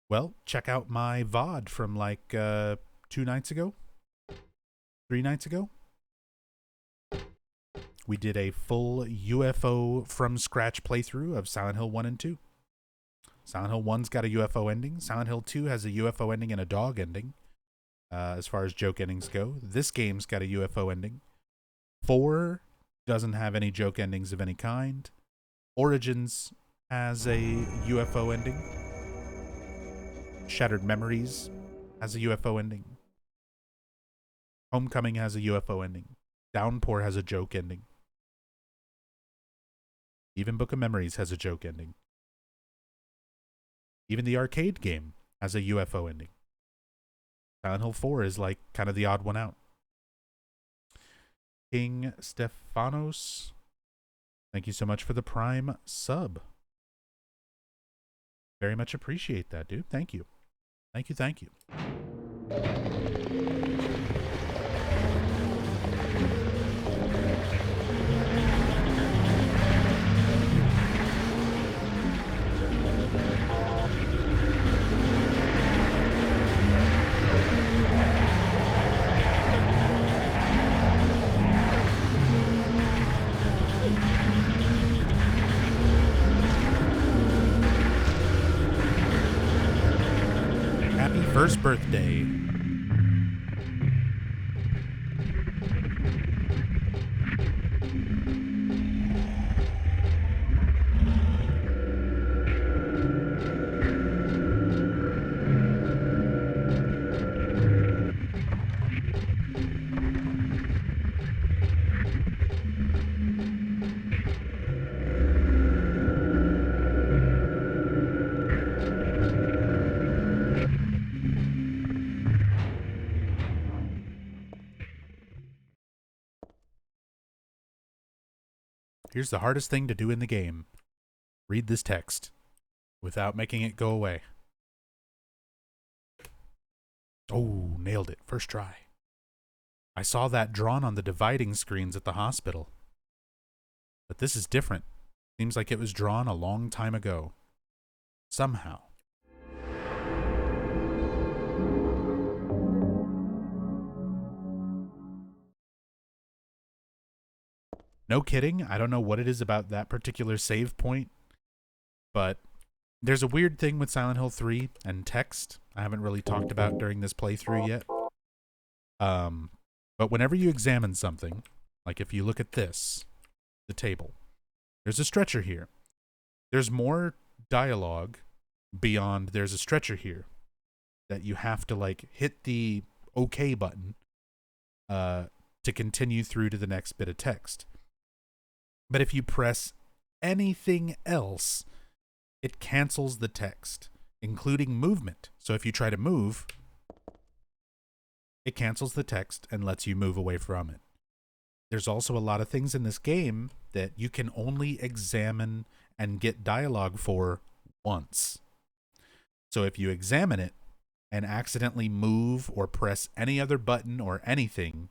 Well, check out my VOD from like 2 nights ago? 3 nights ago? We did a full UFO from scratch playthrough of Silent Hill 1 and 2. Silent Hill 1's got a UFO ending. Silent Hill 2 has a UFO ending and a dog ending. As far as joke endings go. This game's got a UFO ending. 4 doesn't have any joke endings of any kind. Origins has a UFO ending. Shattered Memories has a UFO ending. Homecoming has a UFO ending. Downpour has a joke ending. Even Book of Memories has a joke ending. Even the arcade game has a UFO ending. Silent Hill 4 is like kind of the odd one out. King Stephanos, thank you so much for the Prime sub. Very much appreciate that, dude. Thank you. Thank you, thank you. First birthday. Here's the hardest thing to do in the game. Read this text without making it go away. Oh, nailed it. First try. I saw that drawn on the dividing screens at the hospital. But this is different. Seems like it was drawn a long time ago. Somehow. No kidding, I don't know what it is about that particular save point, but there's a weird thing with Silent Hill 3 and text I haven't really talked about during this playthrough yet. But whenever you examine something, like if you look at this, the table, there's a stretcher here. There's more dialogue beyond there's a stretcher here that you have to like hit the OK button to continue through to the next bit of text. But if you press anything else, it cancels the text, including movement. So if you try to move, it cancels the text and lets you move away from it. There's also a lot of things in this game that you can only examine and get dialogue for once. So if you examine it and accidentally move or press any other button or anything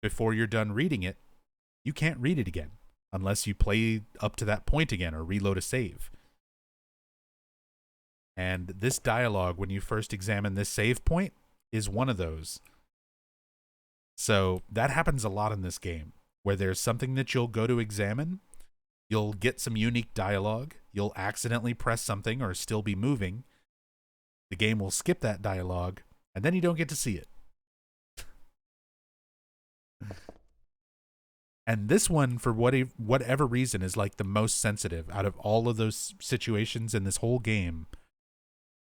before you're done reading it, you can't read it again unless you play up to that point again or reload a save. And this dialogue, when you first examine this save point, is one of those. So that happens a lot in this game, where there's something that you'll go to examine, you'll get some unique dialogue, you'll accidentally press something or still be moving, the game will skip that dialogue, and then you don't get to see it. And this one, for whatever reason, is like the most sensitive out of all of those situations in this whole game.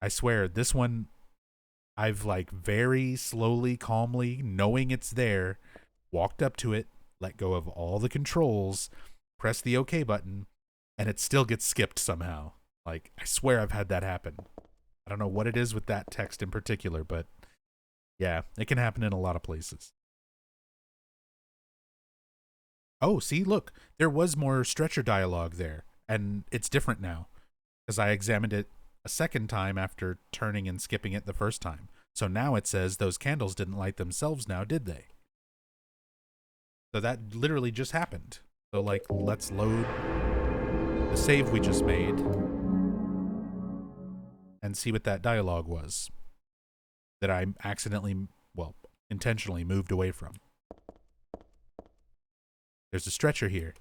I swear, this one, I've like very slowly, calmly, knowing it's there, walked up to it, let go of all the controls, press the OK button, and it still gets skipped somehow. Like, I swear I've had that happen. I don't know what it is with that text in particular, but yeah, it can happen in a lot of places. Oh, see, look, there was more stretcher dialogue there, and it's different now because I examined it a second time after turning and skipping it the first time. So now it says those candles didn't light themselves now, did they? So that literally just happened. So like, let's load the save we just made and see what that dialogue was that I accidentally, well, intentionally moved away from. There's a stretcher here.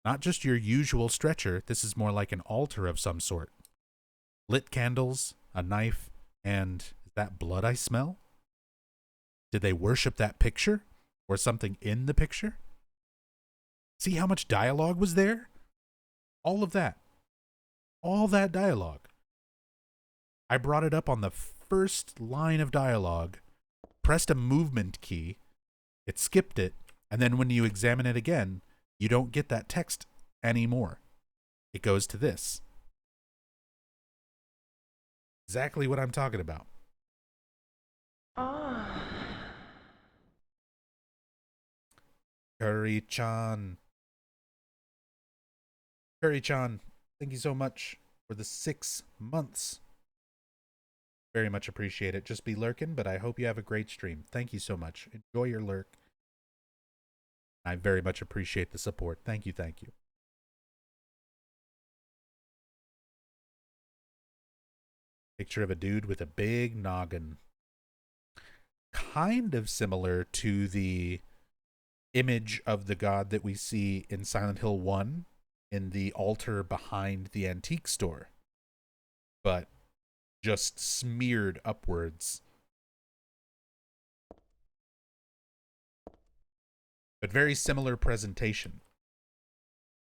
Not just your usual stretcher, this is more like an altar of some sort. Lit candles, a knife, and is that blood I smell? Did they worship that picture? Or something in the picture? See how much dialogue was there? All of that. All that dialogue. I brought it up on the first line of dialogue, pressed a movement key, it skipped it, and then when you examine it again, you don't get that text anymore. It goes to this. Exactly what I'm talking about. Curry-chan. Curry-chan, thank you so much for the 6 months. Very much appreciate it. Just be lurking, but I hope you have a great stream. Thank you so much. Enjoy your lurk. I very much appreciate the support. Thank you, thank you. Picture of a dude with a big noggin. Kind of similar to the image of the god that we see in Silent Hill 1 in the altar behind the antique store. But just smeared upwards. But very similar presentation.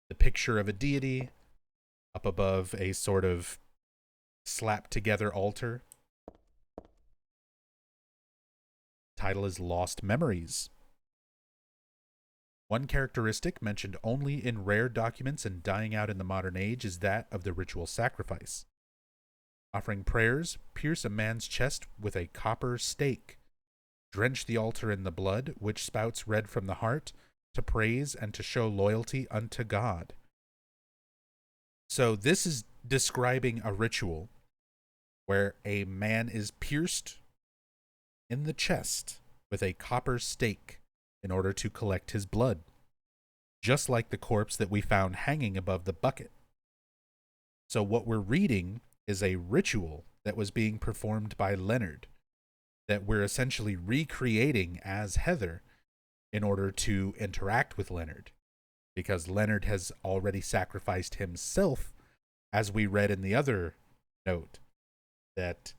The picture of a deity up above a sort of slapped together altar. Title is Lost Memories. One characteristic mentioned only in rare documents and dying out in the modern age is that of the ritual sacrifice. Offering prayers, pierce a man's chest with a copper stake. Drench the altar in the blood, which spouts red from the heart, to praise and to show loyalty unto God. So this is describing a ritual where a man is pierced in the chest with a copper stake in order to collect his blood, just like the corpse that we found hanging above the bucket. So what we're reading is a ritual that was being performed by Leonard that we're essentially recreating as Heather in order to interact with Leonard, because Leonard has already sacrificed himself, as we read in the other note, that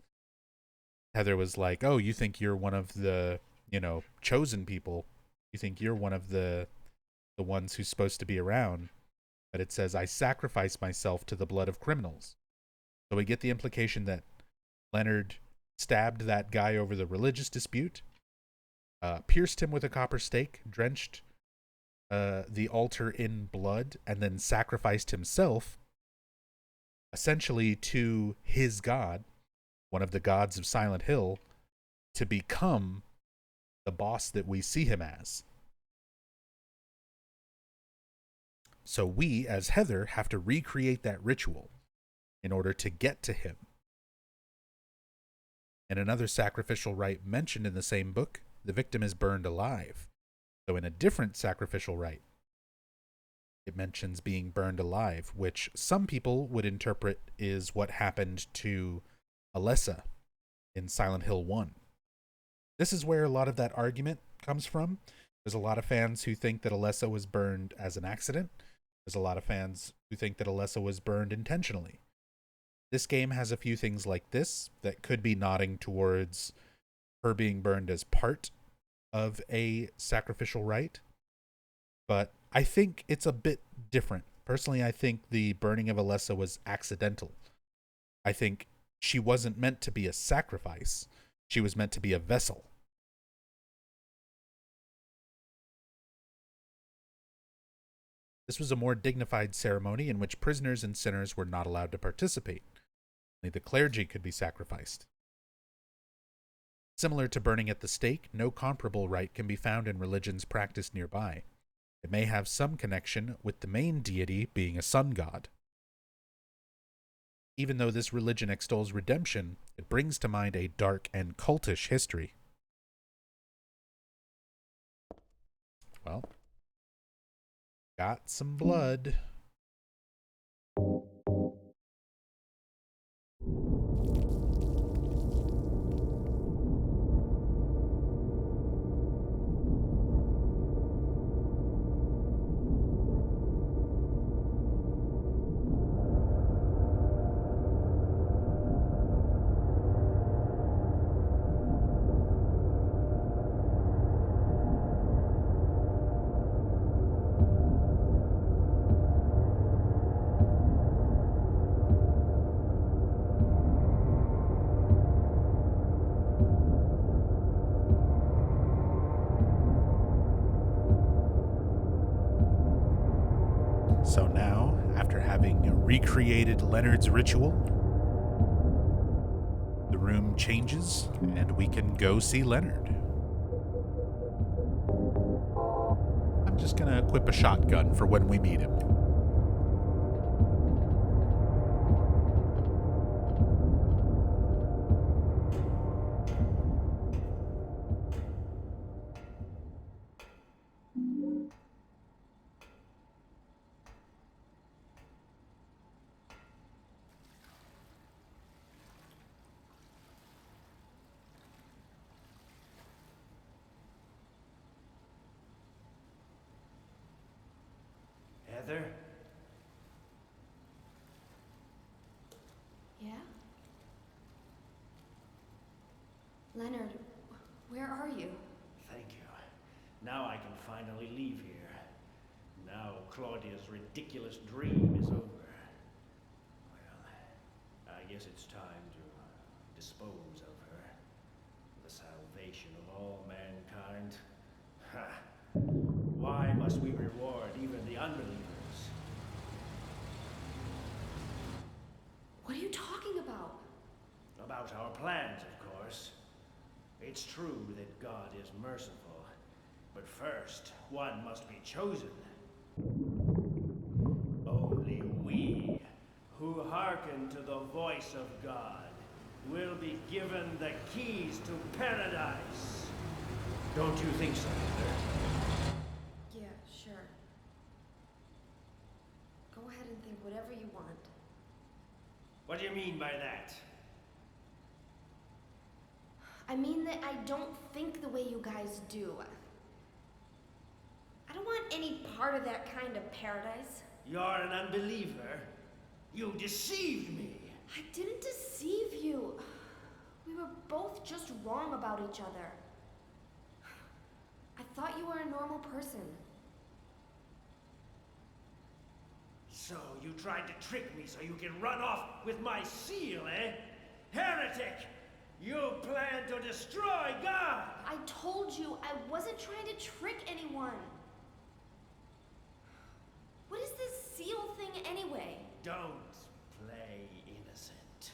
Heather was like, oh, you think you're one of the, chosen people. You think you're one of the ones who's supposed to be around. But it says, I sacrifice myself to the blood of criminals. So we get the implication that Leonard stabbed that guy over the religious dispute, pierced him with a copper stake, drenched the altar in blood, and then sacrificed himself essentially to his god, one of the gods of Silent Hill, to become the boss that we see him as. So we, as Heather, have to recreate that ritual in order to get to him. In another sacrificial rite mentioned in the same book, the victim is burned alive. So in a different sacrificial rite, it mentions being burned alive, which some people would interpret is what happened to Alessa in Silent Hill 1. This is where a lot of that argument comes from. There's a lot of fans who think that Alessa was burned as an accident. There's a lot of fans who think that Alessa was burned intentionally. This game has a few things like this that could be nodding towards her being burned as part of a sacrificial rite, but I think it's a bit different. Personally, I think the burning of Alessa was accidental. I think she wasn't meant to be a sacrifice. She was meant to be a vessel. This was a more dignified ceremony in which prisoners and sinners were not allowed to participate. Only the clergy could be sacrificed. Similar to burning at the stake, no comparable rite can be found in religions practiced nearby. It may have some connection with the main deity being a sun god. Even though this religion extols redemption, it brings to mind a dark and cultish history. Well, got some blood. So now, after having recreated Leonard's ritual, the room changes and we can go see Leonard. I'm just gonna equip a shotgun for when we meet him. Heather? Yeah? Leonard, where are you? Thank you. Now I can finally leave here. Now Claudia's ridiculous dream is over. Well, I guess it's time to dispose of her. The salvation of all mankind. Ha! Why must we reward even the unbelievers? What are you talking about? About our plans, of course. It's true that God is merciful, but first, one must be chosen. Only we, who hearken to the voice of God, will be given the keys to paradise. Don't you think so, Heather? Yeah, sure. Go ahead and think whatever you want. What do you mean by that? I mean that I don't think the way you guys do. I don't want any part of that kind of paradise. You're an unbeliever. You deceived me. I didn't deceive you. We were both just wrong about each other. I thought you were a normal person. So you tried to trick me so you can run off with my seal, eh? Heretic! You plan to destroy God! I told you I wasn't trying to trick anyone. What is this seal thing anyway? Don't play innocent.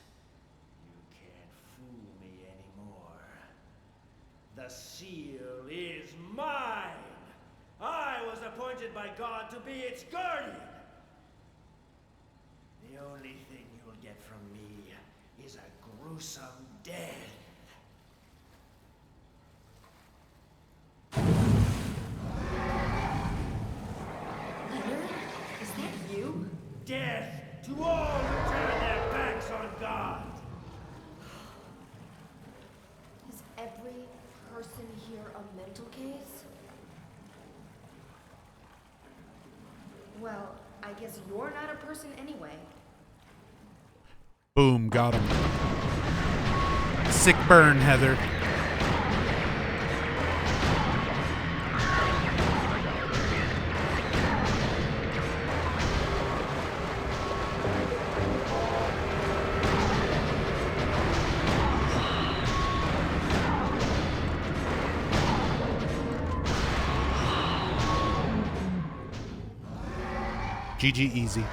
You can't fool me anymore. The seal is mine. I was appointed by God to be its guardian. The only thing you'll get from me is a gruesome death. Leonard, is that you? Death to all who turn their backs on God. Is every person here a mental case? Well, I guess you're not a person anyway. Boom, got him. Sick burn, Heather. GG easy.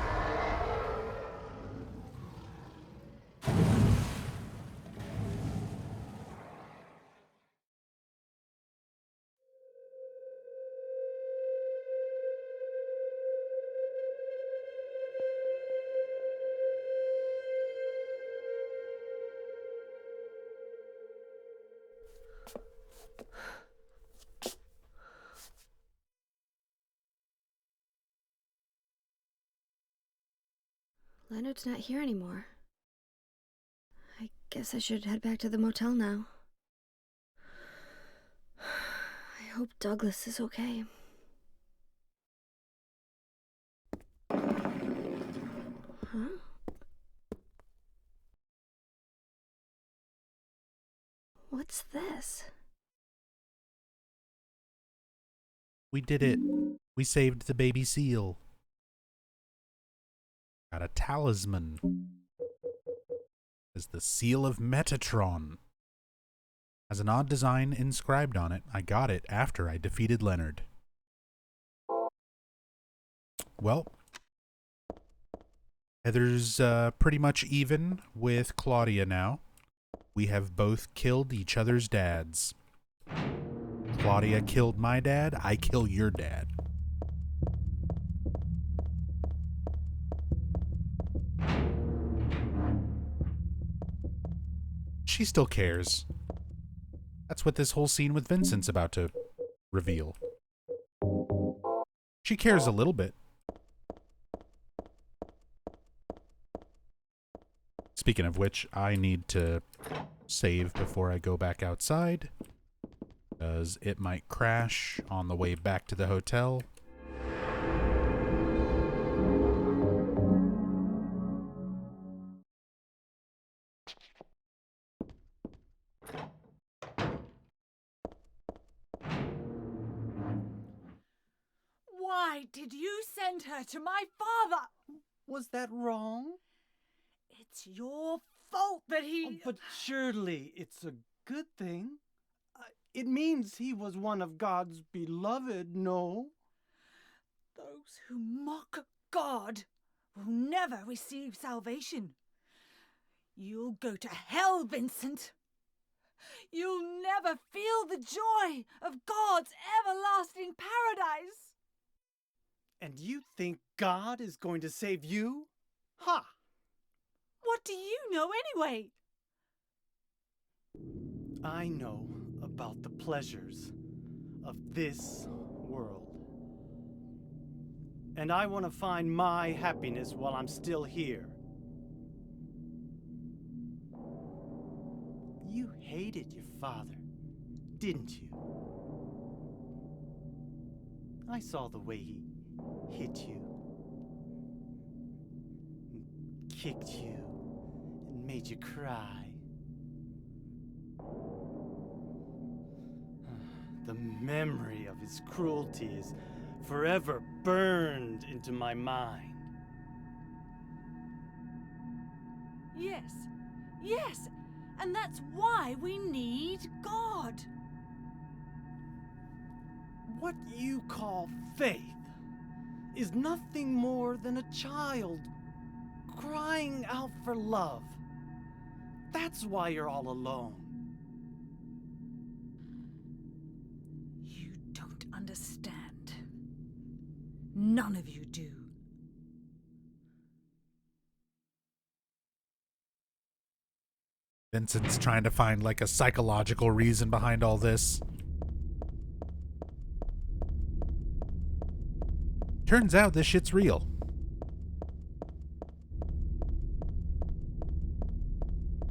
Leonard's not here anymore. I guess I should head back to the motel now. I hope Douglas is okay. Huh? What's this? We did it. We saved the baby seal. Got a talisman. As the seal of Metatron. Has an odd design inscribed on it. I got it after I defeated Leonard. Well, Heather's pretty much even with Claudia now. We have both killed each other's dads. Claudia killed my dad, I kill your dad. She still cares. That's what this whole scene with Vincent's about to reveal. She cares a little bit. Speaking of which, I need to save before I go back outside, because it might crash on the way back to the hotel. Why did you send her to my father? Was that wrong? It's your fault that he... Oh, but surely it's a good thing. It means he was one of God's beloved, no? Those who mock God will never receive salvation. You'll go to hell, Vincent. You'll never feel the joy of God's everlasting paradise. And you think God is going to save you? Ha! What do you know anyway? I know about the pleasures of this world. And I want to find my happiness while I'm still here. You hated your father, didn't you? I saw the way he hit you, and kicked you, and made you cry. The memory of his cruelty is forever burned into my mind. Yes, and that's why we need God. What you call faith is nothing more than a child crying out for love. That's why you're all alone. understand. None of you do. Vincent's trying to find like a psychological reason behind all this. Turns out this shit's real.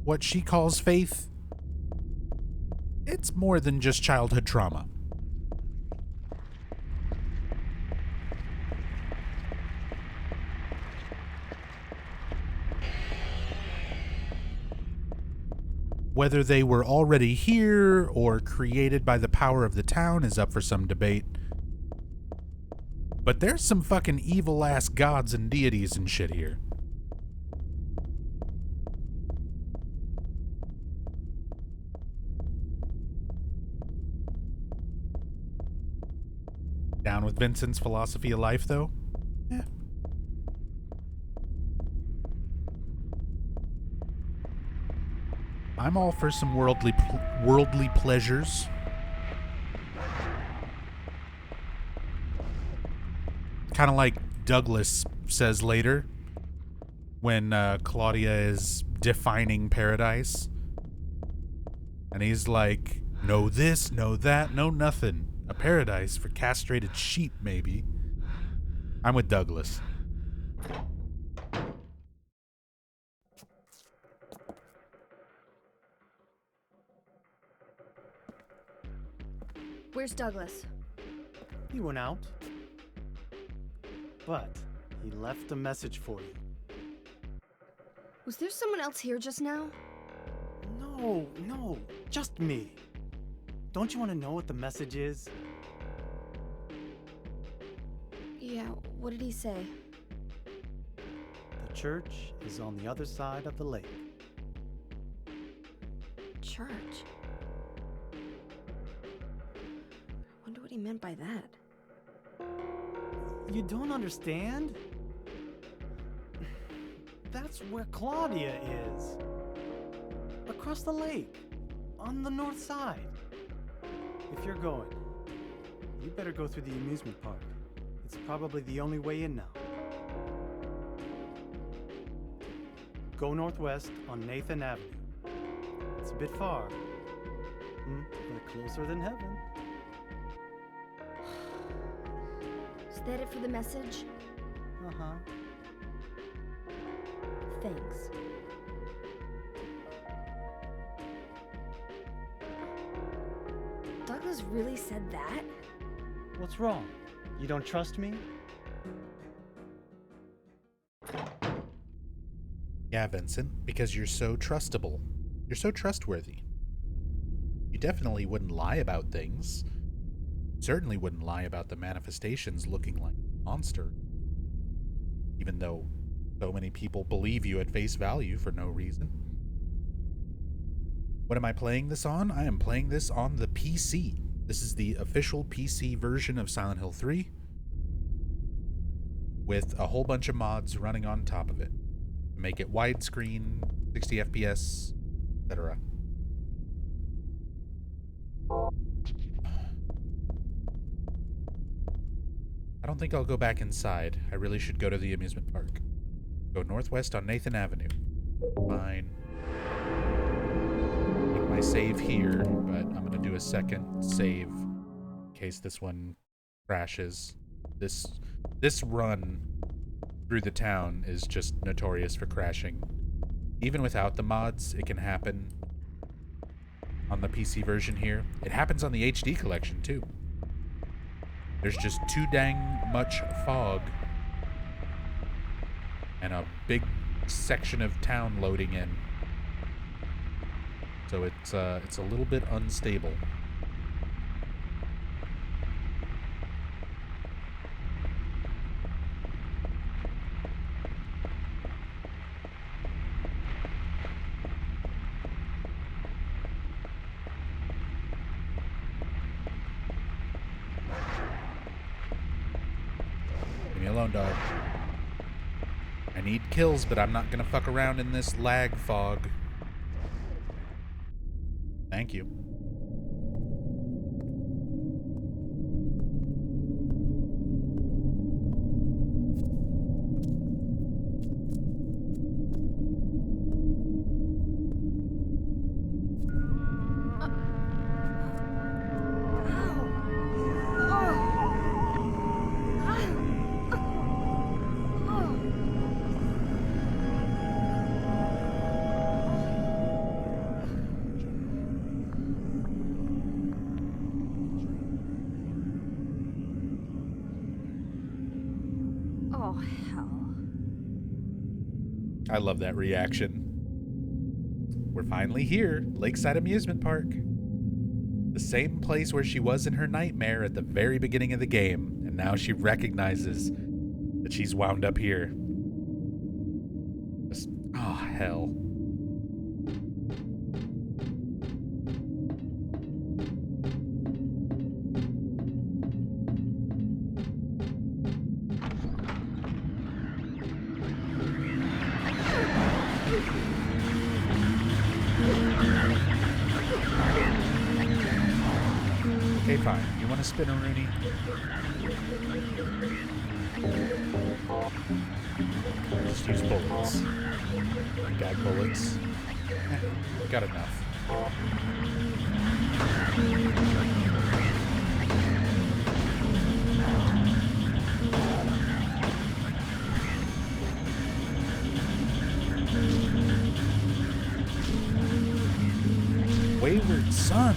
What she calls faith, it's more than just childhood trauma. Whether they were already here or created by the power of the town is up for some debate. But there's some fucking evil-ass gods and deities and shit here. Down with Vincent's philosophy of life, though? Yeah. I'm all for some worldly pleasures. Kind of like Douglas says later when Claudia is defining paradise. And he's like, no this, no that, no nothing. A paradise for castrated sheep, maybe. I'm with Douglas. Where's Douglas? He went out. But he left a message for you. Was there someone else here just now? No, just me. Don't you want to know what the message is? Yeah, what did he say? The church is on the other side of the lake. Church? Wonder what he meant by that. You don't understand? That's where Claudia is. Across the lake. On the north side. If you're going, you better go through the amusement park. It's probably the only way in now. Go northwest on Nathan Avenue. It's a bit far, but closer than heaven. Is that it for the message? Uh-huh. Thanks. Douglas really said that? What's wrong? You don't trust me? Yeah, Vincent, because you're so trustable. You're so trustworthy. You definitely wouldn't lie about things. Certainly wouldn't lie about the manifestations looking like a monster. Even though so many people believe you at face value for no reason. What am I playing this on? I am playing this on the PC. This is the official PC version of Silent Hill 3 with a whole bunch of mods running on top of it. Make it widescreen, 60 FPS, etc. I don't think I'll go back inside. I really should go to the amusement park. Go northwest on Nathan Avenue. Fine. Make my save here, but I'm gonna do a second save in case this one crashes. This run through the town is just notorious for crashing. Even without the mods, it can happen on the PC version here. It happens on the HD collection too. There's just too dang much fog and a big section of town loading in. So it's a little bit unstable. Leave me alone, dog. I need kills, but I'm not gonna fuck around in this lag fog. Thank you. I love that reaction. We're finally here, Lakeside Amusement Park. The same place where she was in her nightmare at the very beginning of the game, and now she recognizes that she's wound up here. Just, oh, hell. Okay, fine. You want to spin a Rooney? Just use bullets. Gag bullets. Got enough. Wayward Son.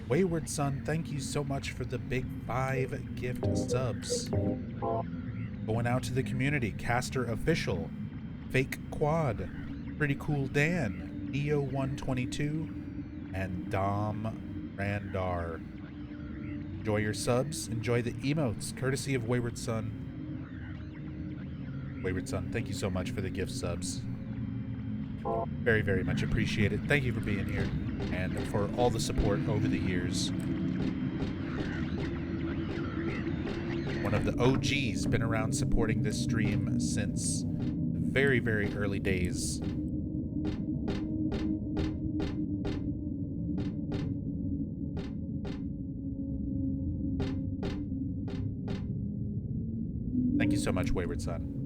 Wayward Son, thank you so much for the big 5 gift subs. Going out to the community, Caster Official, Fake Quad, Pretty Cool Dan, Neo122, and Dom Randar. Enjoy your subs, enjoy the emotes, courtesy of Wayward Son. Wayward Son, thank you so much for the gift subs. Very, very much appreciated. Thank you for being here and for all the support over the years. One of the OGs, been around supporting this stream since the very, very early days. Thank you so much, Wayward Son.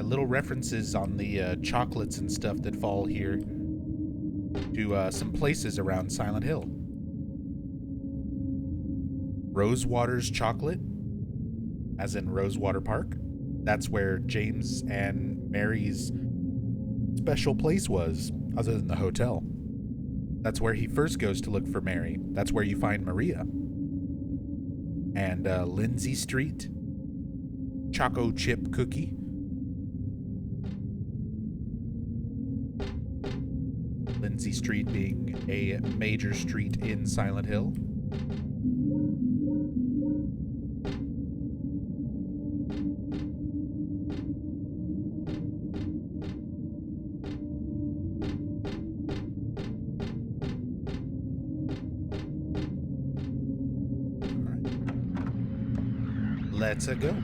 Little references on the chocolates and stuff that fall here to some places around Silent Hill. Rosewater's Chocolate, as in Rosewater Park. That's where James and Mary's special place was, other than the hotel. That's where he first goes to look for Mary. That's where you find Maria. And Lindsay Street, Choco Chip Cookie. Lindsay Street being a major street in Silent Hill. All right. Let's go.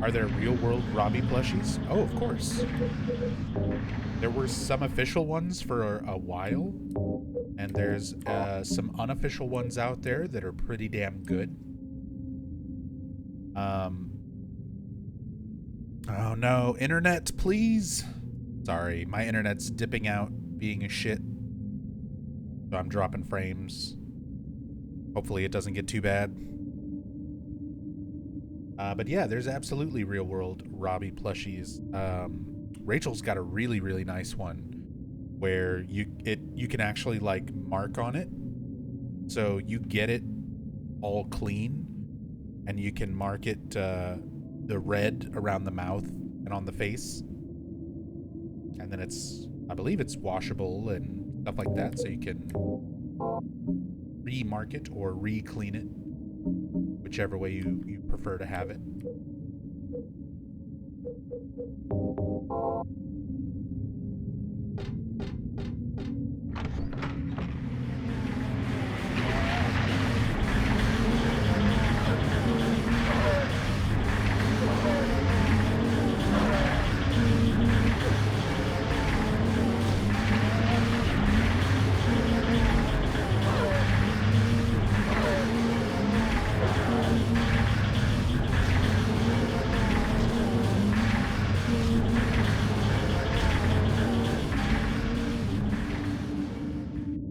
Are there real-world Robbie plushies? Oh, of course. There were some official ones for a while, and there's some unofficial ones out there that are pretty damn good. Oh no, internet, please. Sorry, my internet's dipping out, being a shit. So I'm dropping frames. Hopefully it doesn't get too bad. But yeah, there's absolutely real-world Robbie plushies. Rachel's got a really, really nice one where you can actually like mark on it. So you get it all clean, and you can mark it the red around the mouth and on the face. And then I believe it's washable and stuff like that, so you can re-mark it or re-clean it, whichever way you prefer to have it.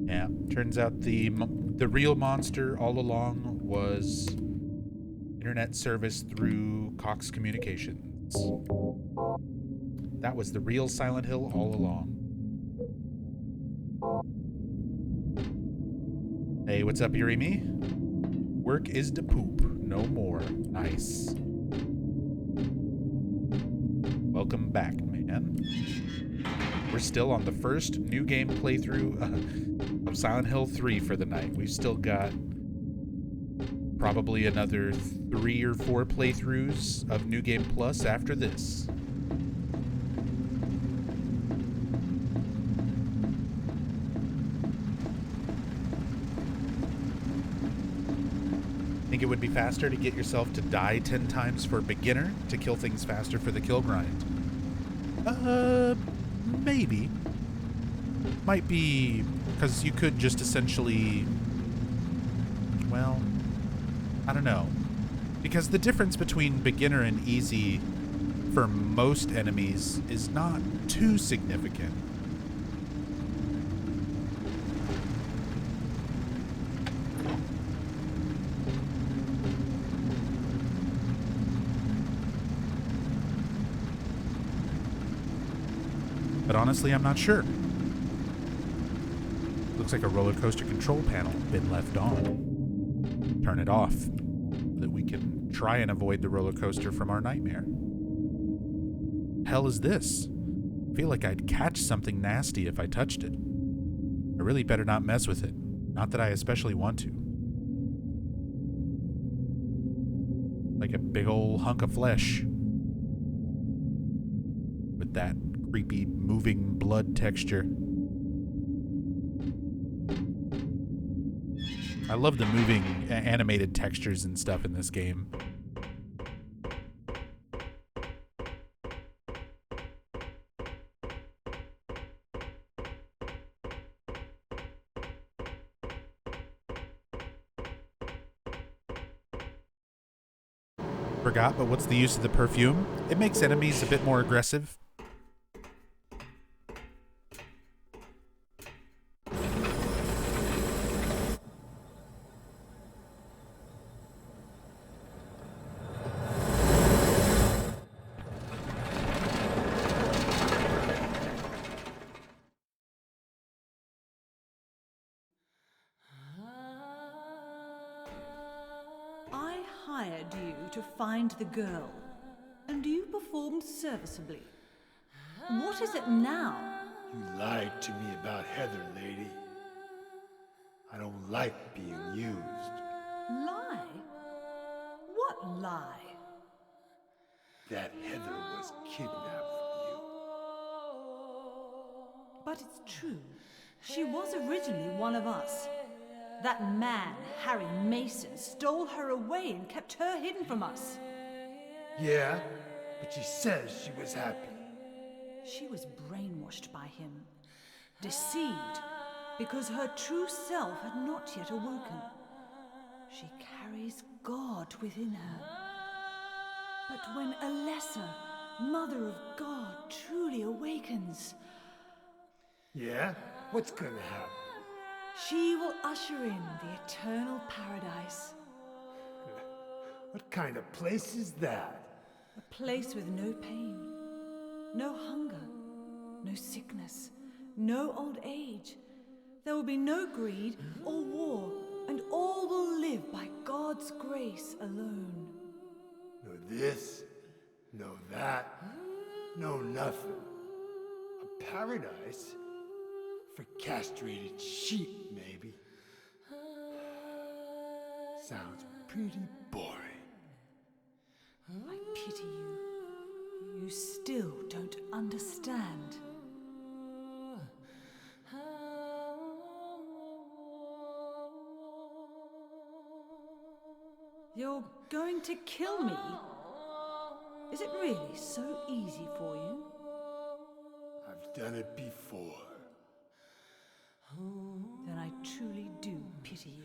Yeah, turns out the real monster all along was internet service through Cox Communications. That was the real Silent Hill all along. Hey, what's up, Irimi? Work is to poop, no more. Nice. Welcome back, man. We're still on the first new game playthrough of Silent Hill 3 for the night. We've still got probably another 3 or 4 playthroughs of New Game Plus after this. Think it would be faster to get yourself to die 10 times for beginner to kill things faster for the kill grind? Maybe. Might be because you could just essentially, well, I don't know. Because the difference between beginner and easy for most enemies is not too significant. But honestly, I'm not sure. Looks like a roller coaster control panel been left on. Turn it off so that we can try and avoid the roller coaster from our nightmare. Hell is this? I feel like I'd catch something nasty if I touched it. I really better not mess with it. Not that I especially want to. Like a big old hunk of flesh. With that creepy moving blood texture. I love the moving animated textures and stuff in this game. Forgot, but what's the use of the perfume? It makes enemies a bit more aggressive. I hired you to find the girl, and you performed serviceably. What is it now? You lied to me about Heather, lady. I don't like being used. Lie? What lie? That Heather was kidnapped from you. But it's true. She was originally one of us. That man, Harry Mason, stole her away and kept her hidden from us. Yeah, but she says she was happy. She was brainwashed by him, deceived, because her true self had not yet awoken. She carries God within her. But when a lesser Mother of God truly awakens, Yeah? What's gonna happen? she will usher in the eternal paradise. What kind of place is that? A place with no pain, no hunger, no sickness, no old age. There will be no greed or war, and all will live by God's grace alone. No this, no that, no nothing. A paradise? For castrated sheep, maybe. Sounds pretty boring. I pity you. You still don't understand. You're going to kill me? Is it really so easy for you? I've done it before. Then I truly do pity you.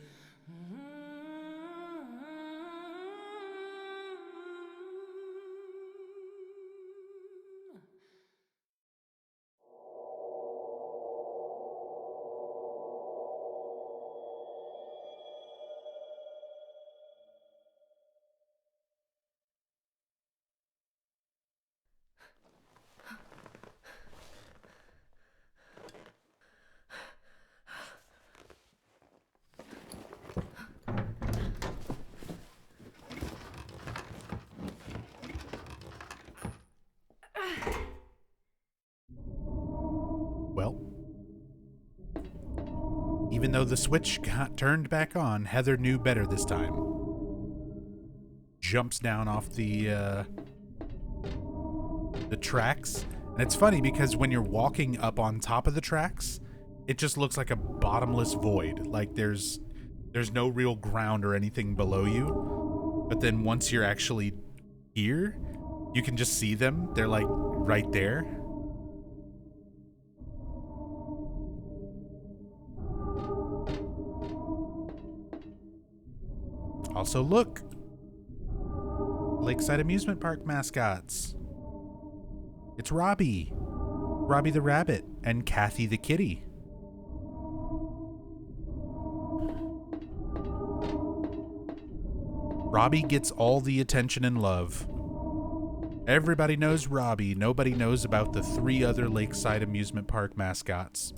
Well, even though the switch got turned back on, Heather knew better this time. Jumps down off the tracks. And it's funny because when you're walking up on top of the tracks, it just looks like a bottomless void. Like there's no real ground or anything below you. But then once you're actually here, you can just see them. They're like right there. Also, look. Lakeside Amusement Park mascots. It's Robbie. Robbie the rabbit and Kathy the kitty. Robbie gets all the attention and love. Everybody knows Robbie. Nobody knows about the 3 other Lakeside Amusement Park mascots.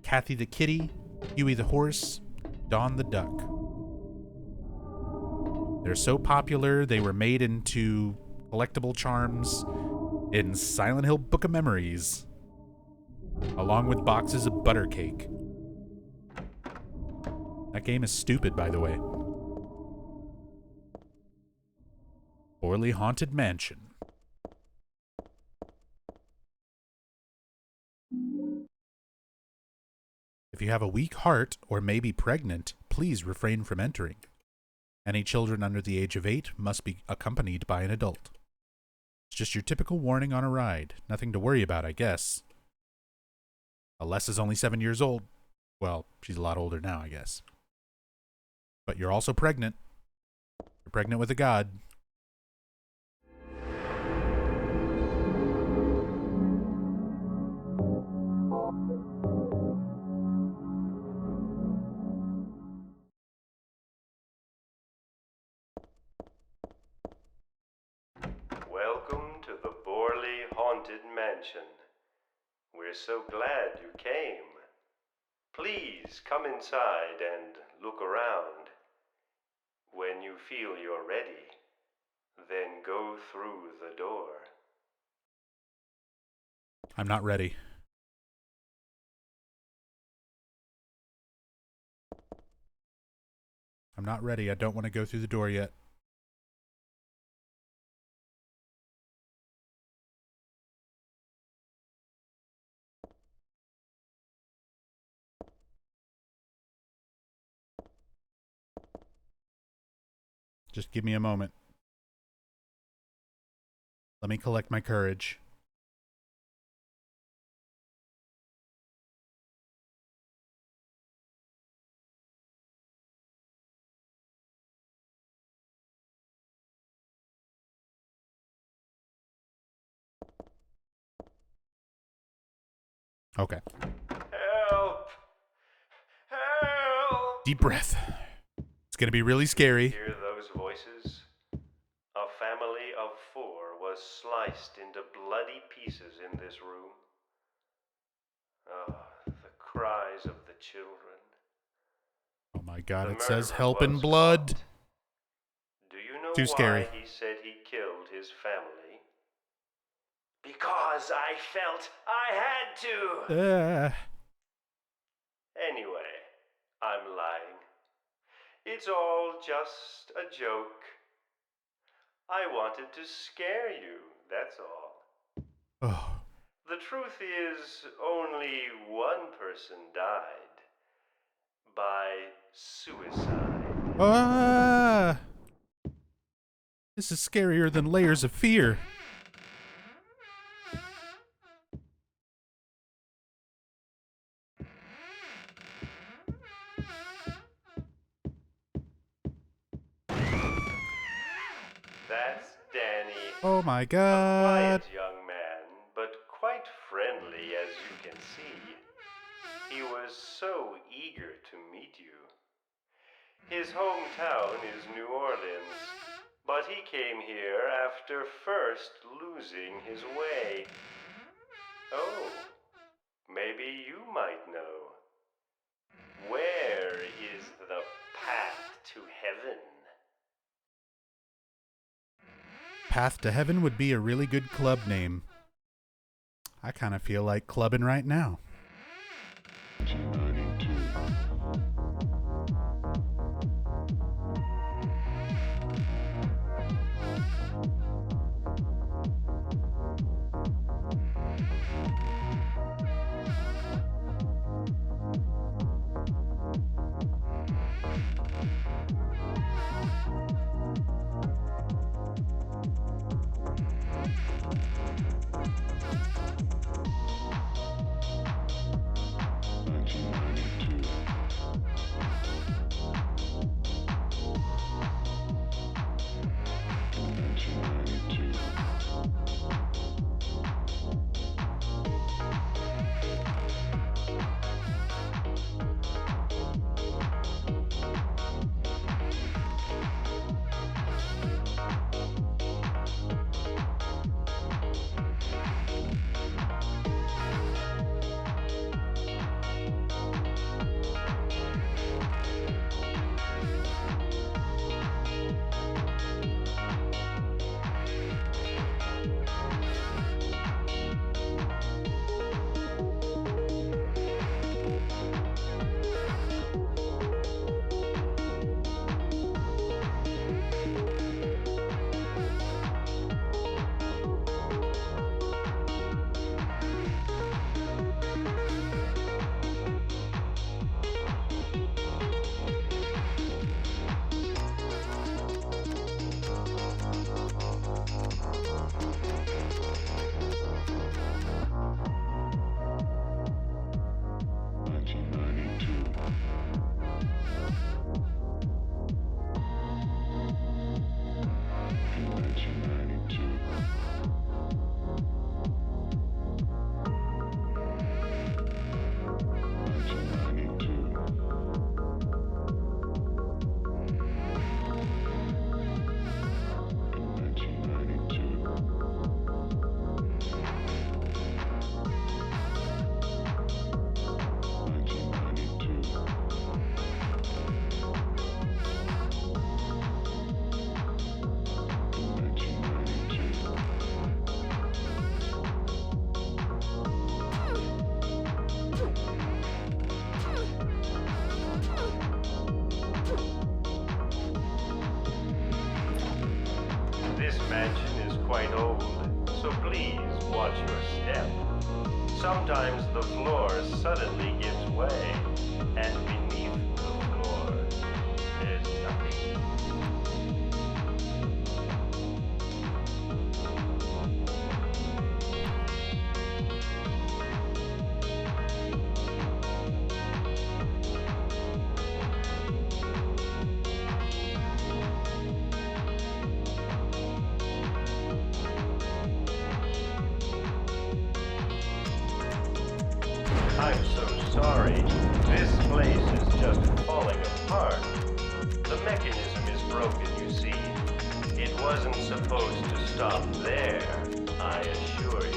Kathy the kitty, Huey the horse, Dawn the duck. They're so popular, they were made into collectible charms in Silent Hill Book of Memories, along with boxes of butter cake. That game is stupid, by the way. Poorly Haunted Mansion. If you have a weak heart or may be pregnant, please refrain from entering. Any children under the age of 8 must be accompanied by an adult. It's just your typical warning on a ride. Nothing to worry about, I guess. Aless is only 7 years old. Well, she's a lot older now, I guess. But you're also pregnant. You're pregnant with a god. Welcome to the Borley Haunted Mansion. We're so glad you came. Please come inside and look around. When you feel you're ready, then go through the door. I'm not ready. I'm not ready. I don't want to go through the door yet. Just give me a moment. Let me collect my courage. Okay. Help! Help! Deep breath. It's going to be really scary. Hear those voices? A family of 4 was sliced into bloody pieces in this room. Ah, the cries of the children. Oh my god, The it says murderer help in was blood. caught. Do you know Too why scary. he said he killed his family? Because I felt I had to! Anyway, I'm lying. It's all just a joke. I wanted to scare you, that's all. Oh. The truth is, only one person died. By suicide. Ah! This is scarier than Layers of Fear. That's Danny. Oh my A god. quiet young man, but quite friendly as you can see. He was so eager to meet you. His hometown is New Orleans, but he came here after first losing his way. Oh, maybe you might know. Where is the path to heaven? Path to Heaven would be a really good club name. I kind of feel like clubbing right now. This mansion is quite old, so please watch your step. Sometimes the floor suddenly gives way, and beneath the floor, there's nothing. I'm so sorry. This place is just falling apart. The mechanism is broken, you see. It wasn't supposed to stop there, I assure you.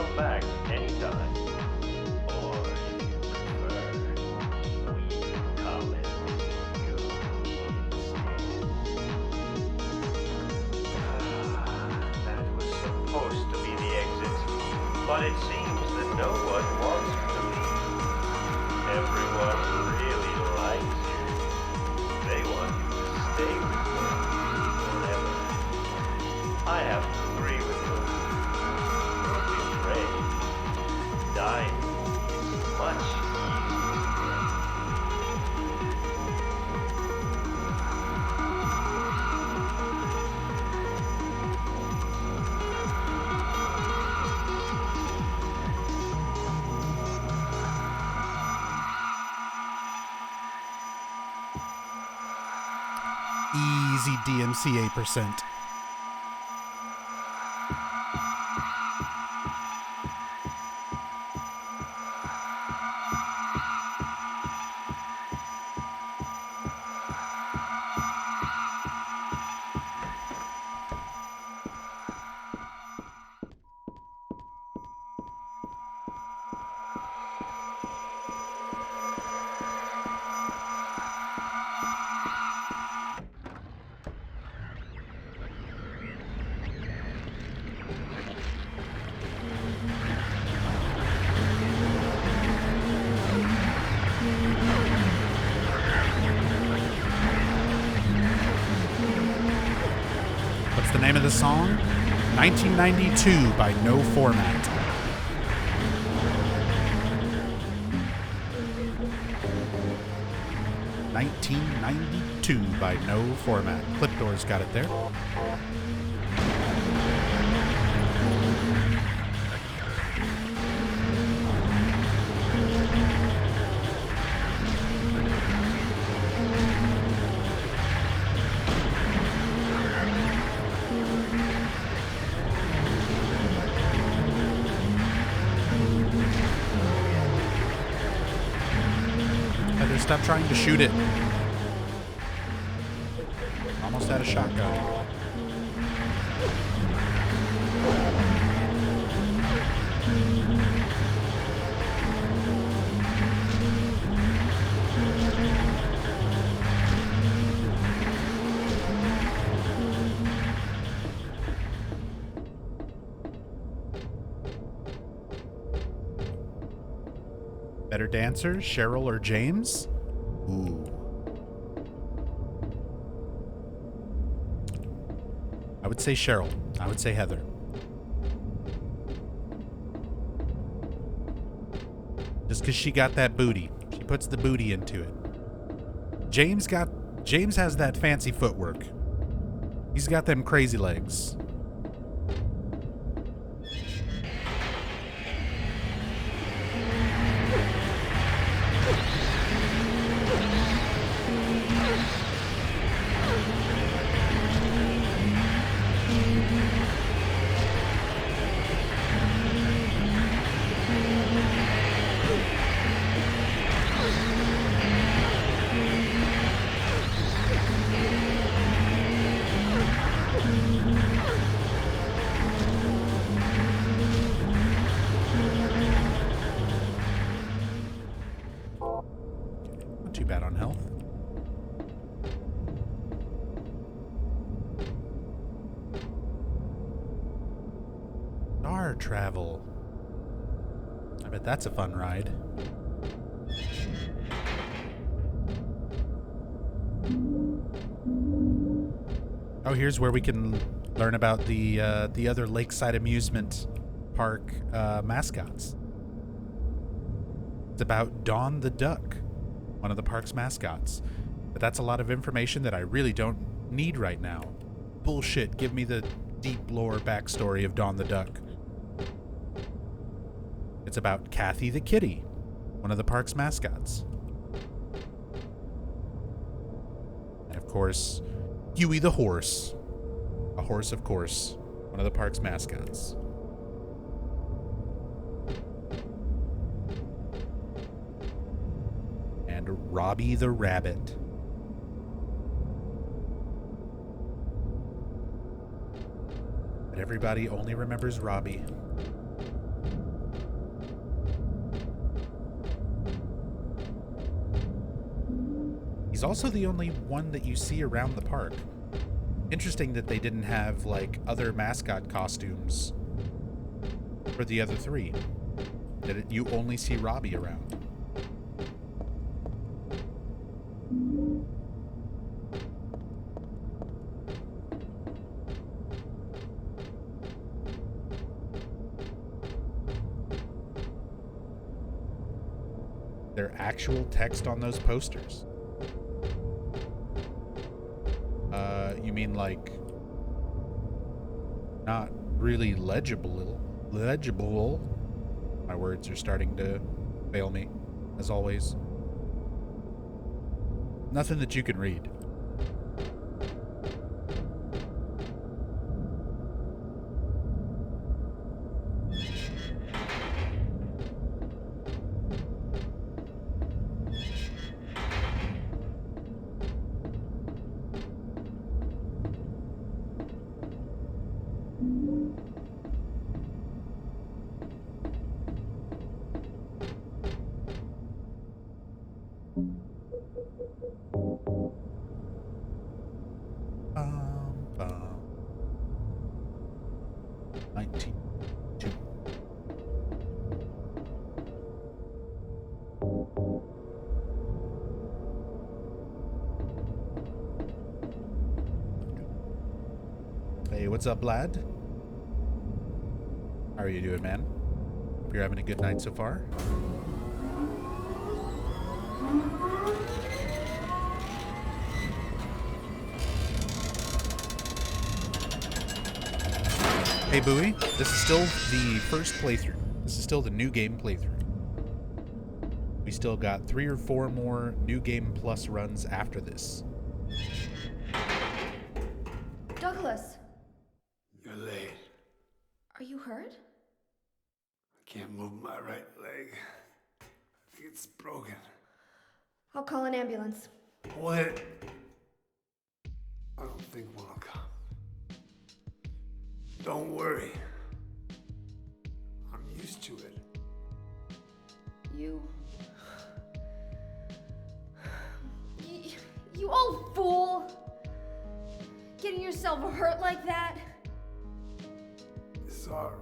come back anytime. Or if you prefer, we can come and visit you instead. That was supposed to be the exit, but it seems that no one wants to leave. Everyone really likes you. They want you to stay with them forever. I have to agree with you. Don't be afraid. Dying is much Easy DMCA %. What's the name of the song? 1992 by No Format. $1992 by No Format. Clipdoor's got it there. Heather, stop trying to shoot it. Almost had a shotgun. Better dancers, Cheryl or James? Ooh. I would say Cheryl. I would say Heather. Just because she got that booty. She puts the booty into it. James has that fancy footwork. He's got them crazy legs. Not too bad on health. Star travel. I bet that's a fun ride. Oh, here's where we can learn about the other lakeside amusement park mascots. It's about Dawn the Duck, one of the park's mascots. But that's a lot of information that I really don't need right now. Bullshit, give me the deep lore backstory of Dawn the Duck. It's about Kathy the Kitty, one of the park's mascots. And of course, Huey the Horse. A horse, of course, one of the park's mascots. And Robbie the Rabbit. But everybody only remembers Robbie. is also the only one that you see around the park. Interesting that they didn't have, like, other mascot costumes for the other three. That you only see Robbie around. There actual text on those posters. You mean like not really legible? My words are starting to fail me, as always. Nothing that you can read. Bum. 19. Hey, what's up, lad? How are you doing, man? Hope you're having a good night so far. Hey, Bowie, this is still the first playthrough. This is still the new game playthrough. We still got 3 or 4 more new game plus runs after this. Douglas, You're late. are you hurt? I can't move my right leg. I think it's broken. I'll call an ambulance. What? I don't think one will come. Don't worry. I'm used to it. You old fool! Getting yourself hurt like that? Sorry.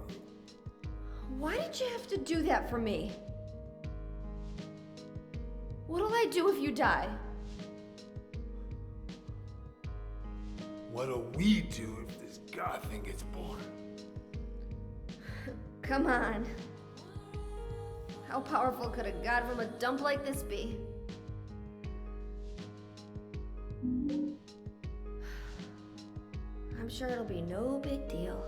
Why did you have to do that for me? What'll I do if you die? What'll we do if this god thing gets born? Come on. How powerful could a god from a dump like this be? I'm sure it'll be no big deal.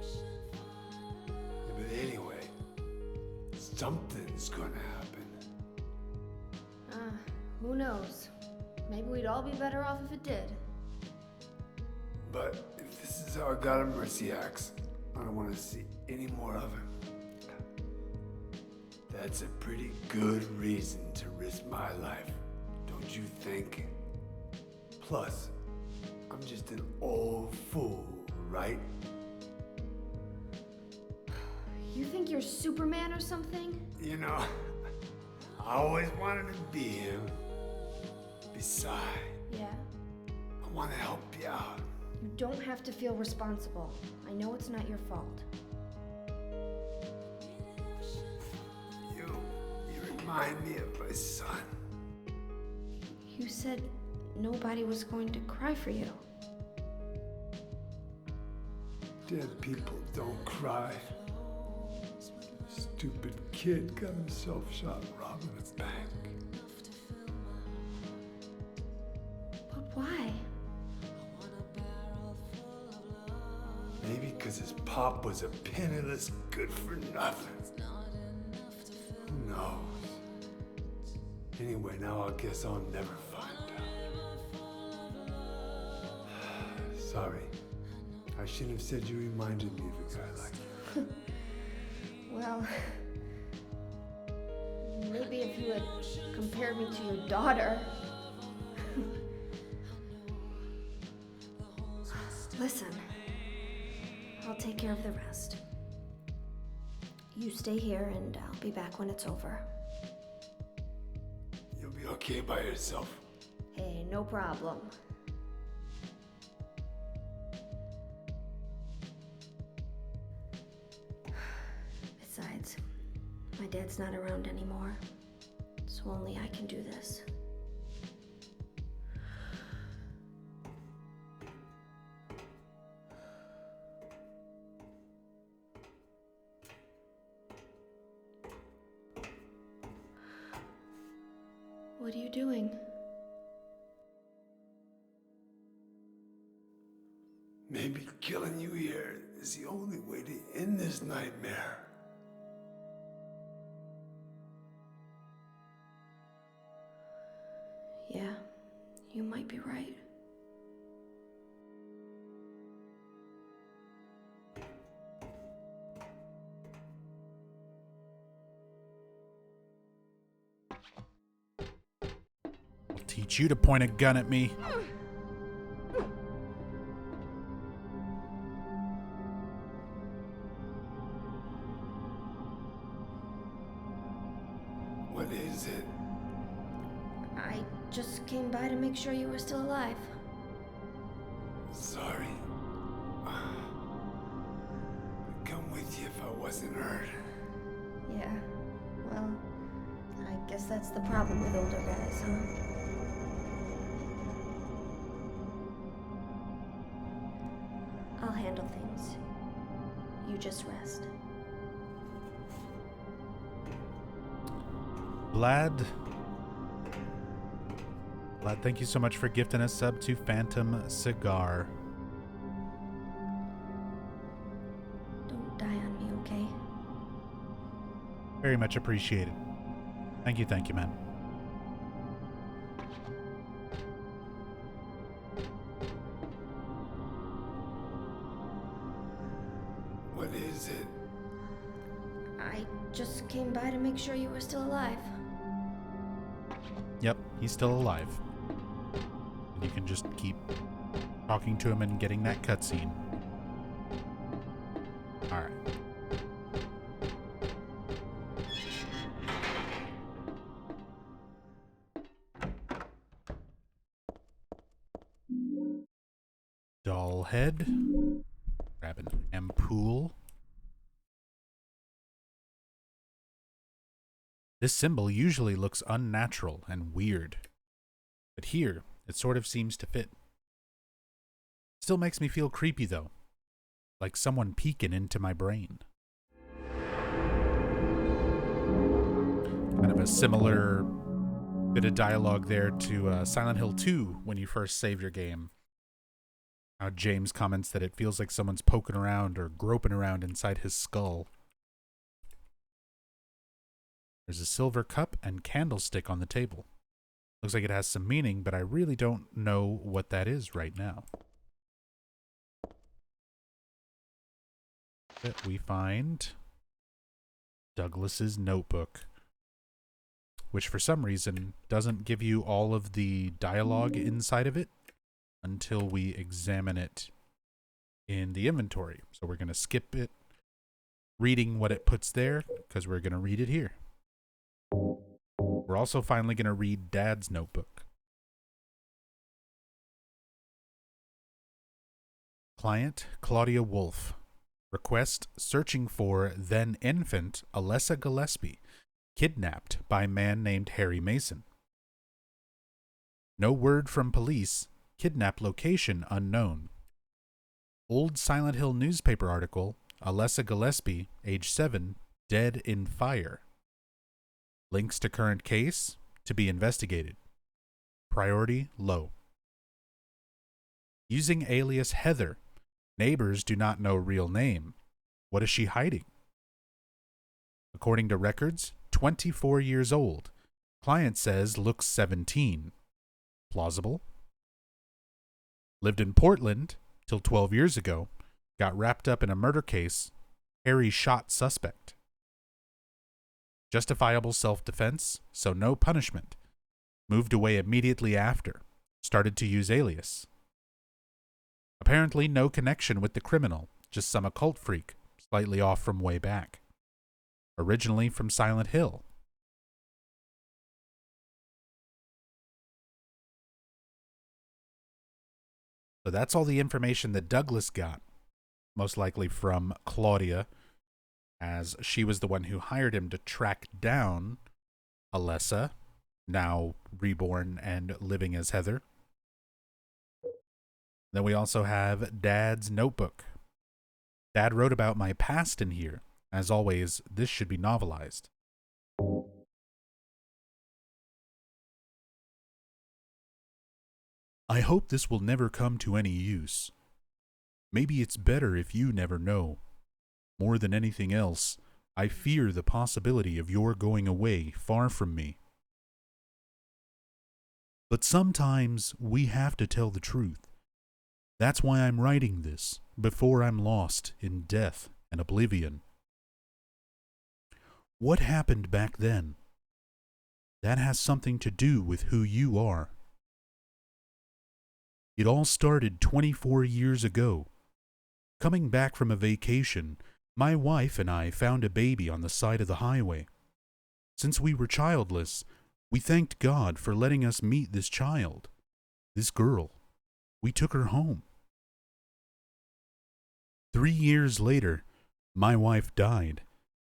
Yeah, but anyway, something's gonna happen. Who knows? Maybe we'd all be better off if it did. But if this is how God of Mercy acts, I don't want to see any more of him. That's a pretty good reason to risk my life, don't you think? Plus, I'm just an old fool, right? You think you're Superman or something? You know, I always wanted to be him. Besides, Yeah. I want to help you out. You don't have to feel responsible. I know it's not your fault. You remind me of my son. You said nobody was going to cry for you. Dead people don't cry. Stupid kid got himself shot robbing a bank. But why? Maybe because his pop was a penniless good-for-nothing. Who knows? Anyway, now I guess I'll never find out. Sorry. I shouldn't have said you reminded me of a guy like you. Well, maybe if you had compared me to your daughter. Listen, I'll take care of the rest. You stay here and I'll be back when it's over. You'll be okay by yourself. no problem. Besides, my dad's not around anymore, so only I can do this. What are you doing? Maybe killing you here is the only way to end this nightmare. Yeah, you might be right. I'll teach you to point a gun at me. What is it? I just came by to make sure you were still alive. Sorry. I'd come with you if I wasn't hurt. Yeah, well, I guess that's the problem with older guys, huh? I'll handle things. You just rest. Vlad, thank you so much for gifting a sub to Phantom Cigar. Don't die on me, okay? Very much appreciated. Thank you, man. What is it? I just came by to make sure you were still alive. Yep, he's still alive. And you can just keep talking to him and getting that cutscene. Alright. Doll head. Grab an ampoule. This symbol usually looks unnatural and weird, but here it sort of seems to fit. Still makes me feel creepy though, like someone peeking into my brain. Kind of a similar bit of dialogue there to Silent Hill 2 when you first save your game. How James comments that it feels like someone's poking around or groping around inside his skull. There's a silver cup and candlestick on the table. Looks like it has some meaning, but I really don't know what that is right now. But we find Douglas's notebook, which for some reason doesn't give you all of the dialogue inside of it until we examine it in the inventory. So we're going to skip it, reading what it puts there, because we're going to read it here. We're also finally going to read Dad's notebook. Client Claudia Wolf. Request searching for then infant Alessa Gillespie, kidnapped by man named Harry Mason. No word from police. Kidnap location unknown. Old Silent Hill newspaper article. Alessa Gillespie, age 7, dead in fire. Links to current case to be investigated. Priority low. Using alias Heather. Neighbors do not know real name. What is she hiding? According to records, 24 years old. Client says looks 17. Plausible. Lived in Portland till 12 years ago. Got wrapped up in a murder case. Harry shot suspect. Justifiable self-defense, so no punishment. Moved away immediately after. Started to use alias. Apparently no connection with the criminal, just some occult freak, slightly off from way back. Originally from Silent Hill. So that's all the information that Douglas got, most likely from Claudia, as she was the one who hired him to track down Alessa, now reborn and living as Heather. Then we also have Dad's notebook. Dad wrote about my past in here. As always, this should be novelized. I hope this will never come to any use. Maybe it's better if you never know. More than anything else, I fear the possibility of your going away far from me. But sometimes we have to tell the truth. That's why I'm writing this, before I'm lost in death and oblivion. What happened back then? That has something to do with who you are. It all started 24 years ago. Coming back from a vacation, my wife and I found a baby on the side of the highway. Since we were childless, we thanked God for letting us meet this child, this girl. We took her home. 3 years later, my wife died,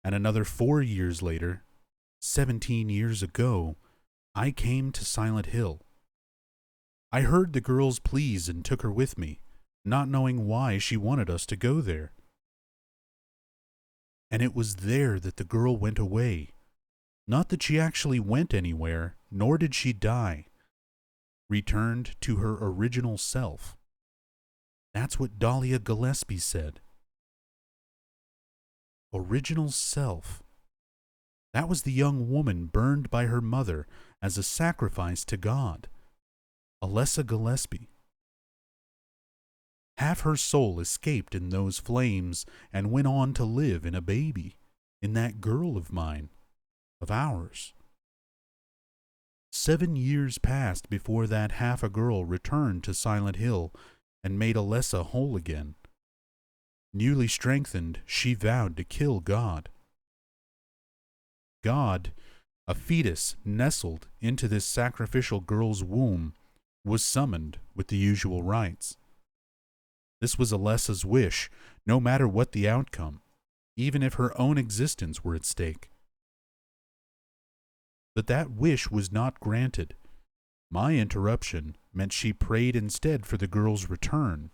and another 4 years later, 17 years ago, I came to Silent Hill. I heard the girl's pleas and took her with me, not knowing why she wanted us to go there. And it was there that the girl went away. Not that she actually went anywhere, nor did she die. Returned to her original self. That's what Dahlia Gillespie said. Original self. That was the young woman burned by her mother as a sacrifice to God. Alessa Gillespie. Half her soul escaped in those flames and went on to live in a baby, in that girl of mine, of ours. 7 years passed before that half a girl returned to Silent Hill and made Alessa whole again. Newly strengthened, she vowed to kill God. God, a fetus nestled into this sacrificial girl's womb, was summoned with the usual rites. This was Alessa's wish, no matter what the outcome, even if her own existence were at stake. But that wish was not granted. My interruption meant she prayed instead for the girl's return.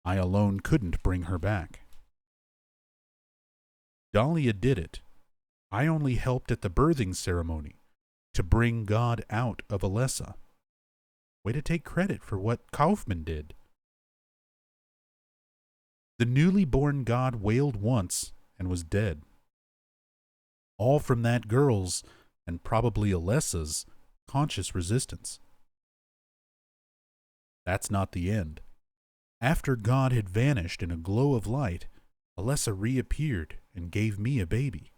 I alone couldn't bring her back. Dahlia did it. I only helped at the birthing ceremony to bring God out of Alessa. Way to take credit for what Kaufman did. The newly born God wailed once and was dead. All from that girl's, and probably Alessa's, conscious resistance. That's not the end. After God had vanished in a glow of light, Alessa reappeared and gave me a baby.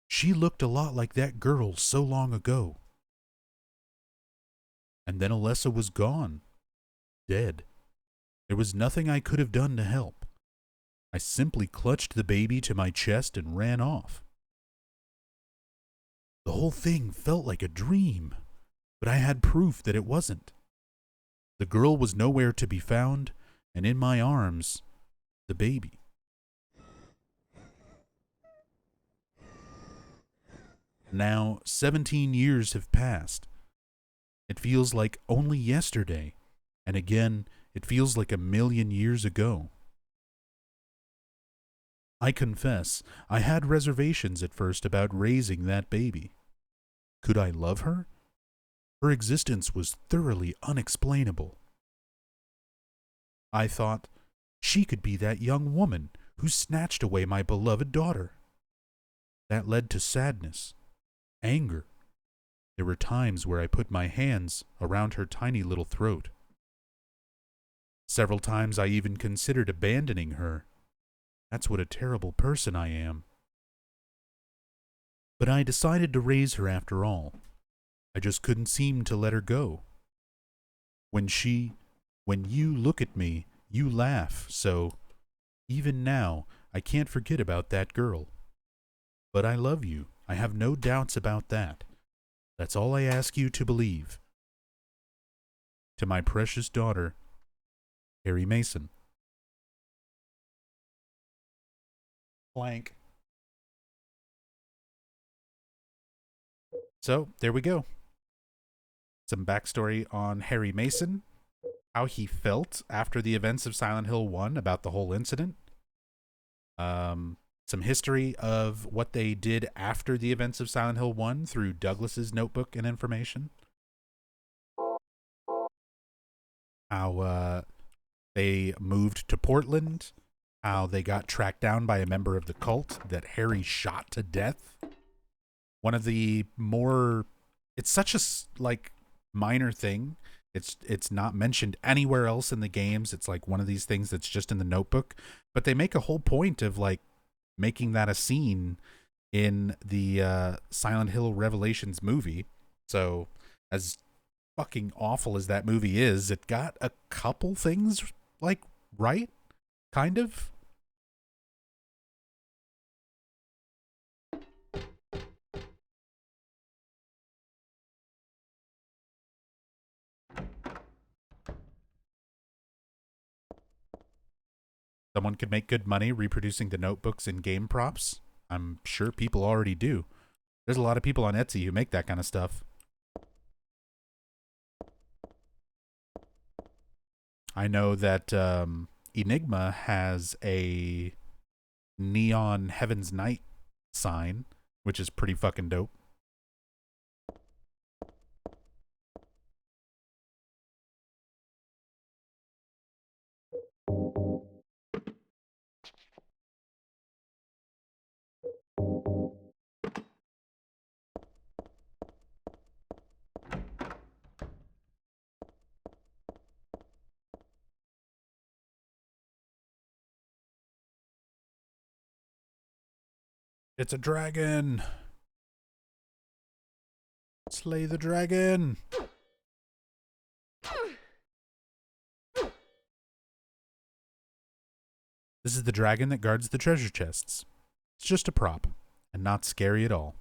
She looked a lot like that girl so long ago. And then Alessa was gone, dead. There was nothing I could have done to help. I simply clutched the baby to my chest and ran off. The whole thing felt like a dream, but I had proof that it wasn't. The girl was nowhere to be found, and in my arms, the baby. Now, 17 years have passed. It feels like only yesterday, and again, it feels like a million years ago. I confess, I had reservations at first about raising that baby. Could I love her? Her existence was thoroughly unexplainable. I thought, she could be that young woman who snatched away my beloved daughter. That led to sadness, anger. There were times where I put my hands around her tiny little throat. Several times I even considered abandoning her. That's what a terrible person I am. But I decided to raise her after all. I just couldn't seem to let her go. When you look at me, you laugh, so even now I can't forget about that girl. But I love you. I have no doubts about that. That's all I ask you to believe. To my precious daughter, Harry Mason. Blank. So, there we go. Some backstory on Harry Mason, how he felt after the events of Silent Hill 1 about the whole incident. Some history of what they did after the events of Silent Hill 1 through Douglas's notebook and information. How they moved to Portland. How they got tracked down by a member of the cult that Harry shot to death. One of the more... It's such a, like, minor thing. It's not mentioned anywhere else in the games. It's like one of these things that's just in the notebook. But they make a whole point of, like, making that a scene in the Silent Hill Revelations movie. So, as fucking awful as that movie is, it got a couple things, like, right? Kind of. Someone could make good money reproducing the notebooks in game props. I'm sure people already do. There's a lot of people on Etsy who make that kind of stuff. I know that Enigma has a neon Heaven's Night sign, which is pretty fucking dope. It's a dragon. Slay the dragon. This is the dragon that guards the treasure chests. It's just a prop and not scary at all.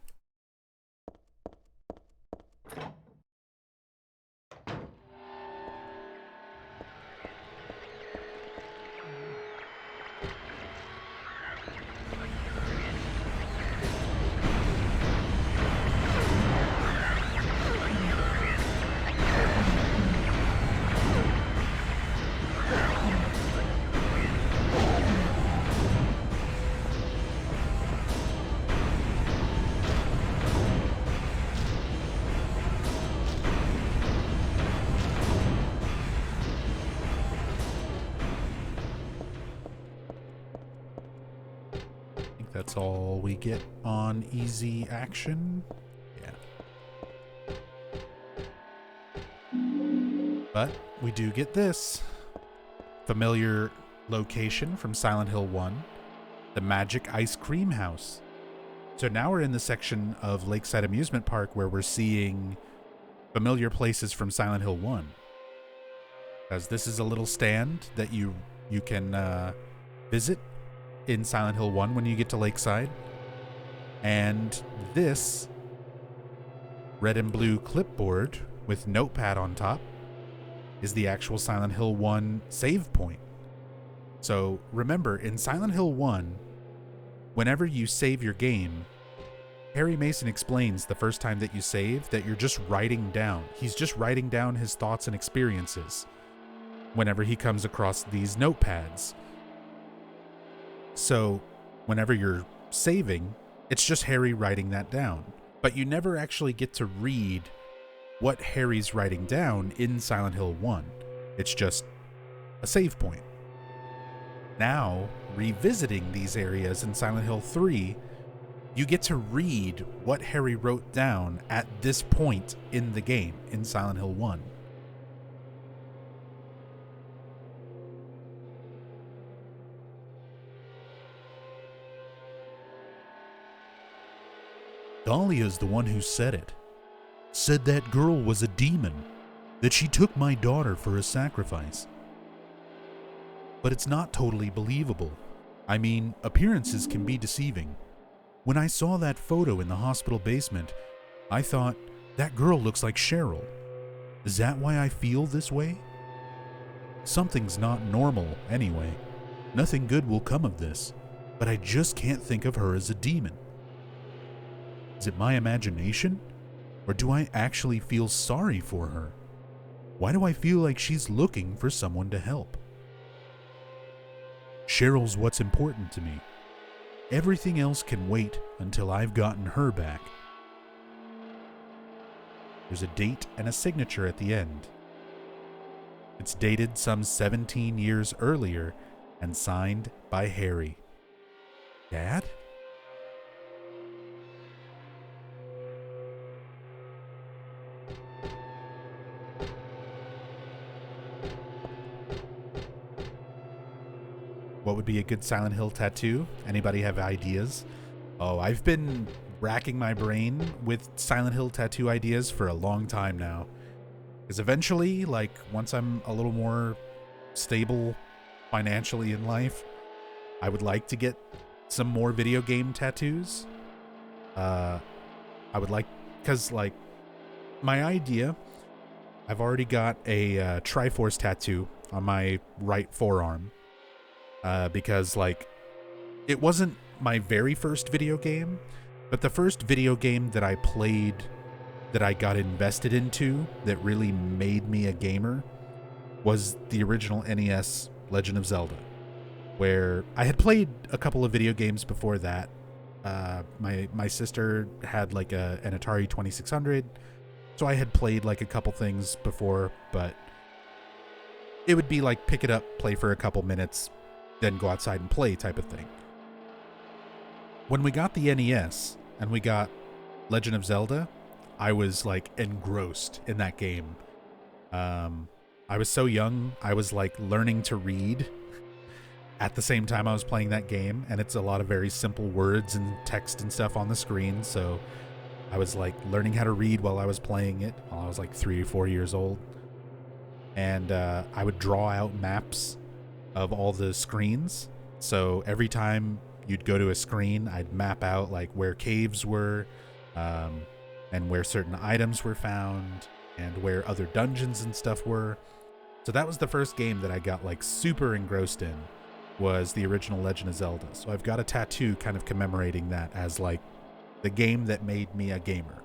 That's all we get on easy action. Yeah. But we do get this. Familiar location from Silent Hill 1. The Magic Ice Cream House. So now we're in the section of Lakeside Amusement Park where we're seeing familiar places from Silent Hill 1. As this is a little stand that you can visit in Silent Hill 1 when you get to Lakeside. And this red and blue clipboard with notepad on top is the actual Silent Hill 1 save point. So remember, in Silent Hill 1, whenever you save your game, Harry Mason explains the first time that you save that you're just writing down. He's just writing down his thoughts and experiences whenever he comes across these notepads. So, whenever you're saving, it's just Harry writing that down. But you never actually get to read what Harry's writing down in Silent Hill 1. It's just a save point. Now, revisiting these areas in Silent Hill 3, you get to read what Harry wrote down at this point in the game, in Silent Hill 1. Dahlia's the one who said it. Said that girl was a demon, that she took my daughter for a sacrifice. But it's not totally believable. I mean, appearances can be deceiving. When I saw that photo in the hospital basement, I thought, that girl looks like Cheryl. Is that why I feel this way? Something's not normal anyway. Nothing good will come of this, but I just can't think of her as a demon. Is it my imagination? Or do I actually feel sorry for her? Why do I feel like she's looking for someone to help? Cheryl's what's important to me. Everything else can wait until I've gotten her back. There's a date and a signature at the end. It's dated some 17 years earlier and signed by Harry. Dad? What would be a good Silent Hill tattoo? Anybody have ideas? Oh, I've been racking my brain with Silent Hill tattoo ideas for a long time now. Because eventually, like, once I'm a little more stable financially in life, I would like to get some more video game tattoos. I would like, because, like, my idea, I've already got a Triforce tattoo on my right forearm. Because, like, it wasn't my very first video game, but the first video game that I played, that I got invested into, that really made me a gamer, was the original NES Legend of Zelda, where I had played a couple of video games before that. My sister had, like, an Atari 2600, so I had played, like, a couple things before, but it would be like pick it up, play for a couple minutes, then go outside and play type of thing. When we got the NES and we got Legend of Zelda, I was, like, engrossed in that game. I was so young, I was, like, learning to read at the same time I was playing that game, and it's a lot of very simple words and text and stuff on the screen, so I was, like, learning how to read while I was playing it while I was, like, 3 or 4 years old. And I would draw out maps of all the screens, so every time you'd go to a screen, I'd map out, like, where caves were, and where certain items were found, and where other dungeons and stuff were. So that was the first game that I got, like, super engrossed in, was the original Legend of Zelda. So I've got a tattoo kind of commemorating that as, like, the game that made me a gamer.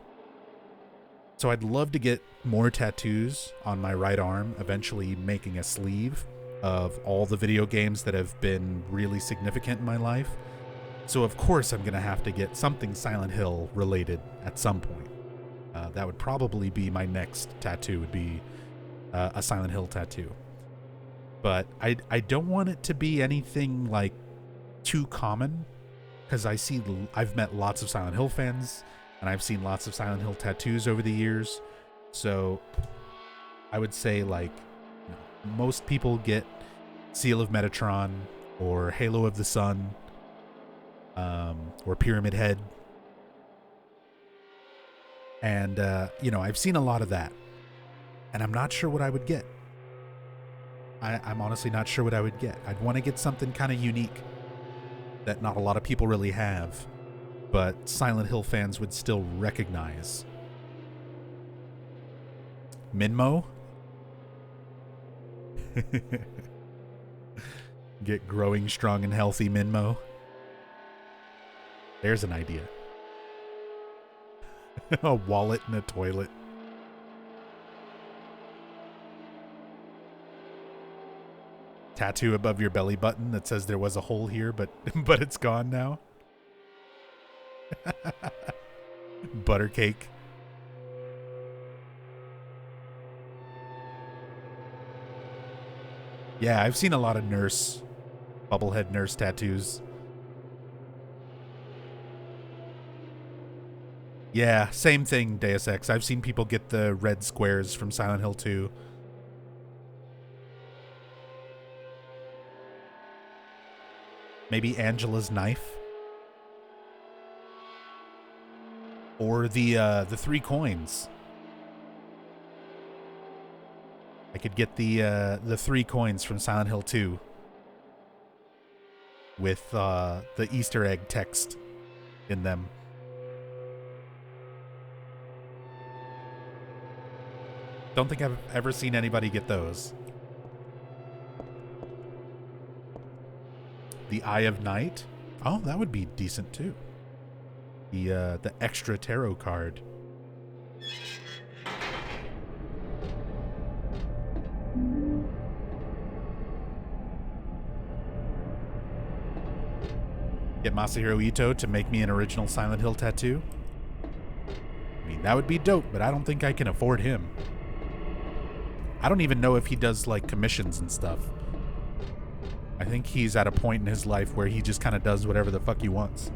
So I'd love to get more tattoos on my right arm, eventually making a sleeve of all the video games that have been really significant in my life. So of course I'm going to have to get something Silent Hill related at some point. That would probably be my next tattoo, would be a Silent Hill tattoo. But I don't want it to be anything, like, too common, because I've met lots of Silent Hill fans, and I've seen lots of Silent Hill tattoos over the years. So I would say, like, most people get Seal of Metatron or Halo of the Sun, or Pyramid Head. And, I've seen a lot of that, and I'm not sure what I would get. I'm honestly not sure what I would get. I'd want to get something kind of unique that not a lot of people really have, but Silent Hill fans would still recognize. Minmo? Get growing strong and healthy, Minmo. There's an idea. A wallet and a toilet. Tattoo above your belly button that says there was a hole here, but it's gone now. Buttercake. Yeah, I've seen a lot of bubblehead nurse tattoos. Yeah, same thing, Deus Ex. I've seen people get the red squares from Silent Hill 2. Maybe Angela's knife. Or the 3 coins. I could get the 3 coins from Silent Hill 2 with the Easter egg text in them. Don't think I've ever seen anybody get those. the Eye of Night. Oh, that would be decent too. The extra tarot card. Get Masahiro Ito to make me an original Silent Hill tattoo. I mean, that would be dope, but I don't think I can afford him. I don't even know if he does like commissions and stuff. I think he's at a point in his life where he just kind of does whatever the fuck he wants.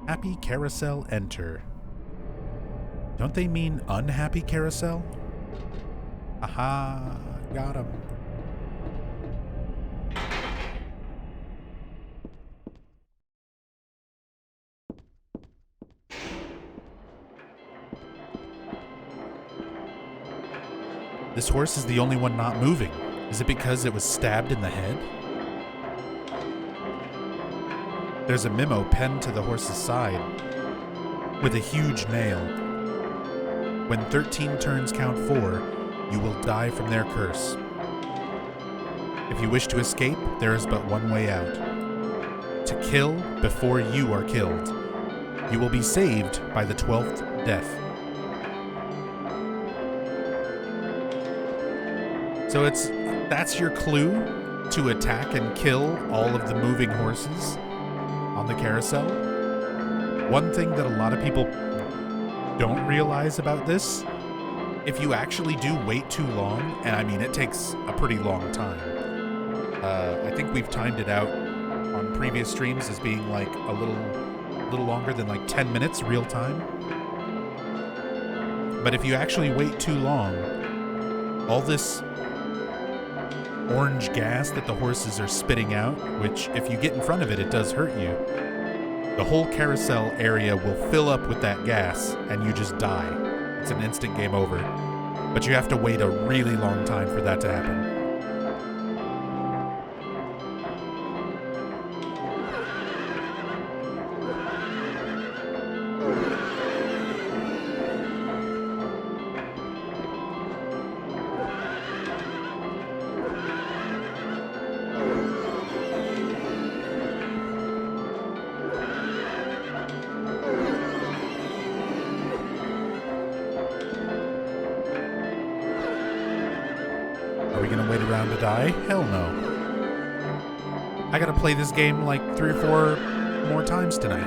Happy carousel enter. Don't they mean unhappy carousel? Aha, got him. This horse is the only one not moving. Is it because it was stabbed in the head? There's a memo penned to the horse's side with a huge nail. When 13 turns count 4, you will die from their curse. If you wish to escape, there is but one way out. To kill before you are killed. You will be saved by the 12th death. So that's your clue to attack and kill all of the moving horses on the carousel. One thing that a lot of people don't realize about this, if you actually do wait too long, and I mean it takes a pretty long time. I think we've timed it out on previous streams as being like a little longer than like 10 minutes real time. But if you actually wait too long, all this orange gas that the horses are spitting out, which if you get in front of it, it does hurt you. The whole carousel area will fill up with that gas and you just die. It's an instant game over. But you have to wait a really long time for that to happen. Are we gonna wait around to die? Hell no. I gotta play this game like 3 or 4 more times tonight.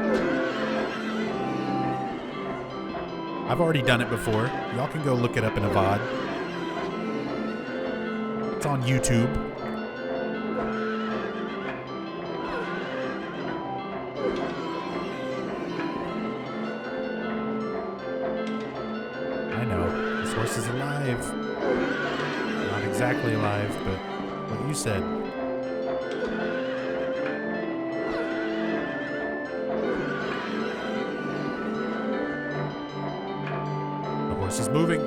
I've already done it before. Y'all can go look it up in a VOD. It's on YouTube. I know, this horse is alive. Not exactly alive, but what you said. The horse is moving.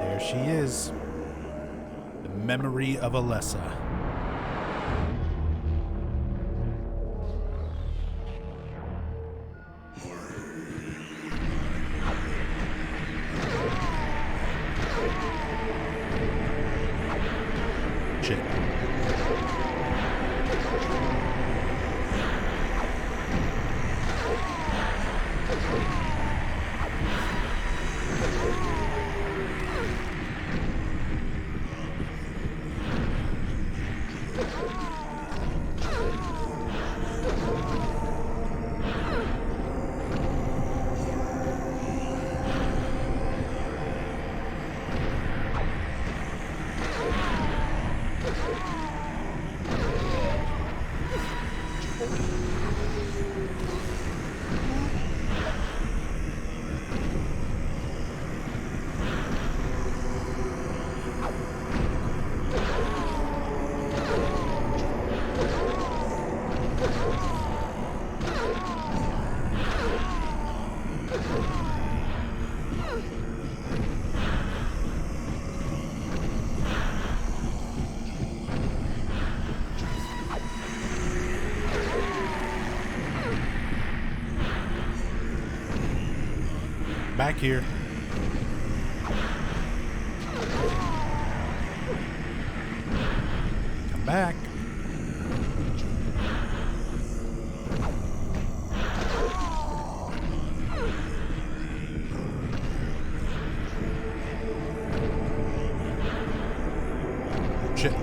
There she is. The memory of Alessa. Back here. Come back. Shit.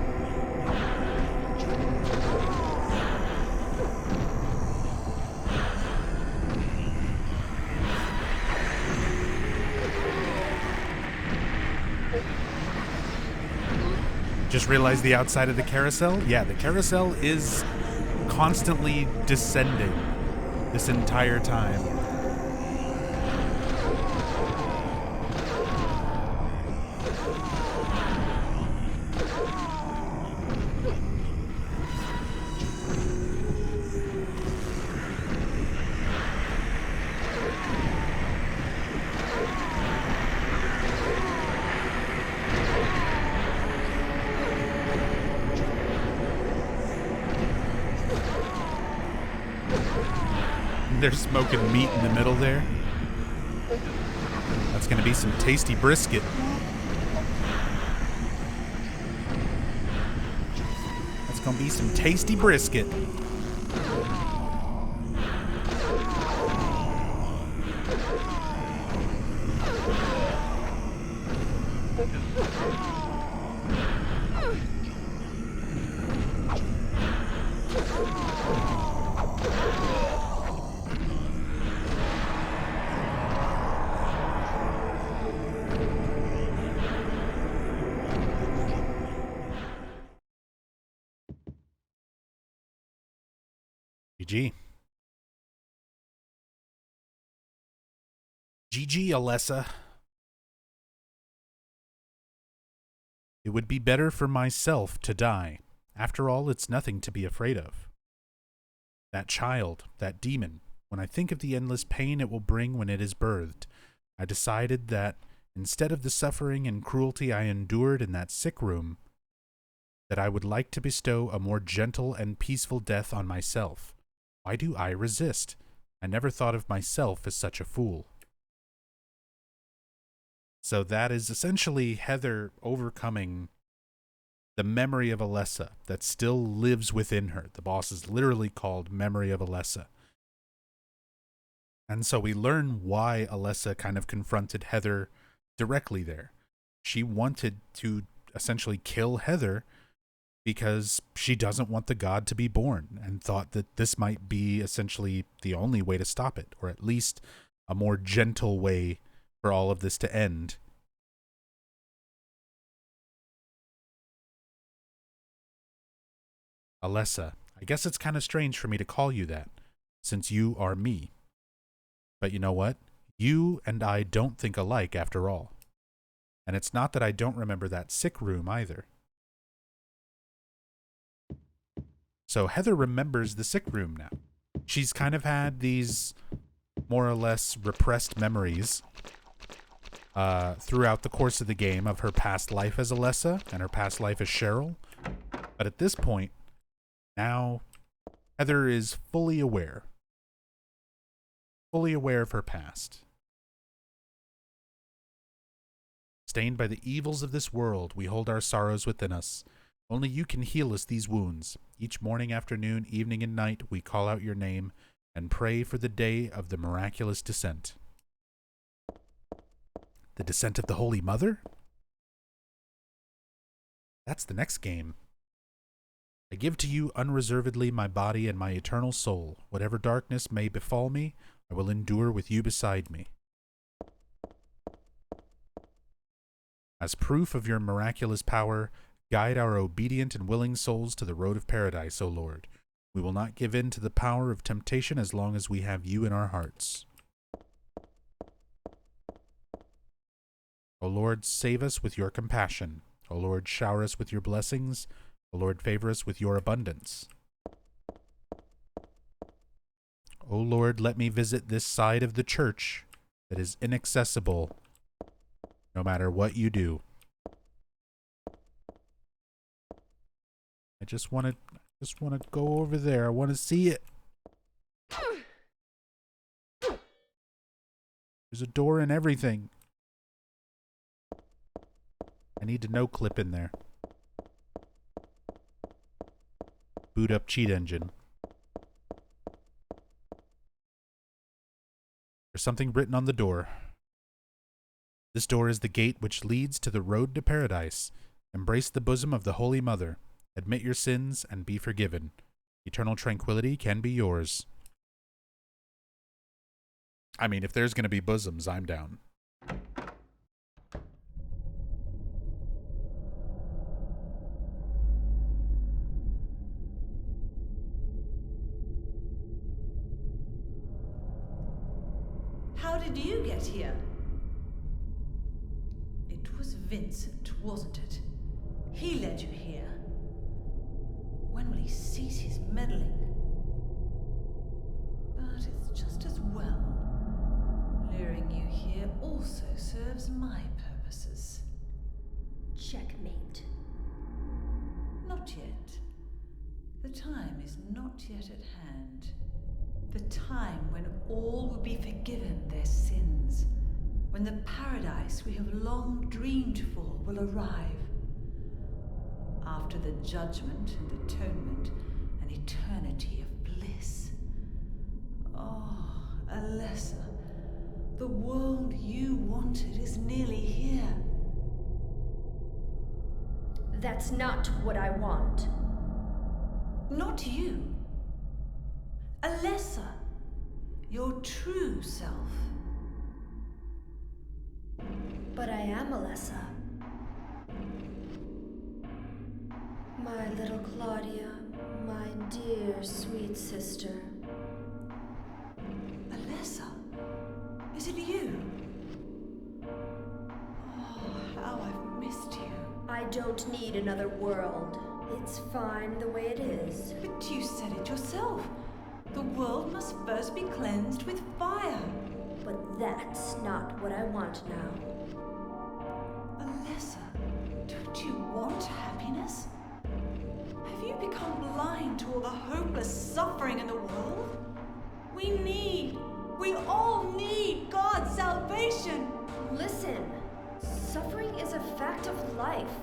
Just realized the outside of the carousel? Yeah, the carousel is constantly descending this entire time. They're smoking meat in the middle there. That's gonna be some tasty brisket. That's gonna be some tasty brisket. GG. GG, Alessa. It would be better for myself to die. After all, it's nothing to be afraid of. That child, that demon, when I think of the endless pain it will bring when it is birthed, I decided that instead of the suffering and cruelty I endured in that sick room, that I would like to bestow a more gentle and peaceful death on myself. Why do I resist? I never thought of myself as such a fool. So that is essentially Heather overcoming the memory of Alessa that still lives within her. The boss is literally called Memory of Alessa. And so we learn why Alessa kind of confronted Heather directly there. She wanted to essentially kill Heather because she doesn't want the god to be born, and thought that this might be essentially the only way to stop it, or at least a more gentle way for all of this to end. Alessa, I guess it's kind of strange for me to call you that, since you are me. But you know what? You and I don't think alike after all. And it's not that I don't remember that sick room either. So Heather remembers the sick room now. She's kind of had these more or less repressed memories throughout the course of the game of her past life as Alessa and her past life as Cheryl. But at this point, now Heather is fully aware of her past. Stained by the evils of this world, we hold our sorrows within us. Only you can heal us these wounds. Each morning, afternoon, evening, and night, we call out your name and pray for the day of the miraculous descent. The descent of the Holy Mother? That's the next game. I give to you unreservedly my body and my eternal soul. Whatever darkness may befall me, I will endure with you beside me. As proof of your miraculous power, guide our obedient and willing souls to the road of paradise, O Lord. We will not give in to the power of temptation as long as we have you in our hearts. O Lord, save us with your compassion. O Lord, shower us with your blessings. O Lord, favor us with your abundance. O Lord, let me visit this side of the church that is inaccessible, no matter what you do. I just want to go over there. I want to see it. There's a door and everything. I need to no-clip in there. Boot up cheat engine. There's something written on the door. This door is the gate which leads to the road to paradise. Embrace the bosom of the Holy Mother. Admit your sins and be forgiven. Eternal tranquility can be yours. I mean, if there's going to be bosoms, I'm down. How did you get here? It was Vincent, wasn't it? He led you here. When will he cease his meddling? But it's just as well. Luring you here also serves my purposes. Checkmate. Not yet. The time is not yet at hand. The time when all will be forgiven their sins. When the paradise we have long dreamed for will arrive. After the judgment and atonement, an eternity of bliss. Oh, Alessa, the world you wanted is nearly here. That's not what I want. Not you. Alessa, your true self. But I am Alessa. My little Claudia, my dear sweet sister. Alessa, is it you? Oh, how I've missed you. I don't need another world. It's fine the way it is. But you said it yourself. The world must first be cleansed with fire. But that's not what I want now. Alessa, don't you want happiness? Have you become blind to all the hopeless suffering in the world? We all need God's salvation. Listen, suffering is a fact of life.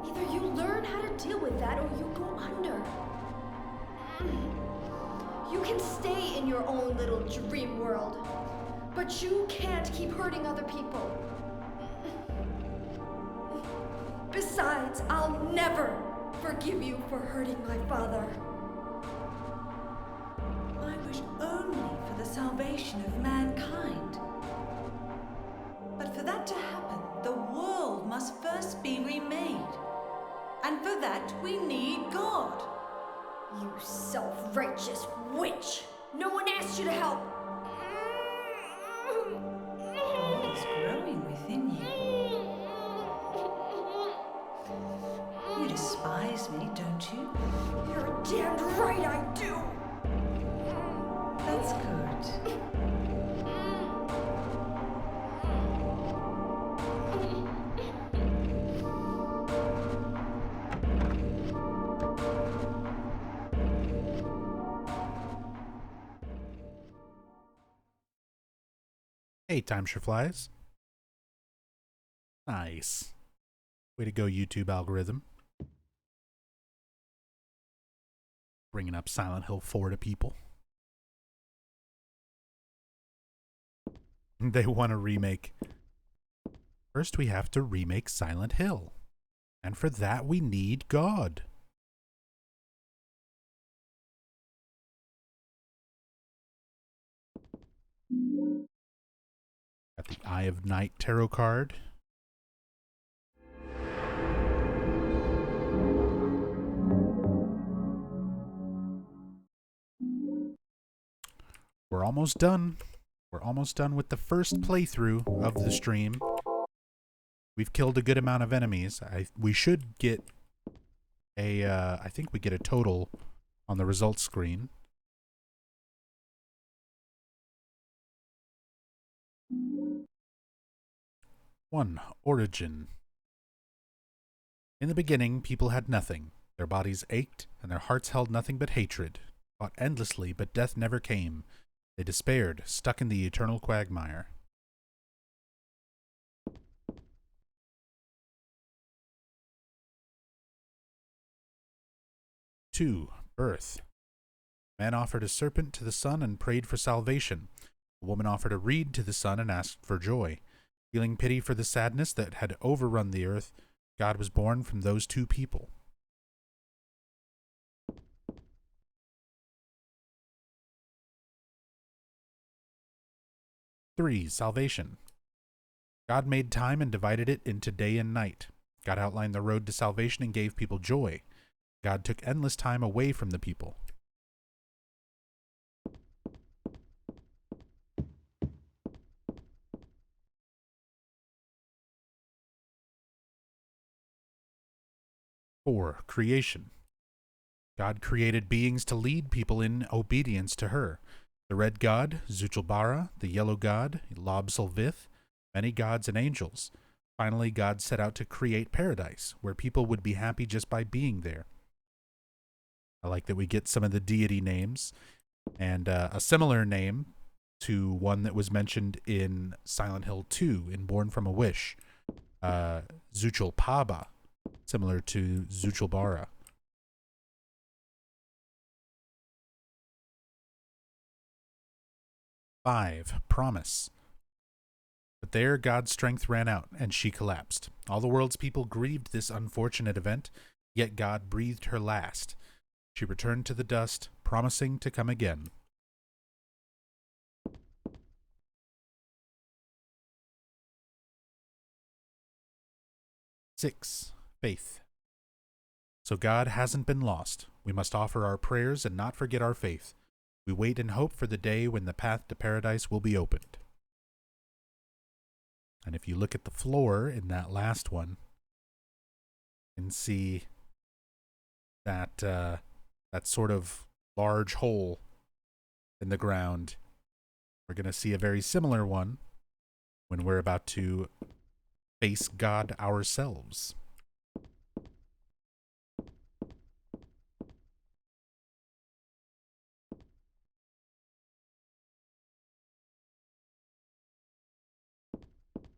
Either you learn how to deal with that or you go under. You can stay in your own little dream world, but you can't keep hurting other people. Besides, I'll never forgive you for hurting my father. I wish only for the salvation of mankind. But for that to happen, the world must first be remade. And for that, we need God. You self-righteous witch! No one asked you to help! God is growing within you. You despise me, don't you? You're damned right I do! That's good. Hey, time sure flies. Nice. Way to go, YouTube algorithm. Bringing up Silent Hill 4 to people. They want a remake. First, we have to remake Silent Hill. And for that, we need God. Got the Eye of Night tarot card. We're almost done. We're almost done with the first playthrough of the stream. We've killed a good amount of enemies. We should get a, I think we get a total on the results screen. 1. Origin. In the beginning, people had nothing. Their bodies ached, and their hearts held nothing but hatred. Fought endlessly, but death never came. They despaired, stuck in the eternal quagmire. 2. Birth. Man offered a serpent to the sun and prayed for salvation. A woman offered a reed to the sun and asked for joy. Feeling pity for the sadness that had overrun the earth, God was born from those two people. 3. Salvation. God made time and divided it into day and night. God outlined the road to salvation and gave people joy. God took endless time away from the people. 4. Creation. God created beings to lead people in obedience to her. The red god, Zuchalbara, the yellow god, Lob-Sulvith, many gods and angels. Finally, God set out to create paradise, where people would be happy just by being there. I like that we get some of the deity names, and a similar name to one that was mentioned in Silent Hill 2, in Born from a Wish. Zuchalpaba, similar to Zuchalbara. 5. Promise. But there God's strength ran out, and she collapsed. All the world's people grieved this unfortunate event, yet God breathed her last. She returned to the dust, promising to come again. 6. Faith. So God hasn't been lost. We must offer our prayers and not forget our faith. We wait and hope for the day when the path to paradise will be opened. And if you look at the floor in that last one, you can see that that sort of large hole in the ground. We're going to see a very similar one when we're about to face God ourselves.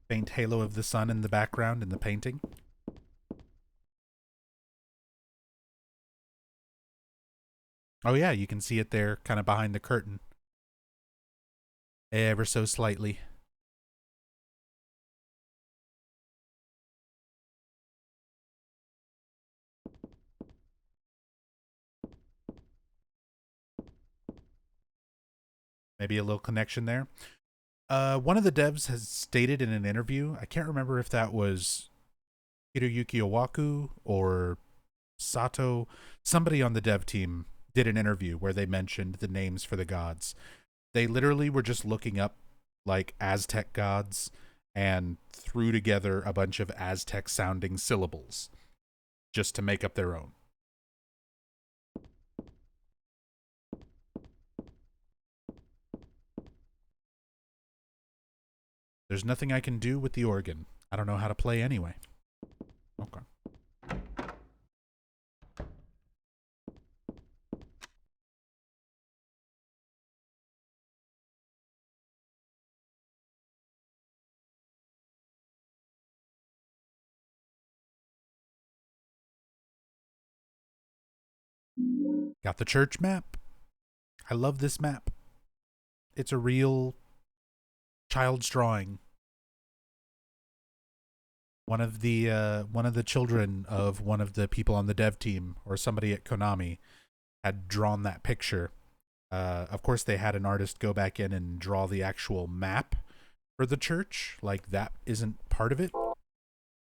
Faint halo of the sun in the background in the painting. Oh yeah, you can see it there kind of behind the curtain. Ever so slightly. Maybe a little connection there. One of the devs has stated in an interview, I can't remember if that was Hiroyuki Owaku or Sato, somebody on the dev team did an interview where they mentioned the names for the gods. They literally were just looking up like Aztec gods and threw together a bunch of Aztec sounding syllables just to make up their own. There's nothing I can do with the organ. I don't know how to play anyway. Okay. Got the church map. I love this map. It's a real child's drawing. One of the children of one of the people on the dev team or somebody at Konami had drawn that picture. Of course, they had an artist go back in and draw the actual map for the church. Like, that isn't part of it.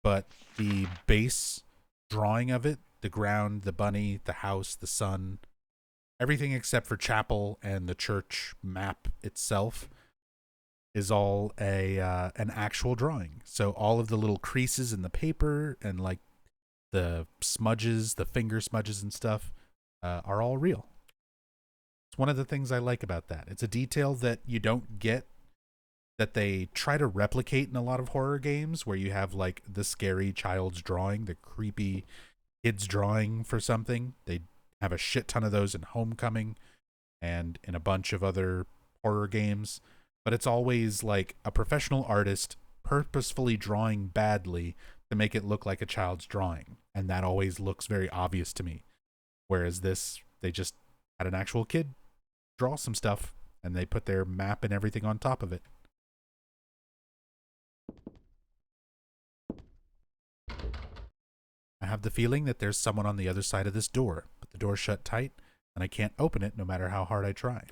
But the base drawing of it, the ground, the bunny, the house, the sun, everything except for chapel and the church map itself is all an actual drawing. So all of the little creases in the paper and like the smudges, the finger smudges and stuff are all real. It's one of the things I like about that. It's a detail that you don't get that they try to replicate in a lot of horror games, where you have like the scary child's drawing, the creepy kid's drawing for something. They have a shit ton of those in Homecoming and in a bunch of other horror games, but it's always like a professional artist purposefully drawing badly to make it look like a child's drawing, and that always looks very obvious to me. Whereas this, they just had an actual kid draw some stuff, and they put their map and everything on top of it. I have the feeling that there's someone on the other side of this door, but the door's shut tight, and I can't open it no matter how hard I try.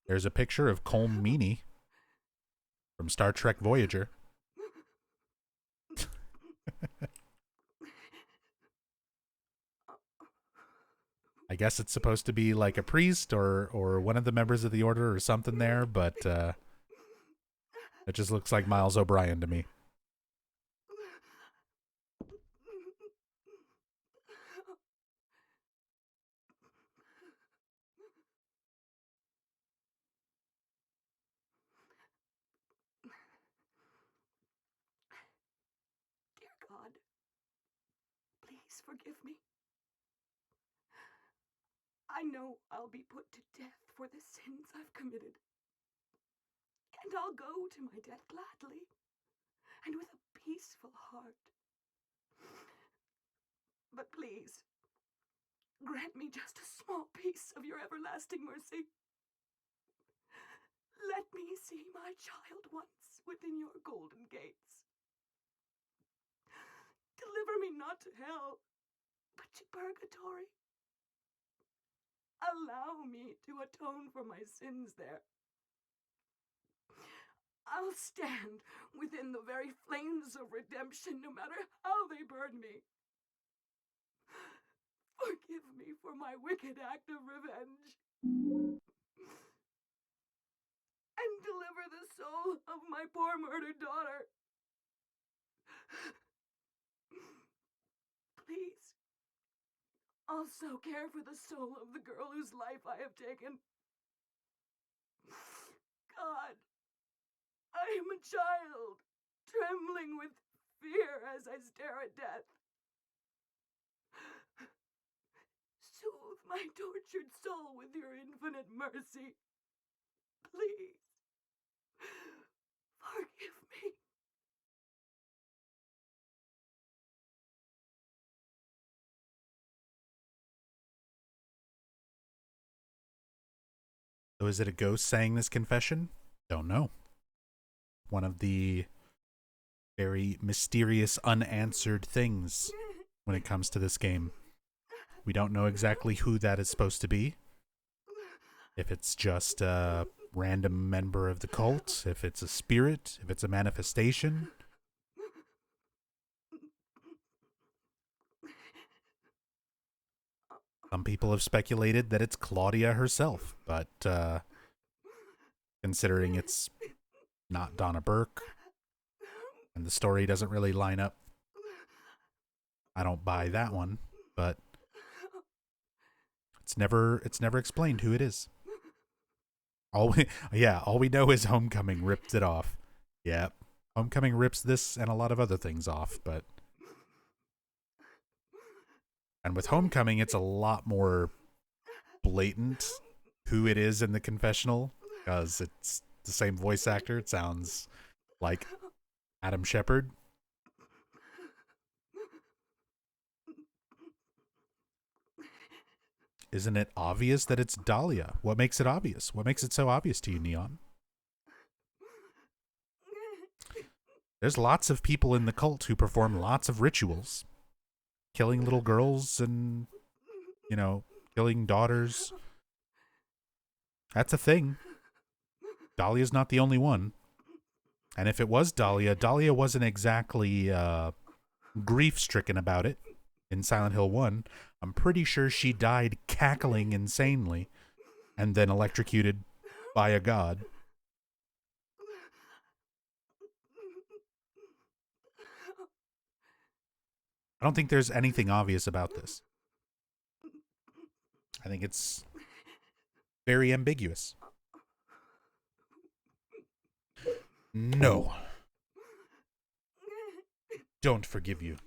There's a picture of Colm Meaney from Star Trek Voyager. I guess it's supposed to be like a priest or one of the members of the order or something there, but it just looks like Miles O'Brien to me. Dear God, please forgive me. I know I'll be put to death for the sins I've committed. And I'll go to my death gladly and with a peaceful heart. But please, grant me just a small piece of your everlasting mercy. Let me see my child once within your golden gates. Deliver me not to hell, but to purgatory. Allow me to atone for my sins there. I'll stand within the very flames of redemption, no matter how they burn me. Forgive me for my wicked act of revenge. And deliver the soul of my poor murdered daughter. Please, also care for the soul of the girl whose life I have taken. God, I am a child, trembling with fear as I stare at death. Soothe my tortured soul with your infinite mercy. Please, forgive me. So is it a ghost saying this confession? Don't know. One of the very mysterious unanswered things when it comes to this game. We don't know exactly who that is supposed to be. If it's just a random member of the cult, if it's a spirit, if it's a manifestation. Some people have speculated that it's Claudia herself, but considering it's not Donna Burke and the story doesn't really line up, I don't buy that one, but it's never explained who it is. All we know is Homecoming ripped it off. Yep. Homecoming rips this and a lot of other things off, but and with Homecoming it's a lot more blatant who it is in the confessional, because it's the same voice actor. It sounds like Adam Shepard. Isn't it obvious that it's Dahlia? What makes it obvious? What makes it so obvious to you, Neon? There's lots of people in the cult who perform lots of rituals. Killing little girls and, killing daughters. That's a thing. Dahlia's not the only one. And if it was Dahlia, Dahlia wasn't exactly grief-stricken about it in Silent Hill 1. I'm pretty sure she died cackling insanely and then electrocuted by a god. I don't think there's anything obvious about this. I think it's very ambiguous. No. Don't forgive you.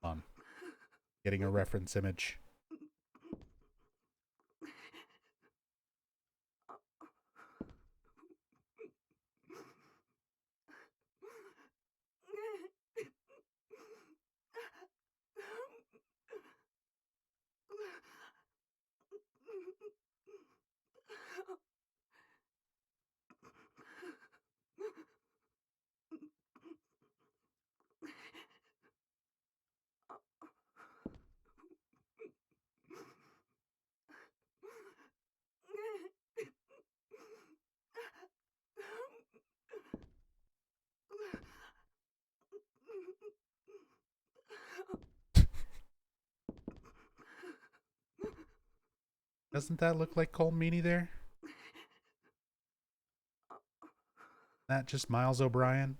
On. Getting a reference image. Doesn't that look like Cole Meany there? That just Miles O'Brien?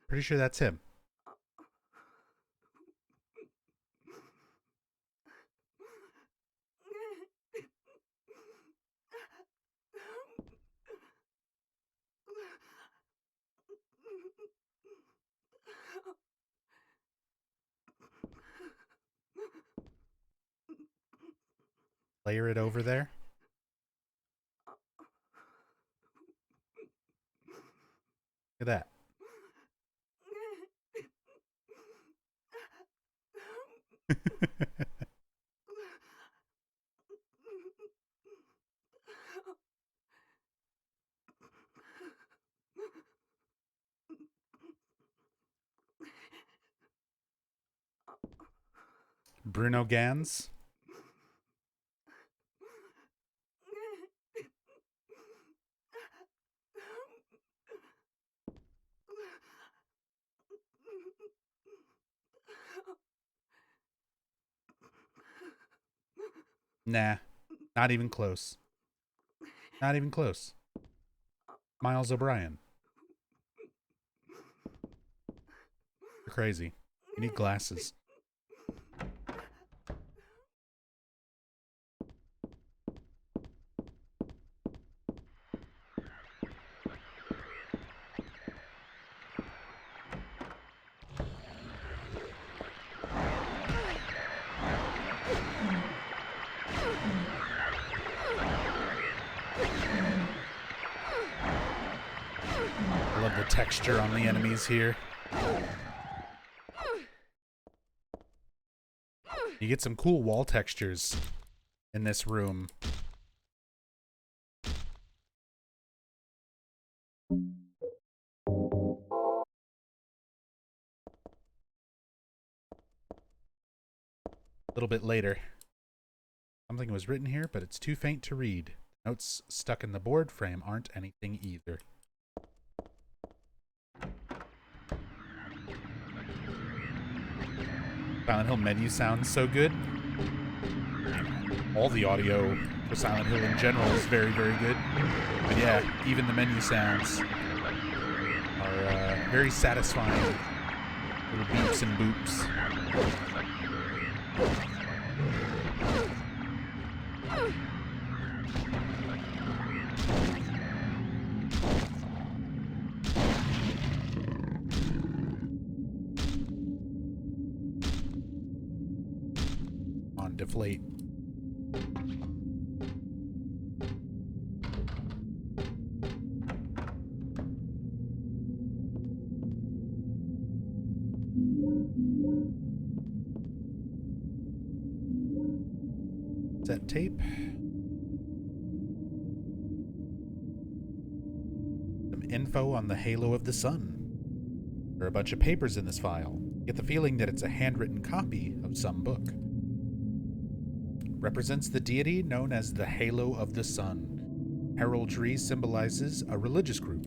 Pretty sure that's him. Layer it over there. Look at that. Bruno Gans. Nah, not even close. Not even close. Miles O'Brien. You're crazy. You need glasses. I love the texture on the enemies here. You get some cool wall textures in this room. A little bit later. Something was written here, but it's too faint to read. Notes stuck in the board frame aren't anything either. Silent Hill menu sounds so good. All the audio for Silent Hill in general is very, very good. But yeah, even the menu sounds are very satisfying. Little beeps and boops. On deflate. Set tape. Some info on the halo of the sun. There are a bunch of papers in this file. Get the feeling that it's a handwritten copy of some book. Represents the deity known as the halo of the sun. Heraldry symbolizes a religious group.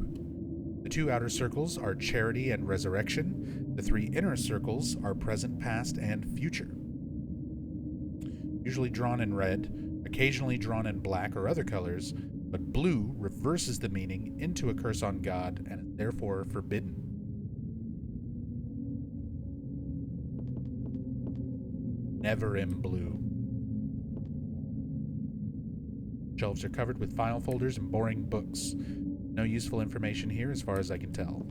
The two outer circles are charity and resurrection. The three inner circles are present, past, and future. Usually drawn in red, occasionally drawn in black or other colors, but blue reverses the meaning into a curse on God and is therefore forbidden. Never in blue. Shelves are covered with file folders and boring books. No useful information here as far as I can tell.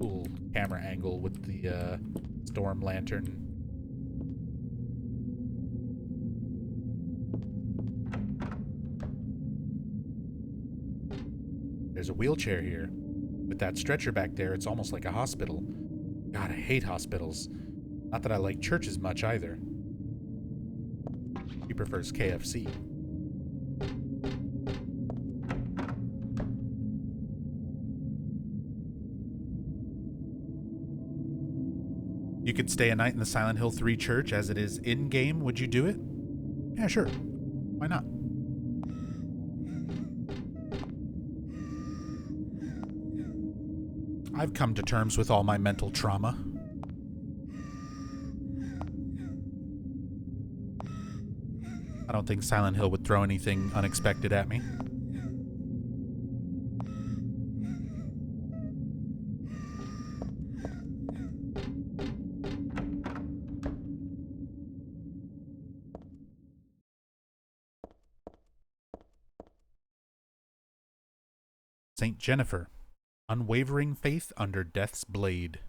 Cool camera angle with the storm lantern. There's a wheelchair here. With that stretcher back there, it's almost like a hospital. God, I hate hospitals. Not that I like churches much either. He prefers KFC. You could stay a night in the Silent Hill 3 church as it is in-game. Would you do it? Yeah, sure. Why not? I've come to terms with all my mental trauma. I don't think Silent Hill would throw anything unexpected at me. Saint Jennifer, unwavering faith under death's blade.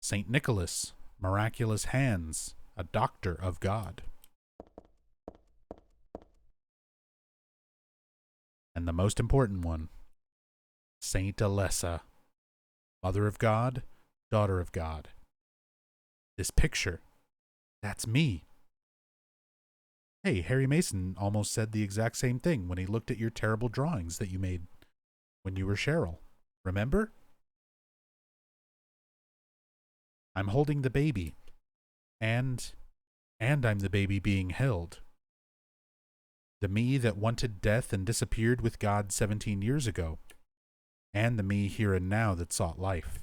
Saint Nicholas, miraculous hands, a doctor of God. And the most important one, Saint Alessa, mother of God, daughter of God. This picture, that's me. Hey, Harry Mason almost said the exact same thing when he looked at your terrible drawings that you made when you were Cheryl. Remember? I'm holding the baby. And I'm the baby being held. The me that wanted death and disappeared with God 17 years ago. And the me here and now that sought life.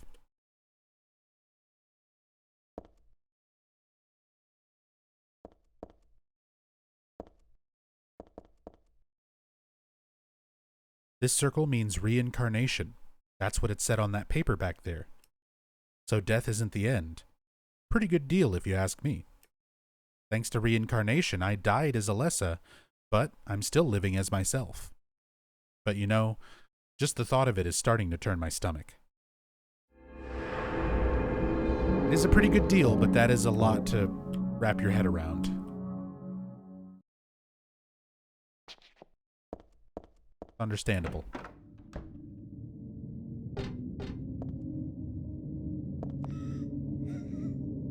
This circle means reincarnation. That's what it said on that paper back there. So death isn't the end. Pretty good deal if you ask me. Thanks to reincarnation, I died as Alessa, but I'm still living as myself. But you know, just the thought of it is starting to turn my stomach. It is a pretty good deal, but that is a lot to wrap your head around. Understandable.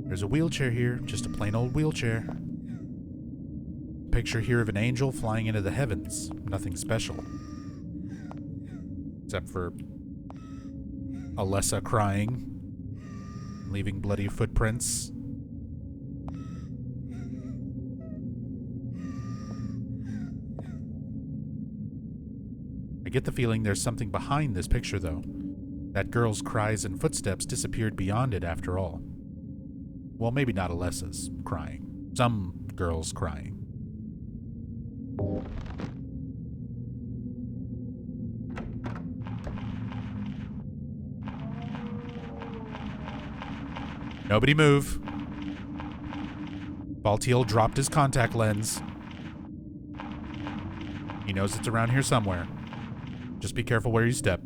There's a wheelchair here, just a plain old wheelchair. Picture here of an angel flying into the heavens. Nothing special. Except for Alessa crying, leaving bloody footprints. I get the feeling there's something behind this picture, though. That girl's cries and footsteps disappeared beyond it after all. Well, maybe not Alessa's crying. Some girls crying. Nobody move. Baltiel dropped his contact lens. He knows it's around here somewhere. Just be careful where you step.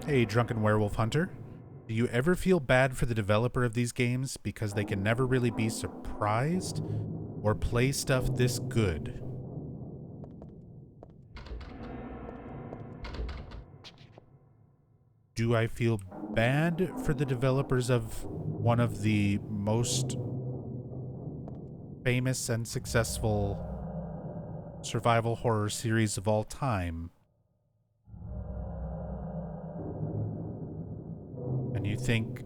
Hey, drunken werewolf hunter. Do you ever feel bad for the developer of these games because they can never really be surprised or play stuff this good? Do I feel bad for the developers of one of the most famous and successful survival horror series of all time? And you think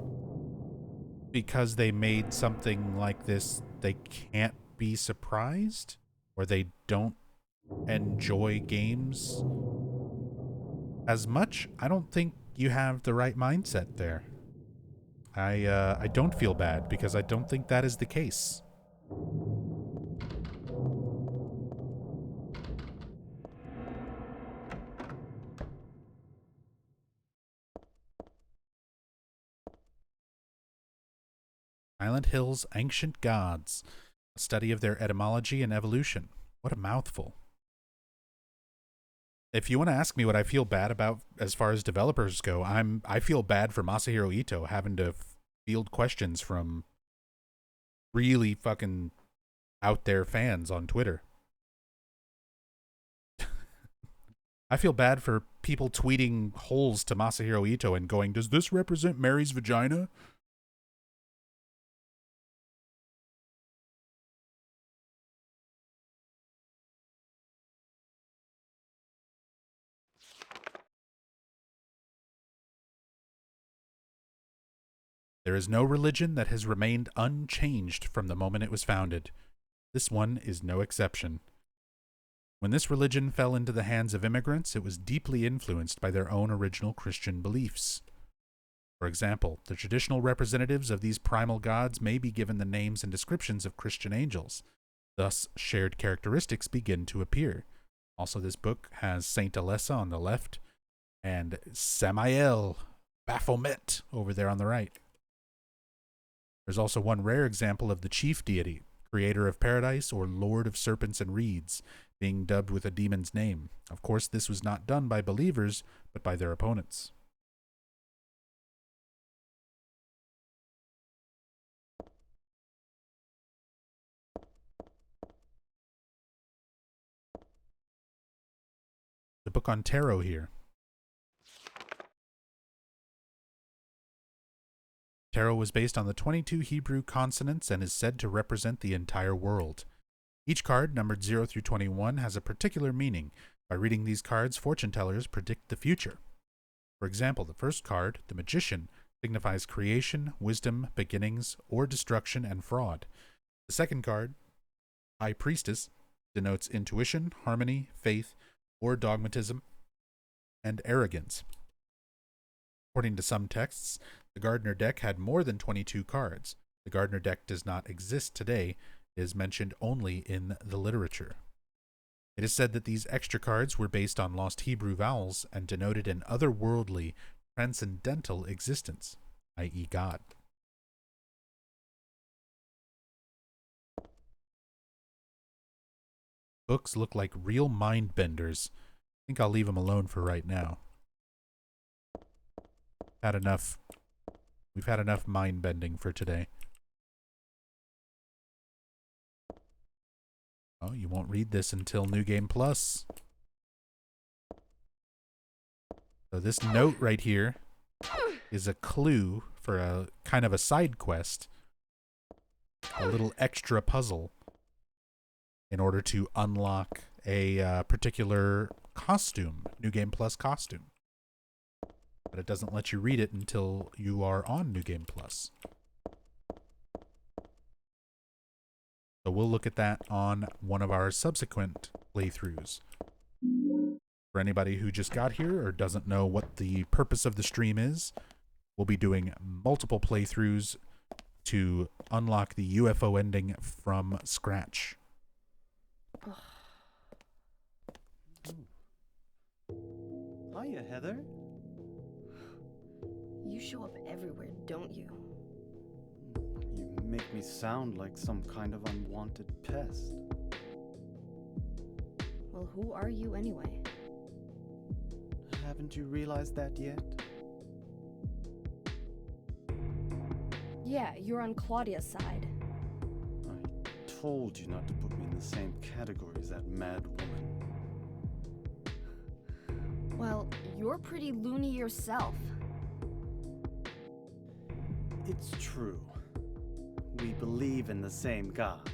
because they made something like this, they can't be surprised? Or they don't enjoy games as much? I don't think you have the right mindset there. I don't feel bad because I don't think that is the case. Silent Hill's Ancient Gods, a study of their etymology and evolution. What a mouthful. If you want to ask me what I feel bad about as far as developers go, I feel bad for Masahiro Ito having to field questions from really fucking out there fans on Twitter. I feel bad for people tweeting holes to Masahiro Ito and going, "Does this represent Mary's vagina?" There is no religion that has remained unchanged from the moment it was founded. This one is no exception. When this religion fell into the hands of immigrants, it was deeply influenced by their own original Christian beliefs. For example, the traditional representatives of these primal gods may be given the names and descriptions of Christian angels. Thus, shared characteristics begin to appear. Also, this book has Saint Alessa on the left and Samael Baphomet over there on the right. There's also one rare example of the chief deity, creator of paradise or lord of serpents and reeds, being dubbed with a demon's name. Of course, this was not done by believers, but by their opponents. The book on tarot here. Tarot was based on the 22 Hebrew consonants and is said to represent the entire world. Each card, numbered 0 through 21, has a particular meaning. By reading these cards, fortune tellers predict the future. For example, the first card, the Magician, signifies creation, wisdom, beginnings, or destruction and fraud. The second card, High Priestess, denotes intuition, harmony, faith, or dogmatism, and arrogance. According to some texts, the Gardner deck had more than 22 cards. The Gardner deck does not exist today. It is mentioned only in the literature. It is said that these extra cards were based on lost Hebrew vowels and denoted an otherworldly, transcendental existence, i.e. God. Books look like real mind benders. I think I'll leave them alone for right now. We've had enough mind bending for today. Oh, you won't read this until New Game Plus. So this note right here is a clue for a kind of a side quest. A little extra puzzle. in order to unlock a particular costume, New Game Plus costume. But it doesn't let you read it until you are on New Game Plus. So we'll look at that on one of our subsequent playthroughs. For anybody who just got here or doesn't know what the purpose of the stream is, we'll be doing multiple playthroughs to unlock the UFO ending from scratch. Hiya, Heather. You show up everywhere, don't you? You make me sound like some kind of unwanted pest. Well, who are you anyway? Haven't you realized that yet? Yeah, you're on Claudia's side. I told you not to put me in the same category as that mad woman. Well, you're pretty loony yourself. It's true. We believe in the same God.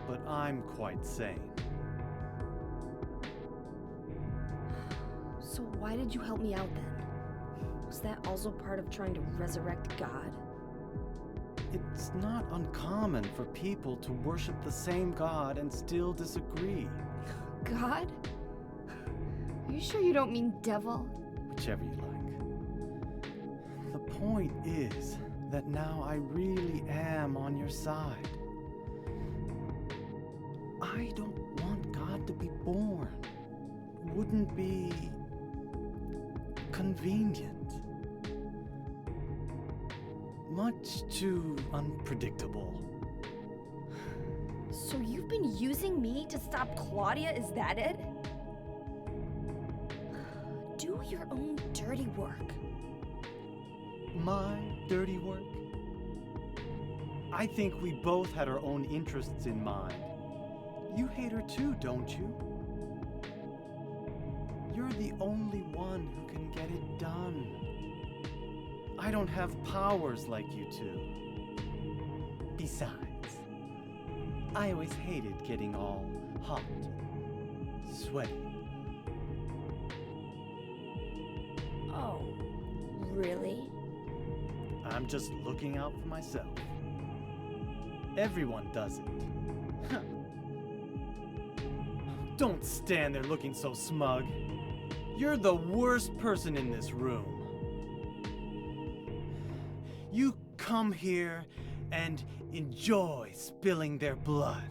But I'm quite sane. So why did you help me out then? Was that also part of trying to resurrect God? It's not uncommon for people to worship the same God and still disagree. God? Are you sure you don't mean devil? Whichever you like. The point is that now I really am on your side. I don't want God to be born. Wouldn't be convenient. Much too unpredictable. So you've been using me to stop Claudia, is that it? Do your own dirty work. My dirty work? I think we both had our own interests in mind. You hate her too, don't you? You're the only one who can get it done. I don't have powers like you two. Besides, I always hated getting all hot, sweaty. Oh, really? I'm just looking out for myself. Everyone does it. Don't stand there looking so smug. You're the worst person in this room. You come here and enjoy spilling their blood.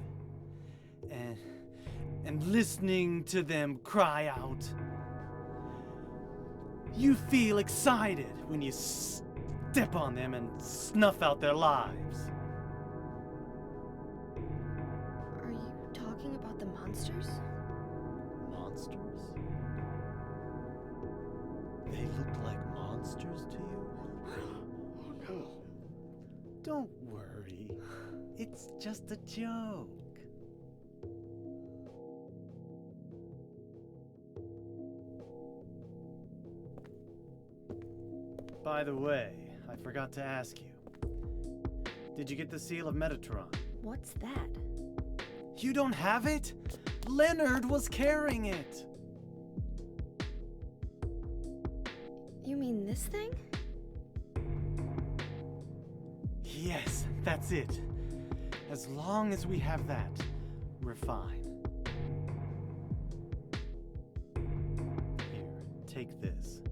And listening to them cry out. You feel excited when you step on them and snuff out their lives. Are you talking about the monsters? Monsters? They look like monsters to you? Oh no. Don't worry. It's just a joke. By the way, I forgot to ask you. Did you get the seal of Metatron? What's that? You don't have it? Leonard was carrying it. You mean this thing? Yes, that's it. As long as we have that, we're fine. Here, take this.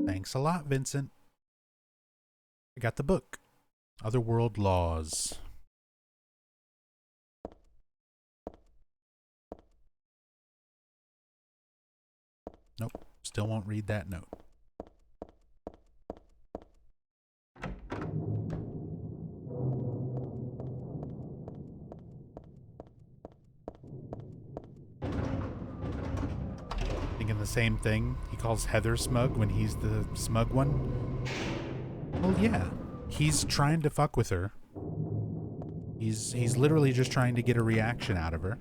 Thanks a lot, Vincent. I got the book. Otherworld Laws. Nope, still won't read that note. thinking the same thing? He calls Heather smug when he's the smug one? Well, yeah. He's trying to fuck with her. He's literally just trying to get a reaction out of her.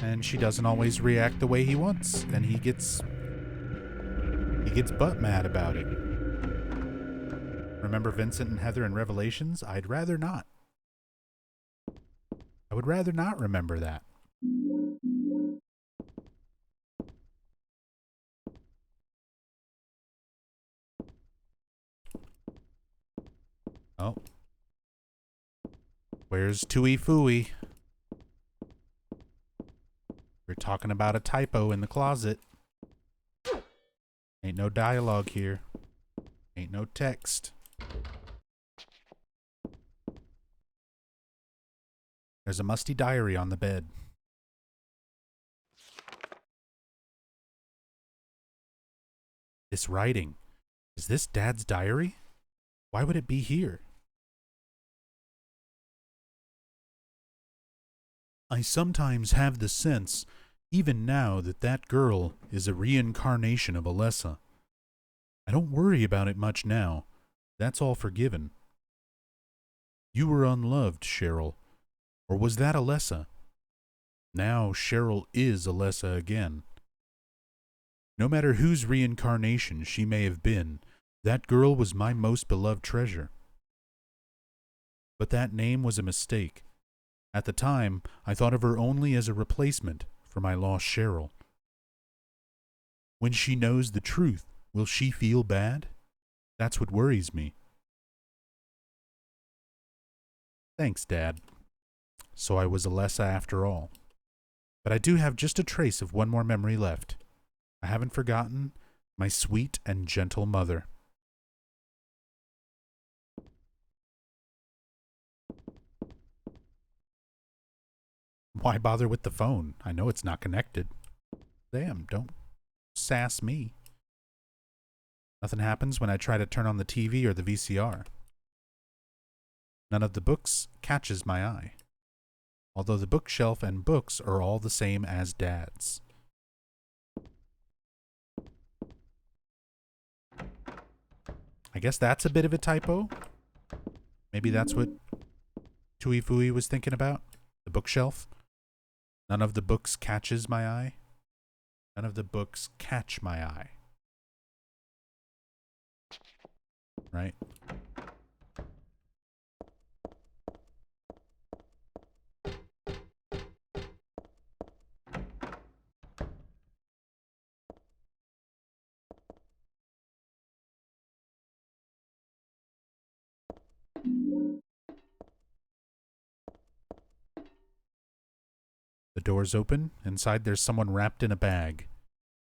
And she doesn't always react the way he wants, and he gets butt mad about it. Remember Vincent and Heather in Revelations? I'd rather not. I would rather not remember that. Oh. Where's Tui Fui? We're talking about a typo in the closet. Ain't no dialogue here. Ain't no text. There's a musty diary on the bed. This writing. Is this Dad's diary? Why would it be here? I sometimes have the sense, even now, that that girl is a reincarnation of Alessa. I don't worry about it much now. That's all forgiven. You were unloved, Cheryl. Or was that Alessa? Now Cheryl is Alessa again. No matter whose reincarnation she may have been, that girl was my most beloved treasure. But that name was a mistake. At the time, I thought of her only as a replacement for my lost Cheryl. When she knows the truth, will she feel bad? That's what worries me. Thanks, Dad. So I was Alessa after all. But I do have just a trace of one more memory left. I haven't forgotten my sweet and gentle mother. Why bother with the phone? I know it's not connected. Damn, don't sass me. Nothing happens when I try to turn on the TV or the VCR. None of the books catches my eye. Although the bookshelf and books are all the same as Dad's. I guess that's a bit of a typo. Maybe that's what Tui Fui was thinking about. The bookshelf. None of the books catches my eye. None of the books catch my eye. Right? The door's open. Inside there's someone wrapped in a bag.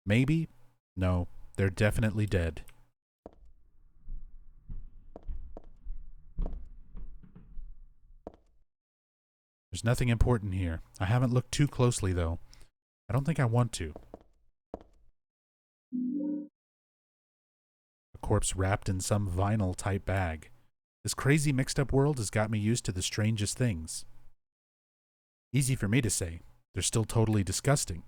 Maybe? No, they're definitely dead. There's nothing important here. I haven't looked too closely, though. I don't think I want to. A corpse wrapped in some vinyl-type bag. This crazy mixed-up world has got me used to the strangest things. Easy for me to say. They're still totally disgusting.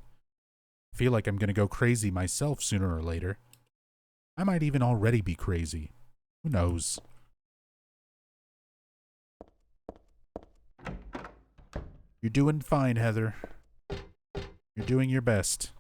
I feel like I'm going to go crazy myself sooner or later. I might even already be crazy. Who knows? You're doing fine, Heather. You're doing your best.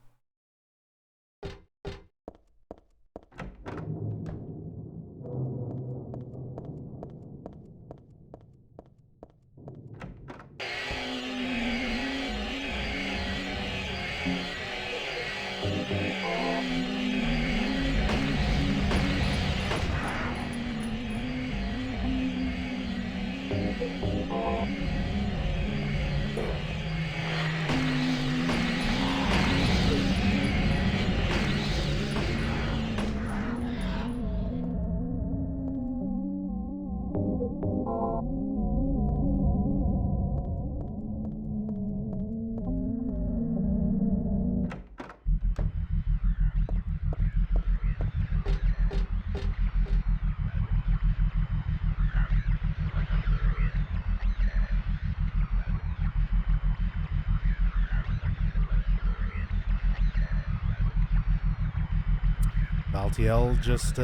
LTL just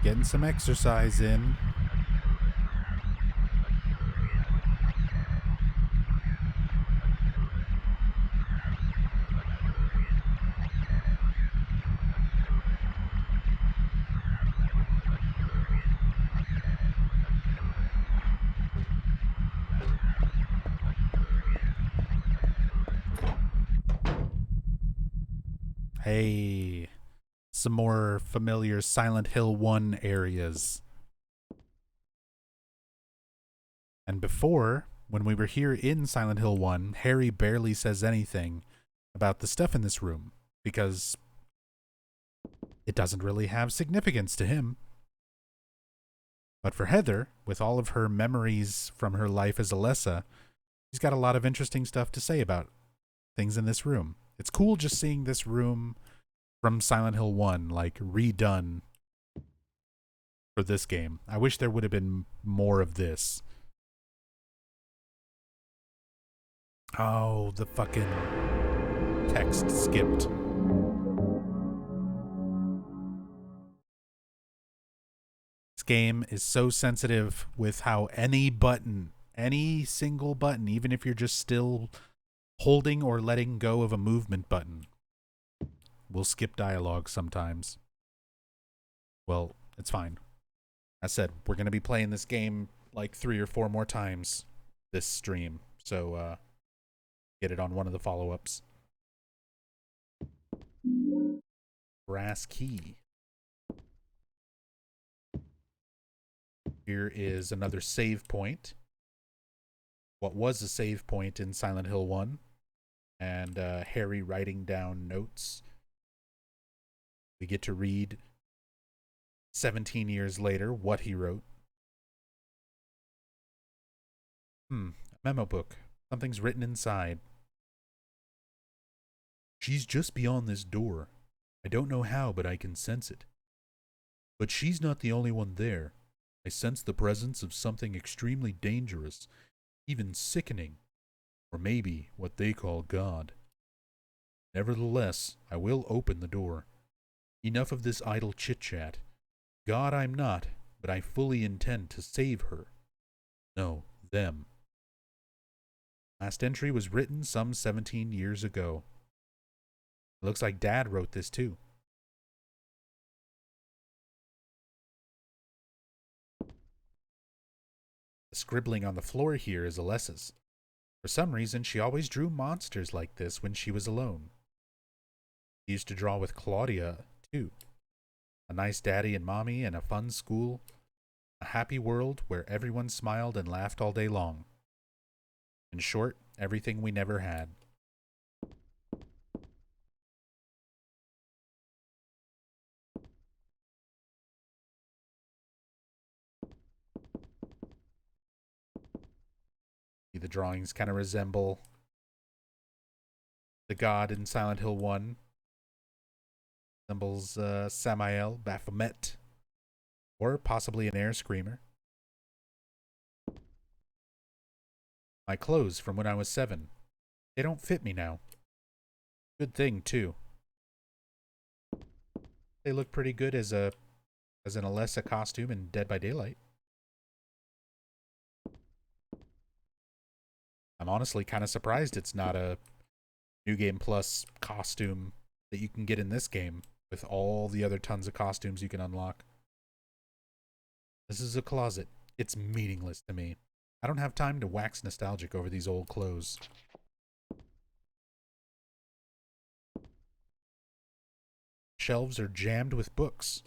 getting some exercise in. Hey, some more familiar Silent Hill 1 areas. And before, when we were here in Silent Hill 1, Harry barely says anything about the stuff in this room because it doesn't really have significance to him. But for Heather, with all of her memories from her life as Alessa, she's got a lot of interesting stuff to say about things in this room. It's cool just seeing this room from Silent Hill 1, like, redone for this game. I wish there would have been more of this. Oh, the fucking text skipped. This game is so sensitive with how any button, any single button, even if you're just still holding or letting go of a movement button, will skip dialogue sometimes. Well, it's fine. I said, we're going to be playing this game like 3 or 4 more times this stream. So, get it on one of the follow-ups. Brass key. Here is another save point. What was a save point in Silent Hill 1. And Harry writing down notes. We get to read 17 years later what he wrote. A memo book. Something's written inside. She's just beyond this door. I don't know how, but I can sense it. But she's not the only one there. I sense the presence of something extremely dangerous, even sickening, or maybe what they call God. Nevertheless, I will open the door. Enough of this idle chit-chat. God I'm not, but I fully intend to save her. No, them. Last entry was written some 17 years ago. It looks like Dad wrote this too. The scribbling on the floor here is Alessa's. For some reason, she always drew monsters like this when she was alone. She used to draw with Claudia, too. A nice daddy and mommy and a fun school. A happy world where everyone smiled and laughed all day long. In short, everything we never had. The drawings kind of resemble the god in Silent Hill 1. Resembles Samael, Baphomet, or possibly an air screamer. My clothes from when I was 7. They don't fit me now. Good thing, too. They look pretty good as an Alessa costume in Dead by Daylight. I'm honestly kind of surprised it's not a New Game Plus costume that you can get in this game with all the other tons of costumes you can unlock. This is a closet. It's meaningless to me. I don't have time to wax nostalgic over these old clothes. Shelves are jammed with books.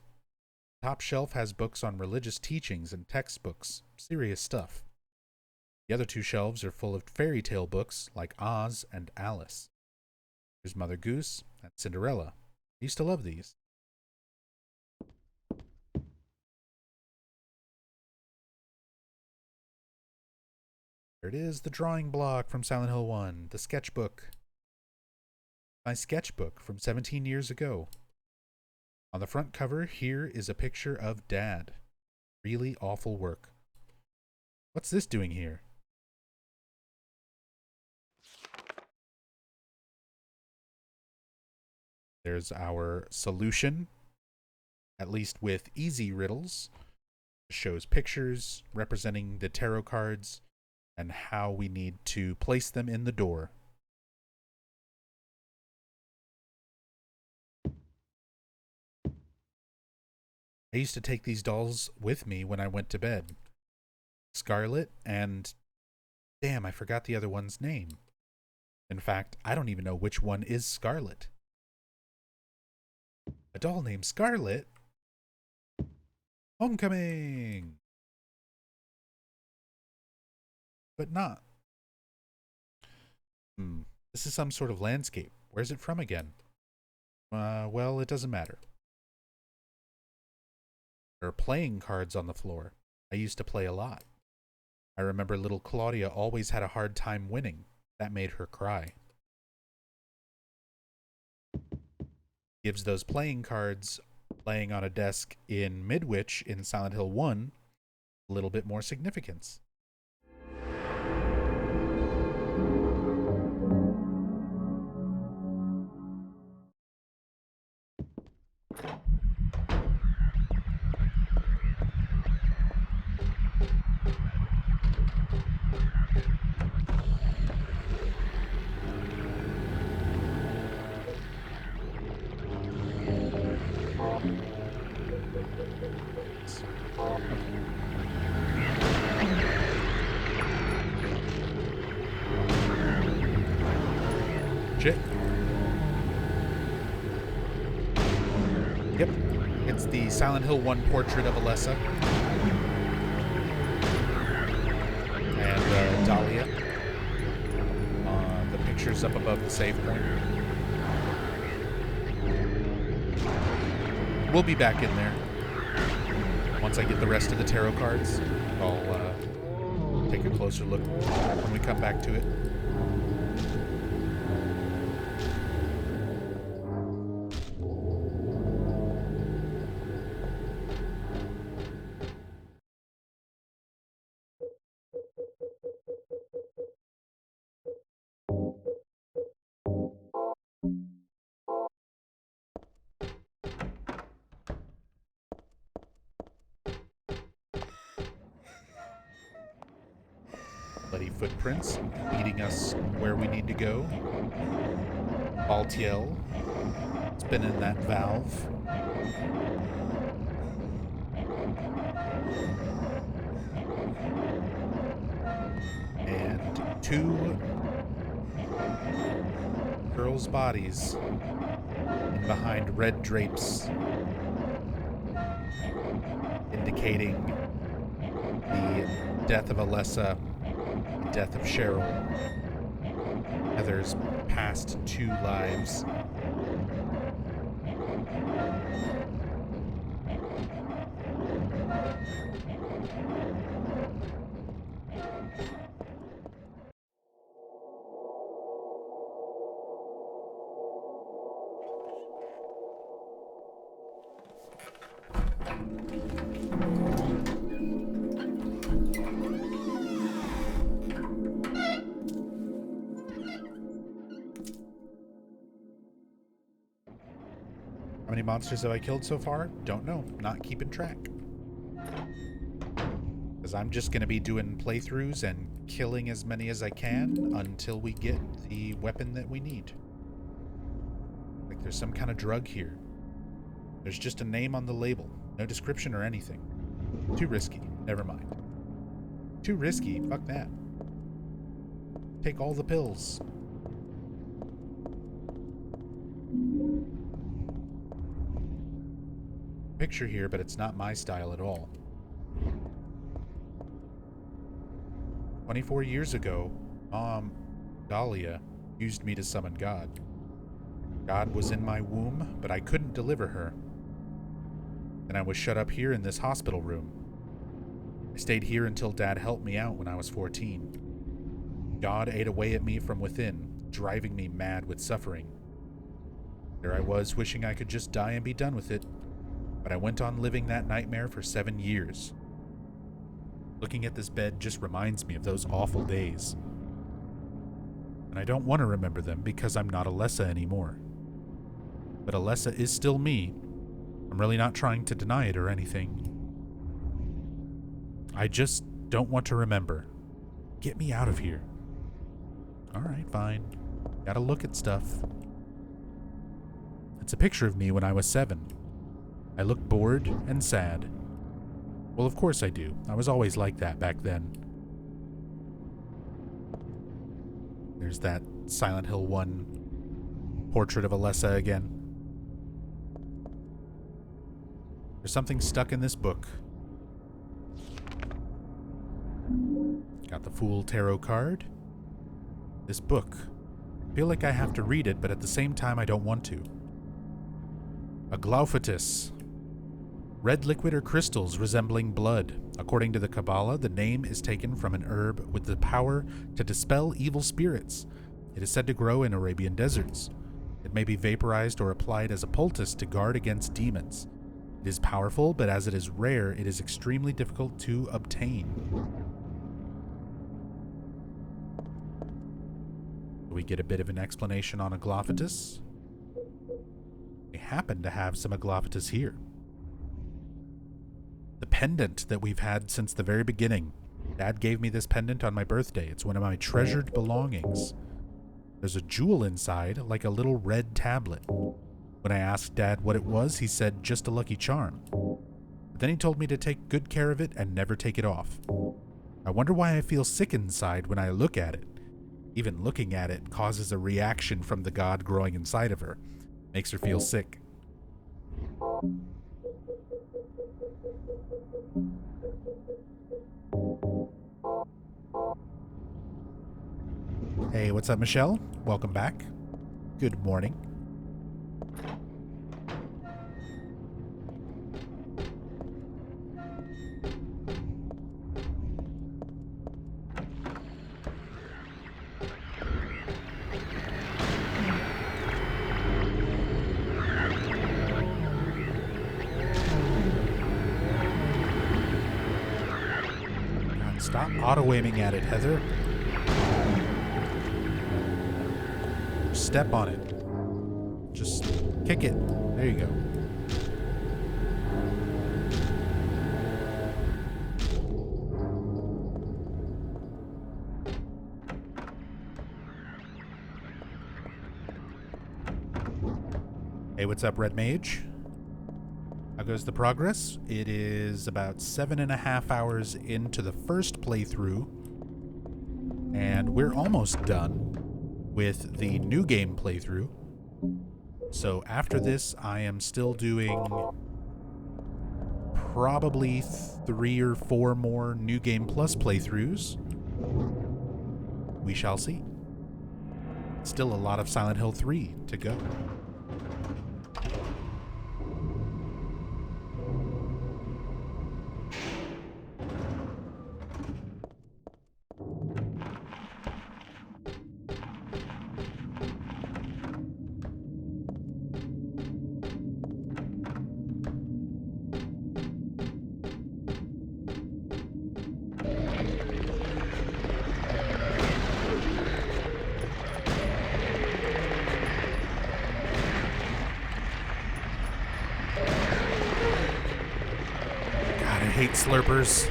Top shelf has books on religious teachings and textbooks. Serious stuff. The other 2 shelves are full of fairy tale books like Oz and Alice. There's Mother Goose and Cinderella. I used to love these. There it is, the drawing block from Silent Hill 1, the sketchbook. My sketchbook from 17 years ago. On the front cover, here is a picture of Dad. Really awful work. What's this doing here? There's our solution, at least with easy riddles. It shows pictures representing the tarot cards and how we need to place them in the door. I used to take these dolls with me when I went to bed. Scarlet and... damn, I forgot the other one's name. In fact, I don't even know which one is Scarlet. A doll named Scarlet? Homecoming! But not. This is some sort of landscape. Where's it from again? Well, it doesn't matter. There are playing cards on the floor. I used to play a lot. I remember little Claudia always had a hard time winning. That made her cry. Gives those playing cards laying on a desk in Midwich in Silent Hill 1 a little bit more significance. Shit. Yep. It's the Silent Hill 1 portrait of Alessa. And Dahlia. The picture's up above the save point. We'll be back in there. Once I get the rest of the tarot cards, I'll take a closer look when we come back to it. Bloody footprints leading us where we need to go. Altiel spinning that valve. And two girls' bodies in behind red drapes, indicating the death of Alessa, the death of Cheryl, Heather's past 2 lives. How many monsters have I killed so far? Don't know. Not keeping track. Because I'm just going to be doing playthroughs and killing as many as I can until we get the weapon that we need. Like there's some kind of drug here. There's just a name on the label. No description or anything. Too risky. Never mind. Too risky? Fuck that. Take all the pills. Picture here, but it's not my style at all. 24 years ago, Mom, Dahlia, used me to summon God. God was in my womb, but I couldn't deliver her. And I was shut up here in this hospital room. I stayed here until Dad helped me out when I was 14. God ate away at me from within, driving me mad with suffering. There I was, wishing I could just die and be done with it. But I went on living that nightmare for 7 years. Looking at this bed just reminds me of those awful days. And I don't want to remember them because I'm not Alessa anymore. But Alessa is still me. I'm really not trying to deny it or anything. I just don't want to remember. Get me out of here. Alright, fine. Gotta look at stuff. It's a picture of me when I was 7. I look bored and sad. Well, of course I do. I was always like that back then. There's that Silent Hill 1 portrait of Alessa again. There's something stuck in this book. Got the Fool Tarot card. This book. I feel like I have to read it, but at the same time I don't want to. A Glaufatus. Red liquid or crystals resembling blood. According to the Kabbalah, the name is taken from an herb with the power to dispel evil spirits. It is said to grow in Arabian deserts. It may be vaporized or applied as a poultice to guard against demons. It is powerful, but as it is rare, it is extremely difficult to obtain. We get a bit of an explanation on Aglaophatus. We happen to have some Aglaophatus here. The pendant that we've had since the very beginning. Dad gave me this pendant on my birthday. It's one of my treasured belongings. There's a jewel inside, like a little red tablet. When I asked Dad what it was, he said just a lucky charm. But then he told me to take good care of it and never take it off. I wonder why I feel sick inside when I look at it. Even looking at it causes a reaction from the god growing inside of her. Makes her feel sick. Hey, what's up, Michelle? Welcome back. Good morning. God, stop auto-aiming at it, Heather. Step on it. Just kick it. There you go. Hey, what's up, Red Mage? How goes the progress? It is about 7.5 hours into the first playthrough, and we're almost done with the new game playthrough. So after this, I am still doing probably 3 or 4 more New Game Plus playthroughs. We shall see. Still a lot of Silent Hill 3 to go. Hate slurpers.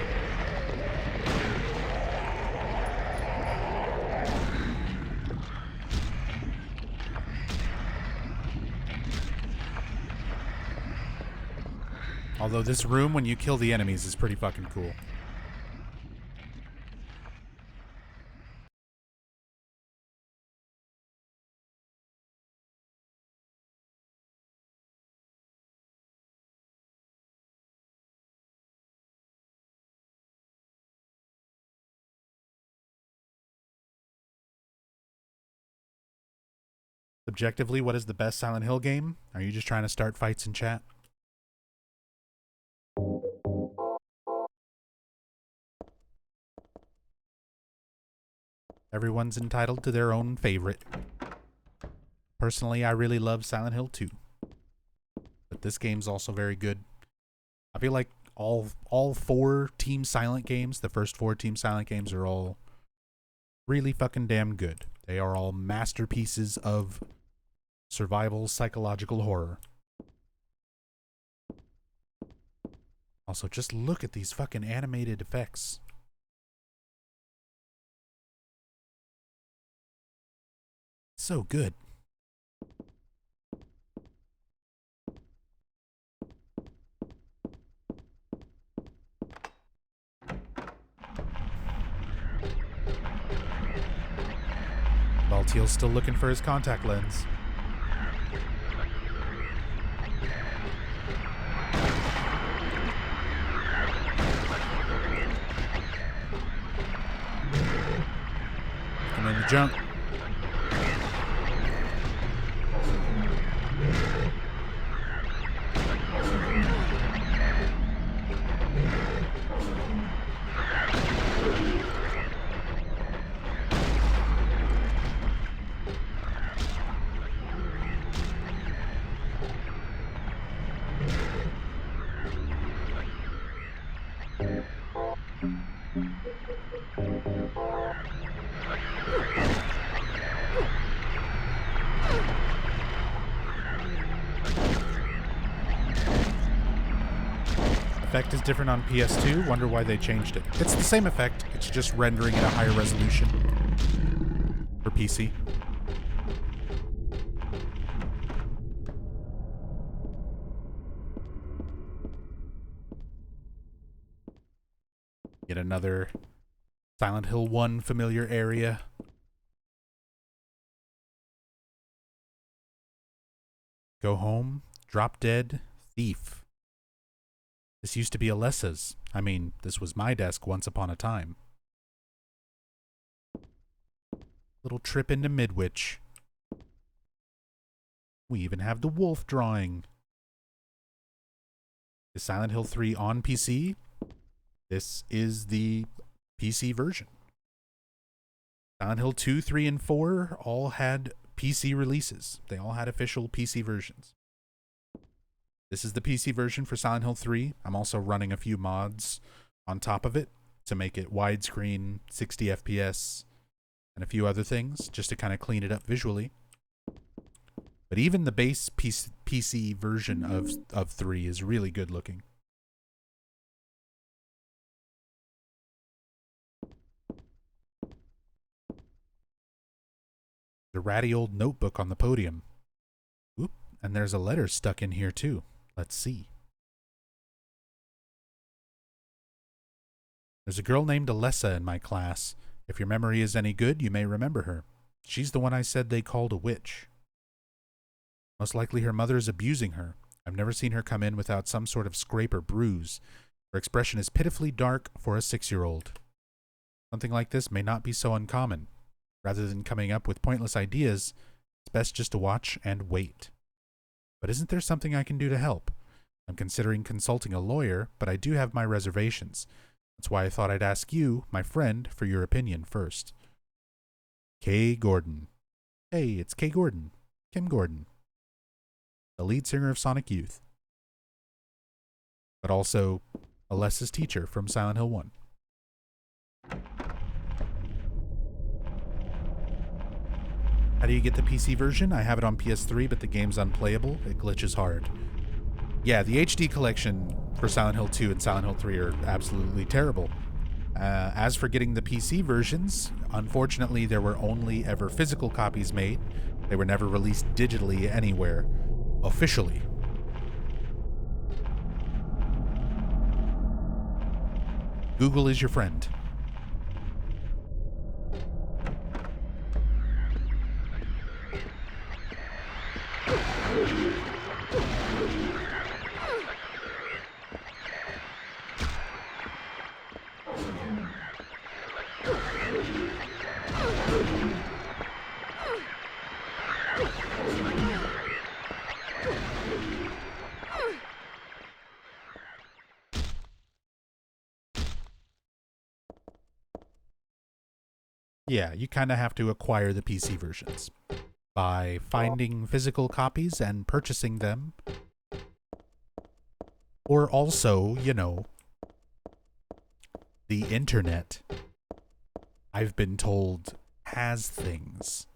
Although this room, when you kill the enemies, is pretty fucking cool. Subjectively, what is the best Silent Hill game? Are you just trying to start fights in chat? Everyone's entitled to their own favorite. Personally, I really love Silent Hill 2. But this game's also very good. I feel like all 4 Team Silent games, the first 4 Team Silent games, are all really fucking damn good. They are all masterpieces of Survival psychological horror. Also, just look at these fucking animated effects. So good. Baltiel's still looking for his contact lens. Come in the junk. Effect is different on PS2. Wonder why they changed it. It's the same effect. It's just rendering at a higher resolution for PC. Yet another Silent Hill 1 familiar area. Go home, drop dead, thief. This used to be Alessa's. I mean, this was my desk once upon a time. Little trip into Midwich. We even have the wolf drawing. Is Silent Hill 3 on PC? This is the PC version. Silent Hill 2, 3, and 4 all had PC releases. They all had official PC versions. This is the PC version for Silent Hill 3. I'm also running a few mods on top of it to make it widescreen, 60 FPS, and a few other things just to kind of clean it up visually. But even the base PC version of 3 is really good looking. The ratty old notebook on the podium. Oop, and there's a letter stuck in here too. Let's see. There's a girl named Alessa in my class. If your memory is any good, you may remember her. She's the one I said they called a witch. Most likely her mother is abusing her. I've never seen her come in without some sort of scrape or bruise. Her expression is pitifully dark for a 6-year-old. Something like this may not be so uncommon. Rather than coming up with pointless ideas, it's best just to watch and wait. But isn't there something I can do to help? I'm considering consulting a lawyer, but I do have my reservations. That's why I thought I'd ask you, my friend, for your opinion first. Kay Gordon. Hey, it's Kay Gordon. Kim Gordon. The lead singer of Sonic Youth. But also Alessa's teacher from Silent Hill 1. How do you get the PC version? I have it on PS3, but the game's unplayable. It glitches hard. Yeah, the HD collection for Silent Hill 2 and Silent Hill 3 are absolutely terrible. As for getting the PC versions, unfortunately there were only ever physical copies made. They were never released digitally anywhere, officially. Google is your friend. Yeah, you kind of have to acquire the PC versions by finding physical copies and purchasing them. Or also, you know, the internet, I've been told, has things.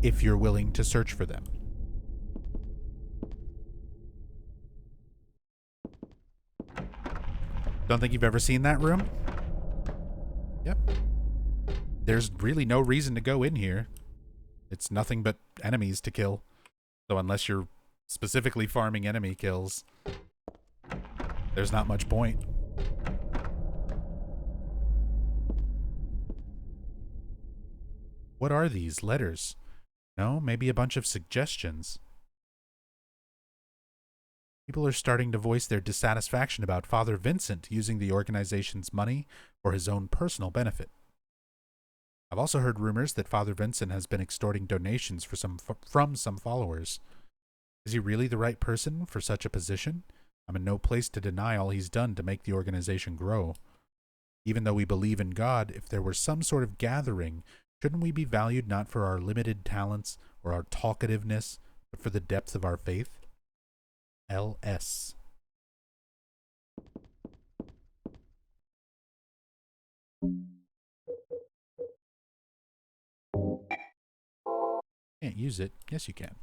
if you're willing to search for them. Don't think you've ever seen that room? Yep. There's really no reason to go in here. It's nothing but enemies to kill. So unless you're specifically farming enemy kills, there's not much point. What are these letters? No, maybe a bunch of suggestions. People are starting to voice their dissatisfaction about Father Vincent using the organization's money for his own personal benefit. I've also heard rumors that Father Vincent has been extorting donations from some followers. Is he really the right person for such a position? I'm in no place to deny all he's done to make the organization grow. Even though we believe in God, if there were some sort of gathering, shouldn't we be valued not for our limited talents or our talkativeness, but for the depth of our faith? L.S. Can't use it. Yes, you can.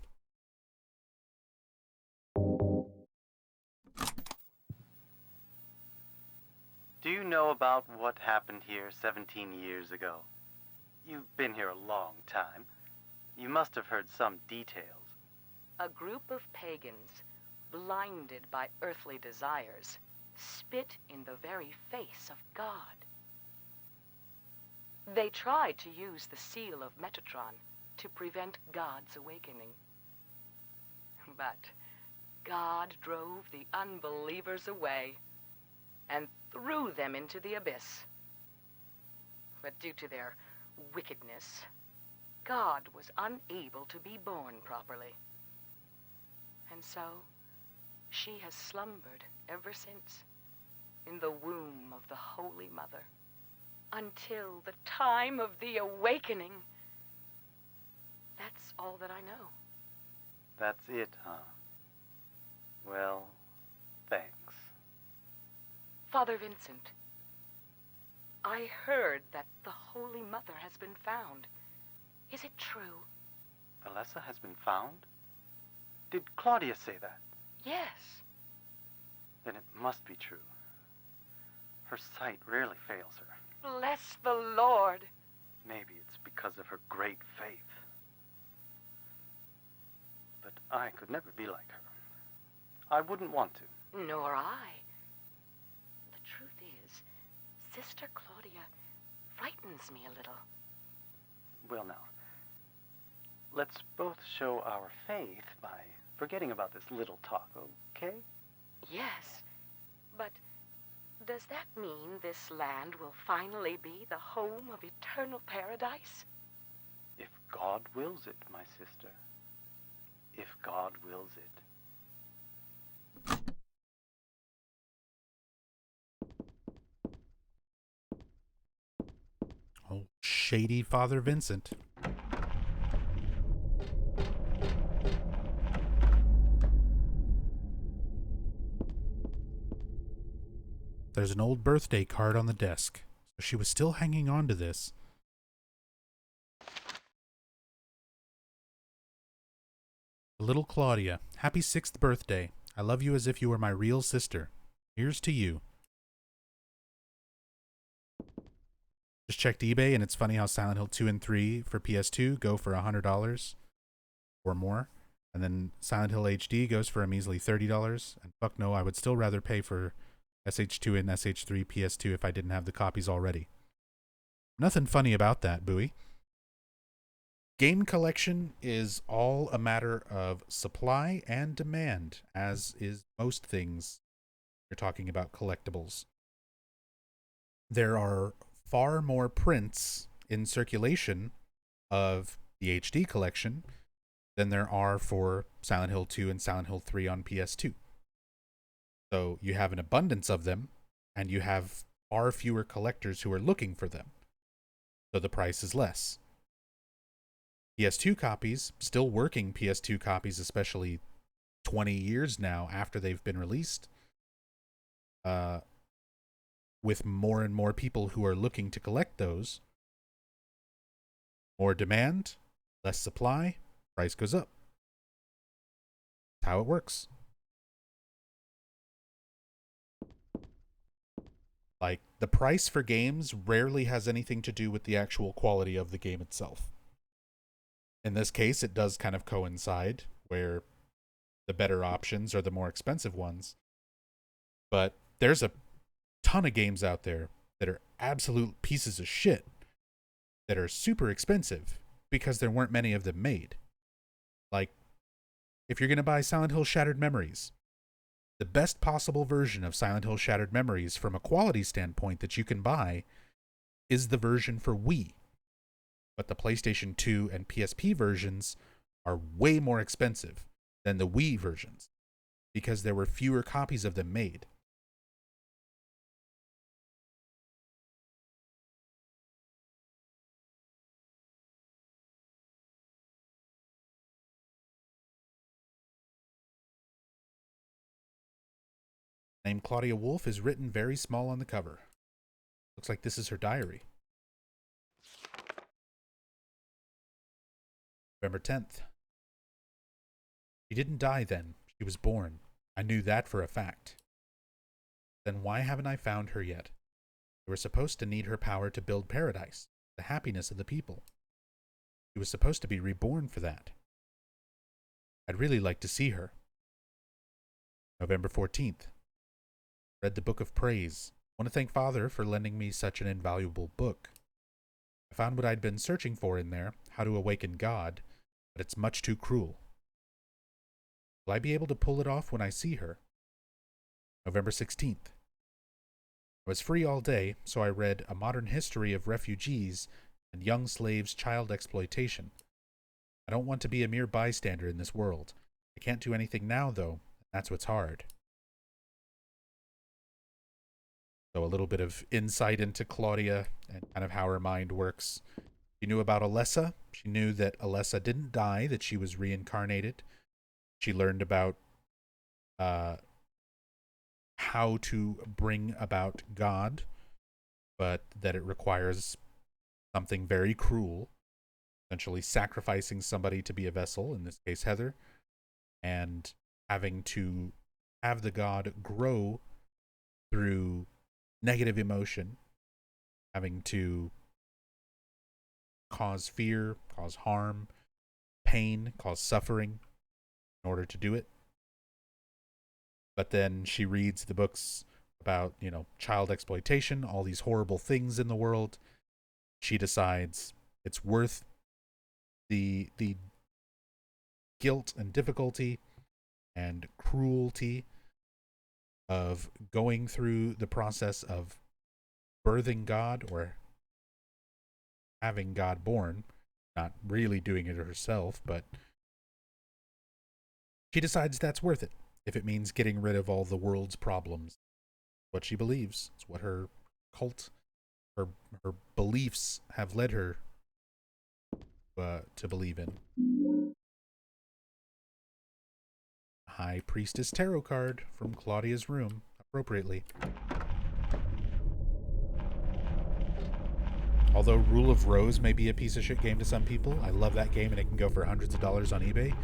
Do you know about what happened here 17 years ago? You've been here a long time. You must have heard some details. A group of pagans, blinded by earthly desires, spit in the very face of God. They tried to use the seal of Metatron to prevent God's awakening. But God drove the unbelievers away and threw them into the abyss. But due to their wickedness, God was unable to be born properly. And so, she has slumbered ever since in the womb of the Holy Mother until the time of the awakening. That's all that I know. That's it, huh? Well, thanks. Father Vincent, I heard that the Holy Mother has been found. Is it true? Alessa has been found? Did Claudia say that? Yes. Then it must be true. Her sight rarely fails her. Bless the Lord. Maybe it's because of her great faith. But I could never be like her. I wouldn't want to. Nor I. The truth is, Sister Claudia frightens me a little. Well, now, let's both show our faith by forgetting about this little talk, okay? Yes, but does that mean this land will finally be the home of eternal paradise? If God wills it, my sister. If God wills it. Oh, shady Father Vincent. There's an old birthday card on the desk, so she was still hanging on to this. Little Claudia, happy 6th birthday. I love you as if you were my real sister. Here's to you. Just checked eBay, and it's funny how Silent Hill 2 and 3 for PS2 go for $100 or more, and then Silent Hill HD goes for a measly $30, and fuck no, I would still rather pay for SH2 and SH3 PS2 if I didn't have the copies already. Nothing funny about that, Bowie. Game collection is all a matter of supply and demand, as is most things you're talking about collectibles. There are far more prints in circulation of the HD collection than there are for Silent Hill 2 and Silent Hill 3 on PS2. So you have an abundance of them, and you have far fewer collectors who are looking for them. So the price is less. PS2 copies, still working PS2 copies, especially 20 years now after they've been released, with more and more people who are looking to collect those, more demand, Less supply, price goes up. That's how it works. Like, the price for games rarely has anything to do with the actual quality of the game itself. In this case, it does kind of coincide, where the better options are the more expensive ones. But there's a ton of games out there that are absolute pieces of shit that are super expensive because there weren't many of them made. Like, if you're going to buy Silent Hill Shattered Memories, the best possible version of Silent Hill Shattered Memories from a quality standpoint that you can buy is the version for Wii. But the PlayStation 2 and PSP versions are way more expensive than the Wii versions because there were fewer copies of them made. Name Claudia Wolf is written very small on the cover. Looks like this is her diary. November 10th. She didn't die then. She was born. I knew that for a fact. Then why haven't I found her yet? We were supposed to need her power to build paradise, the happiness of the people. She was supposed to be reborn for that. I'd really like to see her. November 14th. Read the Book of Praise. Want to thank Father for lending me such an invaluable book. I found what I'd been searching for in there, how to awaken God, but it's much too cruel. Will I be able to pull it off when I see her? November 16th. I was free all day, so I read A Modern History of Refugees and Young Slaves' Child Exploitation. I don't want to be a mere bystander in this world. I can't do anything now, though, and that's what's hard. So a little bit of insight into Claudia and kind of how her mind works. She knew about Alessa. She knew that Alessa didn't die, that she was reincarnated. She learned about how to bring about God, but that it requires something very cruel, essentially sacrificing somebody to be a vessel, in this case Heather, and having to have the God grow through negative emotion, having to cause fear, cause harm, pain, cause suffering in order to do it. But then she reads the books about, child exploitation, all these horrible things in the world. She decides it's worth the guilt and difficulty and cruelty of going through the process of birthing God or having God born, not really doing it herself, but she decides that's worth it if it means getting rid of all the world's problems. What she believes. It's what her cult, her beliefs have led her to believe in. High Priestess Tarot card from Claudia's room, appropriately. Although Rule of Rose may be a piece of shit game to some people, I love that game and it can go for hundreds of dollars on eBay.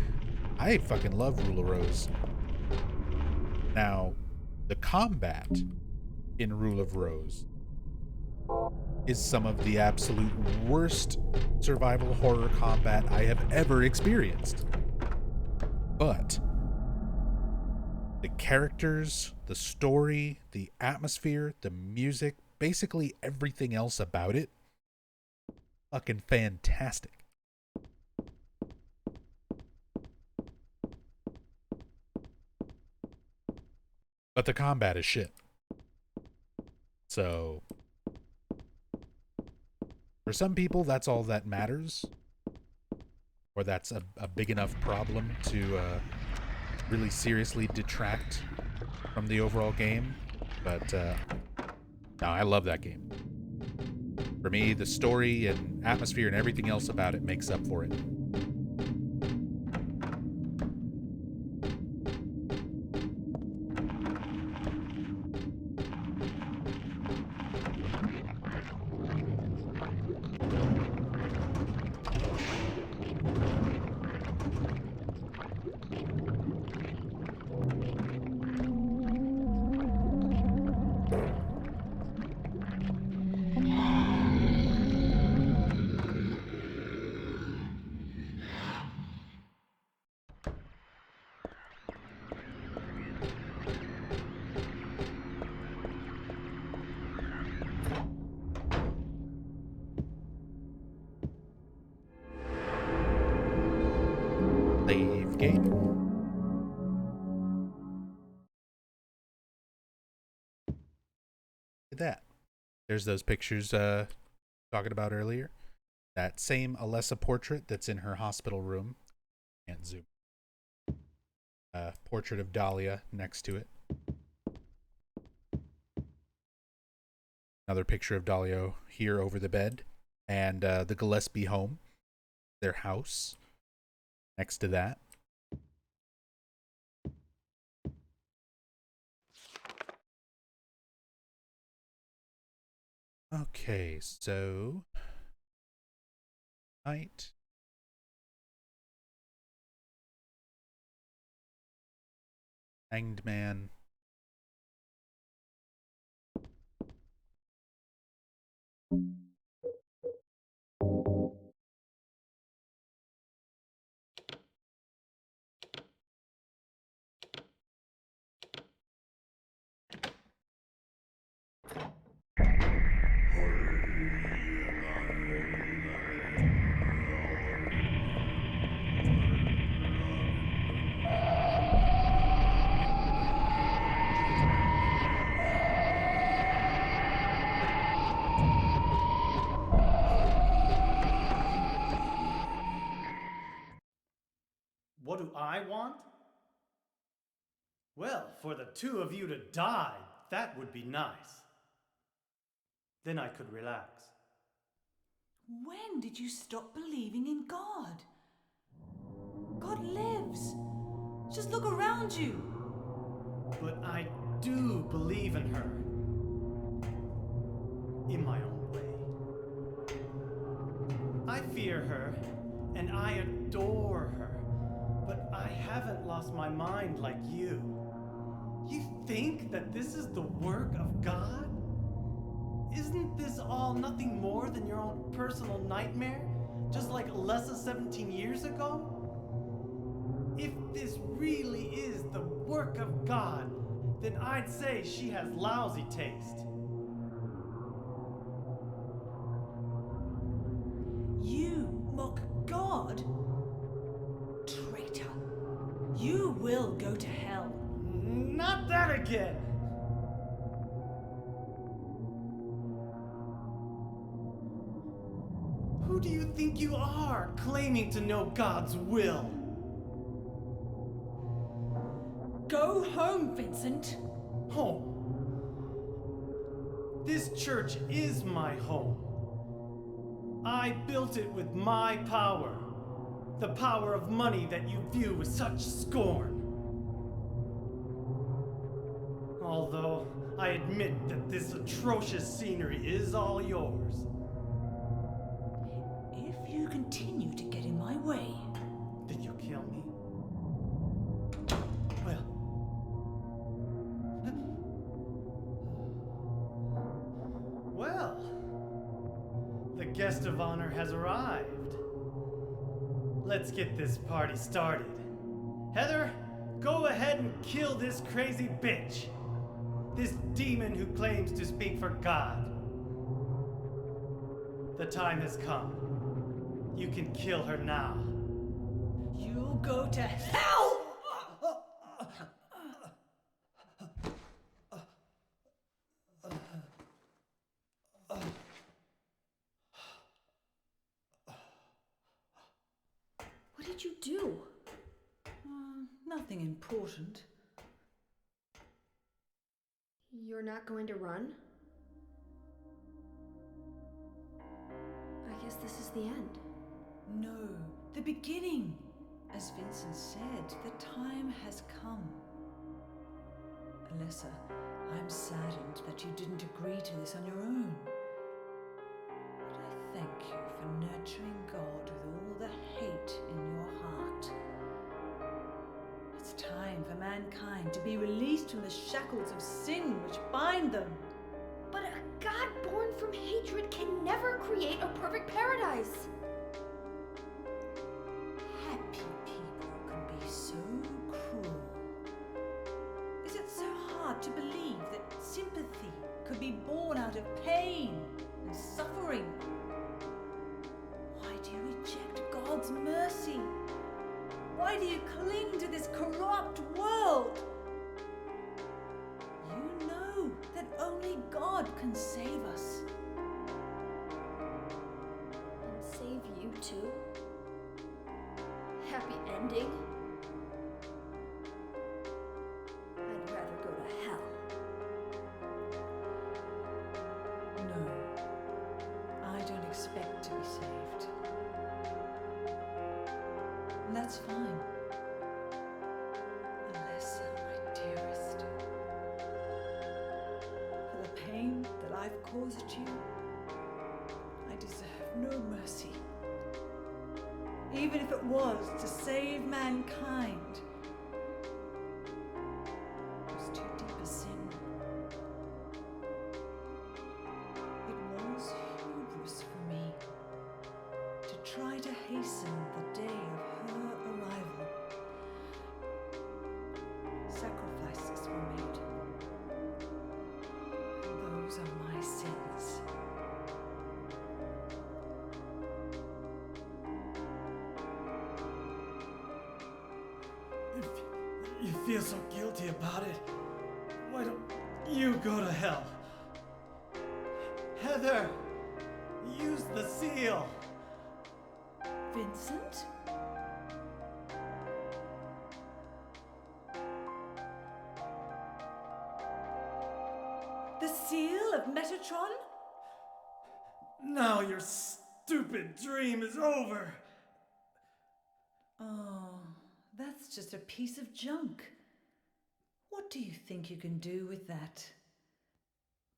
I fucking love Rule of Rose. Now, the combat in Rule of Rose is some of the absolute worst survival horror combat I have ever experienced. But the characters, the story, the atmosphere, the music, basically everything else about it, fucking fantastic. But the combat is shit. So, for some people, that's all that matters. Or that's a big enough problem to really seriously detract from the overall game. But no, I love that game. For me, the story and atmosphere and everything else about it makes up for it. that. There's those pictures talking about earlier. That same Alessa portrait that's in her hospital room. And zoom. Portrait of Dahlia next to it. Another picture of Dahlia here over the bed. And the Gillespie home. Their house. Next to that. Okay, so night. Hanged man. What do I want? Well, for the two of you to die, that would be nice. Then I could relax. When did you stop believing in God? God lives. Just look around you. But I do believe in her. In my own way. I fear her, and I adore her. But I haven't lost my mind like you. You think that this is the work of God? Isn't this all nothing more than your own personal nightmare? Just like Alessa 17 years ago? If this really is the work of God, then I'd say she has lousy taste. You mock God? Traitor. You will go to hell. Not that again! Who do you think you are, claiming to know God's will? Go home, Vincent. Home. This church is my home. I built it with my power. The power of money that you view with such scorn. Although I admit that this atrocious scenery is all yours. If you continue to get in my way, then you'll kill me. Well. Well. The guest of honor has arrived. Let's get this party started. Heather, go ahead and kill this crazy bitch. This demon who claims to speak for God. The time has come. You can kill her now. you'll go to hell! What did you do? Nothing important. You're not going to run? I guess this is the end. No, the beginning. As Vincent said, the time has come. Alessa, I'm saddened that you didn't agree to this on your own. But I thank you for nurturing God with all the hate in your heart. It's time for mankind to be released from the shackles of sin which bind them. But a God born from hatred can never create a perfect paradise. Happy people can be so cruel. Is it so hard to believe that sympathy could be born out of pain and suffering? Why do you reject God's mercy? Why do you cling to this corrupt world? You know that only God God can save us. And save you too? Happy ending? I'd rather go to hell. No, I don't expect to be saved. And that's fine. Alessa, my dearest. For the pain that I've caused you, I deserve no mercy. Even if it was to save mankind. It was too deep a sin. It was hubris for me to try to hasten the day of her arrival. Sacrifices were made. And those are my sins. If you feel so guilty about it, why don't you go to hell? Heather, use the seal. Vincent? The seal of Metatron? Now your stupid dream is over. Oh, that's just a piece of junk. What do you think you can do with that?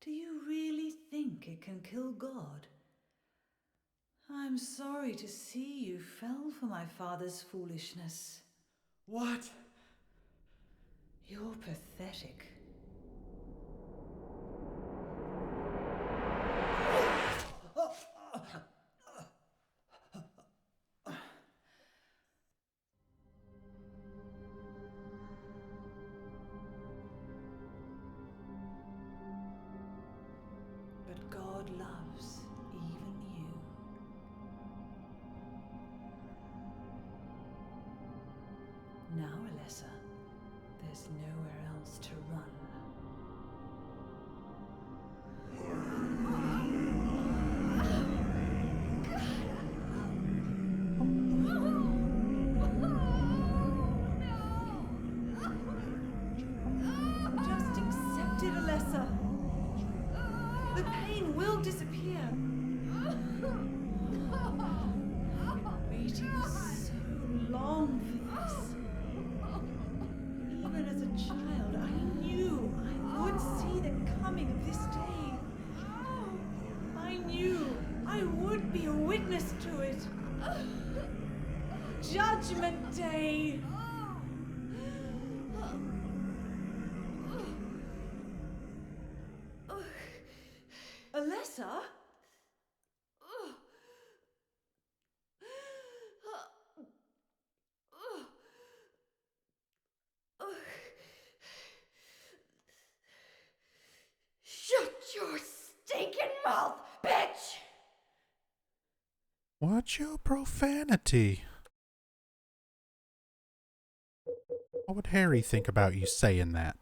Do you really think it can kill God? I'm sorry to see you fell for my father's foolishness. What? You're pathetic. But God loves even you. Now, Alessa, there's nowhere else to run. Just accept it, Alessa. The pain will disappear. I've been waiting so long for this. Even as a child, I knew I would see the coming of this day. I knew I would be a witness to it. Judgment Day. Alessa? Shut your stinking mouth, bitch! Watch your profanity. What would Harry think about you saying that?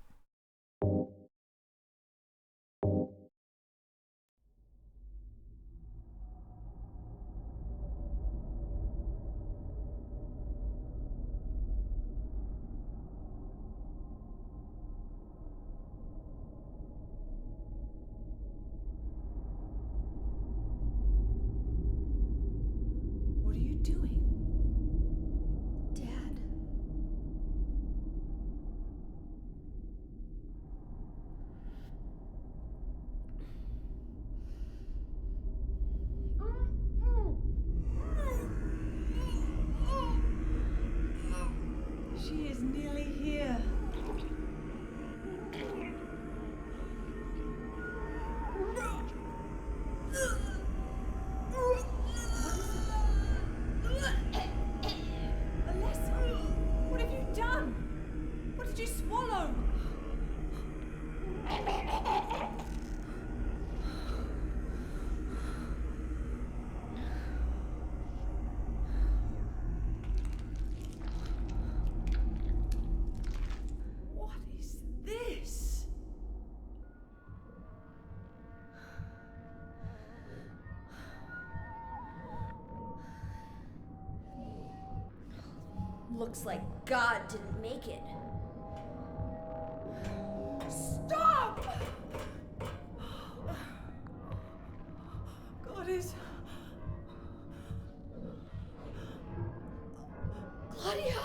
What are you doing? Dad. Looks like God didn't make it. Stop! God is... Claudia!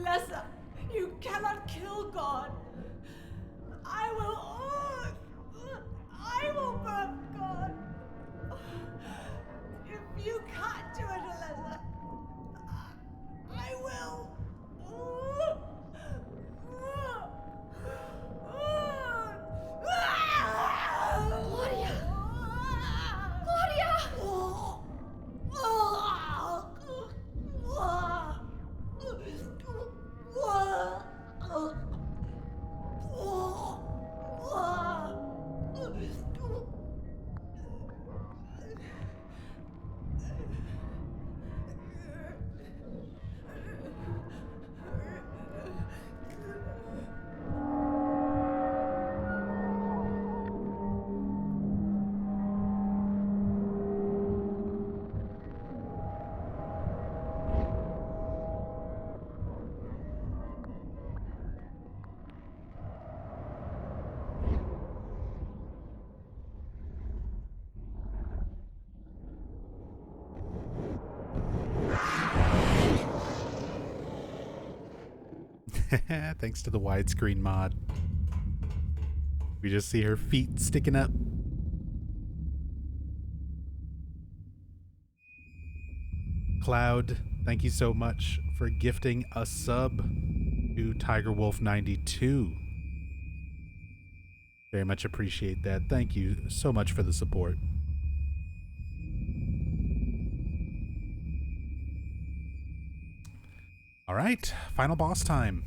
Lessa, you cannot kill God. I will birth God. If you can't do it, Lessa, I will. Claudia! Thanks to the widescreen mod. We just see her feet sticking up. Cloud, thank you so much for gifting a sub to TigerWolf92. Very much appreciate that. Thank you so much for the support. All right, final boss time.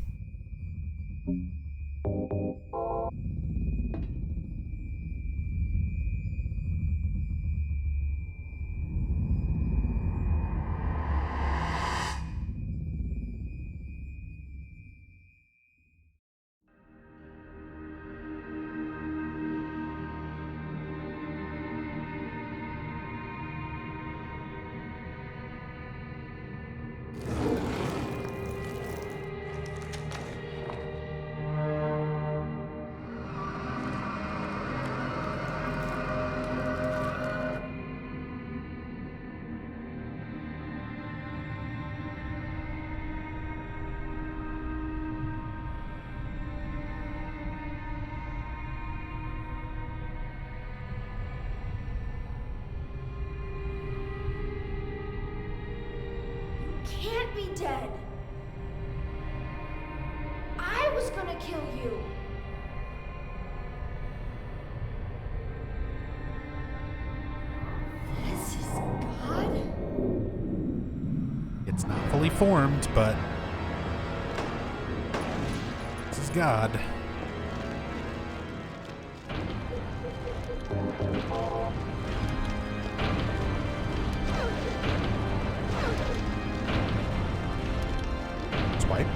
Can't be dead. I was gonna kill you. This is God? It's not fully formed, but this is God. Swipe.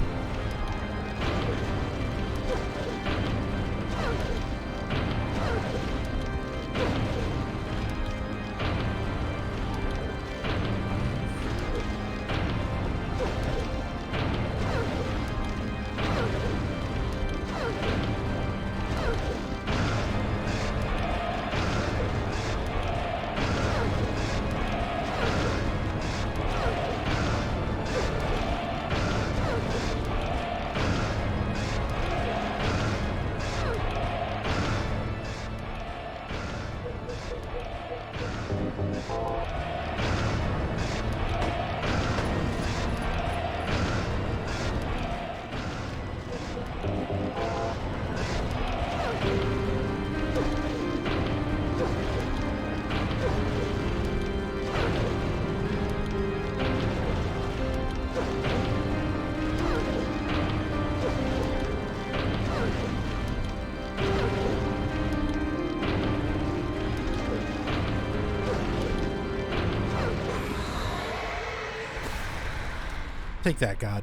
Take that, God.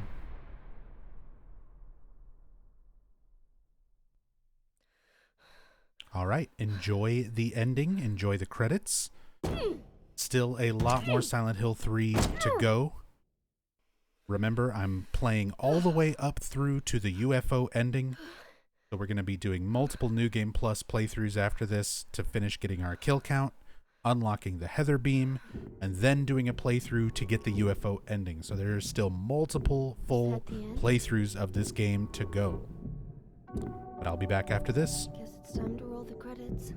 All right, enjoy the ending, enjoy the credits. Still a lot more Silent Hill 3 to go. Remember, I'm playing all the way up through to the UFO ending. So we're going to be doing multiple New Game Plus playthroughs after this to finish getting our kill count, unlocking the Heather Beam, and then doing a playthrough to get the UFO ending. So there's still multiple full playthroughs of this game to go. But I'll be back after this. Guess it's time to roll the credits.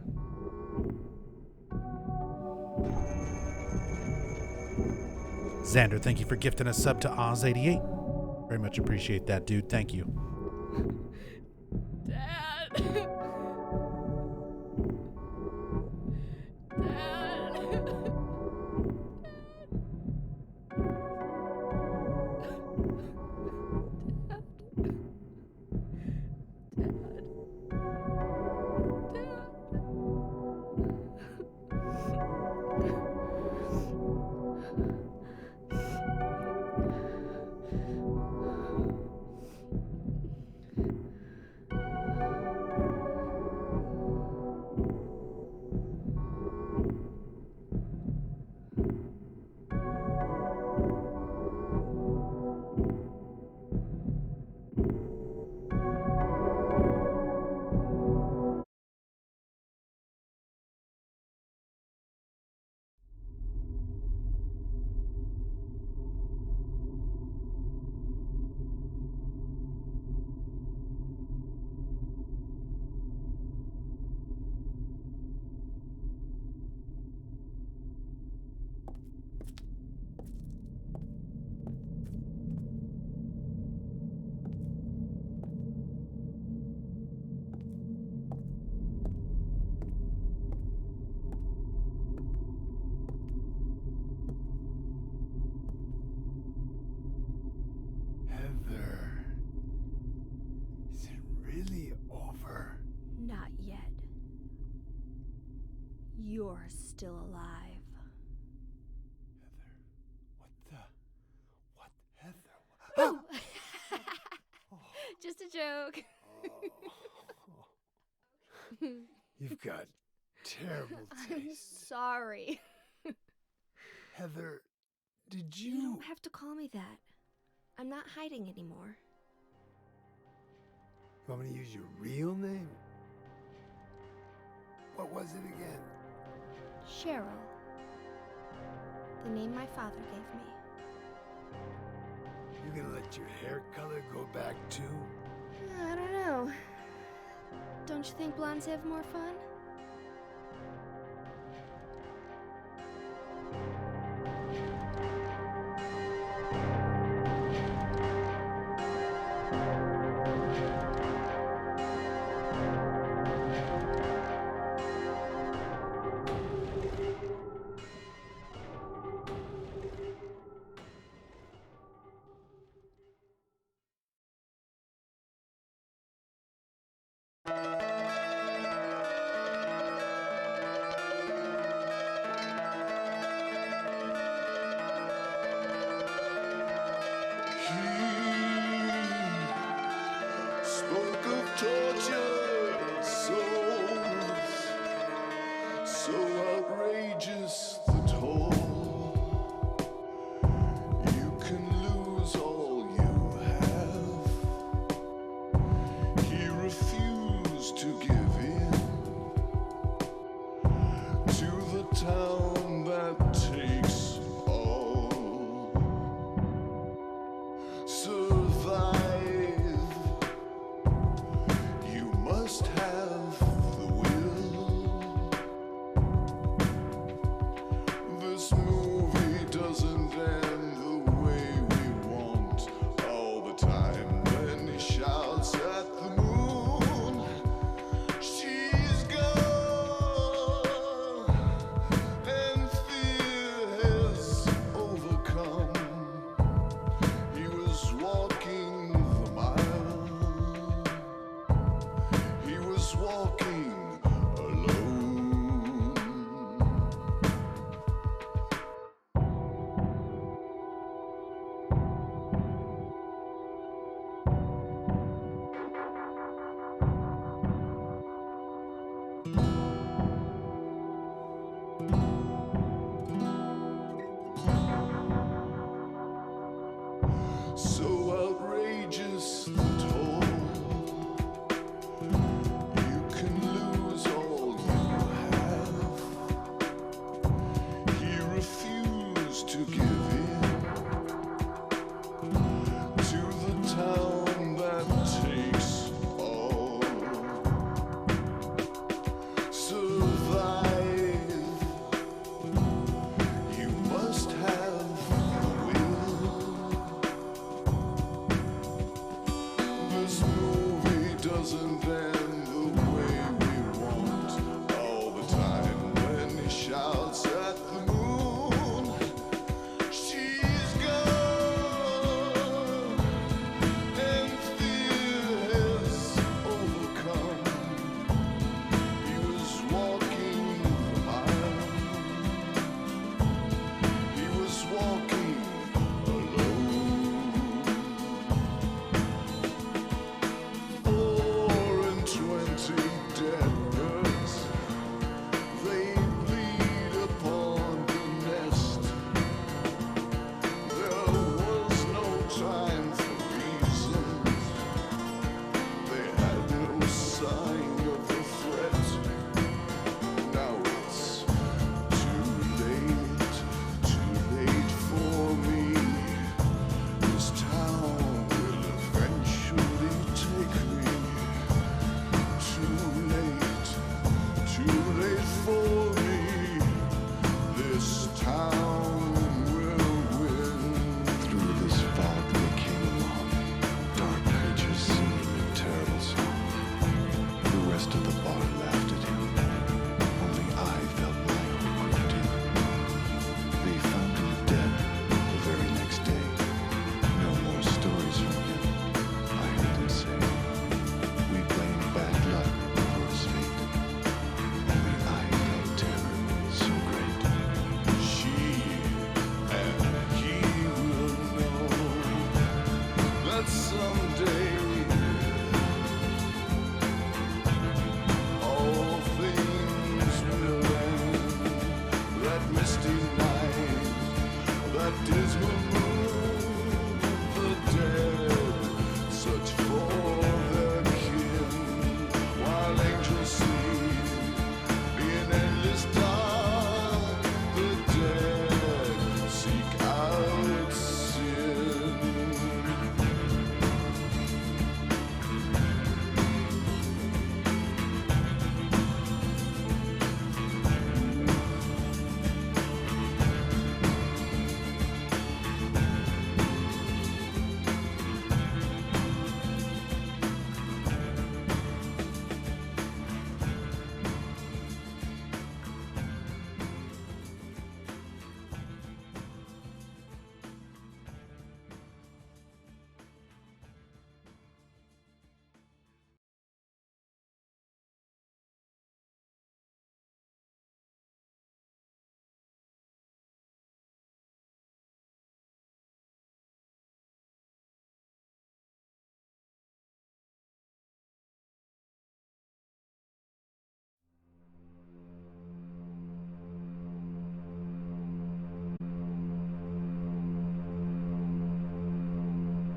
Xander, thank you for gifting a sub to Oz88. Very much appreciate that, dude. Thank you. Dad. Heather, is it really over? Not yet. You're still alive. Heather, what Just a joke. You've got terrible I'm taste. sorry. Heather, did You you... don't have to call me that. I'm not hiding anymore. You want me to use your real name? What was it again? Cheryl. The name my father gave me. You gonna let your hair color go back too? I don't know. Don't you think blondes have more fun? Spoke of tortured souls, so outrageous the toll. You can lose all you have. He refused to give in to the town that takes all. Survive. You must have the will. This movie doesn't end the way we want all the time. Then he shouts at the moon, she's gone, and fear has overcome. He was walking the mile. He was walking